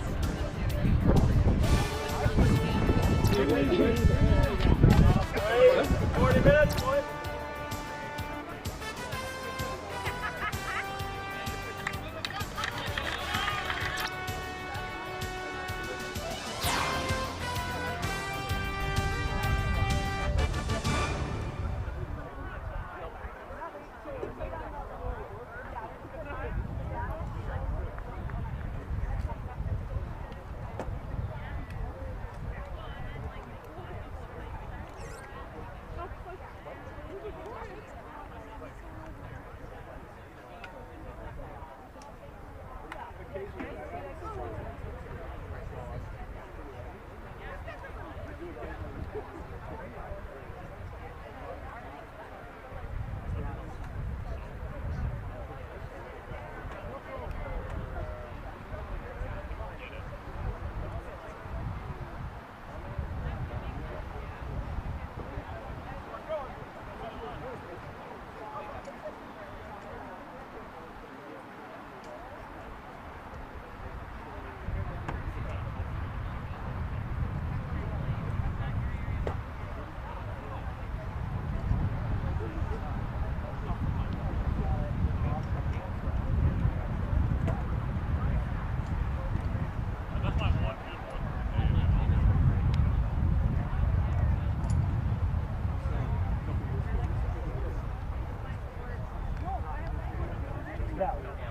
40 minutes, boys.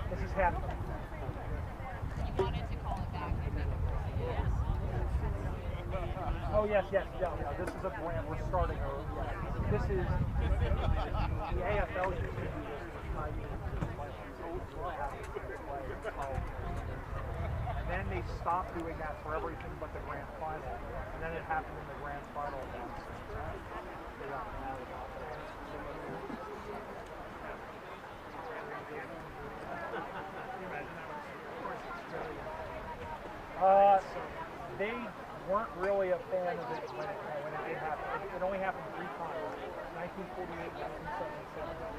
This is happening. You wanted to call it back. Oh yes, yes, yeah. This is a brand we're starting. This is the AFL used to do this. And then they stopped doing that for everything but the grand final. And then it happened in the grand final. They got mad about that. They weren't really a fan of it when it did happen. It only happened 3 times, 1948, 1977.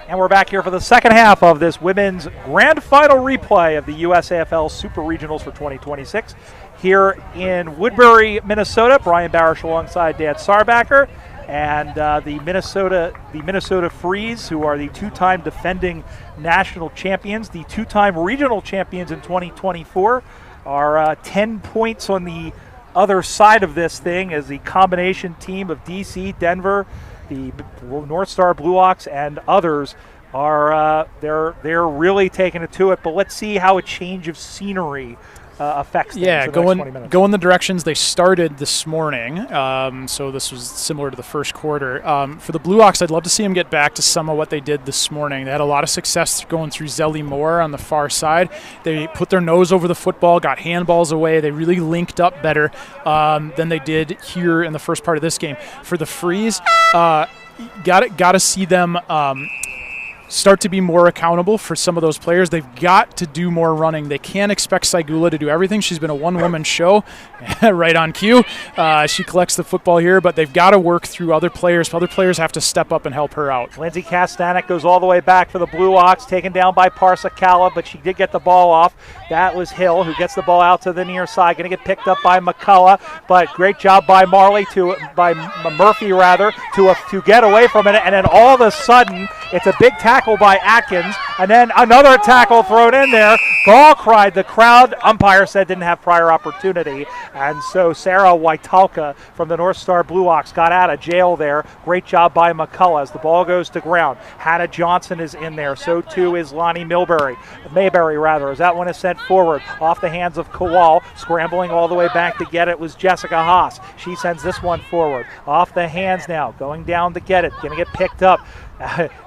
And we're back here for the second half of this women's grand final replay of the USAFL Super Regionals for 2026 here in Woodbury, Minnesota. Brian Barish alongside Dan Sarbacker, and the Minnesota Freeze, who are the 2-time defending national champions, the 2-time regional champions in 2024, are 10 points on the other side of this thing as the combination team of DC, Denver, the North Star Blue Ox, and others are they're really taking it to it. But let's see how a change of scenery affects things. Yeah, going the directions they started this morning. So this was similar to the first quarter. For the Blue Ox, I'd love to see them get back to some of what they did this morning. They had a lot of success going through Zelly Moore on the far side. They put their nose over the football, got handballs away. They really linked up better than they did here in the first part of this game. For the Freeze, got to see them start to be more accountable for some of those players. They've got to do more running. They can't expect Saigula to do everything. She's been a one-woman show, right on cue. She collects the football here, but they've got to work through other players. Other players have to step up and help her out. Lindsay Kastanek goes all the way back for the Blue Ox, taken down by Parsakala, but she did get the ball off. That was Hill, who gets the ball out to the near side. Going to get picked up by McCullough, but great job by Murphy to get away from it. And then all of a sudden, it's a big tackle by Atkins, and then another tackle thrown in there. Ball cried. The crowd umpire said didn't have prior opportunity, and so Sarah Waitalka from the North Star Blue Ox got out of jail there. Great job by McCullough as the ball goes to ground. Hannah Johnson is in there. So too is Lonnie Mayberry, as that one is sent forward off the hands of Kowal. Scrambling all the way back to get it was Jessica Haas. She sends this one forward. Off the hands now, going down to get it. Going to get picked up.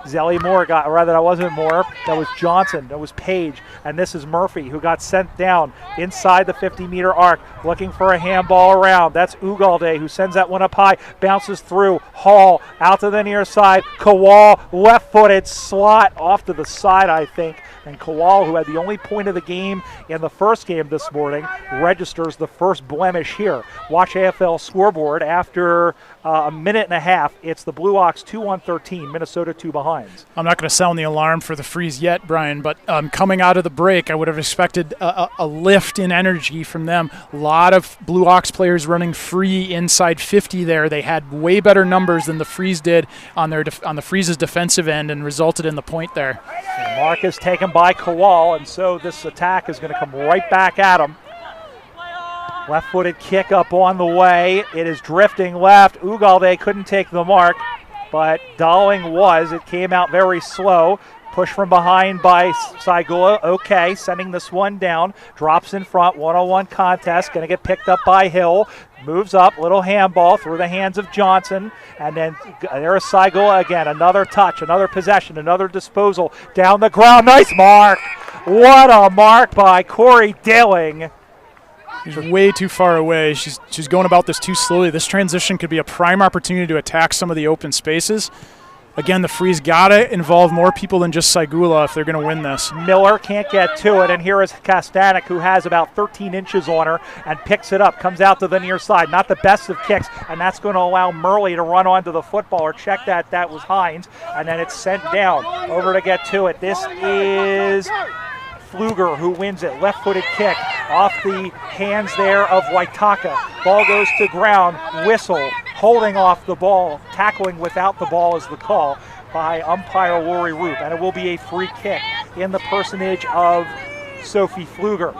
Zelly Moore that wasn't Moore, that was Johnson, that was Page, and this is Murphy, who got sent down inside the 50-meter arc, looking for a handball around. That's Ugalde, who sends that one up high, bounces through, Hall, out to the near side, Kowal, left-footed slot off to the side, I think, and Kowal, who had the only point of the game in the first game this morning, registers the first blemish here. Watch AFL scoreboard after a minute and a half. It's the Blue Ox 2-13, Minnesota 2 behinds. I'm not going to sound the alarm for the Freeze yet, Brian, but coming out of the break, I would have expected a lift in energy from them. A lot of Blue Ox players running free inside 50 there. They had way better numbers than the Freeze did on the Freeze's defensive end and resulted in the point there. And mark is taken by Kowal, and so this attack is going to come right back at him. Left-footed kick up on the way. It is drifting left. Ugalde couldn't take the mark, but Dowling was. It came out very slow. Push from behind by Saigula. Okay, sending this one down. Drops in front. One-on-one contest. Going to get picked up by Hill. Moves up. Little handball through the hands of Johnson. And then there's Saigula again. Another touch. Another possession. Another disposal. Down the ground. Nice mark. What a mark by Corey Dilling. She's way too far away. She's going about this too slowly. This transition could be a prime opportunity to attack some of the open spaces. again, the Frees got to involve more people than just Saigula if they're going to win this. Miller can't get to it, and here is Kastanek, who has about 13 inches on her and picks it up, comes out to the near side. Not the best of kicks, and that's going to allow Murley to run onto the football, or check that. That was Hines, and then it's sent down. Over to get to it. This is Pfluger who wins it. Left-footed kick off the hands there of Waitaka. Ball goes to ground. Whistle. Holding off the ball. Tackling without the ball is the call by umpire Lori Roop. And it will be a free kick in the personage of Sophie Pfluger.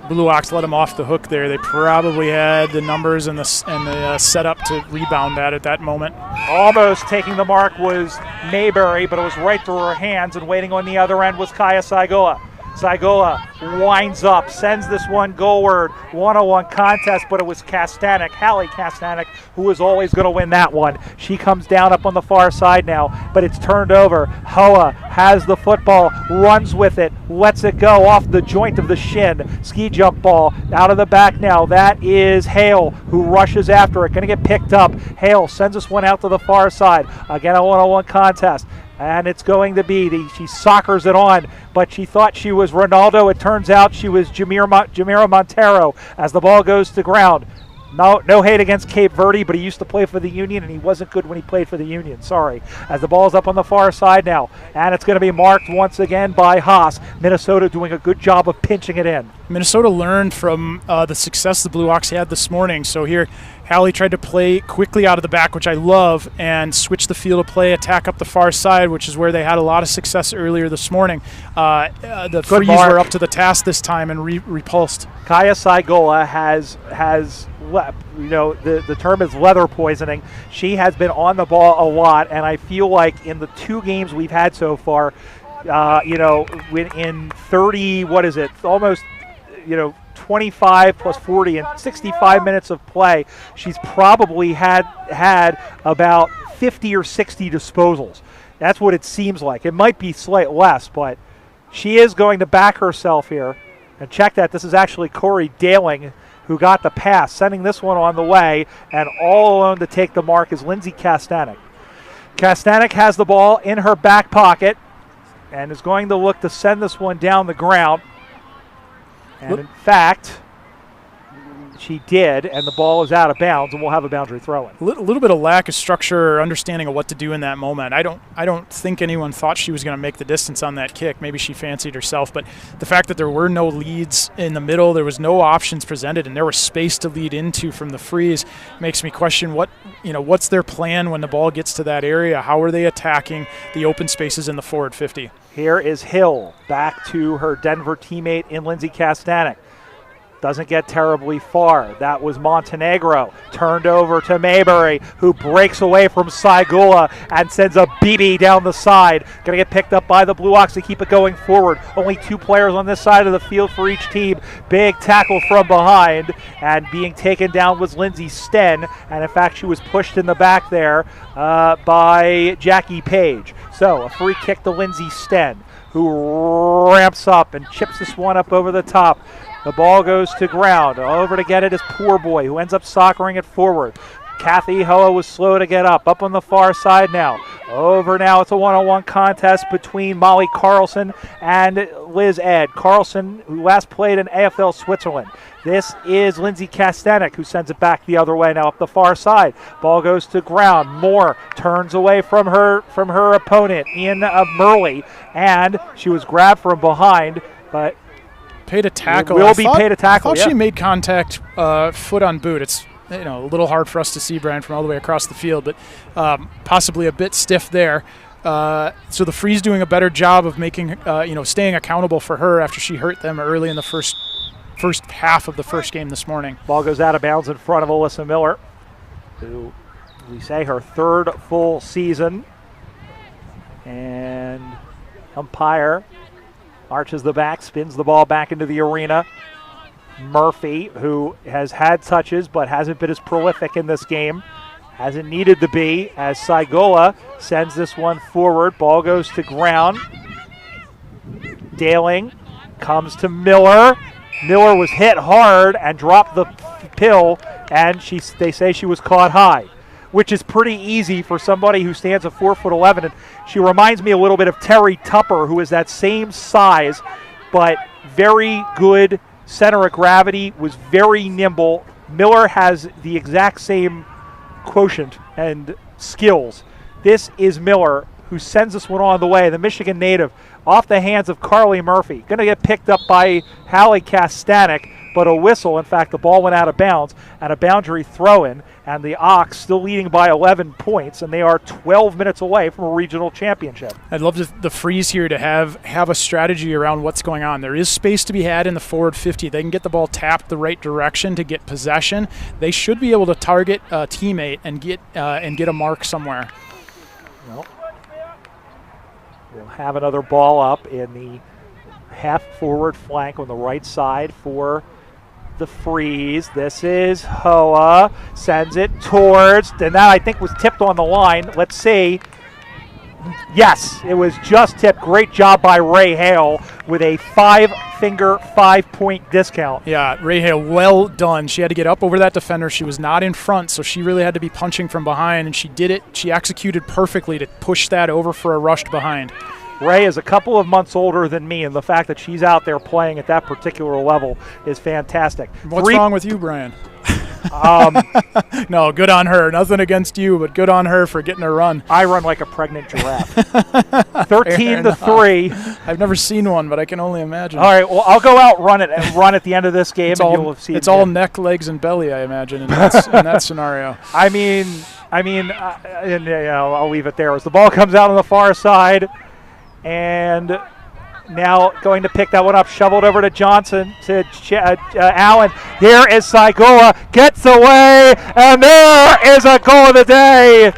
Blue Ox let him off the hook there. They probably had the numbers and the setup to rebound at that moment. Almost taking the mark was Mayberry, but it was right through her hands, and waiting on the other end was Kaya Saigola. Saigola winds up, sends this one goalward, one-on-one contest, but it was Kastanek, Hallie Kastanek, who was always going to win that one. She comes down up on the far side now, but it's turned over. Hoa has the football, runs with it, lets it go off the joint of the shin. Ski jump ball out of the back now. That is Hale, who rushes after it, going to get picked up. Hale sends this one out to the far side. Again, a one-on-one contest. And it's going to be, she soccers it on, but she thought she was Ronaldo. It turns out she was Jamira Montero as the ball goes to ground. No hate against Cape Verde, but he used to play for the Union, and he wasn't good when he played for the Union. Sorry. As the ball's up on the far side now, and it's going to be marked once again by Haas. Minnesota doing a good job of pinching it in. Minnesota learned from the success the Blue Ox had this morning. So here, Hallie tried to play quickly out of the back, which I love, and switch the field of play, attack up the far side, which is where they had a lot of success earlier this morning. The Frees were up to the task this time and repulsed. Kaya Saigola has the term is leather poisoning. She has been on the ball a lot, and I feel like in the 2 games we've had so far, in 30, almost, 25 plus 40 and 65 minutes of play, she's probably had about 50 or 60 disposals. That's what it seems like. It might be slight less, but she is going to back herself here. And check that. This is actually Corey Daling who got the pass, sending this one on the way, and all alone to take the mark is Lindsay Kastanek. Kastanek has the ball in her back pocket and is going to look to send this one down the ground. And in fact, she did, and the ball is out of bounds, and we'll have a boundary throw-in. A little bit of lack of structure or understanding of what to do in that moment. I don't think anyone thought she was going to make the distance on that kick. Maybe she fancied herself, but the fact that there were no leads in the middle, there was no options presented, and there was space to lead into from the Frees makes me question what's their plan when the ball gets to that area. How are they attacking the open spaces in the forward 50? Here is Hill back to her Denver teammate in Lindsay Kastanek. Doesn't get terribly far. That was Montenegro. Turned over to Mayberry, who breaks away from Saigula and sends a BB down the side. Going to get picked up by the Blue Ox to keep it going forward. Only 2 players on this side of the field for each team. Big tackle from behind, and being taken down was Lindsay Sten. And in fact, she was pushed in the back there by Jackie Page. So a free kick to Lindsay Sten, who ramps up and chips this one up over the top. The ball goes to ground. Over to get it is Poor Boy, who ends up soccering it forward. Kathy Hoa was slow to get up on the far side now. Over now, it's a one-on-one contest between Molly Carlson and Liz Ed. Carlson, who last played in AFL Switzerland. This is Lindsay Kastanek, who sends it back the other way now up the far side. Ball goes to ground. Moore turns away from her opponent, Ian Murley, and she was grabbed from behind, but paid a tackle. Paid a tackle. I thought she made contact foot on boot. It's a little hard for us to see, Brian, from all the way across the field, but possibly a bit stiff there. So the Frees doing a better job of making staying accountable for her after she hurt them early in the first half of the first game this morning. Ball goes out of bounds in front of Alyssa Miller, who we say her 3rd full season, and umpire arches the back, spins the ball back into the arena. Murphy, who has had touches but hasn't been as prolific in this game, hasn't needed to be, as Saigola sends this one forward. Ball goes to ground. Daling comes to Miller. Miller was hit hard and dropped the pill, and they say she was caught high. which is pretty easy for somebody who stands at 4'11". And she reminds me a little bit of Terry Tupper, who is that same size, but very good center of gravity, was very nimble. Miller has the exact same quotient and skills. This is Miller, who sends this one on the way, the Michigan native, off the hands of Carly Murphy. Going to get picked up by Hallie Kastanek, but a whistle. In fact, the ball went out of bounds and a boundary throw-in, and the Ox still leading by 11 points, and they are 12 minutes away from a regional championship. I'd love the Freeze here to have a strategy around what's going on. There is space to be had in the forward 50. They can get the ball tapped the right direction to get possession. They should be able to target a teammate and get a mark somewhere. Well, we'll have another ball up in the half-forward flank on the right side for the Freeze. This is Hoa, sends it towards, and that I think was tipped on the line. Let's see. Yes, it was just tipped. Great job by Ray Hale with a 5-finger 5-point discount. Yeah, Ray Hale, well done. She had to get up over that defender. She was not in front, so she really had to be punching from behind, and she did it. She executed perfectly to push that over for a rushed behind. Ray is a couple of months older than me, and the fact that she's out there playing at that particular level is fantastic. What's wrong with you, Brian? No, good on her. Nothing against you, but good on her for getting a run. I run like a pregnant giraffe. 13-3. I've never seen one, but I can only imagine. All right, well, I'll go out run at the end of this game, and you'll see. It's all neck, legs, and belly, I imagine, in that scenario. I mean, I'll leave it there. As the ball comes out on the far side, and now going to pick that one up, shoveled over to Johnson, to Allen. Here is Saigoa, gets away, and there is a goal of the day.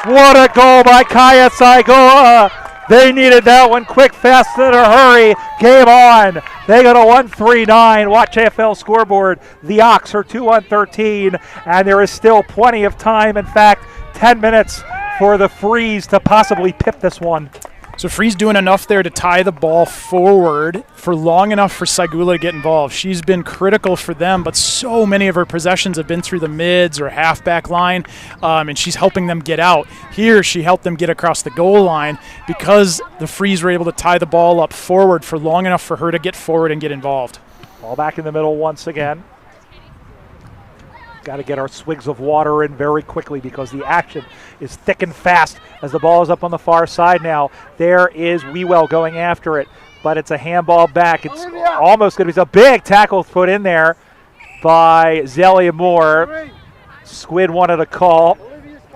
What a goal by Kaya Saigoa. They needed that one quick, fast, in a hurry. Game on. They go to 139. Watch AFL scoreboard. The Ox are 2-13, and there is still plenty of time. In fact, 10 minutes for the Freeze to possibly pip this one. So Freeze doing enough there to tie the ball forward for long enough for Saigula to get involved. She's been critical for them, but so many of her possessions have been through the mids or halfback line, and she's helping them get out. Here, she helped them get across the goal line because the Freeze were able to tie the ball up forward for long enough for her to get forward and get involved. Ball back in the middle once again. Got to get our swigs of water in very quickly because the action is thick and fast as the ball is up on the far side now. There is Wewell going after it, but it's a handball back. It's almost going to be a big tackle put in there by Zelia Moore. Squid wanted a call.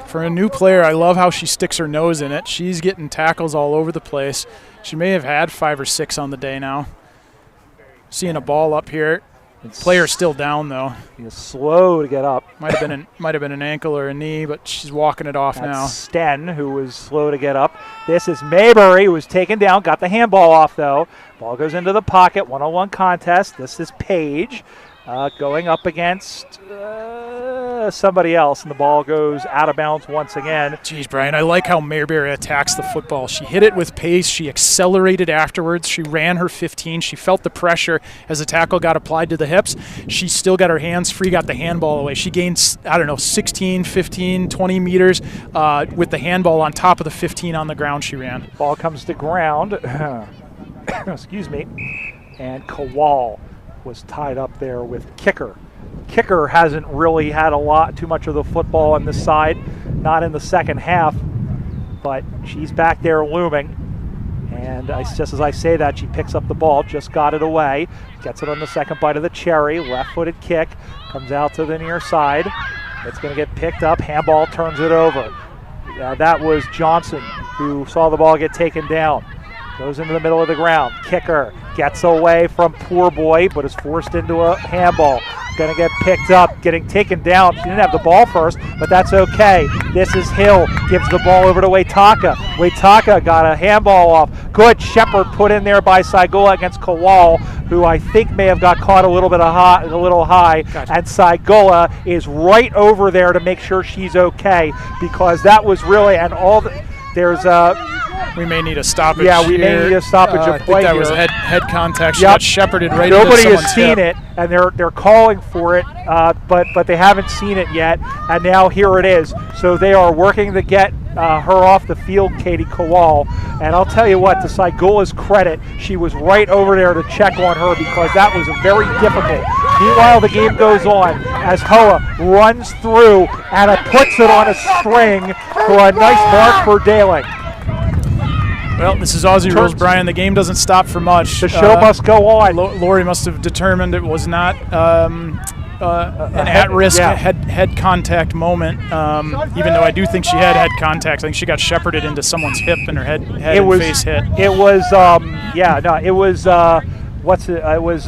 For a new player, I love how she sticks her nose in it. She's getting tackles all over the place. She may have had 5 or 6 on the day now. Seeing a ball up here. Player still down though. He's slow to get up. Might have been an ankle or a knee, but she's walking it off now. Sten, who was slow to get up. This is Maybury, who was taken down, got the handball off though. Ball goes into the pocket, one-on-one contest. This is Page going up against somebody else, and the ball goes out of bounds once again. Jeez, Brian, I like how Mayberry attacks the football. She hit it with pace. She accelerated afterwards. She ran her 15. She felt the pressure as the tackle got applied to the hips. She still got her hands free, got the handball away. She gained, 16, 15, 20 meters with the handball on top of the 15 on the ground she ran. Ball comes to ground. Excuse me. And Kowal was tied up there with Kicker. Kicker hasn't really had too much of the football on this side, not in the second half, but she's back there looming. And just as I say that, she picks up the ball, just got it away, gets it on the second bite of the cherry, left-footed kick, comes out to the near side. It's going to get picked up, handball turns it over. That was Johnson who saw the ball get taken down. Goes into the middle of the ground. Kicker gets away from Poor Boy, but is forced into a handball. Going to get picked up, getting taken down. She didn't have the ball first, but that's okay. This is Hill. Gives the ball over to Waitaka. Waitaka got a handball off. Good Shepherd put in there by Saigoa against Kowal, who I think may have got caught a little high. Gotcha. And Saigoa is right over there to make sure she's okay, because that was really, and all the, there's We may need a stoppage. Yeah, we may need a stoppage of play. I think that was head contact. She got shepherded right into someone's hip. Nobody has seen it, and they're calling for it, but they haven't seen it yet. And now here it is. So they are working to get her off the field, Katie Kowal. And I'll tell you what, to Saigula's credit, she was right over there to check on her because that was very difficult. Meanwhile, the game goes on as Hoa runs through and puts it on a string for a nice mark for Daling. Well, this is Aussie rules, Brian. The game doesn't stop for much. The show must go on. Lori must have determined it was not an at-risk head contact moment, even though I do think she had head contact. I think she got shepherded into someone's hip and her head and face hit. It was, it was, it was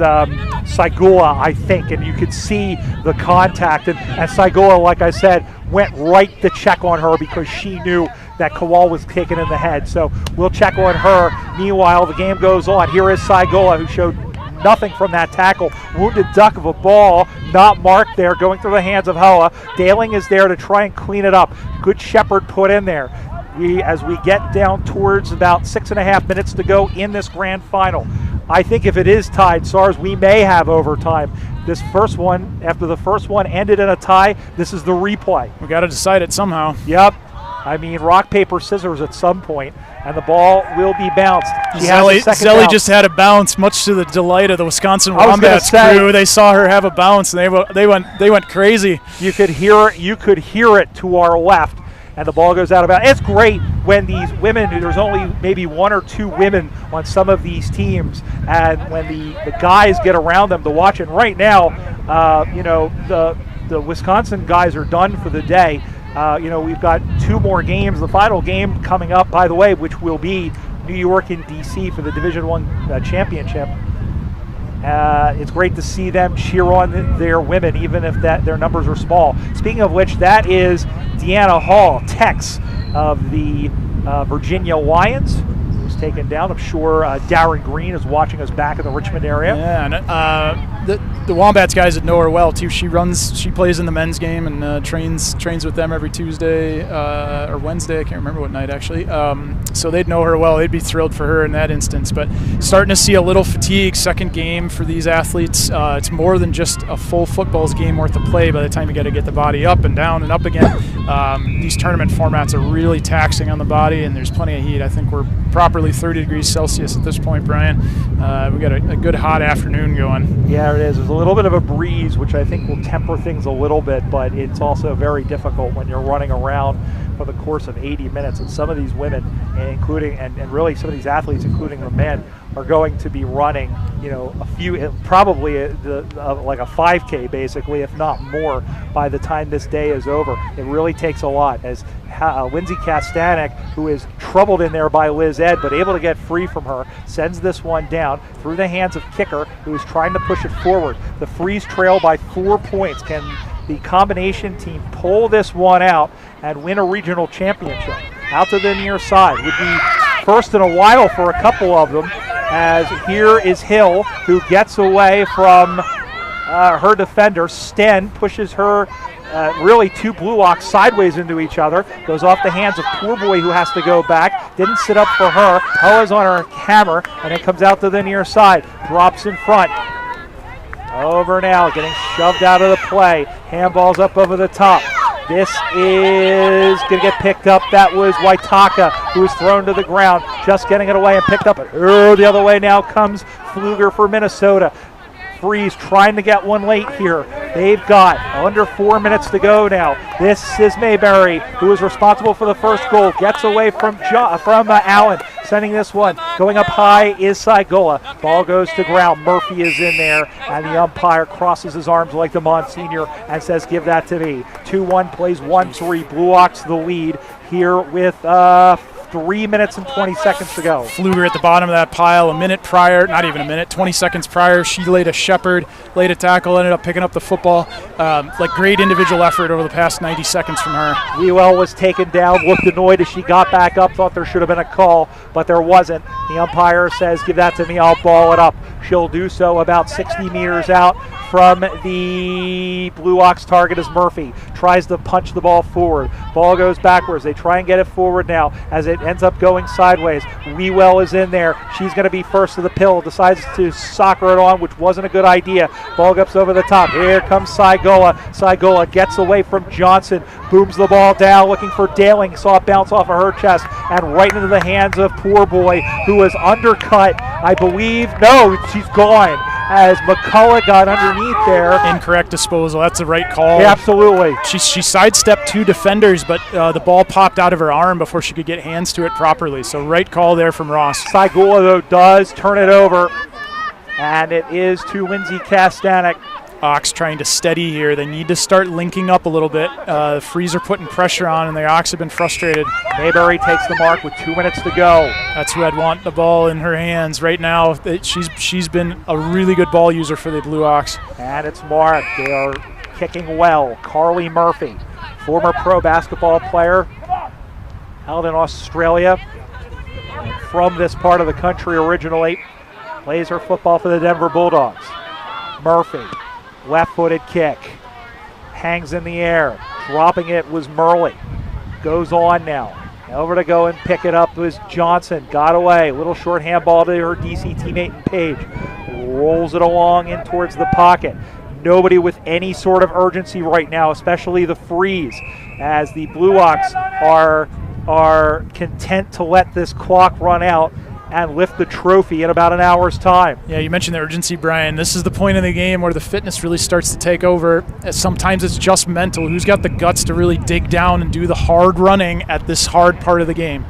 Saigula, I think, and you could see the contact. And Saigula, like I said, went right to check on her because she knew that Kowal was kicking in the head. So we'll check on her. Meanwhile, the game goes on. Here is Saigula, who showed nothing from that tackle. Wounded duck of a ball, not marked there, going through the hands of Hoa. Daling is there to try and clean it up. Good shepherd put in there. As we get down towards about 6.5 minutes to go in this grand final. I think if it is tied, SARS, we may have overtime. This first one, after the first one ended in a tie, this is the replay. We got to decide it somehow. Yep. I mean, rock, paper, scissors at some point, and the ball will be bounced. Zelly just had a bounce, much to the delight of the Wisconsin Wombats crew. They saw her have a bounce, and they went crazy. You could hear it to our left, and the ball goes out of bounds. It's great when these women, there's only maybe 1 or 2 women on some of these teams, and when the guys get around them to watch it. Right now, the Wisconsin guys are done for the day. We've got 2 more games. The final game coming up, by the way, which will be New York and D.C. for the Division I championship. It's great to see them cheer on their women, even if their numbers are small. Speaking of which, that is Deanna Hall, Tex of the Virginia Lions, who's taken down. I'm sure Darren Green is watching us back in the Richmond area. Yeah, and the Wombats guys that know her well too. She plays in the men's game and trains with them every Tuesday or Wednesday. I can't remember what night actually. So they'd know her well. They'd be thrilled for her in that instance. But starting to see a little fatigue. Second game for these athletes. It's more than just a full football's game worth of play. By the time you got to get the body up and down and up again, these tournament formats are really taxing on the body, and there's plenty of heat. I think we're properly 30 degrees Celsius at this point, Brian. We got a good hot afternoon going. Yeah, it is. There's a little bit of a breeze, which I think will temper things a little bit, but it's also very difficult when you're running around for the course of 80 minutes. And some of these women, including, and really some of these athletes, including the men, are going to be running, probably like a 5K basically, if not more, by the time this day is over. It really takes a lot, as Lindsay Kastanek, who is troubled in there by Liz Ed, but able to get free from her, sends this one down through the hands of Kicker, who is trying to push it forward. The Freeze trail by 4 points. Can the combination team pull this one out and win a regional championship? Out to the near side would be first in a while for a couple of them, as here is Hill, who gets away from her defender. Sten pushes her really 2 Blue Locks sideways into each other. Goes off the hands of Poor Boy, who has to go back. Didn't sit up for her. Hoa's on her hammer, and it comes out to the near side. Drops in front. Over now, getting shoved out of the play. Handballs up over the top. This is going to get picked up. That was Waitaka, who was thrown to the ground, just getting it away and picked up. The other way now comes Pfluger for Minnesota. Freeze trying to get one late here. They've got under 4 minutes to go now. This is Mayberry, who is responsible for the first goal. Gets away from Allen, sending this one. Going up high is Saigula. Ball goes to ground. Murphy is in there, and the umpire crosses his arms like the Monsignor and says, give that to me. 2-1 plays 1-3. Blue Ox the lead here with 3 minutes and 20 seconds to go. Pfluger at the bottom of that pile. A minute prior, not even a minute, 20 seconds prior, she laid a shepherd, laid a tackle, ended up picking up the football. Great individual effort over the past 90 seconds from her. Wewell was taken down, looked annoyed as she got back up, thought there should have been a call, but there wasn't. The umpire says, give that to me, I'll ball it up. She'll do so about 60 meters out from the Blue Ox target as Murphy tries to punch the ball forward. Ball goes backwards. They try and get it forward now as it ends up going sideways. Wewell is in there. She's going to be first to the pill. Decides to soccer it on, which wasn't a good idea. Ball goes over the top. Here comes Saigola. Saigola gets away from Johnson. Booms the ball down, looking for Daling. Saw it bounce off of her chest and right into the hands of Poor Boy, who was undercut, I believe. No, she's gone as McCullough got underneath there. Incorrect disposal. That's the right call. Yeah, absolutely. She sidestepped 2 defenders, but the ball popped out of her arm before she could get hands to it properly. So right call there from Ross. Saigola, though, does turn it over, and it is to Lindsay Kastanek. Ox trying to steady here. They need to start linking up a little bit. The Frees are putting pressure on, and the Ox have been frustrated. Mayberry takes the mark with 2 minutes to go. That's who I'd want the ball in her hands right now. She's been a really good ball user for the Blue Ox. And it's marked. They are kicking well. Carly Murphy, former pro basketball player, held in Australia, from this part of the country originally, plays her football for the Denver Bulldogs. Murphy. Left-footed kick, hangs in the air, dropping it was Murley. Goes on now, over to go and pick it up was Johnson, got away, little short handball to her DC teammate in Page. Rolls it along in towards the pocket. Nobody with any sort of urgency right now, especially the Frees, as the Blue Ox are content to let this clock run out and lift the trophy in about an hour's time. Yeah, you mentioned the urgency, Brian. This is the point in the game where the fitness really starts to take over. Sometimes it's just mental. Who's got the guts to really dig down and do the hard running at this hard part of the game?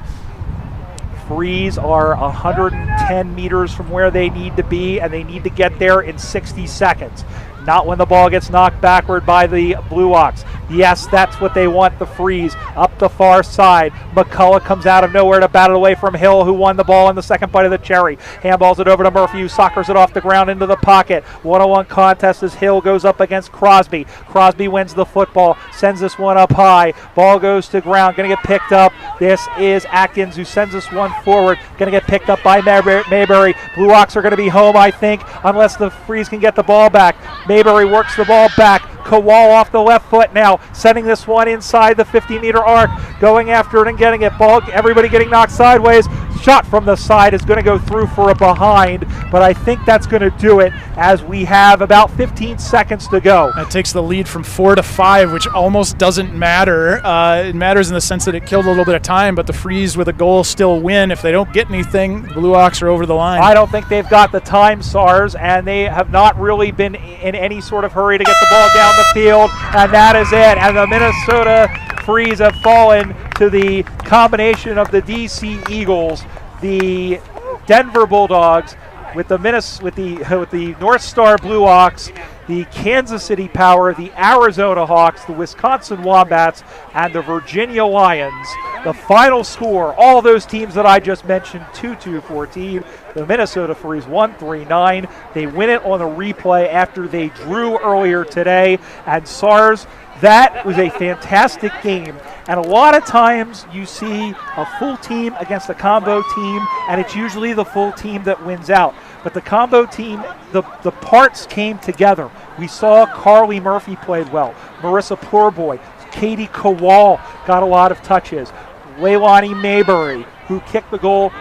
Frees are 110 meters from where they need to be, and they need to get there in 60 seconds. Not when the ball gets knocked backward by the Blue Ox. Yes, that's what they want, the Frees. Up the far side. McCullough comes out of nowhere to bat it away from Hill, who won the ball in the second bite of the cherry. Handballs it over to Murphy, who soccers it off the ground into the pocket. 1-on-1 contest as Hill goes up against Crosby. Crosby wins the football, sends this one up high. Ball goes to ground, going to get picked up. This is Atkins, who sends this one forward. Going to get picked up by Mayberry. Blue Ox are going to be home, I think, unless the Frees can get the ball back. Mayberry works the ball back. Kowal off the left foot now, sending this one inside the 50-meter arc, going after it and getting it. Ball, everybody getting knocked sideways. Shot from the side is going to go through for a behind, but I think that's going to do it as we have about 15 seconds to go. That takes the lead from 4 to 5, which almost doesn't matter. It matters in the sense that it killed a little bit of time, but the Frees with a goal still win. If they don't get anything, the Blue Ox are over the line. I don't think they've got the time, SARS, and they have not really been in any sort of hurry to get the ball down the field, and that is it. And the Minnesota Frees have fallen to the combination of the DC Eagles, the Denver Bulldogs, with the North Star Blue Ox, the Kansas City Power, the Arizona Hawks, the Wisconsin Wombats, and the Virginia Lions. The final score, all those teams that I just mentioned, 2-2-14. The Minnesota Frees 1-3-9. They win it on the replay after they drew earlier today. And SARS, that was a fantastic game. And a lot of times you see a full team against a combo team, and it's usually the full team that wins out. But the combo team, the parts came together. We saw Carly Murphy played well. Marissa Poorboy, Katie Kowal got a lot of touches. Leilani Mayberry, who kicked the goal,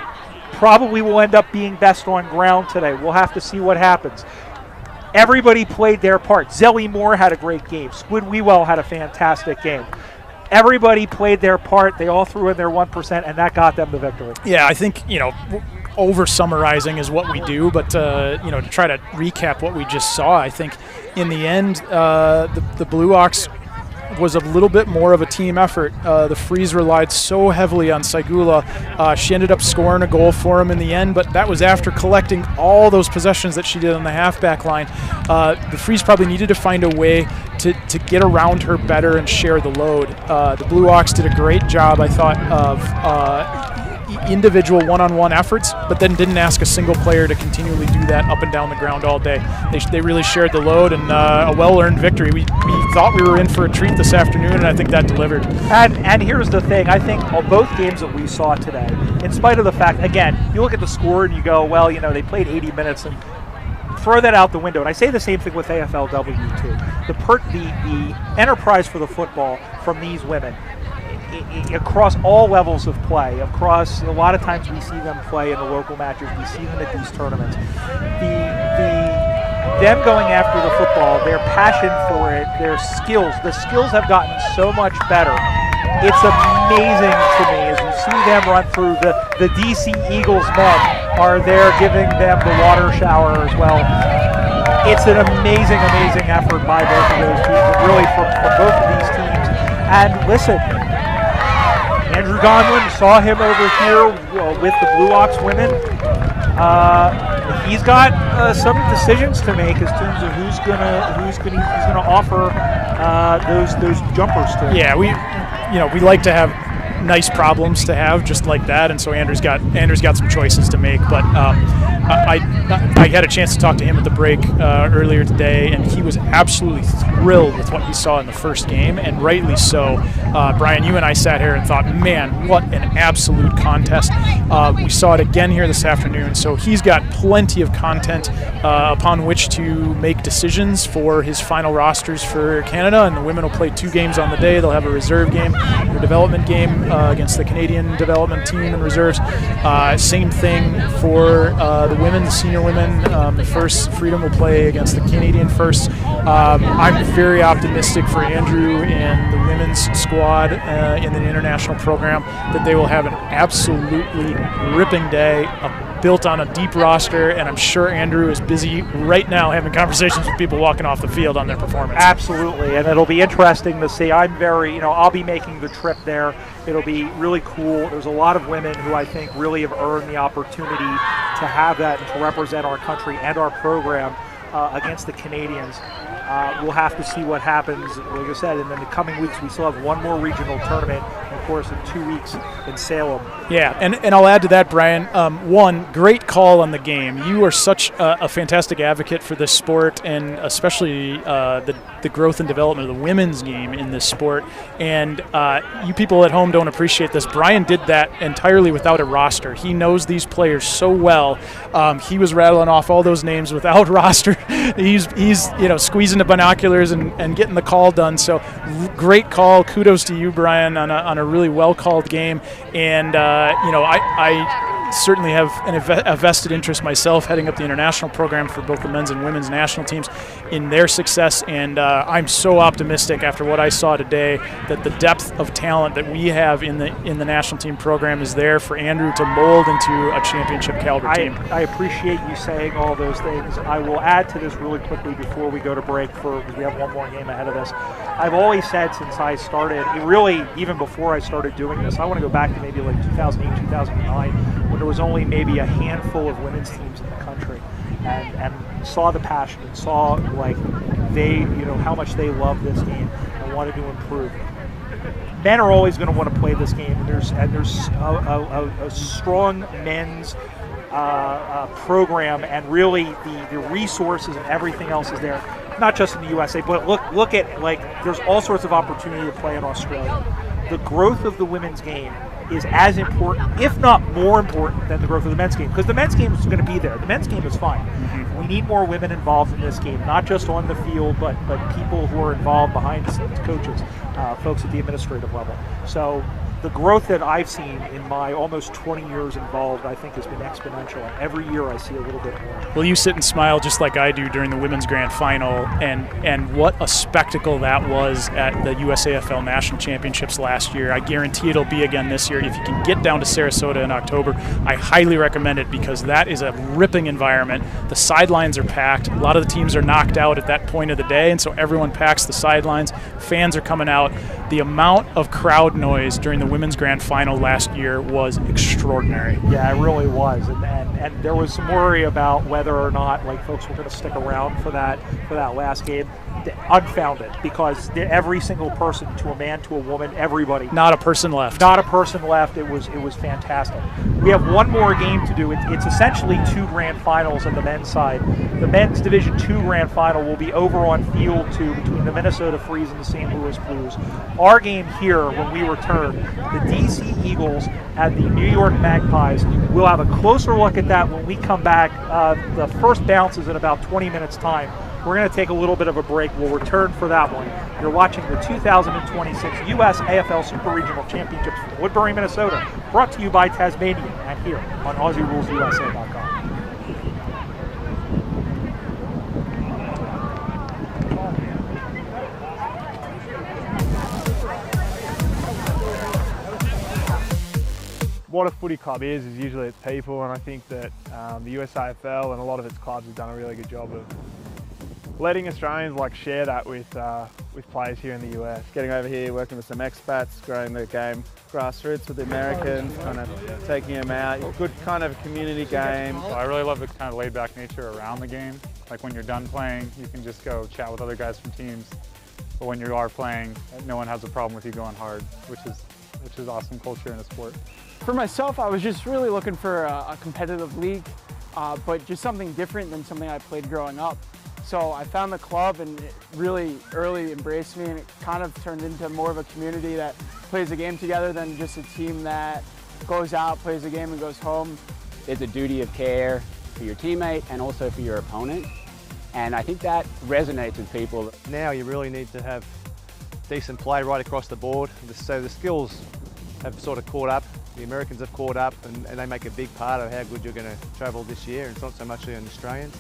probably will end up being best on ground today. We'll have to see what happens. Everybody played their part. Zelly Moore had a great game. Squid Wewell had a fantastic game. Everybody played their part. They all threw in their 1%, and that got them the victory. Yeah, I think, over summarizing is what we do, but to try to recap what we just saw, I think in the end the Blue Ox was a little bit more of a team effort. The Frees relied so heavily on Saigula. She ended up scoring a goal for him in the end, but that was after collecting all those possessions that she did on the halfback line. The Frees probably needed to find a way to get around her better and share the load. The Blue Ox did a great job, I thought, of individual one-on-one efforts, but then didn't ask a single player to continually do that up and down the ground all day. They really shared the load, and a well-earned victory. We thought we were in for a treat this afternoon, and I think that delivered. And here's the thing. I think both games that we saw today, in spite of the fact, again, you look at the score and you go, well, they played 80 minutes and throw that out the window. And I say the same thing with AFLW too. The enterprise for the football from these women, across all levels of play, across a lot of times we see them play in the local matches, we see them at these tournaments. Them going after the football, their passion for it, their skills, the skills have gotten so much better. It's amazing to me as you see them run through. The DC Eagles men are there giving them the water shower as well. It's an amazing, amazing effort by both of those teams, really from both of these teams. And listen, Andrew Gonlin, saw him over here with the Blue Ox women. He's got some decisions to make as terms of who's gonna offer those jumpers to. Yeah, we like to have nice problems to have just like that, and so Andrew's got some choices to make. But I had a chance to talk to him at the break earlier today, and he was absolutely thrilled with what he saw in the first game, and rightly so. Brian, you and I sat here and thought, man, what an absolute contest. We saw it again here this afternoon, so he's got plenty of content upon which to make decisions for his final rosters for Canada, and the women will play 2 games on the day. They'll have a reserve game, their development game against the Canadian development team and reserves. Same thing for the women, the senior women. The first Freedom will play against the Canadian first. I'm very optimistic for Andrew and the women's squad in the international program that they will have an absolutely ripping day, built on a deep roster, and I'm sure Andrew is busy right now having conversations with people walking off the field on their performance. Absolutely, and it'll be interesting to see. I'll be making the trip there. It'll be really cool. There's a lot of women who I think really have earned the opportunity to have that and to represent our country and our program against the Canadians. We'll have to see what happens. Like I said, in the coming weeks, we still have one more regional tournament, and of course, in 2 weeks in Salem. Yeah, and I'll add to that, Brian. One, great call on the game. You are such a fantastic advocate for this sport, and especially the growth and development of the women's game in this sport. And you people at home don't appreciate this. Brian did that entirely without a roster. He knows these players so well. He was rattling off all those names without roster. He's squeezing the binoculars and getting the call done. So great call. Kudos to you, Brian, on a really well-called game. And, I certainly have a vested interest myself heading up the international program for both the men's and women's national teams in their success. And I'm so optimistic after what I saw today that the depth of talent that we have in the national team program is there for Andrew to mold into a championship caliber team. I appreciate you saying all those things. I will add to this really quickly before we go to break because we have one more game ahead of us. I've always said since I started, even before I started doing this, I want to go back to maybe like 2008, 2009, when there was only maybe a handful of women's teams in the country, and saw the passion and saw how much they love this game and wanted to improve. Men are always going to want to play this game, and there's a strong men's program, and really the resources and everything else is there. Not just in the USA, but look at there's all sorts of opportunity to play in Australia. The growth of the women's game is as important, if not more important, than the growth of the men's game, because the men's game is going to be there. The men's game is fine. Mm-hmm. We need more women involved in this game, not just on the field, but people who are involved behind the scenes, coaches, folks at the administrative level. So the growth that I've seen in my almost 20 years involved, I think, has been exponential. And every year I see a little bit more. Well, you sit and smile just like I do during the women's grand final, and what a spectacle that was at the USAFL National Championships last year. I guarantee it'll be again this year. If you can get down to Sarasota in October, I highly recommend it because that is a ripping environment. The sidelines are packed. A lot of the teams are knocked out at that point of the day, and so everyone packs the sidelines. Fans are coming out. The amount of crowd noise during the women's grand final last year was extraordinary. Yeah, it really was, and there was some worry about whether or not folks were going to stick around for that last game. unfounded, because every single person, to a man, to a woman, everybody. Not a person left. Not a person left. It was fantastic. We have one more game to do. It's essentially 2 grand finals on the men's side. The men's Division II grand final will be over on Field 2 between the Minnesota Freeze and the St. Louis Blues. Our game here, when we return, the DC Eagles at the New York Magpies. We'll have a closer look at that when we come back. The first bounce is in about 20 minutes' time. We're going to take a little bit of a break. We'll return for that one. You're watching the 2026 USAFL Super Regional Championships from Woodbury, Minnesota, brought to you by Tasmania and here on AussieRulesUSA.com. What a footy club is usually its people, and I think that the USAFL and a lot of its clubs have done a really good job of letting Australians share that with players here in the US. Getting over here, working with some expats, growing the game grassroots with the Americans, kind of taking them out. Good kind of community game. I really love the kind of laid-back nature around the game. Like when you're done playing, you can just go chat with other guys from teams. But when you are playing, no one has a problem with you going hard, which is awesome culture in a sport. For myself, I was just really looking for a competitive league, but just something different than something I played growing up. So I found the club, and it really early embraced me, and it kind of turned into more of a community that plays a game together than just a team that goes out, plays a game and goes home. There's a duty of care for your teammate and also for your opponent, and I think that resonates with people. Now you really need to have decent play right across the board, so the skills have sort of caught up. The Americans have caught up, and they make a big part of how good you're going to travel this year. It's not so much on Australians.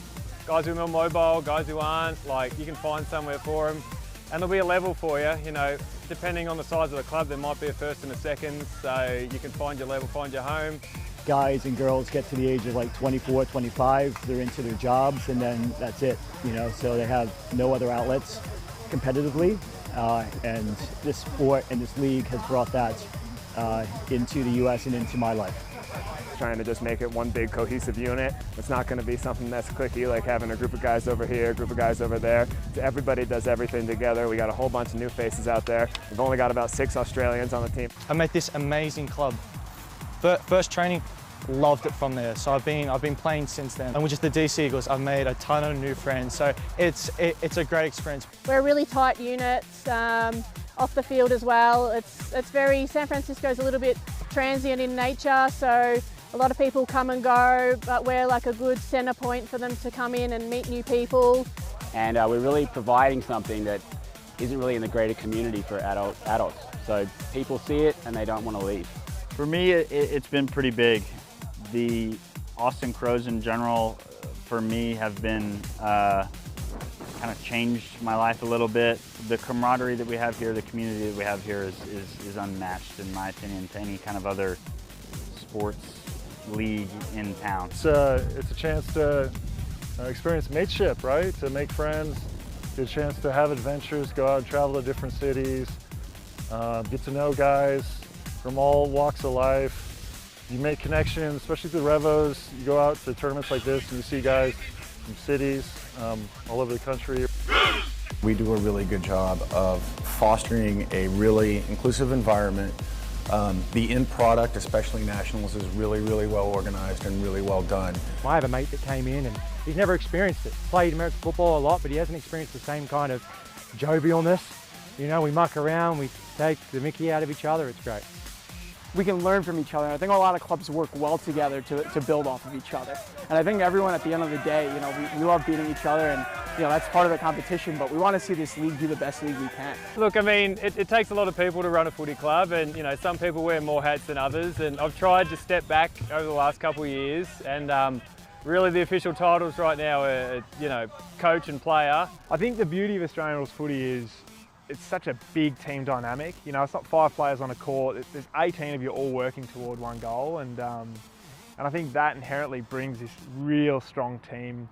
Guys who are more mobile, guys who aren't, you can find somewhere for them. And there'll be a level for you, depending on the size of the club, there might be a first and a second, so you can find your level, find your home. Guys and girls get to the age of 24, 25, they're into their jobs, and then that's it, so they have no other outlets competitively, and this sport and this league has brought that into the US and into my life. Trying to just make it one big cohesive unit. It's not going to be something that's cliquey, like having a group of guys over here, a group of guys over there. Everybody does everything together. We got a whole bunch of new faces out there. We've only got about 6 Australians on the team. I met this amazing club. First training, loved it from there. So I've been playing since then. And with just the DC Eagles, I've made a ton of new friends. So it's a great experience. We're a really tight unit, off the field as well. It's very, San Francisco's a little bit transient in nature, so a lot of people come and go, but we're like a good centre point for them to come in and meet new people. And we're really providing something that isn't really in the greater community for adults. So people see it and they don't want to leave. For me, it's been pretty big. The Austin Crows in general, for me, have been kind of changed my life a little bit. The camaraderie that we have here, the community that we have here is unmatched, in my opinion, to any kind of other sports league in town. It's a chance to experience mateship, right? To make friends, get a chance to have adventures, go out and travel to different cities, get to know guys from all walks of life. You make connections, especially through Revos. You go out to tournaments like this and you see guys from cities all over the country. We do a really good job of fostering a really inclusive environment. The end product, especially nationals, is really, really well organized and really well done. I have a mate that came in and he's never experienced it. Played American football a lot, but he hasn't experienced the same kind of jovialness. We muck around, we take the mickey out of each other, it's great. We can learn from each other. I think a lot of clubs work well together to build off of each other. And I think everyone at the end of the day, we love beating each other, and that's part of the competition, but we want to see this league be the best league we can. Look, I mean, it takes a lot of people to run a footy club, and some people wear more hats than others, and I've tried to step back over the last couple of years, and really the official titles right now are, coach and player. I think the beauty of Australian rules footy is it's such a big team dynamic. It's not 5 players on a court. There's 18 of you all working toward one goal, and I think that inherently brings this real strong team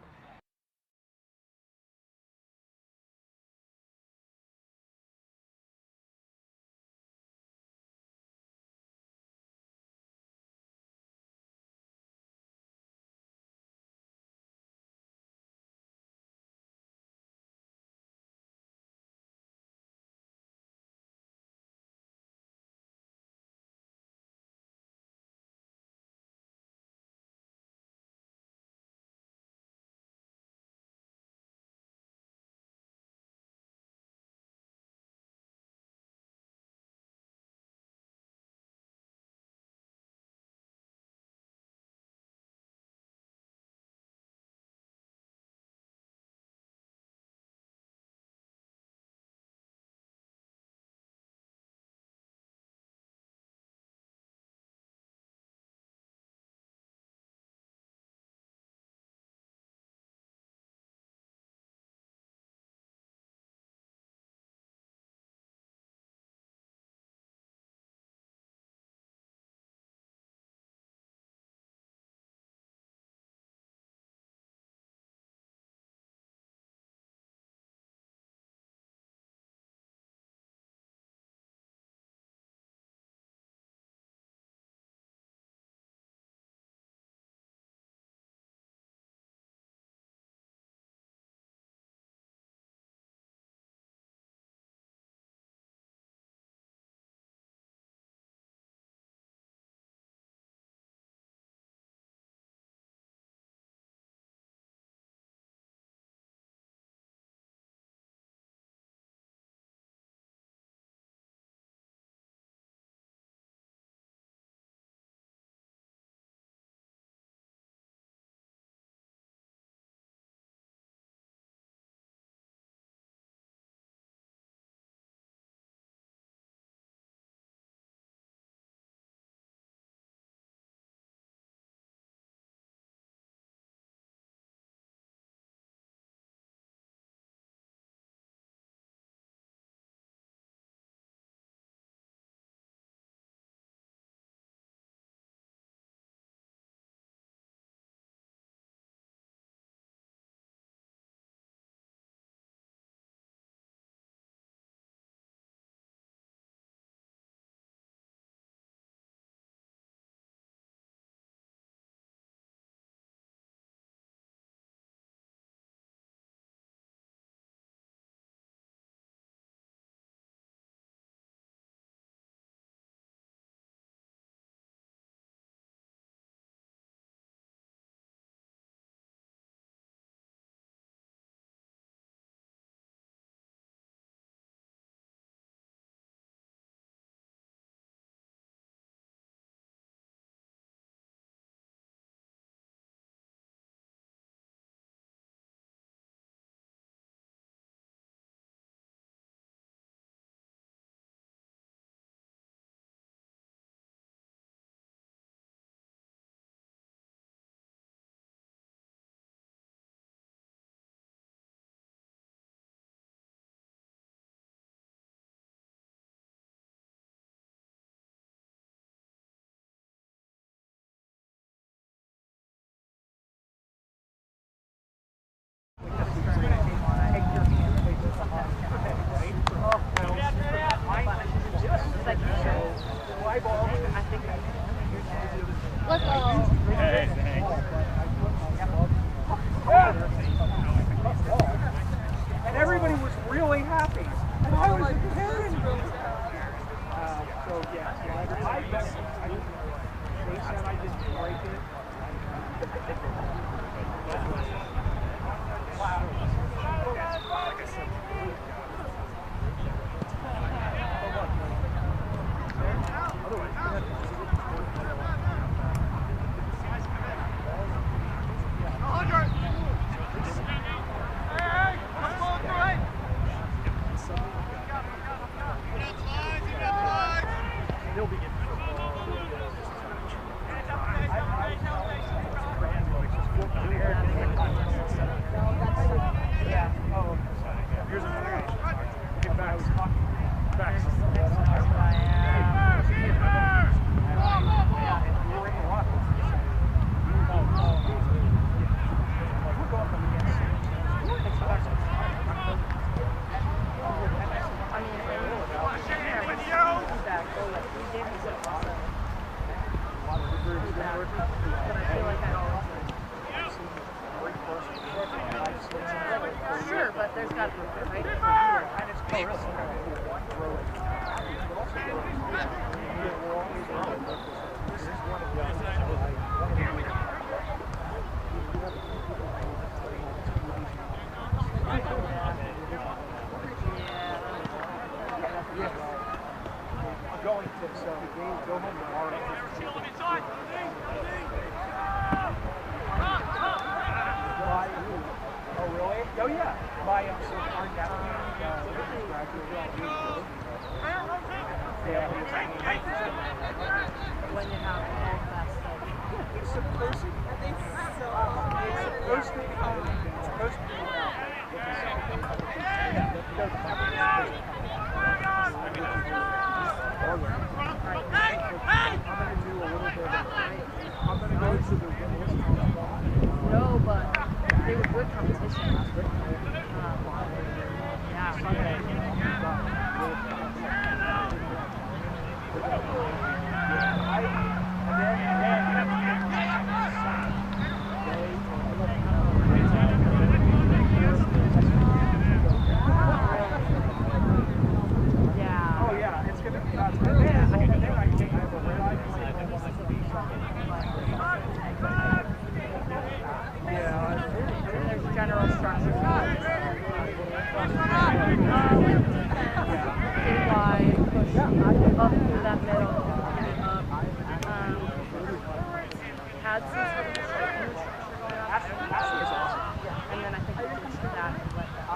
Let's go. And everybody was really happy. And I was a kid. So yeah, they said I didn't break it. Sure, but there's got to be, right? And it's close. I'm going to go home tomorrow. Oh, really? Oh, yeah. My so our nephew When you have all that stuff. it's supposed to be No, but they were good competition. Oh yeah, it's gonna be nuts. There's general structure. Wide, push up through that middle, get up. Had some sort of structure going on. And then I think we pushed that and let that.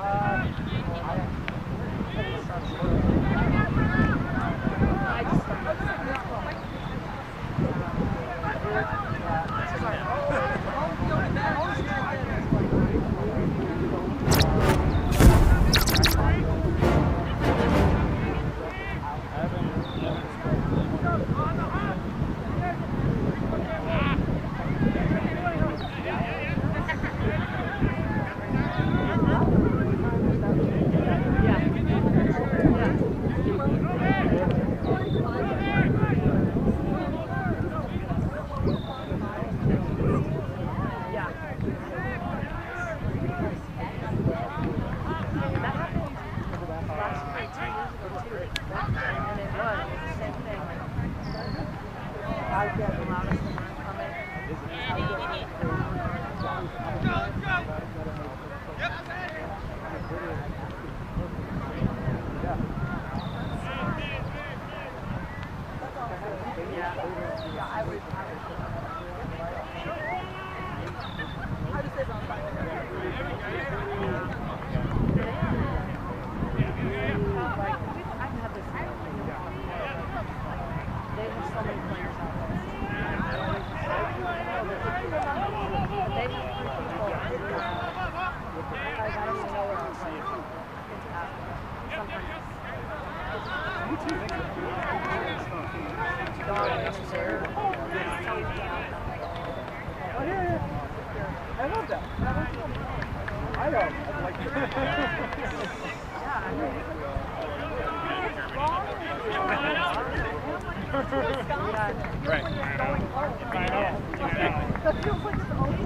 I just Right.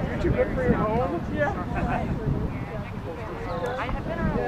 You're too good for your home? Yeah. I have been around.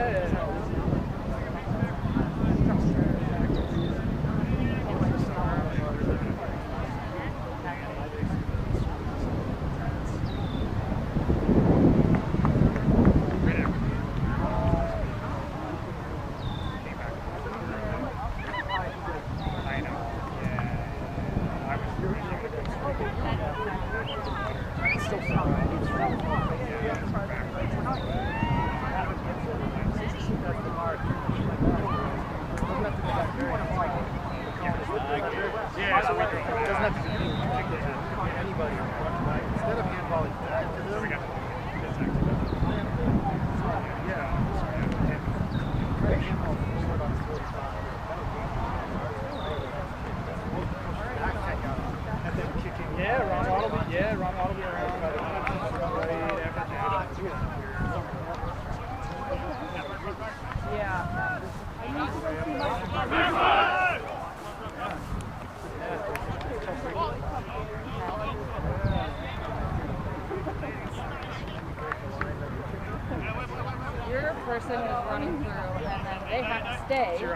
Your person is running through, and then they have to stay. So we're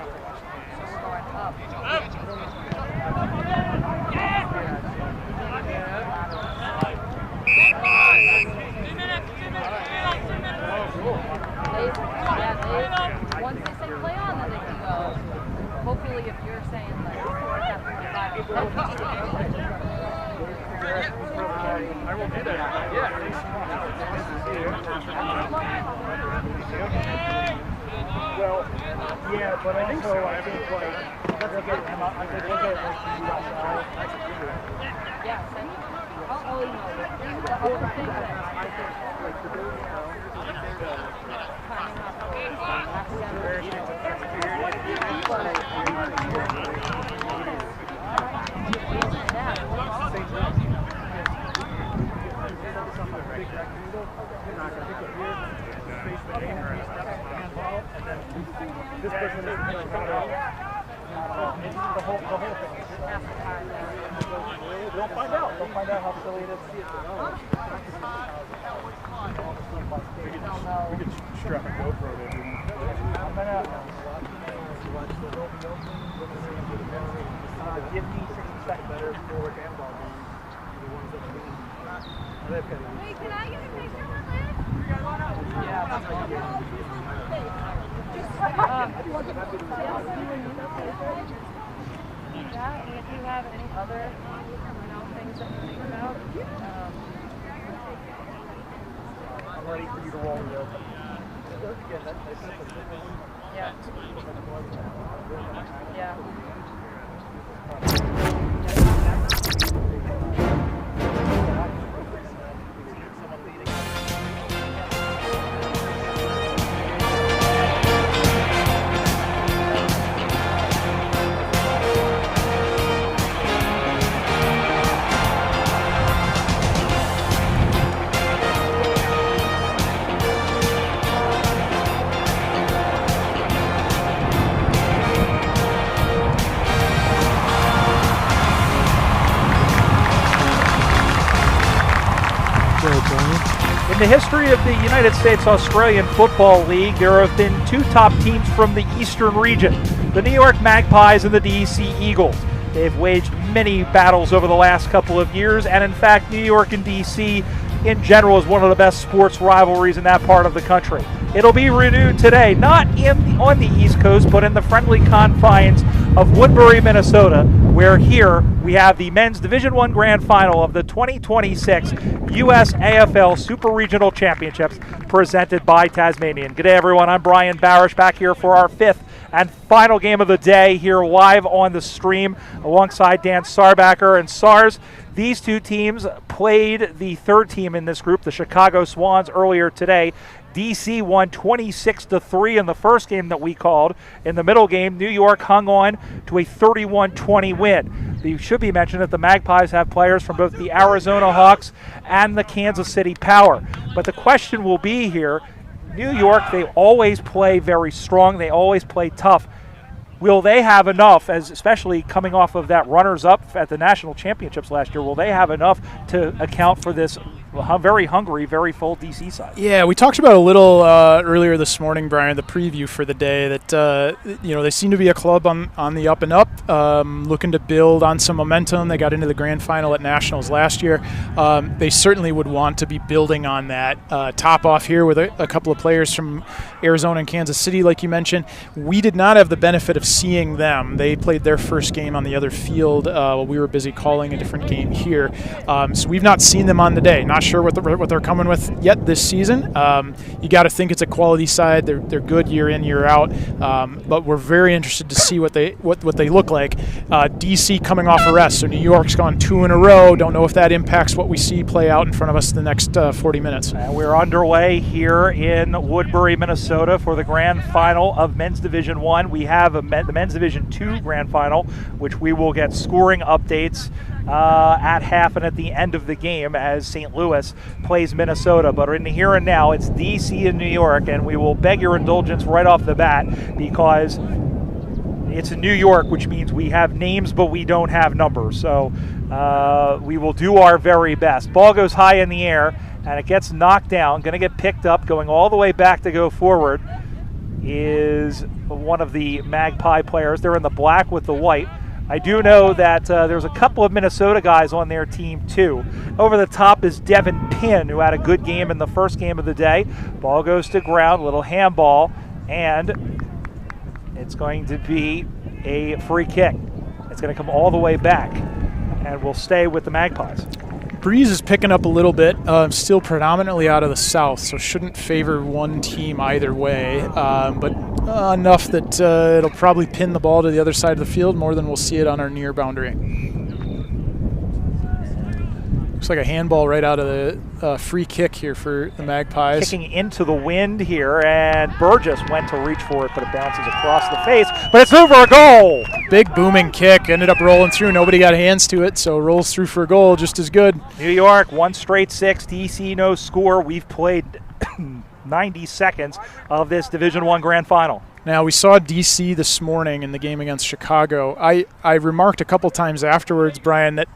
going up. Once they say play on, then they can go. Hopefully, if you're saying like that 45, I will do that. Yeah. Well, yeah, but also I think like let's look at I could look at like the USAFL. Yeah, I'll email you. The other thing that I think like the this person is the whole thing. They'll find out. They'll find out how silly it is to see it. We could strap a GoPro to everyone. I'm gonna give me 60 seconds. Better forward handball games. The ones that win. Wait, can I get a picture with this? Yeah. That, and if you have any other things that you think about, I'm ready for you to roll the open. Yeah. Yeah. In the history of the United States Australian Football League, there have been two top teams from the Eastern region, the New York Magpies and the DC Eagles. They've waged many battles over the last couple of years, and in fact, New York and DC in general is one of the best sports rivalries in that part of the country. It'll be renewed today, not on the East Coast, but in the friendly confines of Woodbury, Minnesota, where here we have the Men's Division I Grand Final of the 2026 USAFL Super Regional Championships presented by Tasmanian. Good day, everyone. I'm Brian Barish back here for our fifth and final game of the day here live on the stream alongside Dan Sarbacker. And SARS, these two teams played the third team in this group, the Chicago Swans, earlier today. DC won 26-3 in the first game that we called. In the middle game, New York hung on to a 31-20 win. It should be mentioned that the Magpies have players from both the Arizona Hawks and the Kansas City Power. But the question will be here, New York, they always play very strong. They always play tough. will they have enough, especially coming off of that runners-up at the national championships last year, will they have enough to account for this very hungry, very full DC side? Yeah, we talked about a little earlier this morning, Brian, the preview for the day, that they seem to be a club on the up and up, looking to build on some momentum. They got into the grand final at nationals last year. They certainly would want to be building on that. Top off here with a couple of players from Arizona and Kansas City, like you mentioned. We did not have the benefit of seeing them. They played their first game on the other field while we were busy calling a different game here. So we've not seen them on the day. Not sure what they're coming with yet this season. You got to think it's a quality side. They're good year in, year out. But we're very interested to see what they look like. DC coming off a rest, so New York's gone 2 in a row. Don't know if that impacts what we see play out in front of us the next 40 minutes. And we're underway here in Woodbury, Minnesota for the grand final of Men's Division 1. We have the Men's Division 2 grand final, which we will get scoring updates at half and at the end of the game as St. Louis plays Minnesota. But in the here and now, it's DC and New York, and we will beg your indulgence right off the bat because it's in New York, which means we have names but we don't have numbers. So we will do our very best. Ball goes high in the air, and it gets knocked down. Going to get picked up, going all the way back to go forward is one of the Magpie players. They're in the black with the white. I do know that there's a couple of Minnesota guys on their team too. Over the top is Devin Pinn, who had a good game in the first game of the day. Ball goes to ground, little handball, and it's going to be a free kick. It's going to come all the way back, and we'll stay with the Magpies. Breeze is picking up a little bit, still predominantly out of the south, so shouldn't favor one team either way, but enough that it'll probably pin the ball to the other side of the field more than we'll see it on our near boundary. Looks like a handball right out of the free kick here for the Magpies. Kicking into the wind here, and Burgess went to reach for it, but it bounces across the face, but it's over a goal! Big booming kick, ended up rolling through. Nobody got hands to it, so rolls through for a goal just as good. New York, 1 straight 6, DC no score. We've played 90 seconds of this Division I grand final. Now, we saw DC this morning in the game against Chicago. I remarked a couple times afterwards, Brian, that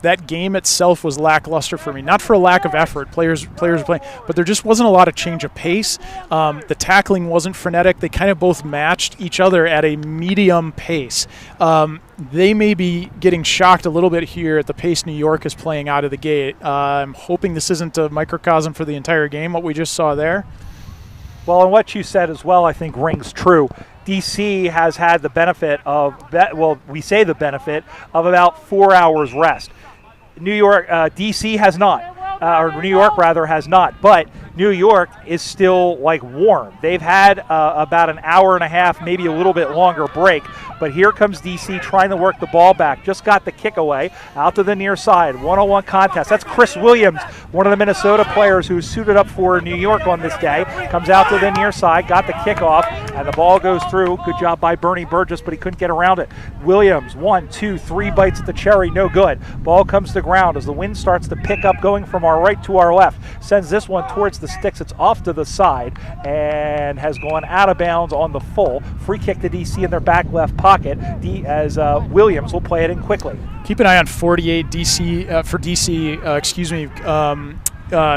that game itself was lackluster for me. Not for a lack of effort, players were playing, but there just wasn't a lot of change of pace. The tackling wasn't frenetic. They kind of both matched each other at a medium pace. They may be getting shocked a little bit here at the pace New York is playing out of the gate. I'm hoping this isn't a microcosm for the entire game, what we just saw there. Well, and what you said as well, I think, rings true. DC has had the benefit of, we say the benefit of about 4 hours rest. New York, DC has not, or New York rather has not, but New York is still like warm. They've had about an hour and a half, maybe a little bit longer break, but here comes DC trying to work the ball back. Just got the kick away out to the near side. One-on-one contest. That's Chris Williams, one of the Minnesota players who's suited up for New York on this day. Comes out to the near side, got the kickoff, and the ball goes through. Good job by Bernie Burgess, but he couldn't get around it. Williams, 1, 2, 3 bites at the cherry, no good. Ball comes to ground as the wind starts to pick up, going from our right to our left. Sends this one towards the sticks. It's off to the side and has gone out of bounds on the full. Free kick to DC in their back left pocket as Williams will play it in quickly. Keep an eye on 48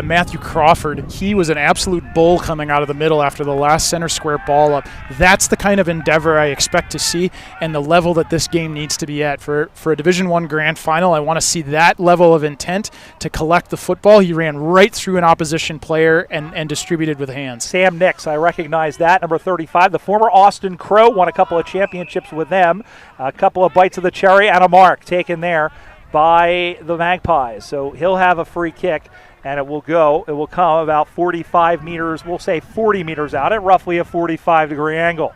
Matthew Crawford. He was an absolute bull coming out of the middle after the last center square ball up. That's the kind of endeavor I expect to see and the level that this game needs to be at. For a Division I grand final, I want to see that level of intent to collect the football. He ran right through an opposition player and distributed with hands. Sam Nix, I recognize that, number 35. The former Austin Crow won a couple of championships with them. A couple of bites of the cherry and a mark taken there by the Magpies. So he'll have a free kick. And it will come about 45 meters, we'll say 40 meters out at roughly a 45-degree angle.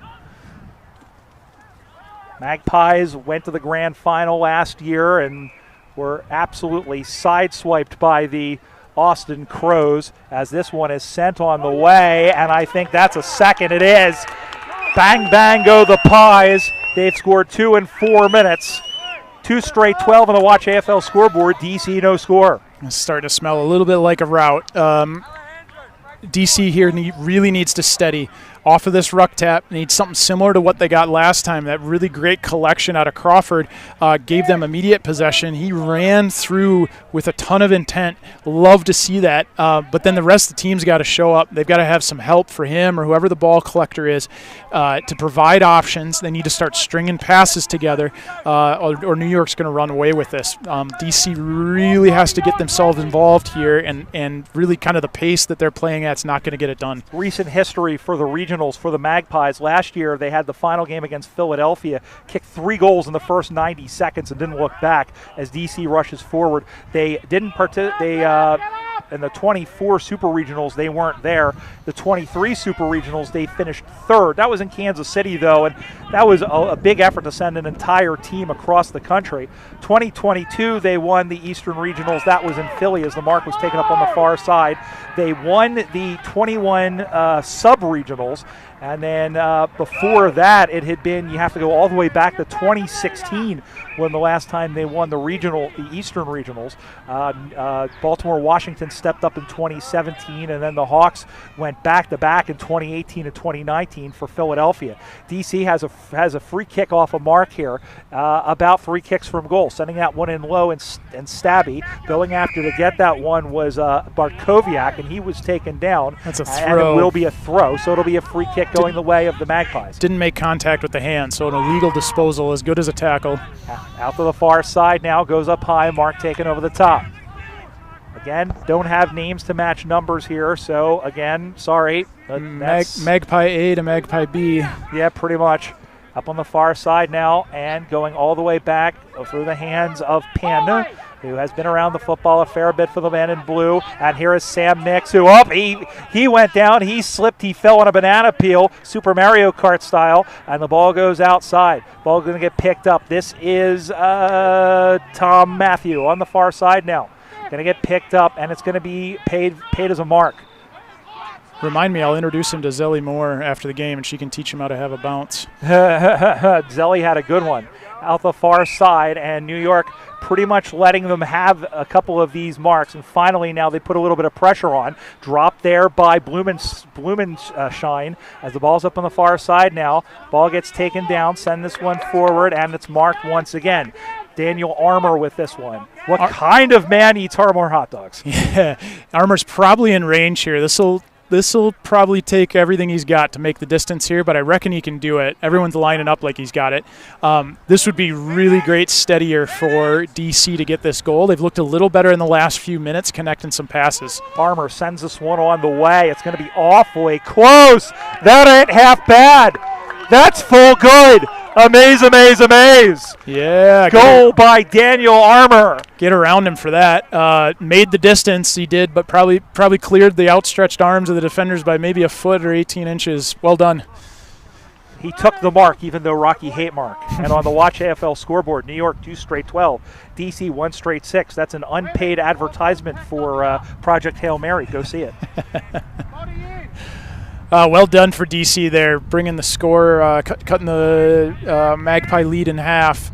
Magpies went to the grand final last year and were absolutely sideswiped by the Austin Crows as this one is sent on the way, and I think that's a second. It is. Bang, bang go the Pies. They've scored 2 in 4 minutes. 2 straight 12 on the Watch AFL scoreboard. DC no score. It's starting to smell a little bit like a rout. DC here really needs to steady. off of this ruck tap. Need something similar to what they got last time. That really great collection out of Crawford gave them immediate possession. He ran through with a ton of intent. Love to see that. But then the rest of the team's got to show up. They've got to have some help for him or whoever the ball collector is to provide options. They need to start stringing passes together, or New York's going to run away with this. DC really has to get themselves involved here, and really kind of the pace that they're playing at's not going to get it done. Recent history for the regionals for the Magpies. Last year they had the final game against Philadelphia, kicked 3 goals in the first 90 seconds and didn't look back as DC rushes forward. They didn't in the 24 Super Regionals, they weren't there. The 23 Super Regionals, they finished 3rd. That was in Kansas City, though, and that was a big effort to send an entire team across the country. 2022, they won the Eastern Regionals. That was in Philly as the mark was taken up on the far side. They won the 21 Sub-Regionals, and then before that, it had been, you have to go all the way back to 2016 when the last time they won the Eastern Regionals. Baltimore Washington stepped up in 2017, and then the Hawks went back-to-back in 2018 and 2019 for Philadelphia. DC has a free kick off a mark here, about 3 kicks from goal, sending that one in low and Stabby. Going after to get that one was Bartkowiak, and he was taken down. That's a throw. And it will be a throw, so it'll be a free kick going the way of the Magpies. Didn't make contact with the hand, so an illegal disposal as good as a tackle. Out to the far side now, goes up high, mark taken over the top. Again, don't have names to match numbers here, so again, sorry. Magpie A to Magpie B. Yeah, pretty much. Up on the far side now, and going all the way back through the hands of Panda, who has been around the football a fair bit for the man in blue. And here is Sam Nix, who, he went down, he slipped, he fell on a banana peel, Super Mario Kart style, and the ball goes outside. Ball going to get picked up. This is Tom Matthew on the far side now. Going to get picked up, and it's going to be paid as a mark. Remind me, I'll introduce him to Zelly Moore after the game, and she can teach him how to have a bounce. Zelly had a good one out the far side, and New York pretty much letting them have a couple of these marks. And finally now they put a little bit of pressure on. Dropped there by Blumenshine as the ball's up on the far side now. Ball gets taken down, send this one forward, and it's marked once again. Daniel Armour with this one. What kind of man eats Armour hot dogs? Yeah, Armour's probably in range here. This will probably take everything he's got to make the distance here, but I reckon he can do it. Everyone's lining up like he's got it. This would be really great steadier for DC to get this goal. They've looked a little better in the last few minutes, connecting some passes. Armour sends this one on the way. It's going to be awfully close. That ain't half bad. That's full good. Amaze, amaze, amaze. Yeah. Goal by Daniel Armour. Get around him for that. Made the distance, he did, but probably cleared the outstretched arms of the defenders by maybe a foot or 18 inches. Well done. He took the mark, even though Rocky hate mark. And on the Watch AFL scoreboard, New York 2 straight 12, DC 1 straight 6. That's an unpaid advertisement for Project Hail Mary. Go see it. Well done for DC there, bringing the score, cutting the Magpie lead in half.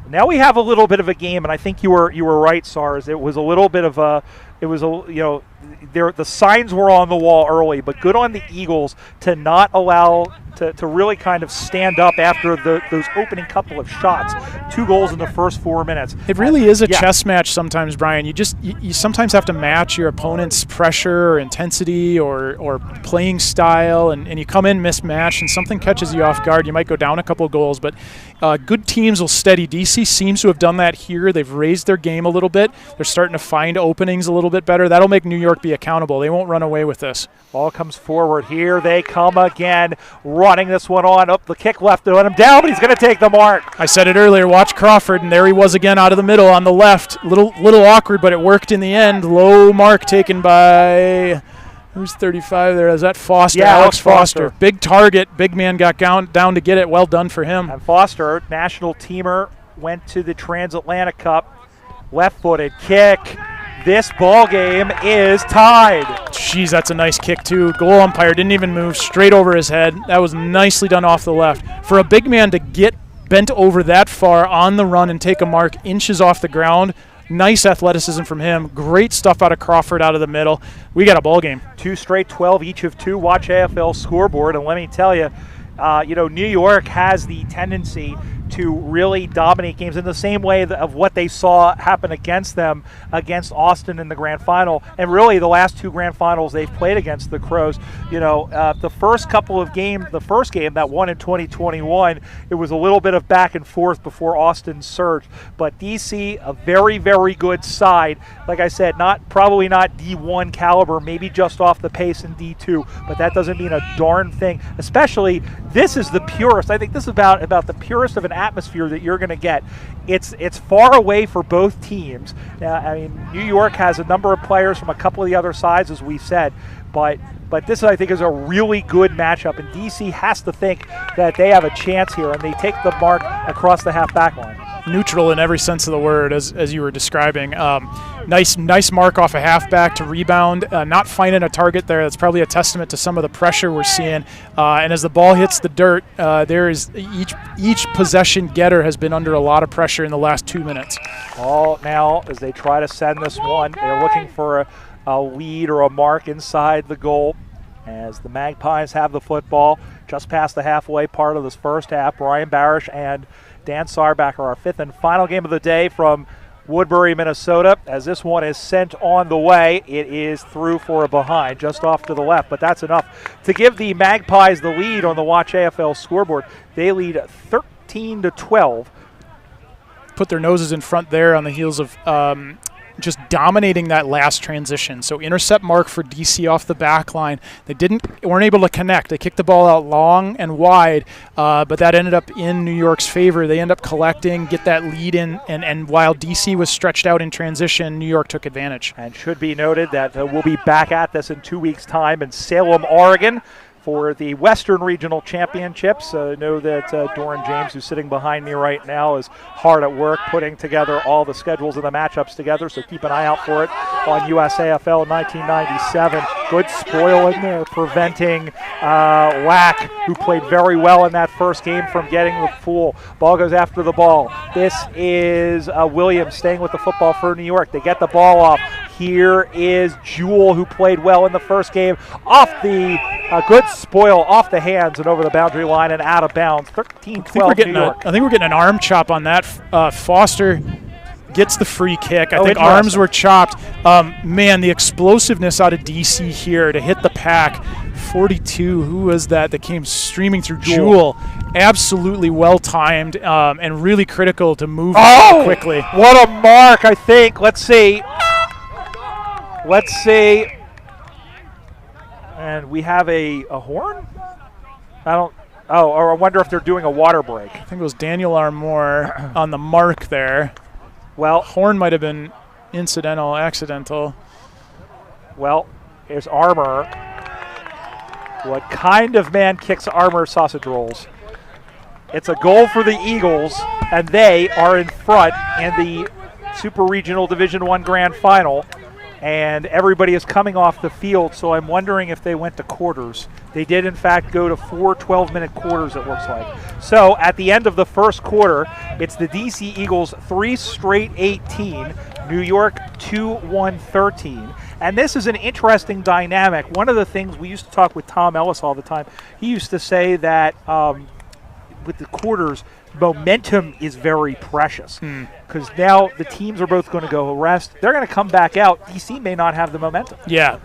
Now we have a little bit of a game, and I think you were right, Sars. It was a little bit of a, the signs were on the wall early, but good on the Eagles to not allow to really kind of stand up after those opening couple of shots. 2 goals in the first 4 minutes. It really is a chess match sometimes, Brian. You sometimes have to match your opponent's pressure or intensity or playing style, and you come in mismatched and something catches you off guard. You might go down a couple of goals, but good teams will steady. DC seems to have done that here. They've raised their game a little bit. They're starting to find openings a little bit better. That'll make New York be accountable. They won't run away with this. Ball comes forward. Here they come again. Running this one on. Up the kick left to let him down, but he's going to take the mark. I said it earlier. Watch Crawford, and there he was again out of the middle on the left. Little awkward, but it worked in the end. Low mark taken by... Who's 35 there? Is that Foster? Yeah, Alex Foster. Big target. Big man got down to get it. Well done for him. And Foster, national teamer, went to the Transatlantic Cup. Left-footed kick. This ball game is tied. Jeez, that's a nice kick too. Goal umpire didn't even move, straight over his head. That was nicely done off the left. For a big man to get bent over that far on the run and take a mark inches off the ground, Nice athleticism from him. Great stuff out of Crawford out of the middle. We got a ball game. 2 straight 12, each of 2. Watch AFL scoreboard, and let me tell you, New York has the tendency to really dominate games in the same way of what they saw happen against them against Austin in the grand final, and really the last 2 grand finals they've played against the Crows. The first couple of games, the first game that won in 2021, it was a little bit of back and forth before Austin surged, but DC, a very, very good side. Like I said, probably not D1 caliber, maybe just off the pace in D2, but that doesn't mean a darn thing. Especially, this is the purest. I think this is about the purest of an atmosphere that you're going to get. It's far away for both teams. New York has a number of players from a couple of the other sides, as we said, but this, I think, is a really good matchup, and DC has to think that they have a chance here, and they take the mark across the half-back line. Neutral in every sense of the word, as you were describing. Nice mark off a halfback to rebound. Not finding a target there. That's probably a testament to some of the pressure we're seeing. And as the ball hits the dirt, there is each possession getter has been under a lot of pressure in the last 2 minutes. Ball now as they try to send this one. They're looking for a lead or a mark inside the goal. As the Magpies have the football just past the halfway part of this first half, Brian Barish and Dan Sarbacker, our 5th and final game of the day from Woodbury, Minnesota. As this one is sent on the way, it is through for a behind just off to the left, but that's enough to give the Magpies the lead on the Watch AFL scoreboard. They lead 13-12. Put their noses in front there on the heels of just dominating that last transition. So intercept mark for DC off the back line. They weren't able to connect. They kicked the ball out long and wide, but that ended up in New York's favor. They end up collecting, get that lead in, and while DC was stretched out in transition, New York took advantage. And should be noted that we'll be back at this in 2 weeks' time in Salem, Oregon, for the Western Regional Championships. I know that Doran James, who's sitting behind me right now, is hard at work putting together all the schedules and the matchups together, so keep an eye out for it on USAFL 1997. Good spoil in there, preventing Wack, who played very well in that first game, from getting the full. Ball goes after the ball. This is Williams staying with the football for New York. They get the ball off. Here is Jewell, who played well in the first game, off the good spoil off the hands and over the boundary line and out of bounds. 13-12 New York. I think we're getting an arm chop on that. Foster gets the free kick. I think arms were chopped. Man, the explosiveness out of DC here to hit the pack. 42, who was that came streaming through? Jewell. Absolutely well-timed and really critical to move quickly. What a mark, I think. Let's see. And we have a horn? or I wonder if they're doing a water break. I think it was Daniel Armour on the mark there. Well, horn might have been accidental. Well, here's Armour. What kind of man kicks Armour sausage rolls? It's a goal for the Eagles, and they are in front in the Super Regional Division I Grand Final. And everybody is coming off the field, so I'm wondering if they went to quarters. They did, in fact, go to 4 12-minute quarters, it looks like. So at the end of the first quarter, it's the DC Eagles 3 straight 18, New York 2-1 13. And this is an interesting dynamic. One of the things we used to talk with Tom Ellis all the time, he used to say that with the quarters, momentum is very precious, because now the teams are both going to go rest. They're going to come back out. DC may not have the momentum. Yeah,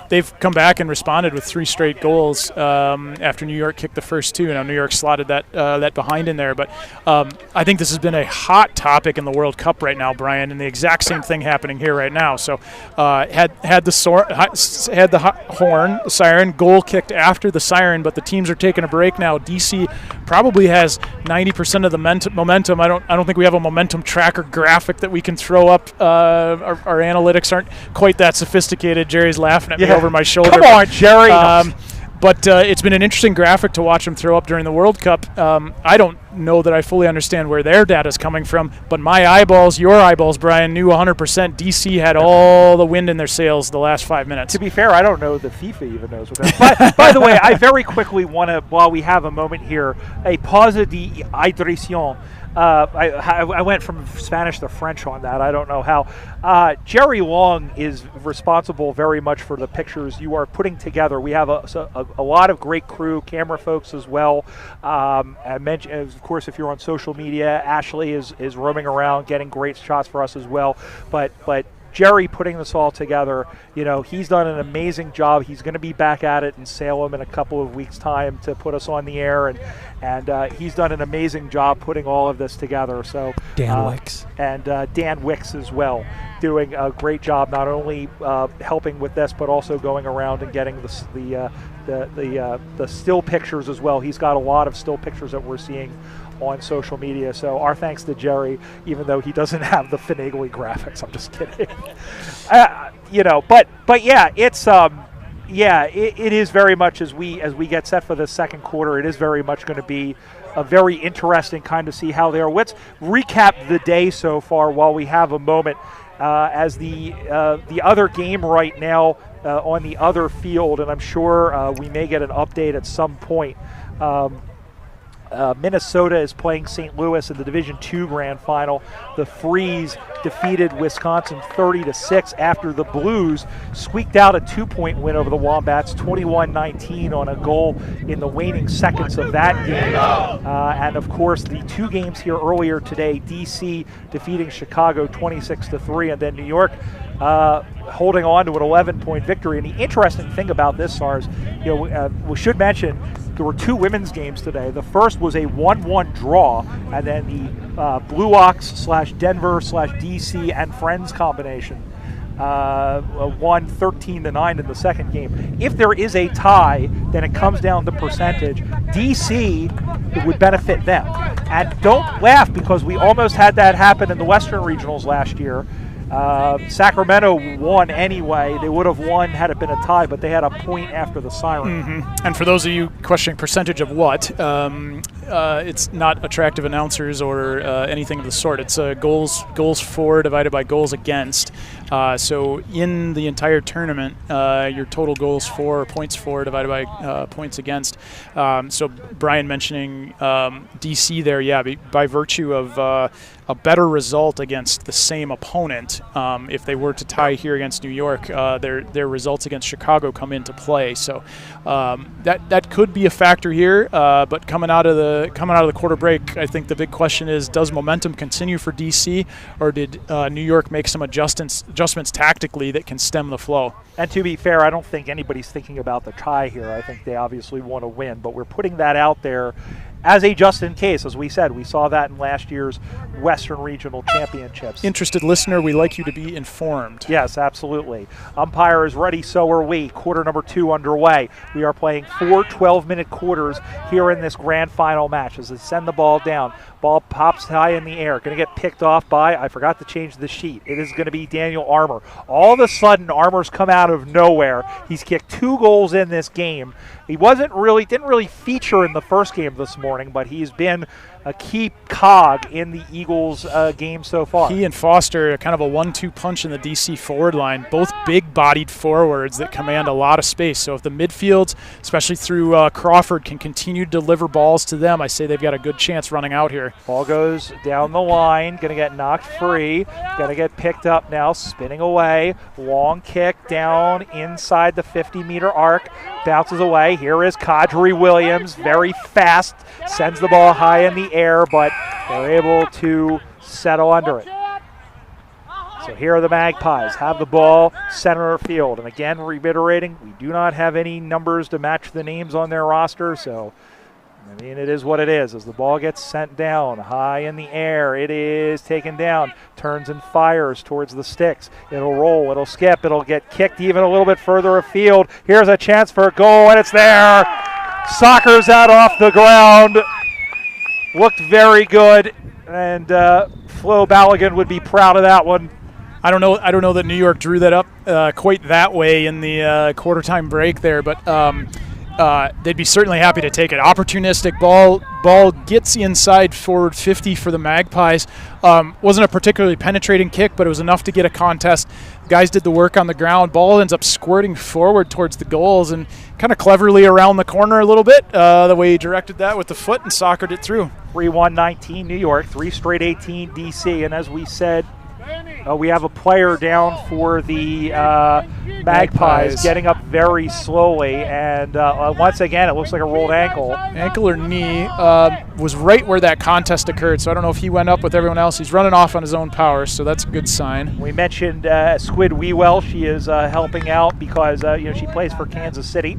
they've come back and responded with 3 straight goals after New York kicked the first 2. Now New York slotted that behind in there, but I think this has been a hot topic in the World Cup right now, Brian, and the exact same thing happening here right now. So had the horn, the siren, goal kicked after the siren, but the teams are taking a break now. DC probably has 90% of the momentum. I don't think we have a momentum tracker graphic that we can throw up. Our analytics aren't quite that sophisticated. Jerry's laughing at me over my shoulder. Come on, Jerry. But it's been an interesting graphic to watch them throw up during the World Cup. I don't know that I fully understand where their data is coming from, but my eyeballs, your eyeballs, Brian, knew 100% DC had all the wind in their sails the last 5 minutes. To be fair, I don't know that FIFA even knows what that is. By the way, I very quickly want to, while we have a moment here, a pause de hydration. I went from Spanish to French on that. I don't know how. Jerry Long is responsible very much for the pictures you are putting together. We have a lot of great crew, camera folks as well. I mentioned, of course, if you're on social media, Ashley is roaming around getting great shots for us as well. But Jerry putting this all together, he's done an amazing job. He's going to be back at it in Salem in a couple of weeks' time to put us on the air, and he's done an amazing job putting all of this together. So Dan Wicks. And Dan Wicks as well, doing a great job, not only helping with this, but also going around and getting the still pictures as well. He's got a lot of still pictures that we're seeing on social media. So our thanks to Jerry, even though he doesn't have the finagly graphics. I'm just kidding. But yeah, it's it is very much as we get set for the second quarter. It is very much going to be a very interesting kind of see how they are. Let's recap the day so far while we have a moment. As the other game right now on the other field, and I'm sure we may get an update at some point. Minnesota is playing St. Louis in the Division II Grand Final. The Freeze defeated Wisconsin 30-6 after the Blues squeaked out a 2-point win over the Wombats, 21-19 on a goal in the waning seconds of that game. And of course, the two games here earlier today, DC defeating Chicago 26-3, and then New York holding on to an 11-point victory. And the interesting thing about this, SARS, we should mention there were two women's games today. The first was a 1-1 draw, and then the Blue Ox / Denver / DC and Friends combination won 13-9 in the second game. If there is a tie, then it comes down to percentage. DC, it would benefit them. And don't laugh, because we almost had that happen in the Western Regionals last year. Sacramento won anyway. They would have won had it been a tie, but they had a point after the siren. Mm-hmm. And for those of you questioning percentage of what, it's not attractive announcers or anything of the sort. It's goals for divided by goals against. So in the entire tournament, your total goals for, points for divided by points against. So Brian mentioning DC there, yeah, by virtue of a better result against the same opponent. If they were to tie here against New York, their results against Chicago come into play. So that could be a factor here. But coming out of the quarter break, I think the big question is: does momentum continue for DC, or did New York make some adjustments tactically that can stem the flow? And to be fair, I don't think anybody's thinking about the tie here. I think they obviously want to win, but we're putting that out there as a just in case. As we said, we saw that in last year's Western Regional Championships. Interested listener, we like you to be informed. Yes, absolutely. Umpire is ready, so are we. Quarter number 2 underway. We are playing 4 12-minute quarters here in this grand final match as they send the ball down. Ball pops high in the air. Going to get picked off by, I forgot to change the sheet. It is going to be Daniel Armour. All of a sudden, Armour's come out of nowhere. He's kicked 2 goals in this game. He didn't really feature in the first game this morning, but he's been a key cog in the Eagles game so far. He and Foster, kind of a 1-2 punch in the DC forward line, both big-bodied forwards that command a lot of space. So if the midfield, especially through Crawford, can continue to deliver balls to them, I say they've got a good chance running out here. Ball goes down the line, going to get knocked free, going to get picked up now, spinning away. Long kick down inside the 50-meter arc, bounces away. Here is Kadri Williams, very fast, sends the ball high in the air, but they're able to settle under it. So here are the Magpies, have the ball center field. And again, reiterating, we do not have any numbers to match the names on their roster, so I mean, it is what it is. As the ball gets sent down high in the air, it is taken down, turns and fires towards the sticks. It'll roll, it'll skip, it'll get kicked even a little bit further afield. Here's a chance for a goal, and it's there. Soccers that off the ground. Looked very good, and Flo Balogun would be proud of that one. I don't know that New York drew that up quite that way in the quarter time break there, but they'd be certainly happy to take it. Opportunistic ball gets inside forward 50 for the Magpies. Wasn't a particularly penetrating kick, but it was enough to get a contest. Guys did the work on the ground. Ball ends up squirting forward towards the goals and kind of cleverly around the corner a little bit, the way he directed that with the foot and soccered it through. 3-1-19 New York, 3 straight 18 DC, and as we said, we have a player down for the Magpies getting up very slowly, and once again it looks like a rolled ankle. Ankle or knee was right where that contest occurred, so I don't know if he went up with everyone else. He's running off on his own power, so that's a good sign. We mentioned Squid Wewell. She is helping out because she plays for Kansas City.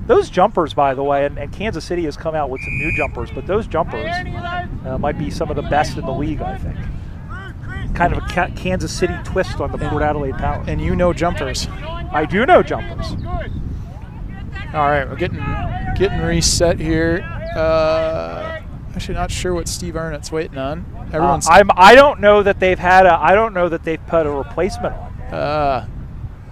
Those jumpers, by the way, and Kansas City has come out with some new jumpers, but those jumpers might be some of the best in the league, I think. Kind of a Kansas City twist on the Port Adelaide Power. And you know jumpers. I do know jumpers. All right, we're getting reset here. Actually, not sure what Steve Arnott's waiting on. Everyone's. I don't know that they've had a. I don't know that they've put a replacement on.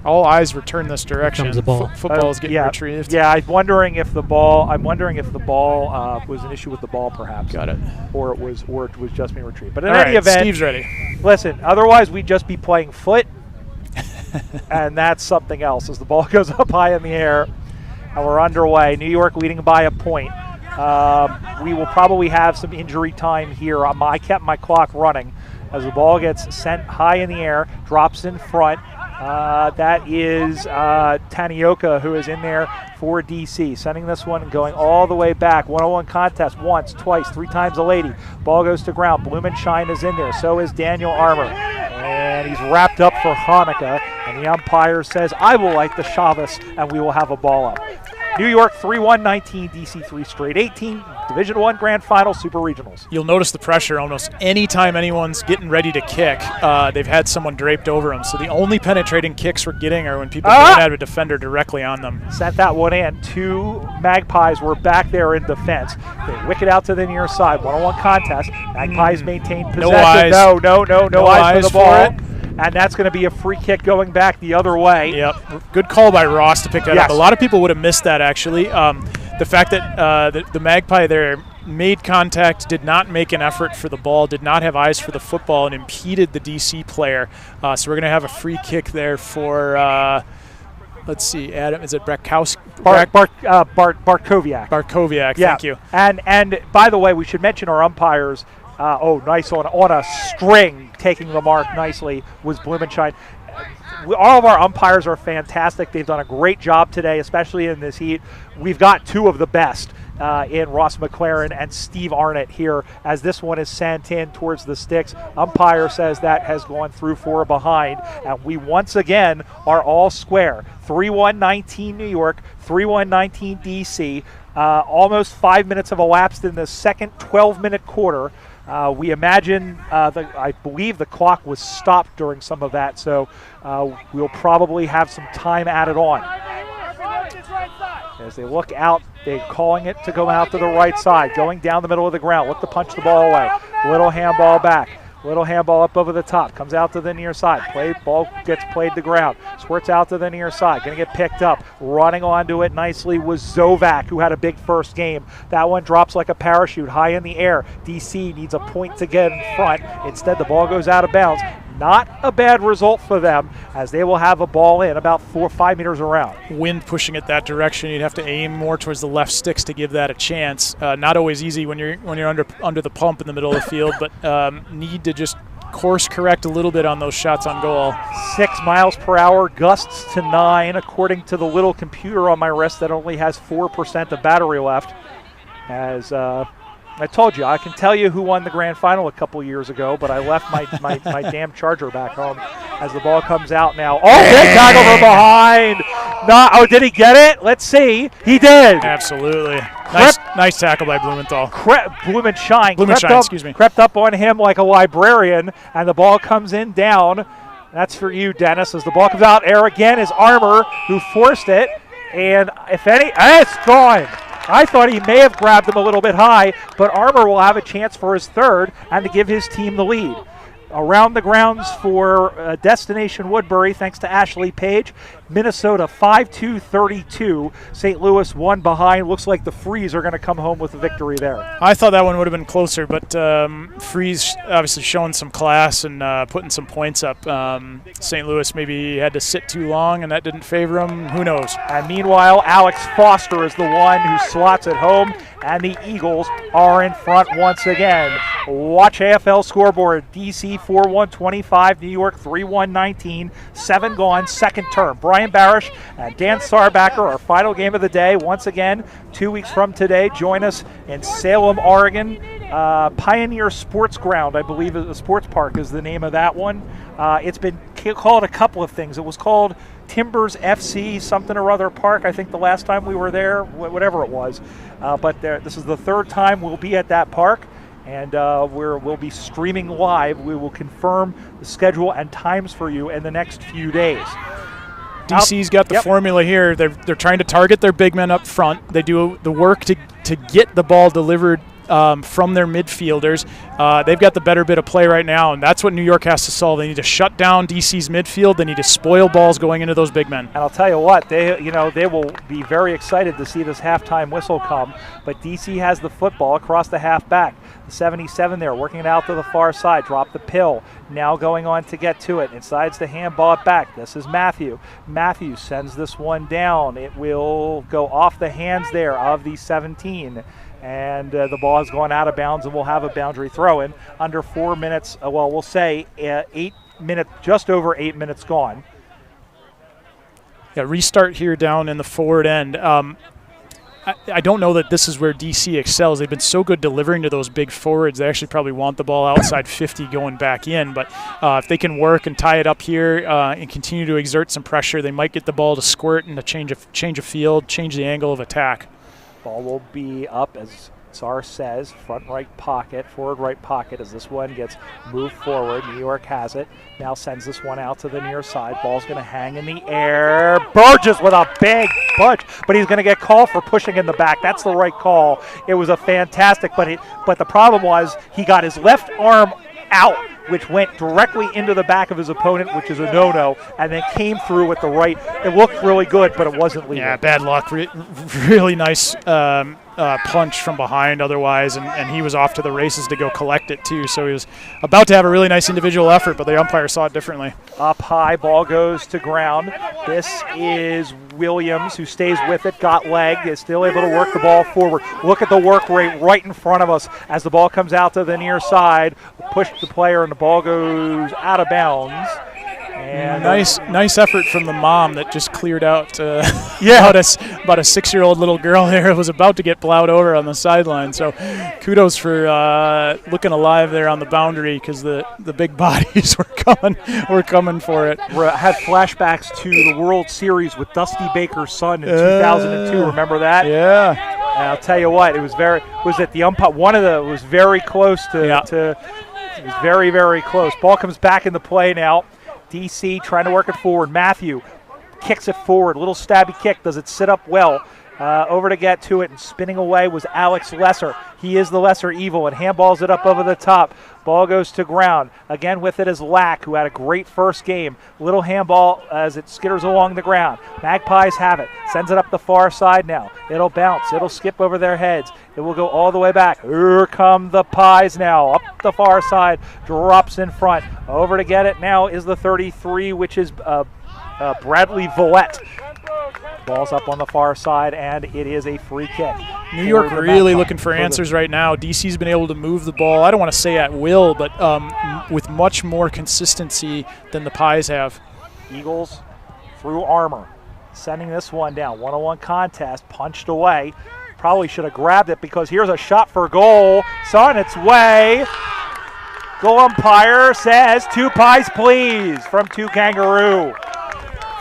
All eyes return this direction. Comes the ball. Football's getting retrieved. Yeah, I'm wondering if the ball. Was an issue with the ball, perhaps. Got it. Or it was just being retrieved. But in All any right, event, Steve's ready. Listen, otherwise we'd just be playing foot, and that's something else. As the ball goes up high in the air, and we're underway. New York leading by a point. We will probably have some injury time here. I kept my clock running as the ball gets sent high in the air, drops in front. That is Tanioka, who is in there for DC, sending this one and going all the way back. 1-on-1 contest once, twice, 3 times a lady. Ball goes to ground. Blumenshine is in there. So is Daniel Armour. And he's wrapped up for Hanukkah. And the umpire says, I will light the Shabbos, and we will have a ball up. New York 3-1-19, DC 3 straight 18, Division I Grand Final, Super Regionals. You'll notice the pressure almost any time anyone's getting ready to kick. They've had someone draped over them. So the only penetrating kicks we're getting are when people don't have a defender directly on them. Sent that one in. 2 Magpies were back there in defense. They wick it out to the near side. 1-on-1 contest. Magpies maintain possession. No eyes. No eyes for the ball. And that's going to be a free kick going back the other way. Yep. Good call by Ross to pick that up. A lot of people would have missed that, actually. The fact that the Magpie there made contact, did not make an effort for the ball, did not have eyes for the football, and impeded the DC player. So we're going to have a free kick there for, let's see, Adam, is it Bartkowiak? Bartkowiak, thank you. And by the way, we should mention our umpires. Nice on a string, taking the mark nicely was Blumenshine. All of our umpires are fantastic. They've done a great job today, especially in this heat. We've got 2 of the best in Ross McLaren and Steve Arnott here as this one is sent in towards the sticks. Umpire says that has gone through for a behind, and we once again are all square. 3-1-19 New York, 3-1-19 DC. Almost 5 minutes have elapsed in the second 12-minute quarter. We imagine, I believe the clock was stopped during some of that, so we'll probably have some time added on. As they look out, they're calling it to go out to the right side, going down the middle of the ground, look to punch the ball away. Little handball back. Little handball up over the top, comes out to the near side. Ball gets played to ground, squirts out to the near side, going to get picked up. Running onto it nicely was Zovac, who had a big first game. That one drops like a parachute high in the air. DC needs a point to get in front. Instead, the ball goes out of bounds. Not a bad result for them, as they will have a ball in about 4 or 5 meters around. Wind pushing it that direction. You'd have to aim more towards the left sticks to give that a chance. Not always easy when you're under the pump in the middle of the field, but need to just course correct a little bit on those shots on goal. 6 miles per hour, gusts to 9, according to the little computer on my wrist that only has 4% of battery left. As I told you, I can tell you who won the grand final a couple years ago, but I left my damn charger back home as the ball comes out now. Oh, big tackle from behind. Did he get it? Let's see. He did. Absolutely. Nice tackle by Blumenthal. Blumenshine crept up on him like a librarian, and the ball comes in down. That's for you, Dennis, as the ball comes out. Air again is Armour, who forced it, and if any, it's gone. I thought he may have grabbed him a little bit high, but Armour will have a chance for his third and to give his team the lead. around the grounds for Destination Woodbury, thanks to Ashley Page. Minnesota 5-2-32. St. Louis 1 behind. Looks like the Freeze are going to come home with a victory there. I thought that one would have been closer, but Freeze obviously showing some class and putting some points up. St. Louis maybe had to sit too long, and that didn't favor them. Who knows? And meanwhile, Alex Foster is the one who slots it home, and the Eagles are in front once again. Watch AFL scoreboard. DC 4-1-25, New York 3-1-19, 7 gone, second term. Brian Barish and Dan Sarbacker, our final game of the day. Once again, 2 weeks from today, join us in Salem, Oregon. Pioneer Sports Ground, I believe, the sports park is the name of that one. It's been called a couple of things. It was called Timbers FC something or other park, I think, the last time we were there, whatever it was. But this is the third time we'll be at that park, and we'll be streaming live. We will confirm the schedule and times for you in the next few days. DC's got the formula here. They're trying to target their big men up front. They do the work to get the ball delivered from their midfielders. They've got the better bit of play right now, and that's what New York has to solve. They need to shut down DC's midfield. They need to spoil balls going into those big men. And I'll tell you what, they will be very excited to see this halftime whistle come, but DC has the football across the halfback. The 77 there, working it out to the far side, drop the pill, now going on to get to it. Decides to handball it back. This is Matthew. Matthew sends this one down. It will go off the hands there of the 17. And the ball has gone out of bounds, and we'll have a boundary throw-in under 4 minutes. We'll say 8 minutes, just over 8 minutes gone. Yeah, restart here down in the forward end. I don't know that this is where DC excels. They've been so good delivering to those big forwards. They actually probably want the ball outside 50 going back in. But if they can work and tie it up here and continue to exert some pressure, they might get the ball to squirt and to change of field, change the angle of attack. Ball will be up, as Tsar says, front right pocket, forward right pocket, as this one gets moved forward. New York has it. Now sends this one out to the near side. Ball's going to hang in the air. Burgess with a big push, but he's going to get called for pushing in the back. That's the right call. It was a fantastic, but the problem was he got his left arm out, which went directly into the back of his opponent, which is a no-no, and then came through with the right. It looked really good, but it wasn't legal. Yeah, bad luck. Really nice punch from behind otherwise, and he was off to the races to go collect it too. So he was about to have a really nice individual effort, but the umpire saw it differently. Up high, ball goes to ground. This is Williams, who stays with it, got leg, is still able to work the ball forward. Look at the work rate right in front of us as the ball comes out to the near side. Push the player, and the ball goes out of bounds. And nice effort from the mom that just cleared out about a 6-year-old little girl there was about to get plowed over on the sideline. So kudos for looking alive there on the boundary, because the big bodies were coming for it. Had flashbacks to the World Series with Dusty Baker's son in 2002. Remember that? Yeah. And I'll tell you what, it was the umpire. Was very close to. It was very, very close. Ball comes back into play now. DC trying to work it forward. Matthew kicks it forward. Little stabby kick. Does it sit up well? Over to get to it, and spinning away was Alex Lesser. He is the lesser evil, and handballs it up over the top. Ball goes to ground. Again with it is Lack, who had a great first game. Little handball as it skitters along the ground. Magpies have it. Sends it up the far side now. It'll bounce. It'll skip over their heads. It will go all the way back. Here come the Pies now. Up the far side. Drops in front. Over to get it now is the 33, which is Bradley Villette. Ball's up on the far side, and it is a free kick. New York really looking for answers right now. DC's been able to move the ball, I don't want to say at will, but with much more consistency than the Pies have. Eagles through Armour, sending this one down. One-on-one contest, punched away. Probably should have grabbed it, because here's a shot for goal. It's on its way. Goal umpire says 2 Pies please from 2 Kangaroo.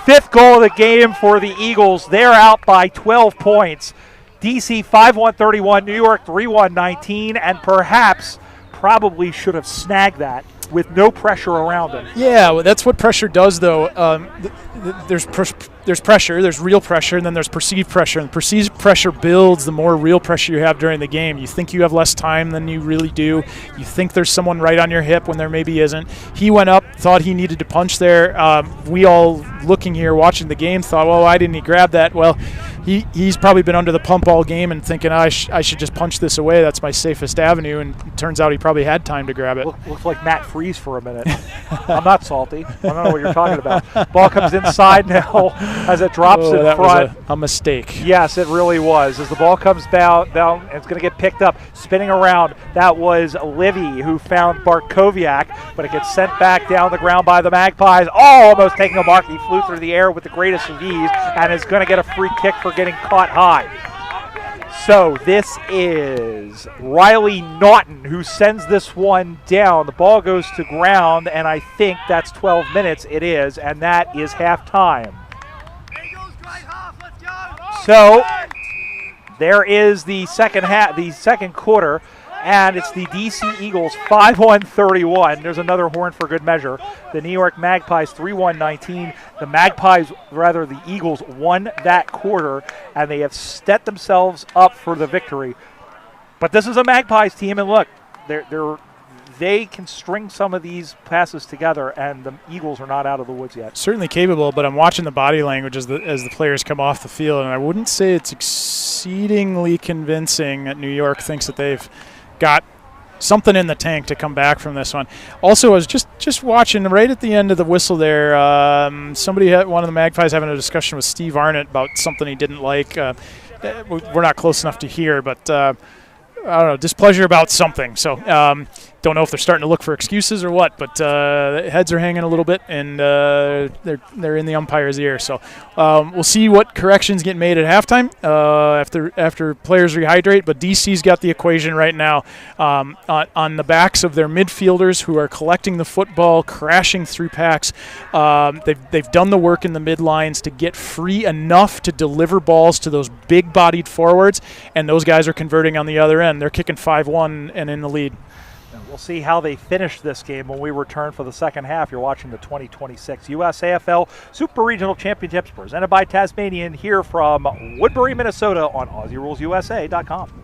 5th goal of the game for the Eagles. They're out by 12 points. DC 5-1-31, New York 3-1-19, and probably should have snagged that. with no pressure around him. Yeah, well, that's what pressure does, though. There's pressure, there's real pressure, and then there's perceived pressure. And perceived pressure builds the more real pressure you have during the game. You think you have less time than you really do. You think there's someone right on your hip when there maybe isn't. He went up, thought he needed to punch there. We all looking here, watching the game, thought, well, why didn't he grab that? Well, he's probably been under the pump all game and thinking, I should just punch this away. That's my safest avenue. And it turns out he probably had time to grab it. Looks like Matt Freeze for a minute. I'm not salty. I don't know what you're talking about. Ball comes inside now as it drops in that front. Was a mistake. Yes, it really was. As the ball comes down it's going to get picked up, spinning around. That was Livy who found Bartkowiak, but it gets sent back down the ground by the Magpies. Almost taking a mark. He flew through the air with the greatest of ease and is going to get a free kick for getting caught high. So this is Riley Naughton who sends this one down. The ball goes to ground, and I think that's 12 minutes. It is, and that is halftime. So there is the second quarter, and it's the DC Eagles 5-1-31. There's another horn for good measure. The New York Magpies 3-1-19. The Eagles won that quarter, and they have set themselves up for the victory. But this is a Magpies team, and look, they can string some of these passes together, and the Eagles are not out of the woods yet. Certainly capable, but I'm watching the body language as the players come off the field, and I wouldn't say it's exceedingly convincing that New York thinks that they've got something in the tank to come back from this one. Also, I was just watching right at the end of the whistle there. One of the Magpies having a discussion with Steve Arnott about something he didn't like. We're not close enough to hear, but I don't know, displeasure about something. So don't know if they're starting to look for excuses or what, but heads are hanging a little bit, and they're in the umpire's ear. So we'll see what corrections get made at halftime after players rehydrate. But DC's got the equation right now on the backs of their midfielders who are collecting the football, crashing through packs. They've done the work in the midlines to get free enough to deliver balls to those big-bodied forwards, and those guys are converting on the other end. They're kicking 5-1 and in the lead. We'll see how they finish this game when we return for the second half. You're watching the 2026 USAFL Super Regional Championships presented by Tasmanian here from Woodbury, Minnesota on AussieRulesUSA.com.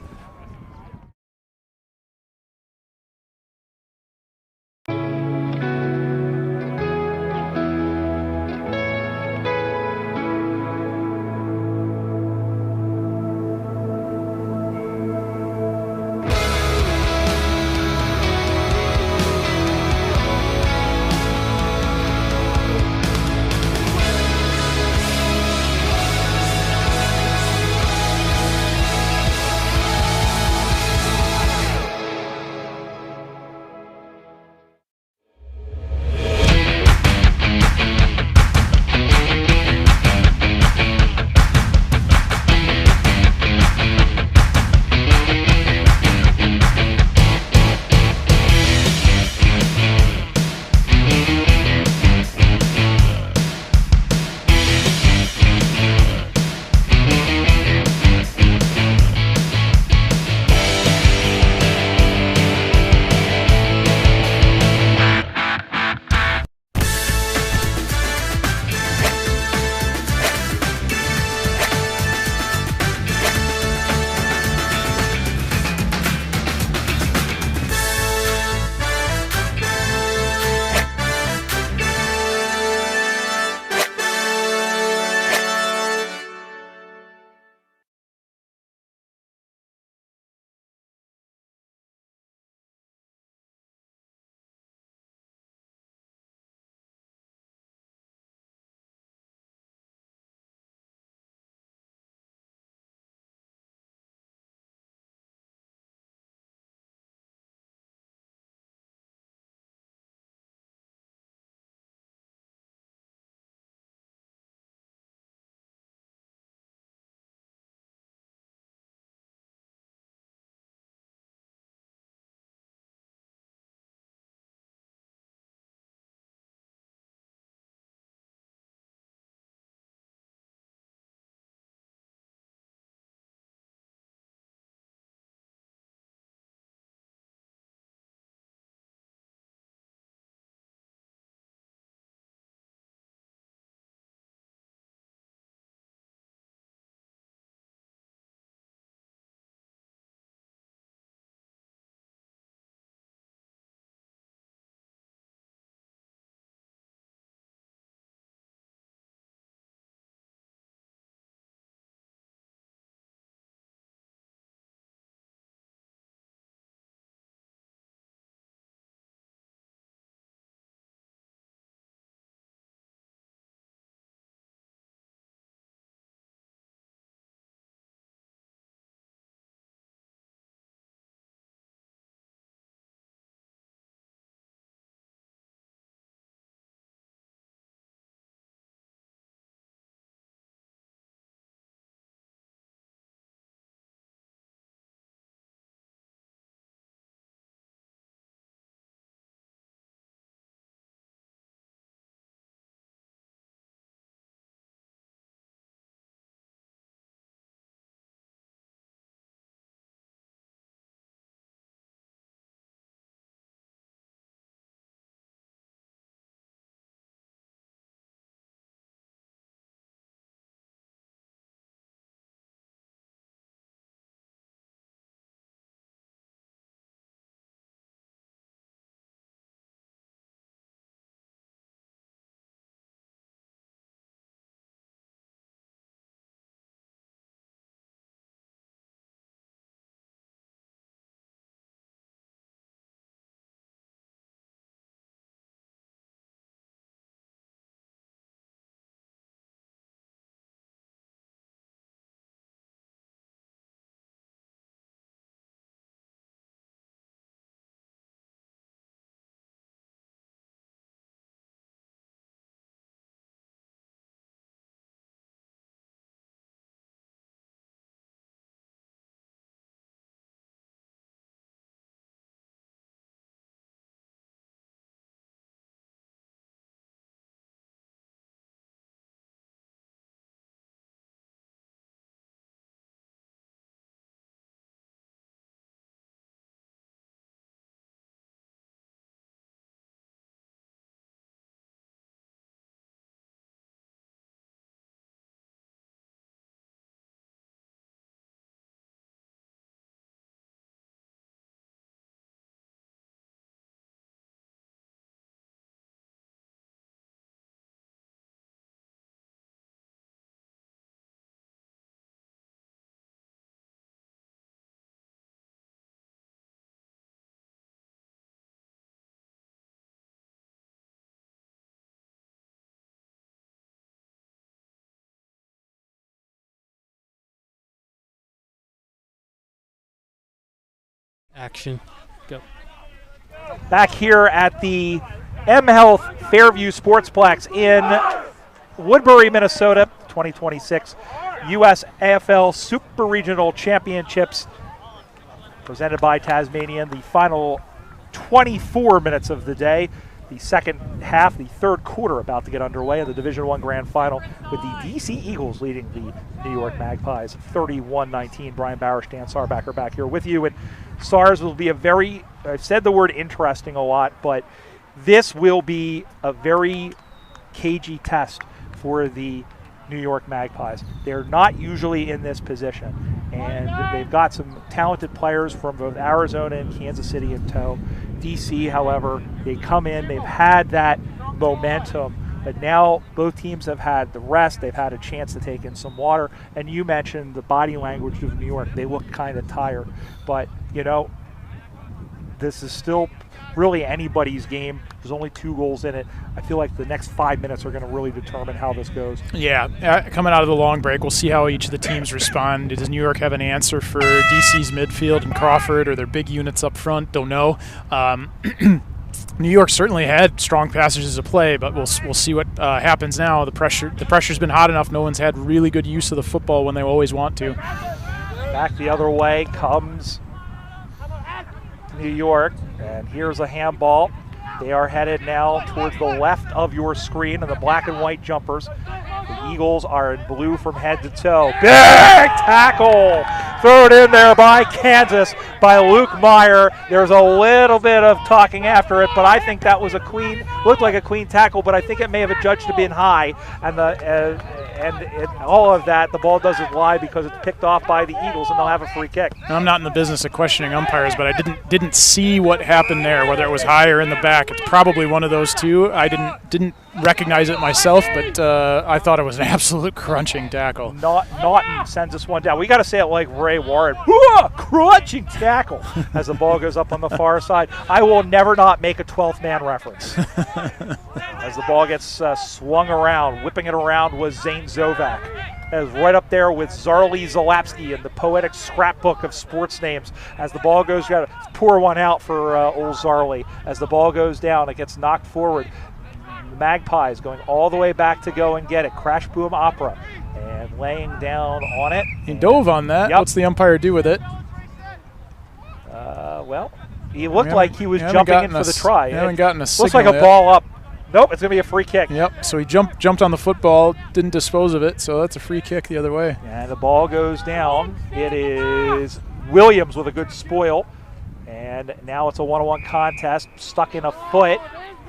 Action. Go. Back here at the M Health Fairview Sportsplex in Woodbury, Minnesota, 2026 USAFL Super Regional Championships presented by Tasmanian. The final 24 minutes of the day. The second half, the third quarter about to get underway in the Division I Grand Final with the DC Eagles leading the New York Magpies 31-19. Brian Bauer, Dan Sarbacker back here with you. And SARS will be a very, I've said the word interesting a lot, but this will be a very cagey test for the New York Magpies. They're not usually in this position, and they've got some talented players from both Arizona and Kansas City in tow. DC, however, they come in, they've had that momentum, but now both teams have had the rest. They've had a chance to take in some water, and you mentioned the body language of New York. They look kind of tired, but, you know, this is still really anybody's game. There's only 2 goals in it. I feel like the next 5 minutes are going to really determine how this goes. Yeah, coming out of the long break, we'll see how each of the teams respond. Does New York have an answer for DC's midfield and Crawford or their big units up front? Don't know. New York certainly had strong passages of play, but we'll see what happens now. The pressure's been hot enough. No one's had really good use of the football when they always want to. Back the other way comes New York, and here's a handball. They are headed now towards the left of your screen in the black and white jumpers. The Eagles are in blue from head to toe. Big tackle! Thrown in there by Kansas, by Luke Meyer. There's a little bit of talking after it, but I think that was looked like a clean tackle, but I think it may have adjudged to being high, and all of that, the ball doesn't lie because it's picked off by the Eagles, and they'll have a free kick. I'm not in the business of questioning umpires, but I didn't see what happened there, whether it was high or in the back. It's probably one of those two. I didn't recognize it myself, but I thought it was an absolute crunching tackle. Naughton sends this one down. We got to say it like Ray Warren. Crunching tackle as the ball goes up on the far side. I will never not make a 12th man reference. As the ball gets swung around, whipping it around was Zane Zovak. That is right up there with Zarli Zalapski in the poetic scrapbook of sports names. As the ball goes, got to pour one out for old Zarli. As the ball goes down, it gets knocked forward. Magpies going all the way back to go and get it. Crash Boom Opera. And laying down on it. He dove on that. Yep. What's the umpire do with it? Well, he looked like he was jumping in for the try. Haven't gotten a signal looks like a yet. ball up. Nope, it's going to be a free kick. Yep, so he jumped on the football, didn't dispose of it, so that's a free kick the other way. And the ball goes down. It is Williams with a good spoil. And now it's a one-on-one contest, stuck in a foot.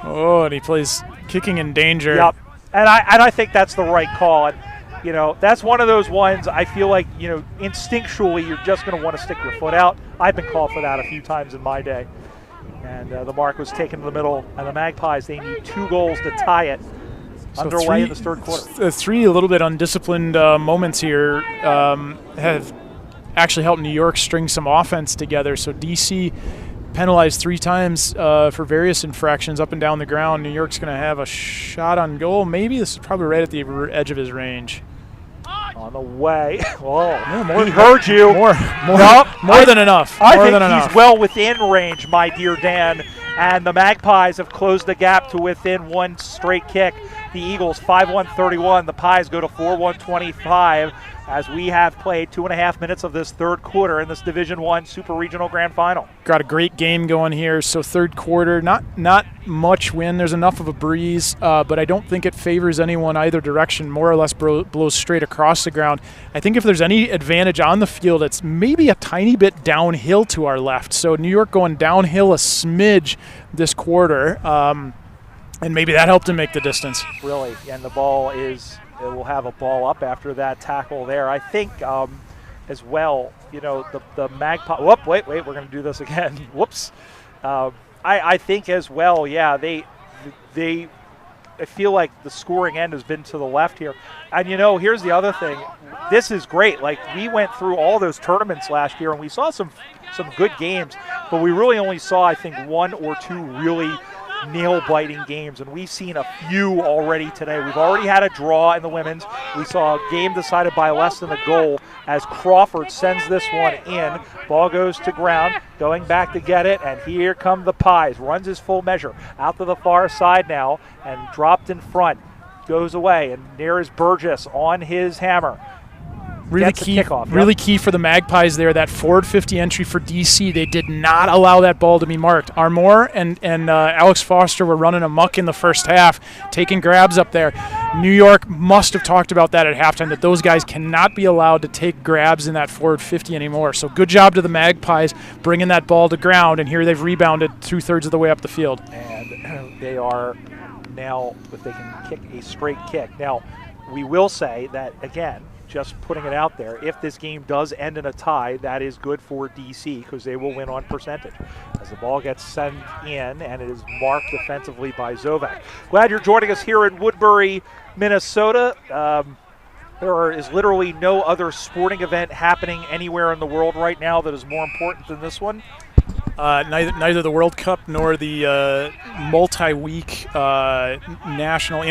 Oh, and he plays kicking in danger. Yep, and I think that's the right call. And, you know, that's one of those ones I feel like, you know, instinctually you're just going to want to stick your foot out. I've been called for that a few times in my day. And the mark was taken to the middle, and the Magpies, they need 2 goals to tie it. So underway in the third quarter. 3 a little bit undisciplined moments here have actually helped New York string some offense together. So DC penalized 3 times for various infractions up and down the ground. New York's going to have a shot on goal. Maybe this is probably right at the edge of his range. On the way. Oh, he heard you. More than enough. I think he's well within range, my dear Dan. And the Magpies have closed the gap to within 1 straight kick. The Eagles 5-1-31. The Pies go to 4-1-25 as we have played 2.5 minutes of this third quarter in this Division I Super Regional Grand Final. Got a great game going here. So third quarter, not much wind. There's enough of a breeze, but I don't think it favors anyone either direction. More or less blows straight across the ground. I think if there's any advantage on the field, it's maybe a tiny bit downhill to our left. So New York going downhill a smidge this quarter, and maybe that helped him make the distance. Really, and the ball is... It will have a ball up after that tackle there. I think as well, you know, the Magpie. Whoop, wait, we're going to do this again. Whoops. I think as well, yeah, I feel like the scoring end has been to the left here. And, you know, here's the other thing. This is great. Like, we went through all those tournaments last year, and we saw some good games, but we really only saw, I think, 1 or 2 really nail-biting games, and we've seen a few already today. We've already had a draw in the women's. We saw a game decided by less than a goal as Crawford sends this one in. Ball goes to ground, going back to get it, and here come the Pies. Runs his full measure out to the far side now and dropped in front. Goes away, and there is Burgess on his hammer. Really key, really key for the Magpies there, that forward 50 entry for DC. They did not allow that ball to be marked. Armour and Alex Foster were running amok in the first half, taking grabs up there. New York must have talked about that at halftime, that those guys cannot be allowed to take grabs in that forward 50 anymore. So good job to the Magpies bringing that ball to ground, and here they've rebounded 2/3 of the way up the field. And they are now, if they can kick a straight kick. Now, we will say that, again, just putting it out there, if this game does end in a tie, that is good for DC because they will win on percentage. As the ball gets sent in, and it is marked defensively by Zovac. Glad you're joining us here in Woodbury, Minnesota. There is literally no other sporting event happening anywhere in the world right now that is more important than this one. Neither the World Cup nor the multi-week international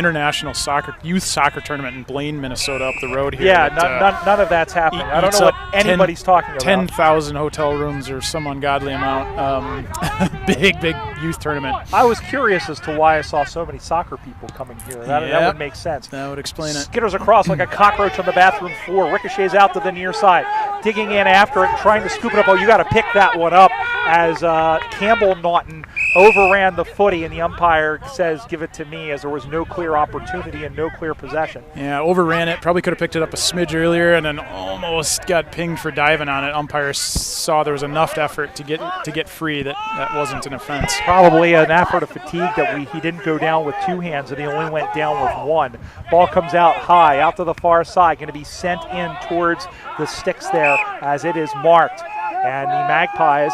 youth soccer tournament in Blaine, Minnesota, up the road here. Yeah, none of that's happening. I don't know what anybody's talking about. 10,000 hotel rooms or some ungodly amount. Big youth tournament. I was curious as to why I saw so many soccer people coming here. That would make sense. That would explain it. Skitters across like a cockroach on the bathroom floor. Ricochets out to the near side. Digging in after it, trying to scoop it up. Oh, you got to pick that one up as Campbell Naughton overran the footy, and the umpire says, give it to me, as there was no clear opportunity and no clear possession. Yeah, overran it. Probably could have picked it up a smidge earlier and then almost got pinged for diving on it. Umpire saw there was enough effort to get free that wasn't an offense. Probably an effort of fatigue that he didn't go down with two hands, and he only went down with one. Ball comes out high, out to the far side, going to be sent in towards the sticks there as it is marked. And the Magpies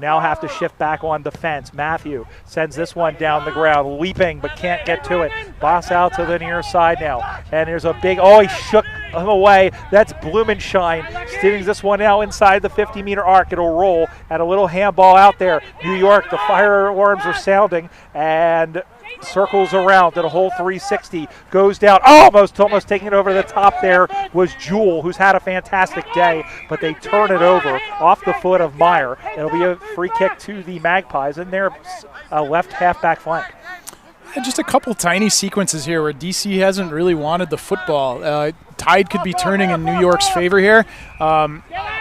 now have to shift back on defense. Matthew sends this one down the ground, leaping but can't get to it. Boss out to the near side now. And there's a big, he shook him away. That's Blumenschein. Steering this one out inside the 50-meter arc. It'll roll, and a little handball out there. New York, the fire alarms are sounding, and circles around, did a whole 360, goes down, almost taking it over the top there was Jewell, who's had a fantastic day, but they turn it over off the foot of Meyer. It'll be a free kick to the Magpies in their left halfback flank. Just a couple tiny sequences here where DC hasn't really wanted the football. Tide could be turning in New York's favor here.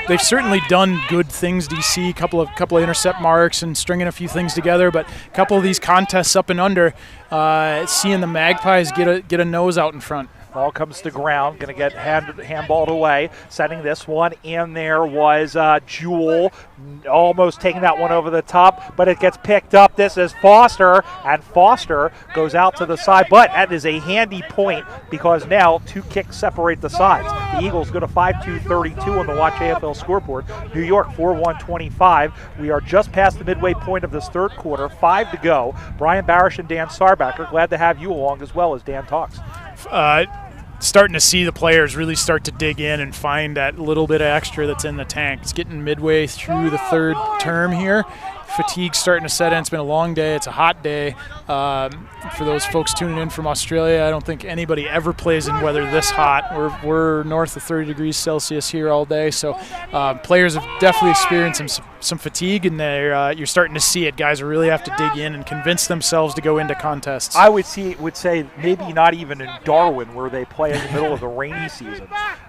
They've certainly done good things, DC, a couple of intercept marks and stringing a few things together, but a couple of these contests up and under, seeing the Magpies get a nose out in front. Ball comes to ground, going to get handballed away. Sending this one in there was Jewell, almost taking that one over the top, but it gets picked up. This is Foster, and Foster goes out to the side, but that is a handy point because now two kicks separate the sides. The Eagles go to 5-2-32 on the Watch AFL scoreboard. New York 4-1-25. We are just past the midway point of this third quarter, 5 to go. Brian Barish and Dan Sarbacker, glad to have you along as well as Dan talks. Starting to see the players really start to dig in and find that little bit of extra that's in the tank. It's getting midway through the third term here. Fatigue's starting to set in. It's been a long day. It's a hot day. For those folks tuning in from Australia, I don't think anybody ever plays in weather this hot. We're north of 30 degrees Celsius here all day, so players have definitely experienced some fatigue, and you're starting to see it. Guys really have to dig in and convince themselves to go into contests. I would say maybe not even in Darwin, where they play in the middle of the rainy season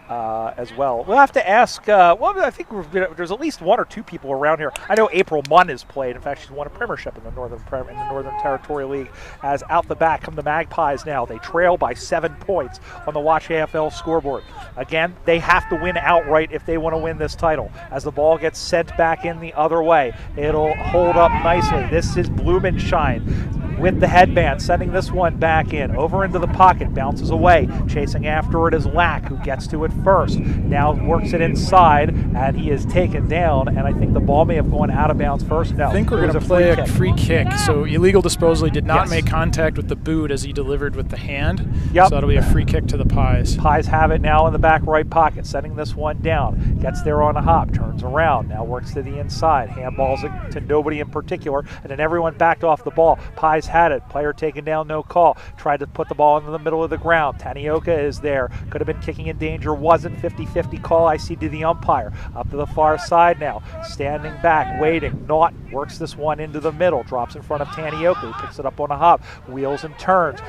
as well. We'll have to ask. I think there's at least one or two people around here. I know April Munn has played. In fact, she's won a premiership in the Northern Territory League. As out the back come the Magpies now. They trail by 7 points on the Watch AFL scoreboard. Again, they have to win outright if they want to win this title. As the ball gets sent back in the other way, it'll hold up nicely. This is Blumenschein with the headband, sending this one back in, over into the pocket, bounces away, chasing after it is Lack, who gets to it first, now works it inside, and he is taken down, and I think the ball may have gone out of bounds first. No, I think we're going to play a free kick, so illegal disposal. He did not make contact with the boot as he delivered with the hand, so that'll be a free kick to the Pies. Pies have it now in the back right pocket, sending this one down, gets there on a hop, turns around, now works to the inside, handballs it to nobody in particular, and then everyone backed off the ball. Pies guys had it. Player taken down, no call. Tried to put the ball into the middle of the ground. Tanioka is there. Could have been kicking in danger. Wasn't. 50-50 call. I see to the umpire. Up to the far side now. Standing back, waiting. Naughton works this one into the middle. Drops in front of Tanioka, who picks it up on a hop. Wheels and turns.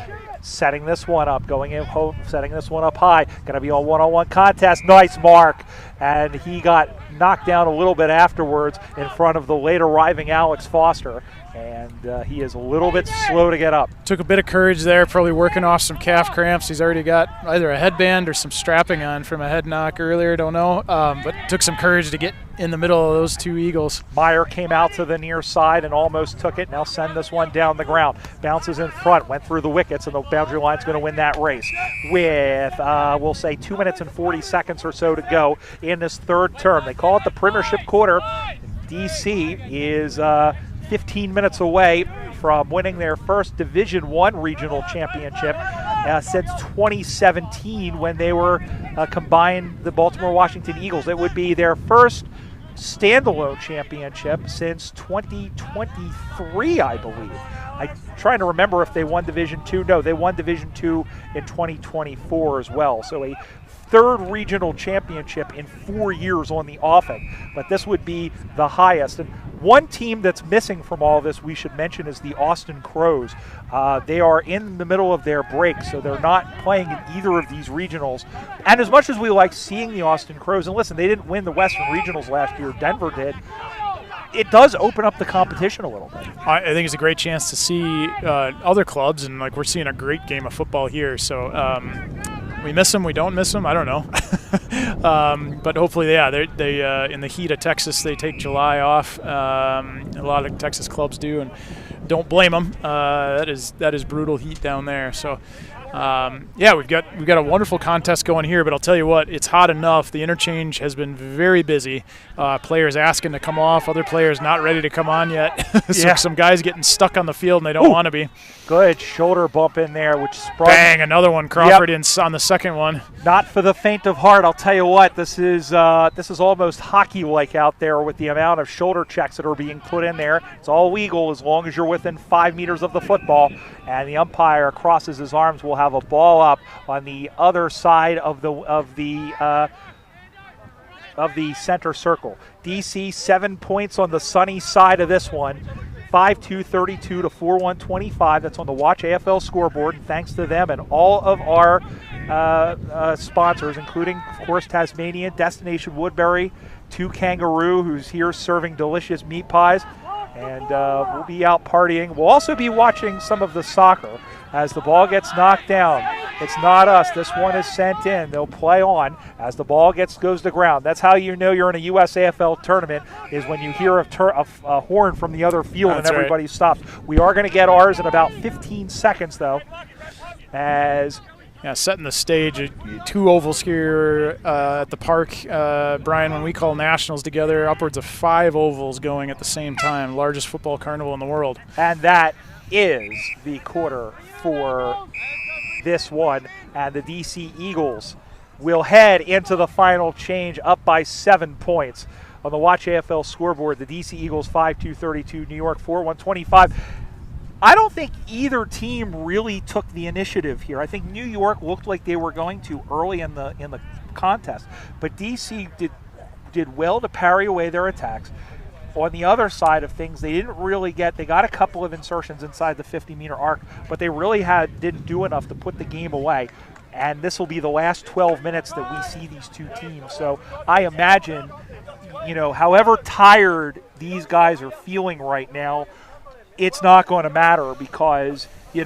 Setting this one up, going in home, setting this one up high. Going to be a one-on-one contest. Nice mark. And he got knocked down a little bit afterwards in front of the late arriving Alex Foster. And he is a little bit slow to get up. Took a bit of courage there, probably working off some calf cramps. He's already got either a headband or some strapping on from a head knock earlier, don't know. But took some courage to get in the middle of those two Eagles. Meyer came out to the near side and almost took it. Now send this one down the ground. Bounces in front, went through the wickets, and the boundary line's going to win that race. With, we'll say, 2 minutes and 40 seconds or so to go in this third term. They call it the Premiership Quarter. DC is 15 minutes away from winning their first Division I regional championship since 2017 when they were combined the Baltimore-Washington Eagles. It would be their first standalone championship since 2023, I believe. I'm trying to remember if they won Division II. No, they won Division II in 2024 as well. So a third regional championship in 4 years on the offing, but this would be the highest. And one team that's missing from all this we should mention is the Austin Crows. They are in the middle of their break, so they're not playing in either of these regionals. And as much as we like seeing the Austin Crows, and listen, they didn't win the Western Regionals last year, Denver did, it does open up the competition a little bit. I think it's a great chance to see other clubs, and like we're seeing a great game of football here. So we miss them, we don't miss them, I don't know. But hopefully, yeah, they in the heat of Texas, they take July off. A lot of Texas clubs do, and don't blame them. That is brutal heat down there. So. Yeah, we've got a wonderful contest going here, but I'll tell you what, it's hot enough. The interchange has been very busy. Players asking to come off, other players not ready to come on yet. So Yeah. some guys getting stuck on the field and they don't want to be. Good shoulder bump in there, which sprung. Bang, another one. Crawford on the second one. Not for the faint of heart. I'll tell you what, this is almost hockey-like out there with the amount of shoulder checks that are being put in there. It's all legal as long as you're within 5 meters of the football, and the umpire crosses his arms. Will have a ball up on the other side of the center circle. DC 7 points on the sunny side of this one. 5-2-32 to 4-1-25. That's on the Watch AFL scoreboard. And thanks to them and all of our sponsors, including, of course, Tasmanian, Destination Woodbury, 2 Kangaroo, who's here serving delicious meat pies. And we'll be out partying. We'll also be watching some of the soccer as the ball gets knocked down. It's not us. This one is sent in. They'll play on as the ball goes to ground. That's how you know you're in a USAFL tournament, is when you hear a horn from the other field. That's and everybody stops. We are going to get ours in about 15 seconds, though, as... Yeah, setting the stage. 2 ovals here at the park. Brian, when we call nationals together, upwards of 5 ovals going at the same time. Largest football carnival in the world. And that is the quarter for this one. And the DC Eagles will head into the final change up by 7 points. On the Watch AFL scoreboard, the DC Eagles 5-2-32, New York 4-1-25. I don't think either team really took the initiative here. I think New York looked like they were going to early in the contest, but DC did well to parry away their attacks. On the other side of things, they didn't really they got a couple of insertions inside the 50-meter arc, but they really didn't do enough to put the game away. And this will be the last 12 minutes that we see these two teams. So I imagine, however tired these guys are feeling right now, it's not going to matter because, you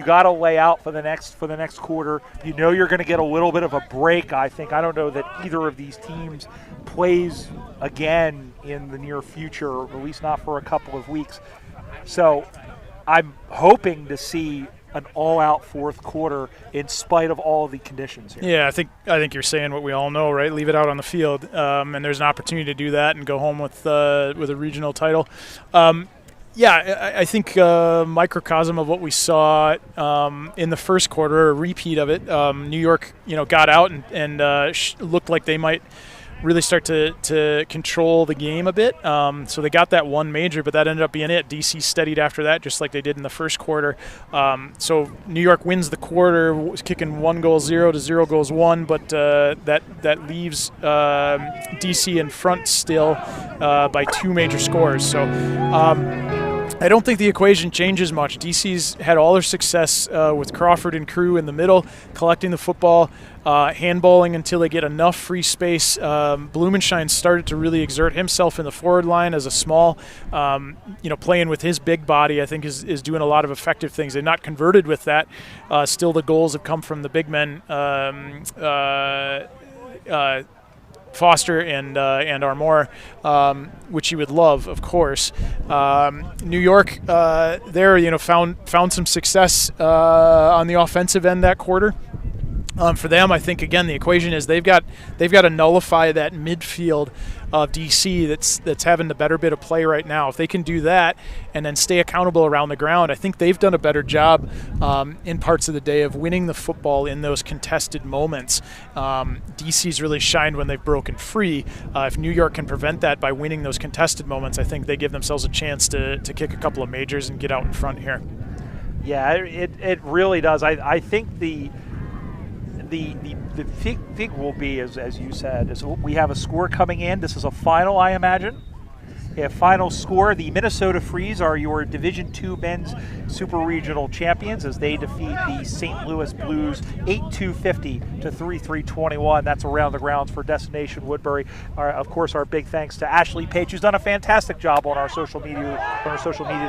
got to lay out for the next quarter. You're going to get a little bit of a break, I think. I don't know that either of these teams plays again in the near future, at least not for a couple of weeks. So I'm hoping to see an all-out fourth quarter in spite of all the conditions here. Yeah, I think you're saying what we all know, right? Leave it out on the field, and there's an opportunity to do that and go home with a regional title. Yeah, I think microcosm of what we saw in the first quarter, a repeat of it. New York, got out and looked like they might really start to control the game a bit. So they got that one major, but that ended up being it. DC steadied after that, just like they did in the first quarter. So New York wins the quarter, was kicking 1-0 to 0-1, but that leaves DC in front still by 2 major scores. So I don't think the equation changes much. DC's had all their success with Crawford and crew in the middle, collecting the football, handballing until they get enough free space. Blumenschein started to really exert himself in the forward line as a small, playing with his big body, I think is doing a lot of effective things. They're not converted with that. Still the goals have come from the big men, Foster and Armour, which you would love, of course. New York, found some success on the offensive end that quarter. For them, I think again the equation is they've got to nullify that midfield of DC that's having the better bit of play right now. If they can do that and then stay accountable around the ground, I think they've done a better job in parts of the day of winning the football in those contested moments. DC's really shined when they've broken free. If New York can prevent that by winning those contested moments, I think they give themselves a chance to kick a couple of majors and get out in front here. Yeah, it really does. I think the fig will be, as you said, is we have a score coming in. This is a final, I imagine. A final score. The Minnesota Freeze are your Division II men's super regional champions as they defeat the St. Louis Blues 8-2-50 to 3-3-21. That's around the grounds for Destination Woodbury. Of course, our big thanks to Ashley Page, who's done a fantastic job on our social media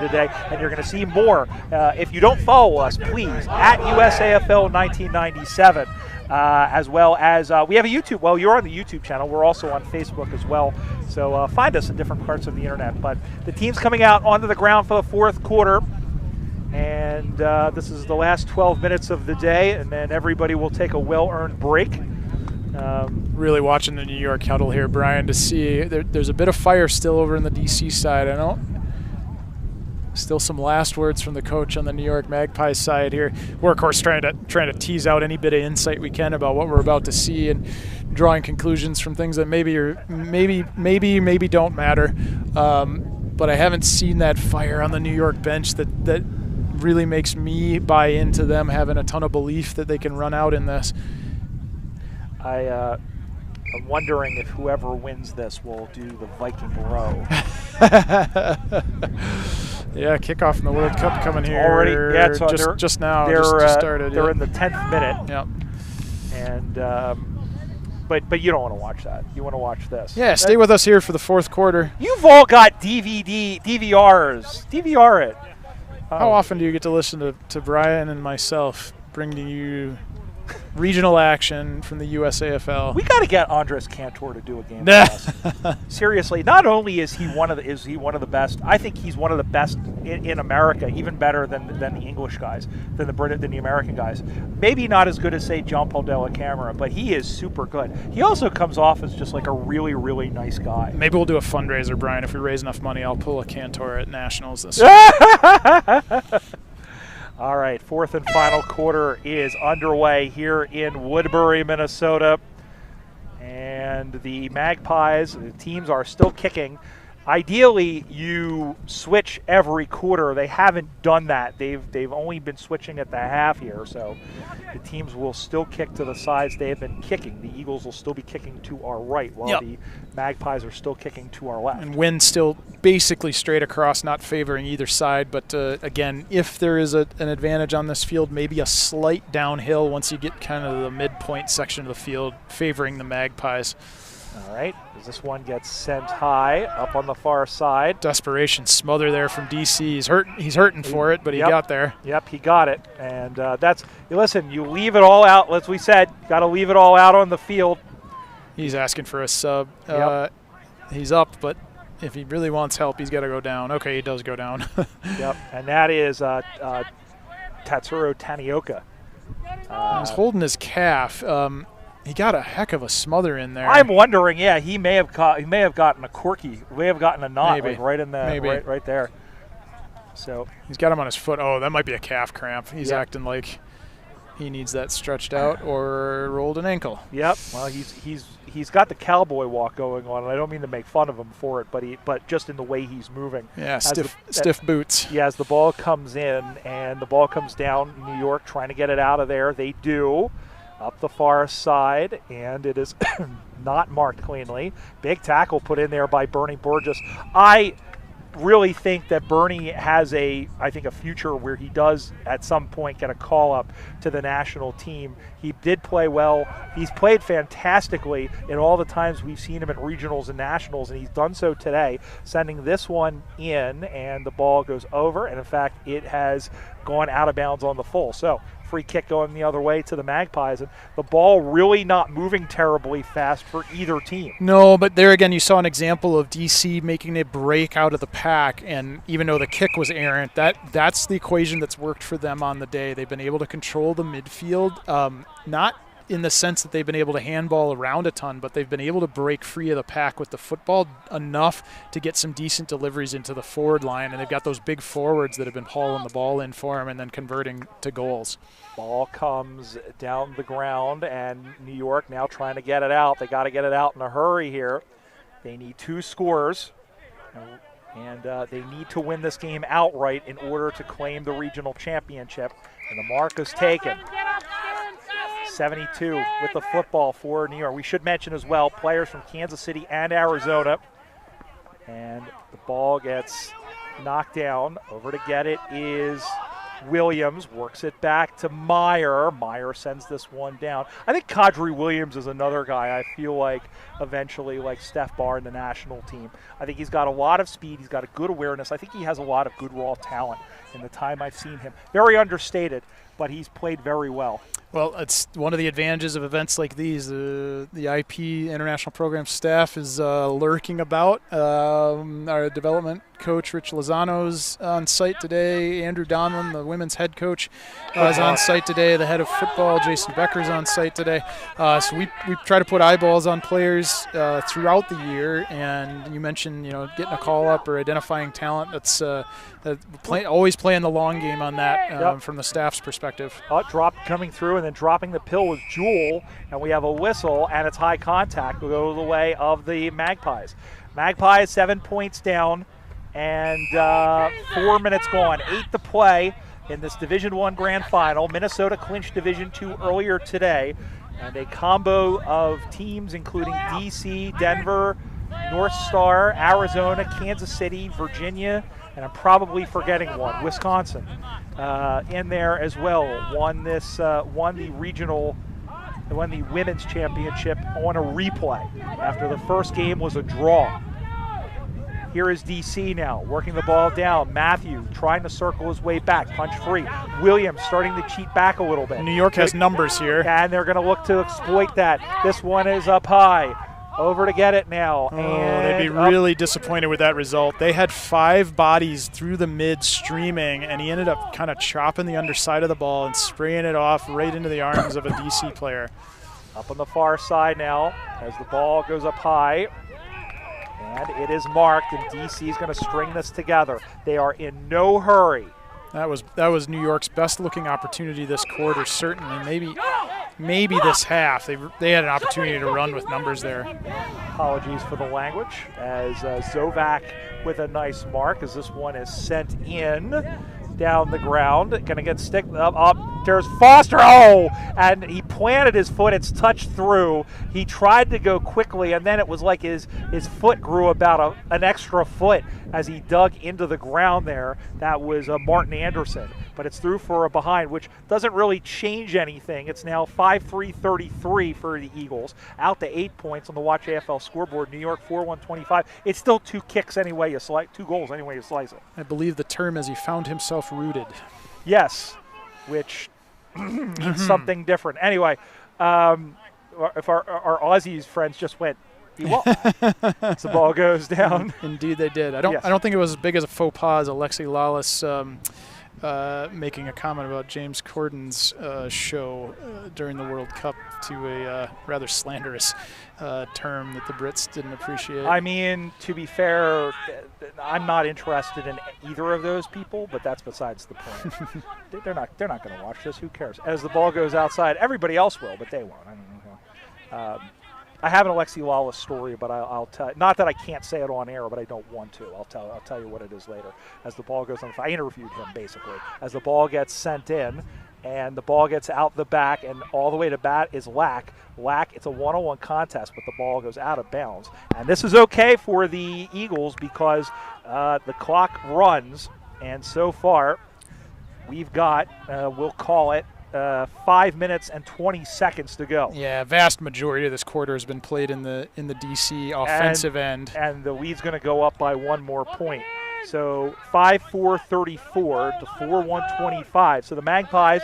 today, and you're going to see more. If you don't follow us, please, at USAFL 1997. As well as we have a YouTube. Well, you're on the YouTube channel. We're also on Facebook as well. So find us in different parts of the internet. But the team's coming out onto the ground for the fourth quarter. And this is the last 12 minutes of the day. And then everybody will take a well-earned break. Really watching the New York huddle here, Brian, to see there's a bit of fire still over in the DC side. I know. Still some last words from the coach on the New York Magpies side here. We're, of course, trying to tease out any bit of insight we can about what we're about to see and drawing conclusions from things that maybe don't matter. But I haven't seen that fire on the New York bench that really makes me buy into them having a ton of belief that they can run out in this. I'm wondering if whoever wins this will do the Viking row. Yeah, kickoff in the World Cup coming here. Already, yeah, so just now. They're just started. They're yeah. in the 10th minute. Yep. And but you don't want to watch that. You want to watch this. Yeah, stay with us here for the fourth quarter. You've all got DVRs. DVR it. How often do you get to listen to Brian and myself bringing you regional action from the USAFL? We got to get Andres Cantor to do a game with us. Seriously, not only is he one of the best, I think he's one of the best in America, even better than the English guys, than the American guys. Maybe not as good as, say, John Paul Della Camera, but he is super good. He also comes off as just like a really, really nice guy. Maybe we'll do a fundraiser, Brian. If we raise enough money, I'll pull a Cantor at Nationals this year. All right, fourth and final quarter is underway here in Woodbury, Minnesota. And the Magpies, the teams are still kicking. Ideally, you switch every quarter. They haven't done that. They've only been switching at the half here, so the teams will still kick to the sides they have been kicking. The Eagles will still be kicking to our right, while the Magpies are still kicking to our left. And wind still basically straight across, not favoring either side. But again, if there is an advantage on this field, maybe a slight downhill once you get kind of the midpoint section of the field favoring the Magpies. All right, as this one gets sent high up on the far side. Desperation smother there from DC. He's hurting for it, but he got there. Yep, he got it. And listen, you leave it all out. As we said, got to leave it all out on the field. He's asking for a sub. He's up, but if he really wants help, he's got to go down. Okay, he does go down. Yep, and that is Tatsuro Tanioka. He's holding his calf. He got a heck of a smother in there. I'm wondering, he may have gotten a corky, may have gotten a knot, like right in the right there. So he's got him on his foot. Oh, that might be a calf cramp. He's acting like he needs that stretched out or rolled an ankle. Yep. Well, he's got the cowboy walk going on, and I don't mean to make fun of him for it, but just in the way he's moving. Yeah, stiff boots. Yeah, as the ball comes in and the ball comes down, New York trying to get it out of there. They do. Up the far side, and it is not marked cleanly. Big tackle put in there by Bernie Burgess. I really think that Bernie has a future where he does at some point get a call up to the national team. He did play well. He's played fantastically in all the times we've seen him at regionals and nationals, and he's done so today, sending this one in, and the ball goes over, and in fact it has gone out of bounds on the full. So free kick going the other way to the Magpies, and the ball really not moving terribly fast for either team. No, but there again you saw an example of DC making a break out of the pack, and even though the kick was errant, that's the equation that's worked for them on the day. They've been able to control the midfield, not in the sense that they've been able to handball around a ton, but they've been able to break free of the pack with the football enough to get some decent deliveries into the forward line, and they've got those big forwards that have been hauling the ball in for them and then converting to goals. Ball comes down the ground, and New York now trying to get it out. They got to get it out in a hurry here. They need 2 scores, and they need to win this game outright in order to claim the regional championship, and the mark is taken. 72 with the football for New York. We should mention as well players from Kansas City and Arizona. And the ball gets knocked down. Over to get it is Williams. Works it back to Meyer. Meyer sends this one down. I think Kadri Williams is another guy I feel like eventually, like Steph Barr in the national team. I think he's got a lot of speed. He's got a good awareness. I think he has a lot of good raw talent in the time I've seen him. Very understated, but he's played very well. Well, it's one of the advantages of events like these. The IP International Program staff is lurking about. Our development coach, Rich Lozano's on site today. Andrew Donlin, the women's head coach, is on site today. The head of football, Jason Becker's on site today. So we try to put eyeballs on players throughout the year. And you mentioned, getting a call up or identifying talent. That's always playing the long game on that from the staff's perspective. Drop coming through, and then dropping the pill with Jewel, and we have a whistle, and it's high contact. We'll go the way of the Magpies. Magpies 7 points down, and 4 minutes gone. 8 to play in this Division I Grand Final. Minnesota clinched Division II earlier today, and a combo of teams including DC, Denver, North Star, Arizona, Kansas City, Virginia, and I'm probably forgetting one, Wisconsin, in there as well. Won the women's championship on a replay after the first game was a draw. Here is DC now, working the ball down. Matthew trying to circle his way back, punch free. Williams starting to cheat back a little bit. New York has numbers here. And they're going to look to exploit that. This one is up high. Over to get it now. They'd be really disappointed with that result. They had 5 bodies through the mid streaming, and he ended up kind of chopping the underside of the ball and spraying it off right into the arms of a DC player. Up on the far side now as the ball goes up high. And it is marked, and DC is going to string this together. They are in no hurry. That was New York's best looking opportunity this quarter, certainly. Maybe this half. They had an opportunity to run with numbers there. Apologies for the language, as Zovac with a nice mark, as this one is sent in down the ground. Going to get stick up. There's Foster. Oh, and he planted his foot. It's touched through. He tried to go quickly, and then it was like his foot grew about an extra foot as he dug into the ground there. That was Martin Anderson. But it's through for a behind, which doesn't really change anything. It's now 5-3-33 for the Eagles. Out to 8 points on the Watch AFL scoreboard. New York 4-1-25. It's still 2 kicks anyway you slice, 2 goals anyway you slice it. I believe the term is he found himself rooted. Yes, which means something different. Anyway, if our Aussies friends just went, the ball goes down. Indeed they did. I don't think it was as big as a faux pas as Alexi Lawless making a comment about James Corden's show during the World Cup to a rather slanderous term that the Brits didn't appreciate. I mean, to be fair, I'm not interested in either of those people, but that's besides the point. They're not going to watch this. Who cares? As the ball goes outside, everybody else will, but they won't. I don't know. I have an Alexi Lawless story, but I'll tell. Not that I can't say it on air, but I don't want to. I'll tell you what it is later. As the ball goes on, I interviewed him basically. As the ball gets sent in, and the ball gets out the back, and all the way to bat is Lack. It's a one-on-one contest, but the ball goes out of bounds. And this is okay for the Eagles because the clock runs, and so far we've got, we'll call it, 5 minutes and 20 seconds to go. Yeah, vast majority of this quarter has been played in the DC offensive end. And the lead's going to go up by one more point. So 5-4-34 to 4-1-25. So the Magpies,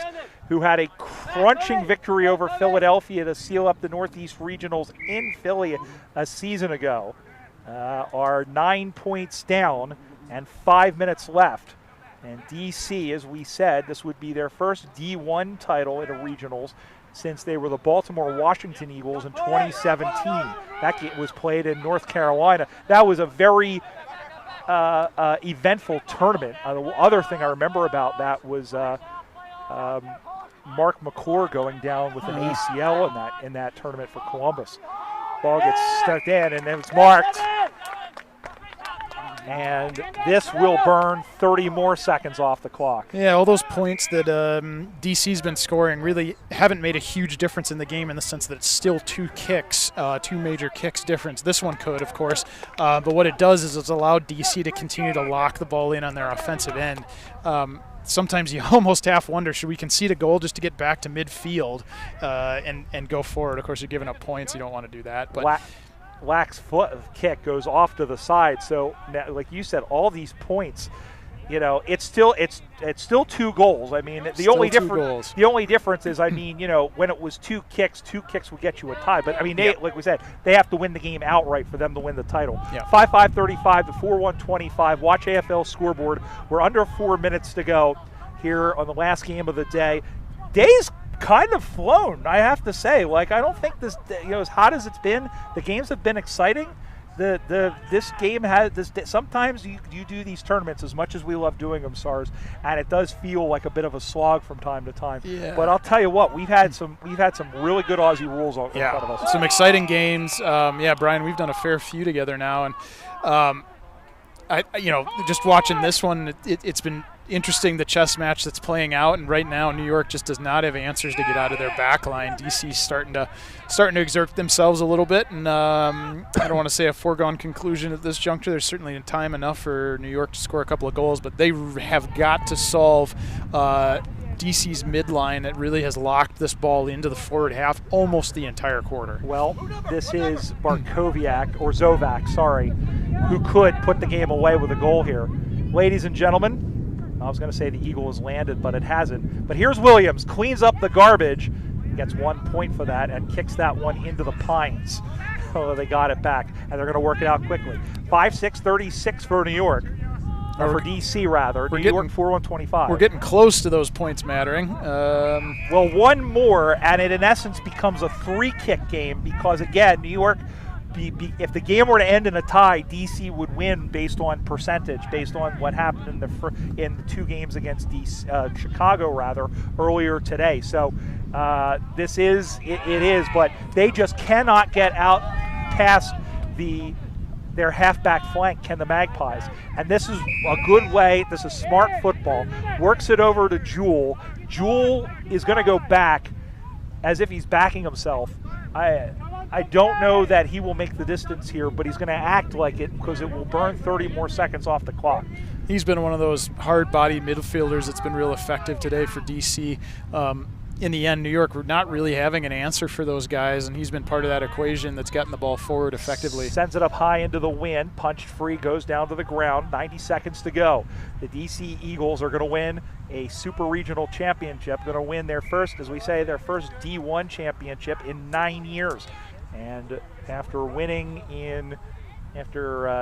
who had a crunching victory over Philadelphia to seal up the Northeast Regionals in Philly a season ago, are 9 points down and 5 minutes left. And DC, as we said, this would be their first D1 title in a regionals since they were the Baltimore Washington Eagles in 2017. That game was played in North Carolina. That was a very eventful tournament. The other thing I remember about that was Mark McClure going down with an ACL in that tournament for Columbus. Ball gets stuck in, and then it's marked. And this will burn 30 more seconds off the clock. Yeah, all those points that DC's been scoring really haven't made a huge difference in the game in the sense that it's still two major kicks difference. This one could, of course, but what it does is it's allowed DC to continue to lock the ball in on their offensive end. Sometimes you almost half wonder, should we concede a goal just to get back to midfield and go forward? Of course, you're giving up points. You don't want to do that. But Lack's foot kick goes off to the side. So, like you said, all these points, it's still 2 goals. I mean, the only difference is, I mean, when it was 2 kicks would get you a tie. But I mean, like we said, they have to win the game outright for them to win the title. 5-5-35 to 4-1-25. Watch AFL scoreboard. We're under 4 minutes to go here on the last game of the day. Day's kind of flown, I have to say. Like, I don't think this, as hot as it's been, the games have been exciting. This game has sometimes you do these tournaments, as much as we love doing them, SARS, and it does feel like a bit of a slog from time to time. Yeah. But I'll tell you what, we've had some really good Aussie rules in front of us. Some exciting games. Brian, we've done a fair few together now, and just watching this one, it's been interesting, the chess match that's playing out, and right now New York just does not have answers to get out of their back line. DC's starting to exert themselves a little bit, and I don't want to say a foregone conclusion at this juncture. There's certainly time enough for New York to score a couple of goals, but they have got to solve DC's midline that really has locked this ball into the forward half almost the entire quarter. Well, this is Zovac, who could put the game away with a goal here. Ladies and gentlemen, I was going to say the Eagle has landed, but it hasn't. But here's Williams, cleans up the garbage, gets 1 point for that, and kicks that one into the pines. Oh, they got it back, and they're going to work it out quickly. 5-6-36 for New York. Or for DC, rather. New York 4-1-25. We're getting close to those points mattering. Well, one more, and it in essence becomes a 3-kick game because, again, New York, if the game were to end in a tie, DC would win based on percentage, based on what happened in the 2 games against Chicago earlier today. So this is it is, but they just cannot get out past their halfback flank, can the Magpies. And this is a good way. This is smart football. Works it over to Jewell. Jewell is going to go back as if he's backing himself. I don't know that he will make the distance here, but he's going to act like it because it will burn 30 more seconds off the clock. He's been one of those hard-body midfielders that's been real effective today for DC. In the end, New York were not really having an answer for those guys, and he's been part of that equation that's gotten the ball forward effectively. Sends it up high into the wind, punched free, goes down to the ground, 90 seconds to go. The DC Eagles are going to win a super regional championship, going to win their first D1 championship in 9 years. And after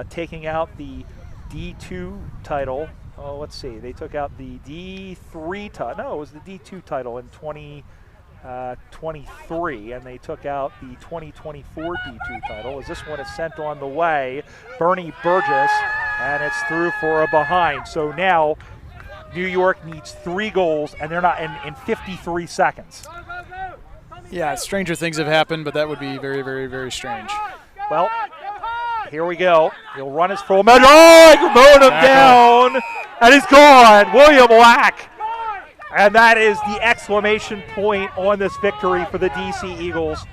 taking out the D2 title Oh, let's see. They took out the D3 title. No, it was the D2 title in 2023, and they took out the 2024 D2 title. As this one is sent on the way, Bernie Burgess, and it's through for a behind. So now New York needs 3 goals, and they're not in 53 seconds. Yeah, stranger things have happened, but that would be very, very, very strange. Well, here we go. He'll run his full measure. Oh, you mowed him down, and he's gone. William Lack. And that is the exclamation point on this victory for the DC Eagles.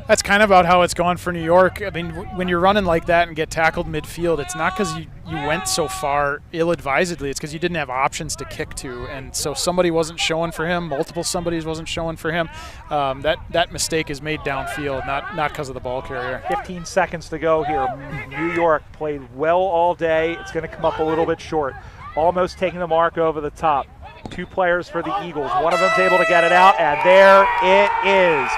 That's kind of about how it's gone for New York. I mean, when you're running like that and get tackled midfield, it's not because you went so far ill-advisedly. It's because you didn't have options to kick to. And so somebody wasn't showing for him. Multiple somebodies wasn't showing for him. That mistake is made downfield, not because of the ball carrier. 15 seconds to go here. New York played well all day. It's going to come up a little bit short. Almost taking the mark over the top. 2 players for the Eagles. One of them's able to get it out, and there it is.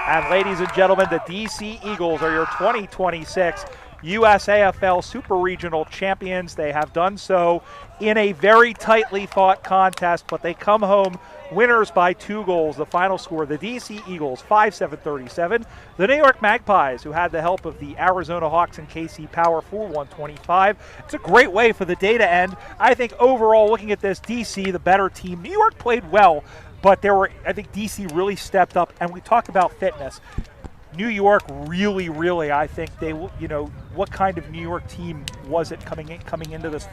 And ladies and gentlemen, the DC Eagles are your 2026 USAFL Super Regional Champions. They have done so in a very tightly fought contest, but they come home winners by 2 goals. The final score, the DC Eagles 5-7-37. The New York Magpies, who had the help of the Arizona Hawks and KC Power, 4-1-25. It's a great way for the day to end. I think overall, looking at this, DC, the better team. New York played well, but I think DC really stepped up, and we talk about fitness. New York really, I think they, what kind of New York team was it coming into this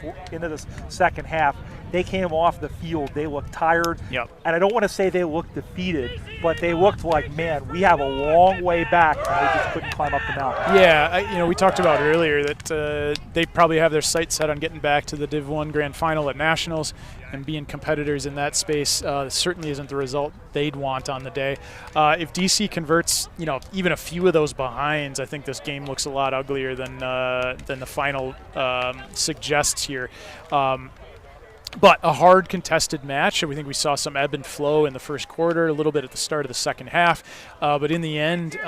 second half? They came off the field. They looked tired. Yep. And I don't want to say they looked defeated, but they looked like, man, we have a long way back, and they just couldn't climb up the mountain. Yeah, we talked about earlier that they probably have their sights set on getting back to the Div 1 Grand Final at Nationals and being competitors in that space. Certainly isn't the result they'd want on the day. If DC converts, even a few of those behinds, I think this game looks a lot uglier than the final suggests here. But a hard contested match. We think we saw some ebb and flow in the first quarter, a little bit at the start of the second half. But in the end,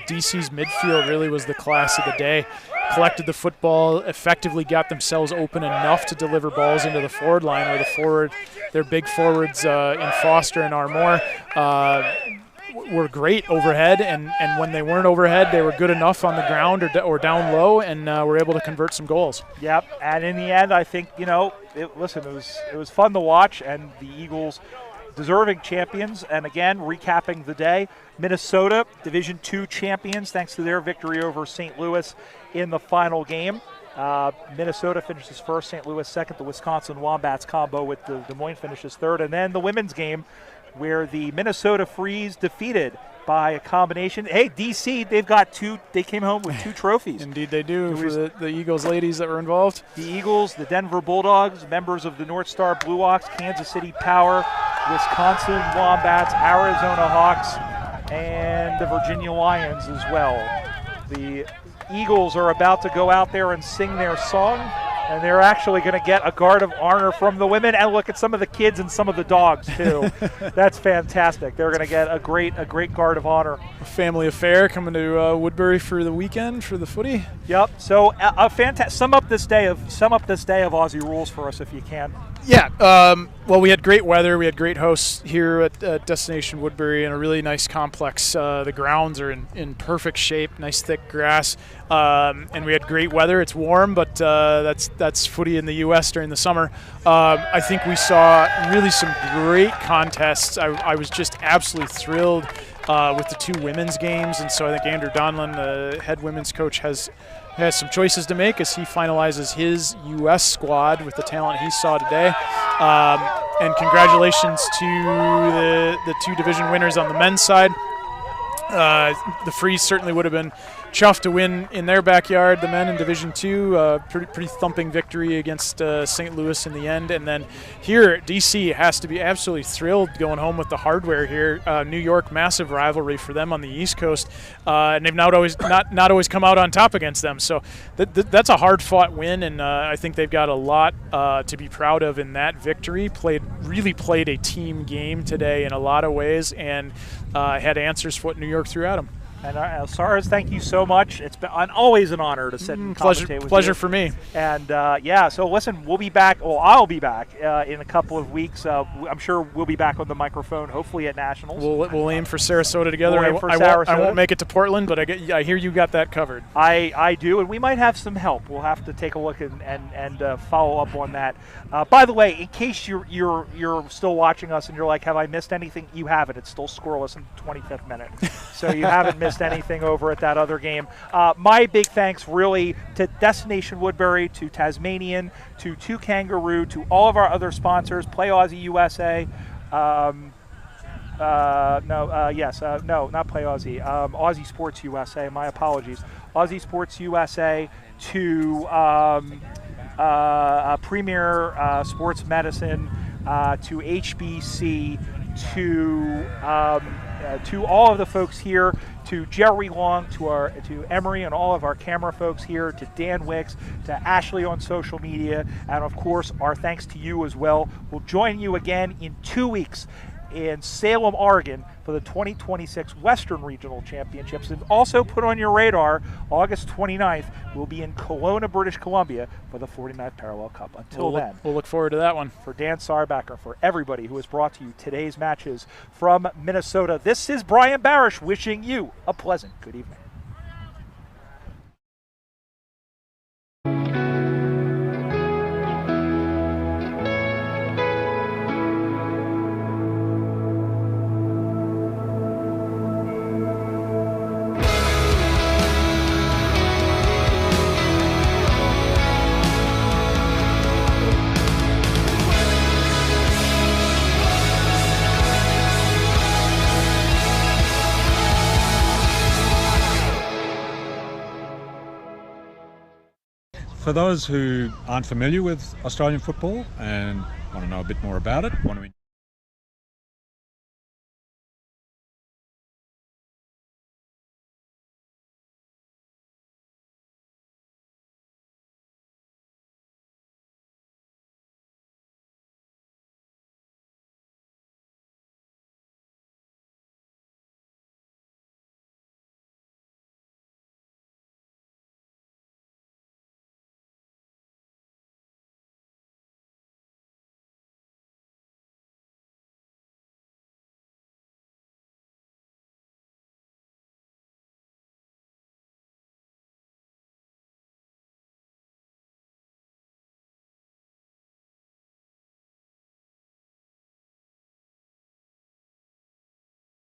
DC's midfield really was the class of the day. Collected the football, effectively got themselves open enough to deliver balls into the forward line, where their big forwards in Foster and Armour were great overhead, and when they weren't overhead, they were good enough on the ground or down low, and were able to convert some goals. Yep, and in the end, I think, it was fun to watch, and the Eagles deserving champions. And again, recapping the day, Minnesota, Division II champions, thanks to their victory over St. Louis in the final game. Minnesota finishes first, St. Louis second. The Wisconsin Wombats combo with the Des Moines finishes third. And then the women's game, where the Minnesota Freeze defeated by a combination. Hey, DC, they came home with 2 trophies. Indeed they do, for the Eagles ladies that were involved. The Eagles, the Denver Bulldogs, members of the North Star Blue Hawks, Kansas City Power, Wisconsin Wombats, Arizona Hawks, and the Virginia Lions as well. The Eagles are about to go out there and sing their song, and they're actually going to get a guard of honor from the women. And look at some of the kids and some of the dogs too. That's fantastic. They're going to get a great guard of honor. A family affair coming to Woodbury for the weekend for the footy. Yep. So a fantastic. Sum up this day of Aussie rules for us if you can. Yeah. Well, we had great weather. We had great hosts here at Destination Woodbury and a really nice complex. The grounds are in perfect shape, nice thick grass, and we had great weather. It's warm, but that's footy in the U.S. during the summer. I think we saw really some great contests. I was just absolutely thrilled with the 2 women's games, and so I think Andrew Donlan, the head women's coach, has some choices to make as he finalizes his U.S. squad with the talent he saw today. And congratulations to the 2 division winners on the men's side. The Freeze certainly would have been chuffed to win in their backyard. The men in Division II, pretty thumping victory against St. Louis in the end. And then here, DC has to be absolutely thrilled going home with the hardware here. New York, massive rivalry for them on the East Coast, and they've not always come out on top against them. So that's a hard-fought win, and I think they've got a lot to be proud of in that victory. Really played a team game today in a lot of ways, and had answers for what New York threw at them. And Saras, thank you so much. It's been always an honor to sit and commentate with you. Pleasure for me. And yeah, so listen, we'll be back. Well, I'll be back in a couple of weeks. I'm sure we'll be back on the microphone, hopefully at Nationals. We'll aim for Sarasota together. We'll aim for I won't make it to Portland, but I hear you got that covered. I do, and we might have some help. We'll have to take a look and follow up on that. By the way, in case you're still watching us and you're like, have I missed anything? You haven't. It's still scoreless in the 25th minute, so you haven't missed anything over at that other game. My big thanks really to Destination Woodbury, to Tasmanian, to Two Kangaroo, to all of our other sponsors, Play Aussie USA. No, not Play Aussie. Aussie Sports USA. My apologies. Aussie Sports USA, to Premier Sports Medicine, to HBC, to all of the folks here, to Jerry Long, to Emery and all of our camera folks here, to Dan Wicks, to Ashley on social media, and of course our thanks to you as well. We'll join you again in 2 weeks in Salem, Oregon for the 2026 Western Regional Championships. And also put on your radar, August 29th, we'll be in Kelowna, British Columbia for the 49th Parallel Cup. Until then. We'll look forward to that one. For Dan Sarbacker, for everybody who has brought to you today's matches from Minnesota, this is Brian Barish wishing you a pleasant good evening. For those who aren't familiar with Australian football and want to know a bit more about it, want to